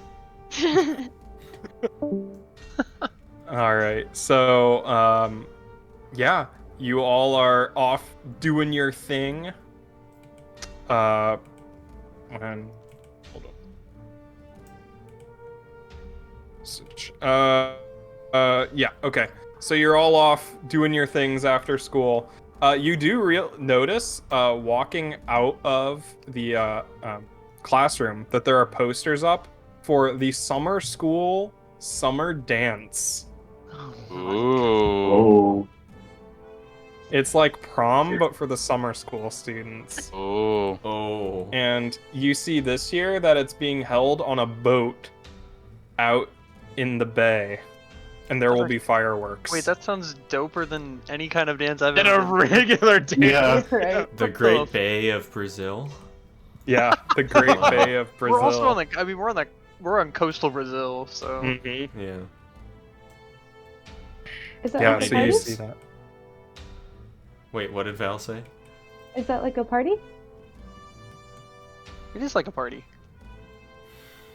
S9: All right. So, yeah, you all are off doing your thing. And hold on. Yeah. Okay. So you're all off doing your things after school. You do notice, walking out of the classroom, that there are posters up for the summer school summer dance.
S6: Ooh.
S10: Oh.
S9: It's like prom, but for the summer school students.
S6: Ooh.
S2: Oh.
S9: And you see this year that it's being held on a boat out in the bay. And there will be fireworks.
S1: Wait, that sounds doper than any kind of dance I've
S6: In
S1: ever
S6: a
S1: been to.
S6: regular dance.
S10: Yeah.
S7: Right.
S2: The Great Bay of Brazil.
S9: Yeah, the Great Bay of Brazil.
S1: We're also on the. I mean, we're on coastal Brazil, so.
S9: Mhm.
S2: Yeah.
S7: Is that
S9: Yeah,
S7: like a
S9: so
S7: party?
S9: you see that.
S2: Wait, what did Val say?
S7: Is that like a party?
S1: It is like a party.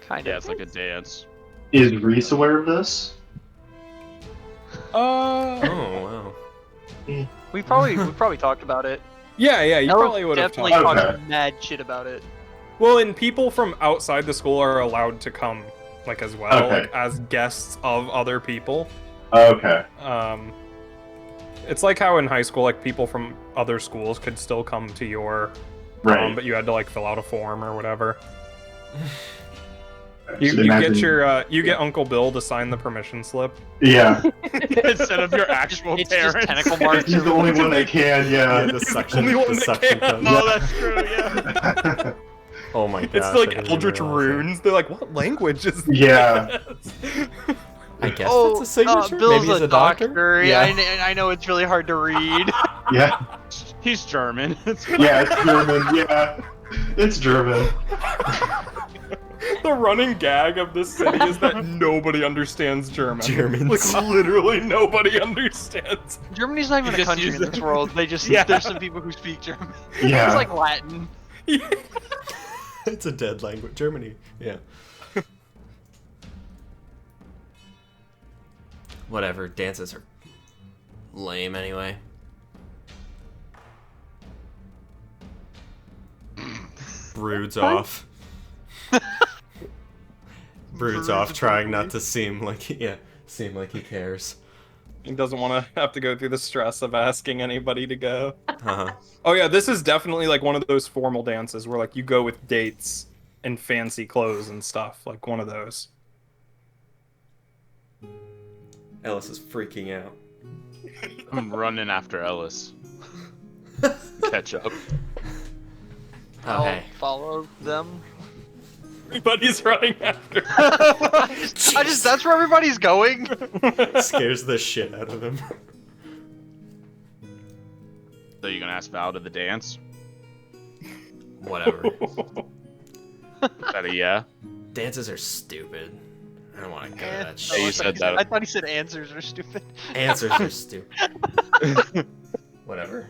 S1: Kind
S6: Yeah,
S1: of.
S6: it's like a dance.
S10: Is Reese aware of this?
S2: Oh wow.
S1: We probably talked about it.
S9: Yeah, you
S1: Ella
S9: probably would have
S1: definitely
S9: talked.
S10: talked-
S1: talked
S10: Okay.
S1: mad shit about it.
S9: Well, and people from outside the school are allowed to come, like as well,
S10: Okay.
S9: like as guests of other people.
S10: Okay.
S9: It's like how in high school, like people from other schools could still come to your prom,
S10: Right.
S9: but you had to like fill out a form or whatever.
S10: So
S9: You
S10: imagine-
S9: get your get Uncle Bill to sign the permission slip.
S10: Yeah.
S6: Instead of your actual
S1: It's just
S6: parents.
S1: tentacle marks.
S10: He's the only one that can. Yeah.
S2: The
S9: He's the
S2: suction.
S9: only one
S2: The
S9: that
S2: suction
S9: can.
S2: cup.
S6: Oh, that's true, yeah.
S2: Oh my god.
S9: It's like Eldritch runes. They're like, what language is this?
S10: Yeah.
S2: I guess
S1: Oh,
S2: that's a signature.
S1: Bill's
S2: Maybe he's
S1: a
S2: a doctor.
S1: Yeah, I know it's really hard to read.
S10: Yeah.
S6: He's German.
S10: Yeah. It's German. Yeah. It's German.
S9: The running gag of this city is that nobody understands German.
S2: Germans.
S9: Like, literally nobody understands.
S1: Germany's not even
S6: You
S1: a
S6: just
S1: country
S6: use
S1: in this
S6: the-
S1: world. They just
S9: Yeah.
S1: there's some people who speak German.
S10: Yeah.
S1: It's like Latin.
S2: It's a dead language. Germany. Yeah. Whatever. Dances are lame anyway. Broods off. Broods off, trying not to seem like seem like he cares.
S9: He doesn't want to have to go through the stress of asking anybody to go.
S2: Uh-huh.
S9: Oh yeah, this is definitely like one of those formal dances where like you go with dates and fancy clothes and stuff, like one of those.
S2: Ellis is freaking out.
S6: I'm running after Ellis. Catch up.
S2: Oh,
S1: I'll
S2: hey.
S1: follow them.
S9: Everybody's running after.
S1: That's where everybody's going.
S2: Scares the shit out of him.
S6: So you gonna ask Val to the dance?
S8: Whatever.
S6: Is that a yeah?
S8: Dances are stupid. I don't want to go to that
S6: Yeah,
S8: shit.
S6: you said that.
S1: I thought he said answers are stupid.
S8: Answers are stupid. Whatever.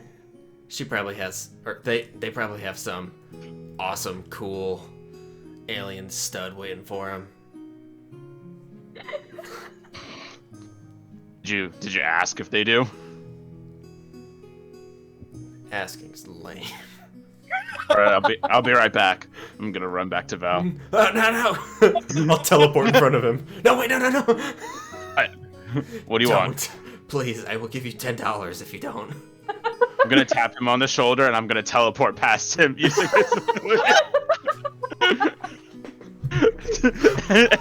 S8: She probably has, or they probably have some awesome, cool alien stud waiting for him.
S6: Did you ask if they do?
S8: Asking's lame.
S6: All right, I'll be right back. I'm gonna run back to Val.
S8: No.
S2: I'll teleport in front of him.
S8: No, wait, no.
S6: What do you want?
S8: Please, I will give you $10 if you don't.
S6: I'm gonna tap him on the shoulder and I'm gonna teleport past him using his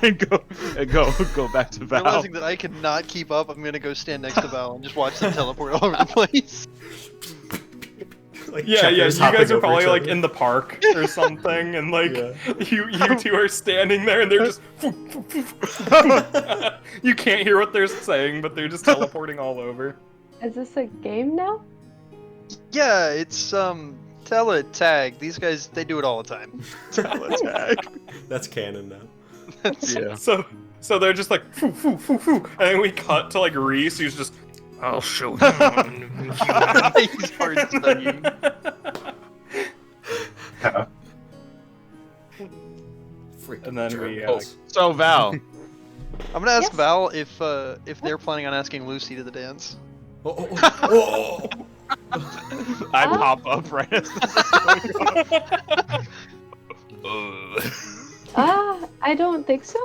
S6: and go back to Val.
S1: Realizing that I cannot keep up, I'm gonna go stand next to Val and just watch them teleport all over the place.
S2: Like
S9: Yeah, you
S2: checkers hopping
S9: guys are
S2: over
S9: probably
S2: each
S9: like
S2: other.
S9: in the park or something, and like you two are standing there, and they're just. You can't hear what they're saying, but they're just teleporting all over.
S7: Is this a game now?
S1: Yeah, it's teletag. These guys, they do it all the time.
S6: Teletag.
S2: That's canon now.
S6: Yeah.
S9: So they're just like, foo, foo, foo, foo. And then we cut to like Reese, who's just, I'll show him.
S1: He's hard studying.
S8: Freaking
S9: And then we,
S6: Oh, so Val,
S1: I'm gonna ask
S7: Yes?
S1: Val if they're planning on asking Lucy to the dance.
S2: Oh.
S6: I
S7: Ah.
S6: pop up right as
S7: I don't think so.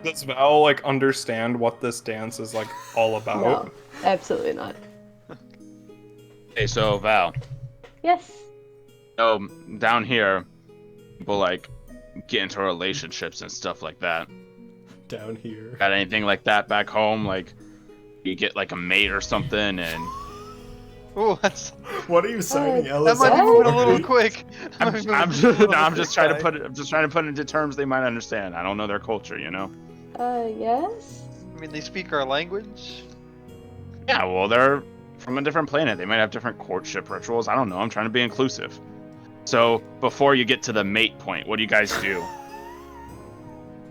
S9: Does Val like understand what this dance is like all about?
S7: No, absolutely not.
S6: Hey, so Val,
S7: Yes.
S6: so down here, people like get into relationships and stuff like that.
S2: Down here.
S6: Got anything like that back home? Like, you get like a mate or something, and
S1: Oh, that's
S2: What are you signing,
S7: that
S2: Ellis?
S1: that might be
S7: What?
S1: moving a little quick.
S6: I'm just trying to put it into terms they might understand. I don't know their culture, you know.
S7: Yes.
S1: I mean, they speak our language.
S6: Yeah, well, they're from a different planet. They might have different courtship rituals. I don't know. I'm trying to be inclusive. So before you get to the mate point, what do you guys do?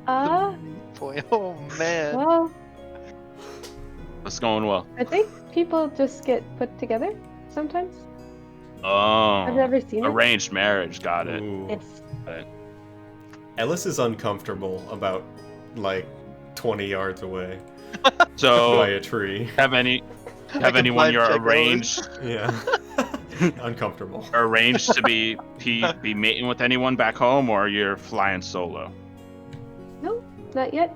S1: Boy, oh man.
S7: Well,
S6: What's going well?
S7: I think people just get put together sometimes. I've
S6: Oh,
S7: never seen it.
S6: arranged marriage. Got it.
S2: Ooh.
S7: Yes.
S2: Ellis is uncomfortable about like 20 yards away by
S6: So
S2: a tree.
S6: have
S1: can
S6: anyone
S1: vibe
S6: you're
S1: check
S6: arranged
S2: Yeah. Uncomfortable.
S6: arranged to be mating with anyone back home, or you're flying solo?
S7: No, not yet.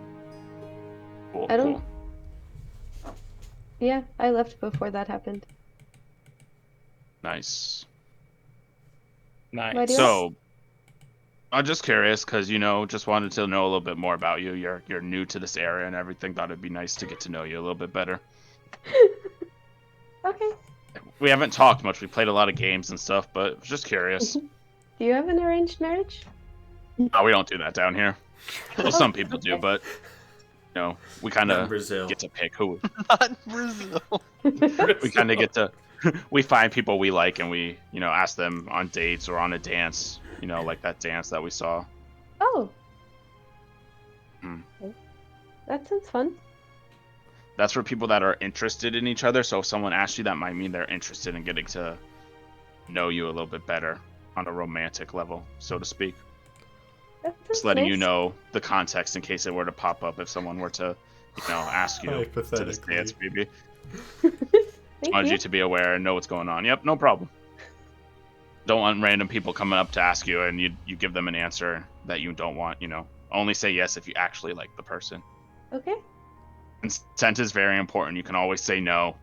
S6: Cool,
S7: I don't-
S6: cool.
S7: Yeah, I left before that happened.
S6: Nice.
S9: Nice.
S7: Why do you
S6: So, I'm just curious because just wanted to know a little bit more about you. You're new to this area and everything. Thought it'd be nice to get to know you a little bit better.
S7: Okay.
S6: We haven't talked much. We played a lot of games and stuff, but was just curious.
S7: Do you have an arranged marriage?
S6: We don't do that down here. Well, some people do,
S7: Okay.
S6: but we kind
S8: Not in
S6: of
S8: Brazil.
S6: get to pick who.
S1: Not Brazil.
S6: We kind of get to. We find people we like and we ask them on dates or on a dance. Like that dance that we saw.
S7: Oh.
S6: Hmm.
S7: That sounds fun.
S6: That's for people that are interested in each other. So if someone asks you, that might mean they're interested in getting to know you a little bit better on a romantic level, so to speak.
S7: That
S6: Just
S7: sounds
S6: letting you
S7: nice.
S6: know the context in case it were to pop up if someone were to, ask you to this
S2: Hypothetically.
S6: dance, maybe.
S7: Thank
S6: Wanted
S7: you.
S6: you to be aware and know what's going on. Yep, no problem. Don't want random people coming up to ask you and you give them an answer that you don't want, Only say yes if you actually like the person.
S7: Okay.
S6: Consent is very important. You can always say no.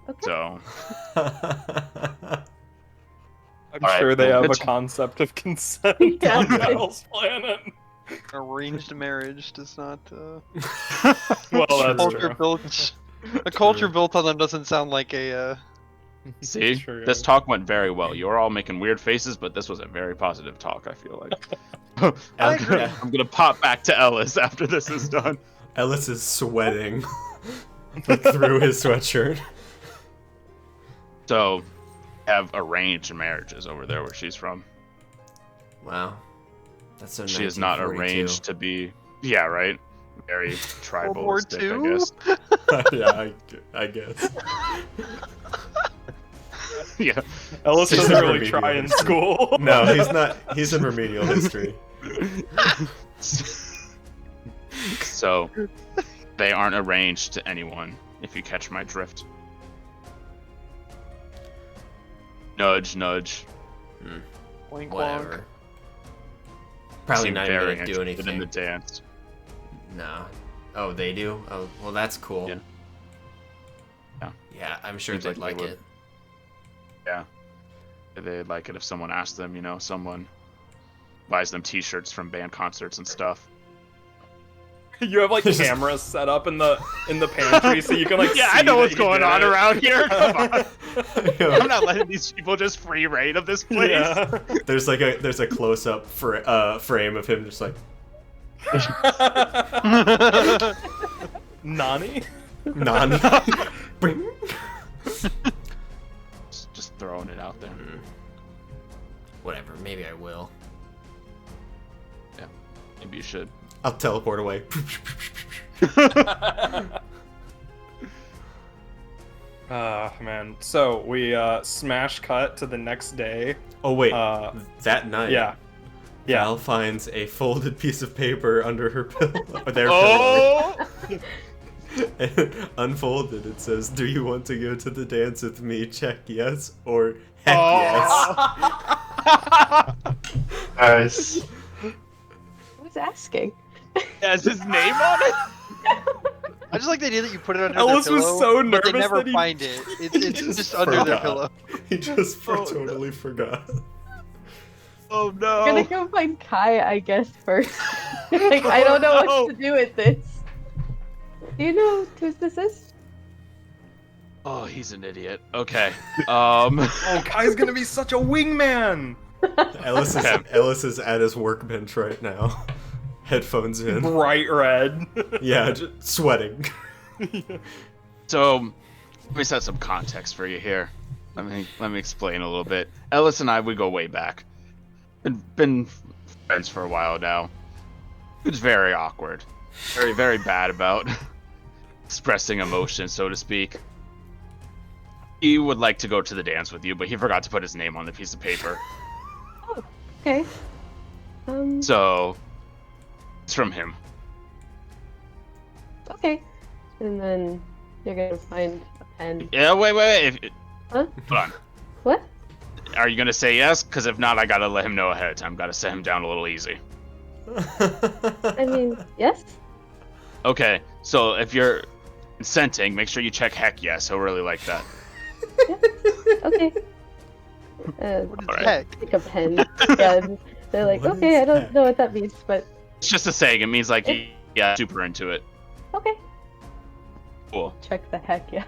S7: Okay.
S6: So,
S9: I'm
S6: All right,
S9: sure they
S6: well,
S9: have a
S6: it's-
S9: concept of consent
S7: Yeah.
S9: on Val's planet.
S1: Arranged marriage does not.
S9: Well, that's
S1: culture
S9: true.
S1: built. A culture built on them doesn't sound like a.
S6: see,
S9: True.
S6: this talk went very well. You were all making weird faces, but this was a very positive talk, I feel like.
S1: I agree.
S6: I'm gonna pop back to Ellis after this is done.
S2: Ellis is sweating like, through his sweatshirt.
S6: So, have arranged marriages over there where she's from.
S8: Wow. That's so
S6: She is not
S8: 1942.
S6: arranged to be. Yeah, right. Very
S1: War
S6: tribalistic,
S1: II?
S6: I guess.
S2: Yeah, I guess.
S6: Yeah.
S9: Ellis
S2: He's
S9: doesn't
S2: never
S9: really
S2: been
S9: try
S2: here.
S9: in school.
S2: No, he's not. He's in remedial history.
S6: So, they aren't arranged to anyone, if you catch my drift. Nudge, nudge.
S1: Wink, wonk.
S8: Whatever. Probably
S6: Seem
S8: not even
S6: very
S8: gonna do
S6: interested
S8: anything.
S6: in the dance.
S8: No. Oh, they do? Oh, well, that's cool.
S6: Yeah. Yeah.
S8: Yeah, I'm sure
S6: Seems
S8: they'd
S6: like
S8: like
S6: they would.
S8: it.
S6: Yeah. They'd like it if someone asked them, someone buys them t-shirts from band concerts and stuff.
S9: You have like cameras set up in the pantry so you can like.
S6: Yeah,
S9: see
S6: I know
S9: that
S6: what's
S9: you
S6: going
S9: did
S6: on
S9: it.
S6: around here. Come on.
S2: Yeah.
S6: I'm not letting these people just free reign of this place.
S9: Yeah.
S2: There's a close up frame of him just like
S9: Nani?
S2: non. Bing.
S6: Just throwing it out there.
S8: Whatever, maybe I will.
S6: Maybe you should.
S2: I'll teleport away.
S9: Man. So we smash cut to the next day.
S2: Oh wait,
S9: That
S2: night.
S9: Yeah.
S2: Val finds a folded piece of paper under her pillow. Or their
S6: Oh!
S2: pillow. And unfolded, it says, "Do you want to go to the dance with me? Check yes or heck
S10: Nice.
S7: Who's asking?
S6: Has his name on it?
S1: I just like the idea that you put it under
S9: Ellis
S1: their
S9: was
S1: pillow,
S9: so
S1: but they
S9: nervous
S1: never
S9: that he-
S1: find it. It's
S2: He
S1: just under their
S2: forgot.
S1: pillow.
S2: yes." He just totally forgot.
S6: Oh
S7: I'm
S6: no.
S7: gonna go find Kai, I guess, first. Like, I don't know
S6: no.
S7: what to do with this. Do you know who this is?
S6: Oh, he's an idiot. Okay.
S9: Oh, Kai's gonna be such a wingman.
S2: Ellis is at his workbench right now. Headphones in.
S9: Bright red.
S2: Yeah, just sweating.
S6: So, let me set some context for you here. Let me explain a little bit. Ellis and I, we go way back. Been friends for a while now. It's very awkward. Very, very bad about expressing emotion, so to speak. He would like to go to the dance with you, but he forgot to put his name on the piece of paper.
S7: Oh, okay.
S6: So, it's from him.
S7: Okay. And then you're gonna find a pen.
S6: Yeah, wait.
S7: Huh?
S6: Hold on.
S7: What?
S6: Are you gonna say yes? Because if not, I gotta let him know ahead of time. Gotta set him down a little easy.
S7: I mean, yes?
S6: Okay, so if you're consenting, make sure you check heck yes. He'll really like that.
S7: Okay.
S1: What is
S6: Alright.
S1: heck?
S7: Take a pen. Yeah, they're like,
S2: What
S7: okay,
S2: is
S7: I don't
S2: heck?
S7: know what that means, but
S6: It's just a saying. It means like, yeah, super into it.
S7: okay.
S6: Cool.
S7: Check the heck, yeah.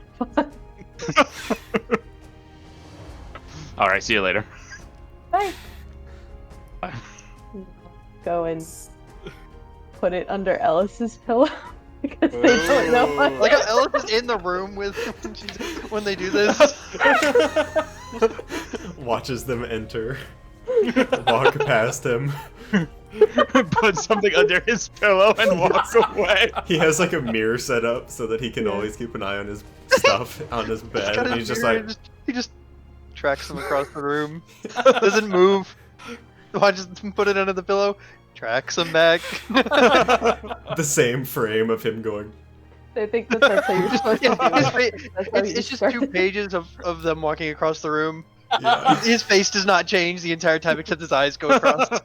S6: All right, see you later.
S7: Bye.
S6: Bye.
S7: Go and put it under Ellis's pillow because they don't know what.
S1: Like how Ellis is in the room with when they do this.
S2: Watches them enter. Walk past him.
S6: Put something under his pillow and walk away.
S2: He has like a mirror set up so that he can always keep an eye on his stuff on his bed.
S1: Got
S2: And
S1: his
S2: he's just
S1: mirror,
S2: like,
S1: he just tracks them across the room. Doesn't move. Watches them put it under the pillow. Tracks them back.
S2: the same frame of him going.
S7: They think that that's how you're supposed to do it. That's how
S1: It's
S7: you
S1: just
S7: start
S1: 2
S7: it.
S1: pages of them walking across the room.
S2: Yeah.
S1: His face does not change the entire time except his eyes go across.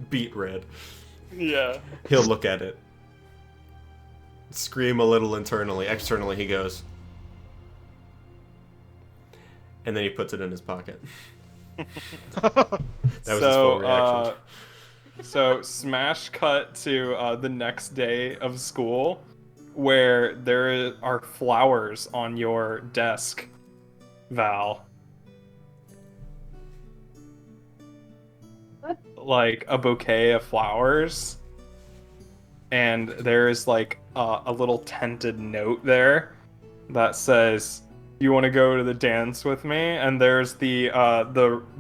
S2: Beat red.
S9: Yeah.
S2: He'll look at it, scream a little internally. Externally, he goes, and then he puts it in his pocket. That was his full reaction.
S9: So smash cut to the next day of school, where there are flowers on your desk, Val.
S7: What?
S9: Like a bouquet of flowers, and there's like a little tinted note there that says, "You want to go to the dance with me?" And there's the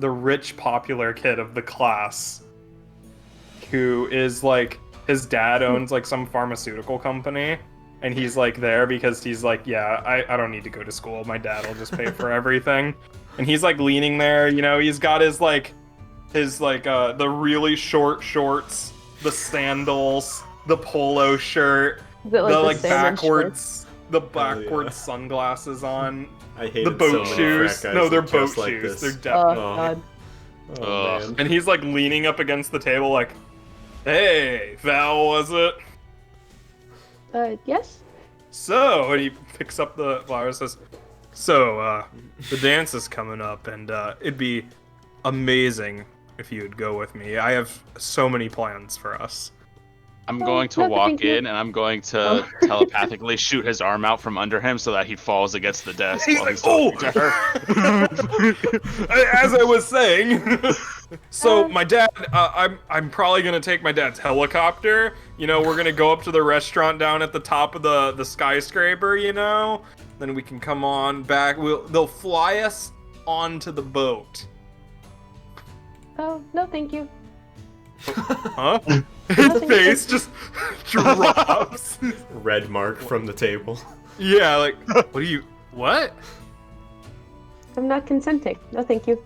S9: rich popular kid of the class, who is like, his dad owns like some pharmaceutical company, and he's like there because he's like, yeah, I don't need to go to school, my dad will just pay for everything. And he's like leaning there, you know, he's got his the really short shorts, the sandals, the polo shirt,
S7: Is it like
S9: the
S7: the
S9: like
S7: salmon
S9: backwards
S2: Hell yeah.
S9: sunglasses on,
S2: I hate
S9: the boat
S2: so many
S9: shoes.
S2: frat guys
S9: No, they're
S2: that
S9: boat
S2: dress like
S9: shoes.
S2: this.
S9: They're
S7: Oh,
S9: definitely.
S7: God.
S2: Oh,
S6: Ugh.
S2: man.
S9: And he's like leaning up against the table, like, "Hey, Val, was it?"
S7: Yes?
S9: So, and he picks up the flower and says, "So, the dance is coming up, and it'd be amazing if you'd go with me. I have so many plans for us."
S6: I'm going to
S7: no,
S6: walk
S7: thank you.
S6: in and I'm going to
S7: Oh.
S6: telepathically shoot his arm out from under him so that he falls against the desk.
S9: He's
S6: while
S9: like,
S6: talking to her.
S9: As I was saying, so my dad, I'm probably gonna take my dad's helicopter. You know, we're gonna go up to the restaurant down at the top of the skyscraper. You know, then we can come on back. They'll fly us onto the boat.
S7: Oh, no, thank you.
S9: Huh? His
S7: Nothing.
S9: face just drops.
S2: Red mark from the table.
S9: Yeah, like, what?
S7: I'm not consenting. No, thank you.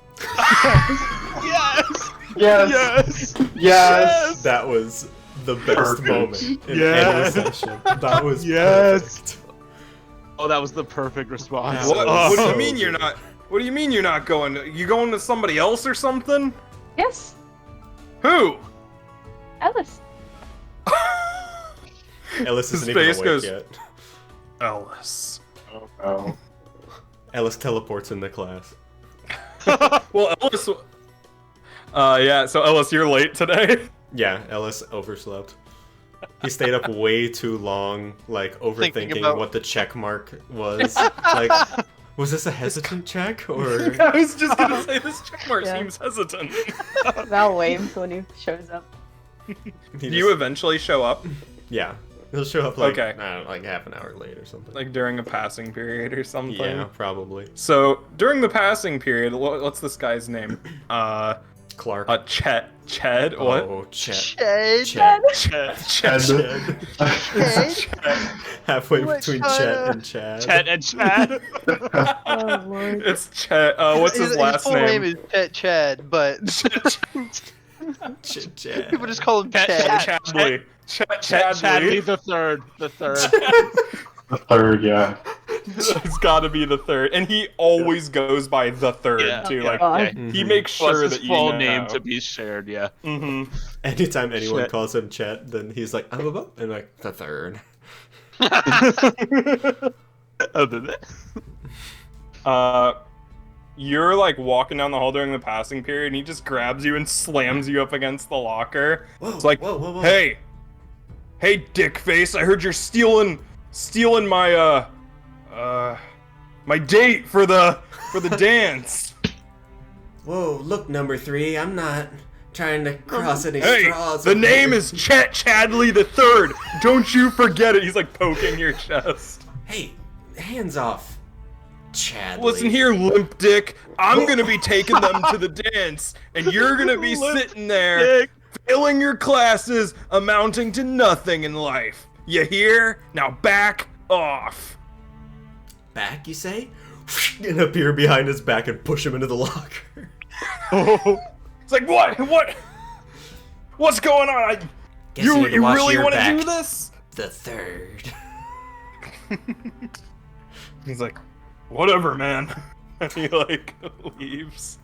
S1: Yes.
S10: Yes. Yes.
S2: That was the best
S10: Perfect.
S2: moment in
S9: Yes.
S2: any session. That was
S9: Yes.
S2: perfect.
S6: Oh, that was the perfect response.
S2: That
S9: What,
S2: was
S9: what do you
S2: so
S9: mean you're
S2: good.
S9: not? What do you mean you're not going? You going to somebody else or something?
S7: Yes,
S9: Who?
S7: Ellis.
S2: Ellis
S9: His
S2: isn't even
S9: face
S2: awake
S9: goes-
S2: yet.
S9: Ellis.
S10: Oh.
S2: Ellis teleports into class.
S9: Well, Ellis. Yeah. So Ellis, you're late today.
S2: Yeah, Ellis overslept. He stayed up way too long, like overthinking
S1: about-
S2: what the check mark was. Like, was this a hesitant check or?
S9: I was just gonna say this checkmark
S7: Yeah.
S9: seems hesitant.
S7: Val waves when he shows up.
S2: He
S9: Do you
S2: just-
S9: eventually show up,
S2: Yeah, he'll show up like
S9: Okay.
S2: I don't know, like half an hour late or something.
S9: like during a passing period or something?
S2: Yeah, probably.
S9: So during the passing period, what's this guy's name?
S2: Clark.
S9: Ched. What?
S2: Oh, Chet.
S1: Shed.
S9: Ched.
S2: Halfway
S1: What,
S2: between
S1: China?
S2: Chet and Chad.
S6: Chet and Chad.
S7: Oh, Lord.
S9: It's Ched. What's his last
S1: full name
S9: name?
S1: is Pet Chad, but
S2: Chad.
S1: people just call him
S6: Pet
S1: Chad.
S9: Chadley.
S6: Chadley
S9: Chadley.
S6: the third. The third.
S10: The third, yeah.
S9: It's got to be the third, and he always goes by the third
S6: Yeah.
S9: too.
S6: Yeah.
S9: Like
S7: God.
S6: Yeah.
S9: he makes
S6: Plus
S9: sure
S6: his
S9: that you
S6: full
S9: know.
S6: name to be shared. Yeah.
S9: Mm-hmm.
S2: Anytime anyone
S6: Chet.
S2: calls him Chet, then he's like, I'm about, and like the third.
S6: Other than
S9: You're like walking down the hall during the passing period, and he just grabs you and slams you up against the locker.
S2: Whoa,
S9: It's like,
S2: whoa.
S9: hey, dick face! I heard you're stealing my my date for the dance.
S8: Whoa, look, number 3, I'm not trying to cross any
S9: Hey,
S8: straws.
S9: the name is Chet Chadley the Third. Don't you forget it. He's like poking your chest.
S8: Hey, hands off, Chadley.
S9: Listen here, limp dick. I'm gonna be taking them to the dance, and you're gonna be sitting there, failing your classes, amounting to nothing in life. You hear? Now back off.
S8: Back, you say?
S2: And appear behind his back and push him into the locker.
S9: It's like what? What's going on?
S8: Guess
S9: You
S8: need to watch
S9: really
S8: your
S9: want to
S8: back.
S9: do this?
S8: The third.
S9: He's like, whatever, man. And he like leaves.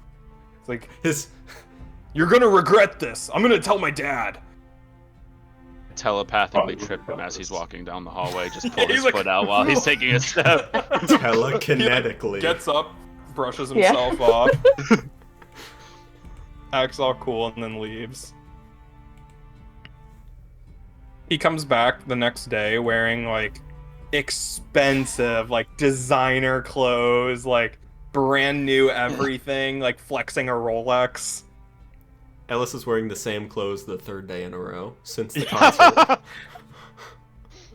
S9: It's like,
S2: His
S9: you're gonna regret this. I'm gonna tell my dad.
S6: telepathically
S10: Oh,
S6: trip him as he's walking down the hallway. Just pull
S9: He's
S6: his
S9: like,
S6: foot out while he's taking a step.
S2: Telekinetically.
S9: Gets up, brushes
S7: Yeah.
S9: himself off, acts all cool, and then leaves. He comes back the next day wearing like expensive, like designer clothes, like brand new everything, like flexing a Rolex.
S2: Ellis is wearing the same clothes the third day in a row since the concert.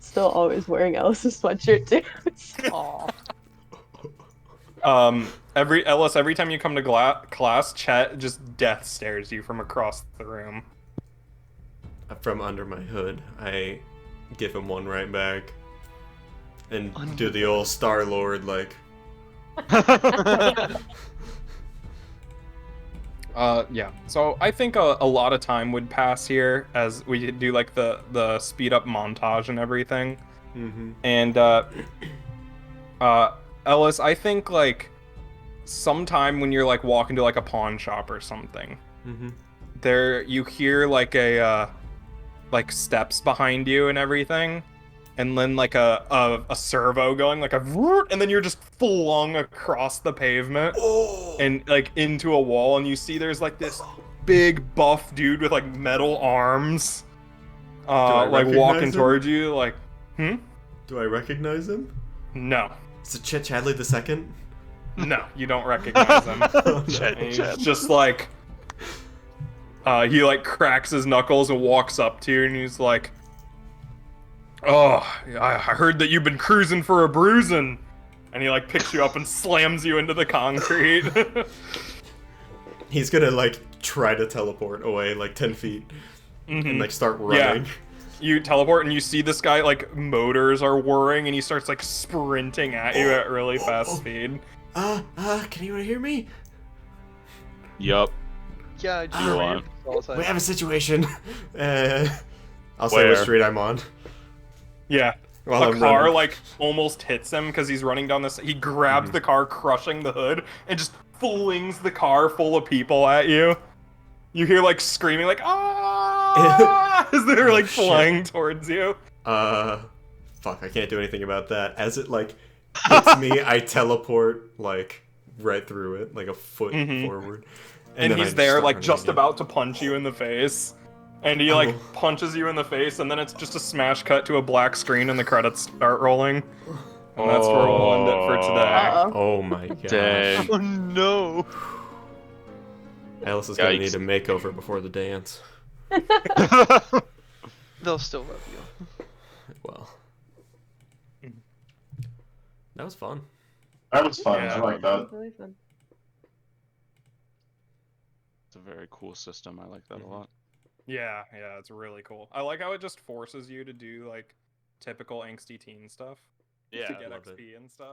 S7: Still always wearing Alice's sweatshirt too.
S5: Aw.
S9: Every time you come to class, Chet just death stares you from across the room.
S2: From under my hood, I give him one right back. And do the old Star-Lord, like...
S9: Yeah. So I think a lot of time would pass here as we do like the speed up montage and everything.
S2: Mm-hmm.
S9: And Ellis, I think like sometime when you're like walking to like a pawn shop or something,
S2: Mm-hmm.
S9: there you hear like a like steps behind you and everything, and then like a servo going like a vroom, and then you're just flung across the pavement and like into a wall, and you see there's like this big buff dude with like metal arms like
S2: recognize
S9: walking
S2: him?
S9: towards you like
S2: Do I recognize him?
S9: no
S2: Is it Chet Chadley the second?
S9: no, you don't recognize him.
S2: Oh,
S9: And
S2: no.
S9: he's just like he like cracks his knuckles and walks up to you, and he's like, "Oh, I heard that you've been cruising for a bruising," and he like picks you up and slams you into the concrete.
S2: He's gonna like try to teleport away like 10 feet and like start running.
S9: Yeah. You teleport and you see this guy like motors are whirring, and he starts like sprinting at you at really fast speed.
S2: Can anyone hear me?
S6: Yup.
S1: Yeah, I do
S6: Go
S1: hear
S6: on.
S1: you all the time.
S2: We have a situation. I'll say
S6: Where?
S2: what street I'm on.
S9: Yeah.
S2: While
S9: A
S2: I'm
S9: car
S2: running.
S9: like almost hits him because he's running down this. He grabs the car, crushing the hood, and just flings the car full of people at you. You hear like screaming, like ah, as they're like
S2: shit.
S9: flying towards you.
S2: Fuck, I can't do anything about that. As it like hits me, I teleport like right through it, like a foot forward.
S9: And
S2: then I
S9: he's there,
S2: start
S9: like
S2: running
S9: just
S2: again.
S9: about to punch you in the face. And he like punches you in the face, and then it's just a smash cut to a black screen, and the credits start rolling. And that's where we'll end it for today.
S7: Uh-oh.
S2: Oh my god.
S6: Dang.
S1: Oh no!
S2: Alice is gonna
S6: Yikes.
S2: need a makeover before the dance.
S1: They'll still love you.
S2: Well. That was fun.
S10: That was fun.
S9: Yeah.
S10: I like that.
S7: Really fun.
S6: It's a very cool system. I like that a lot.
S9: Yeah, it's really cool. I like how it just forces you to do like typical angsty teen stuff
S6: Yeah,
S9: to get
S2: love it.
S9: XP and stuff.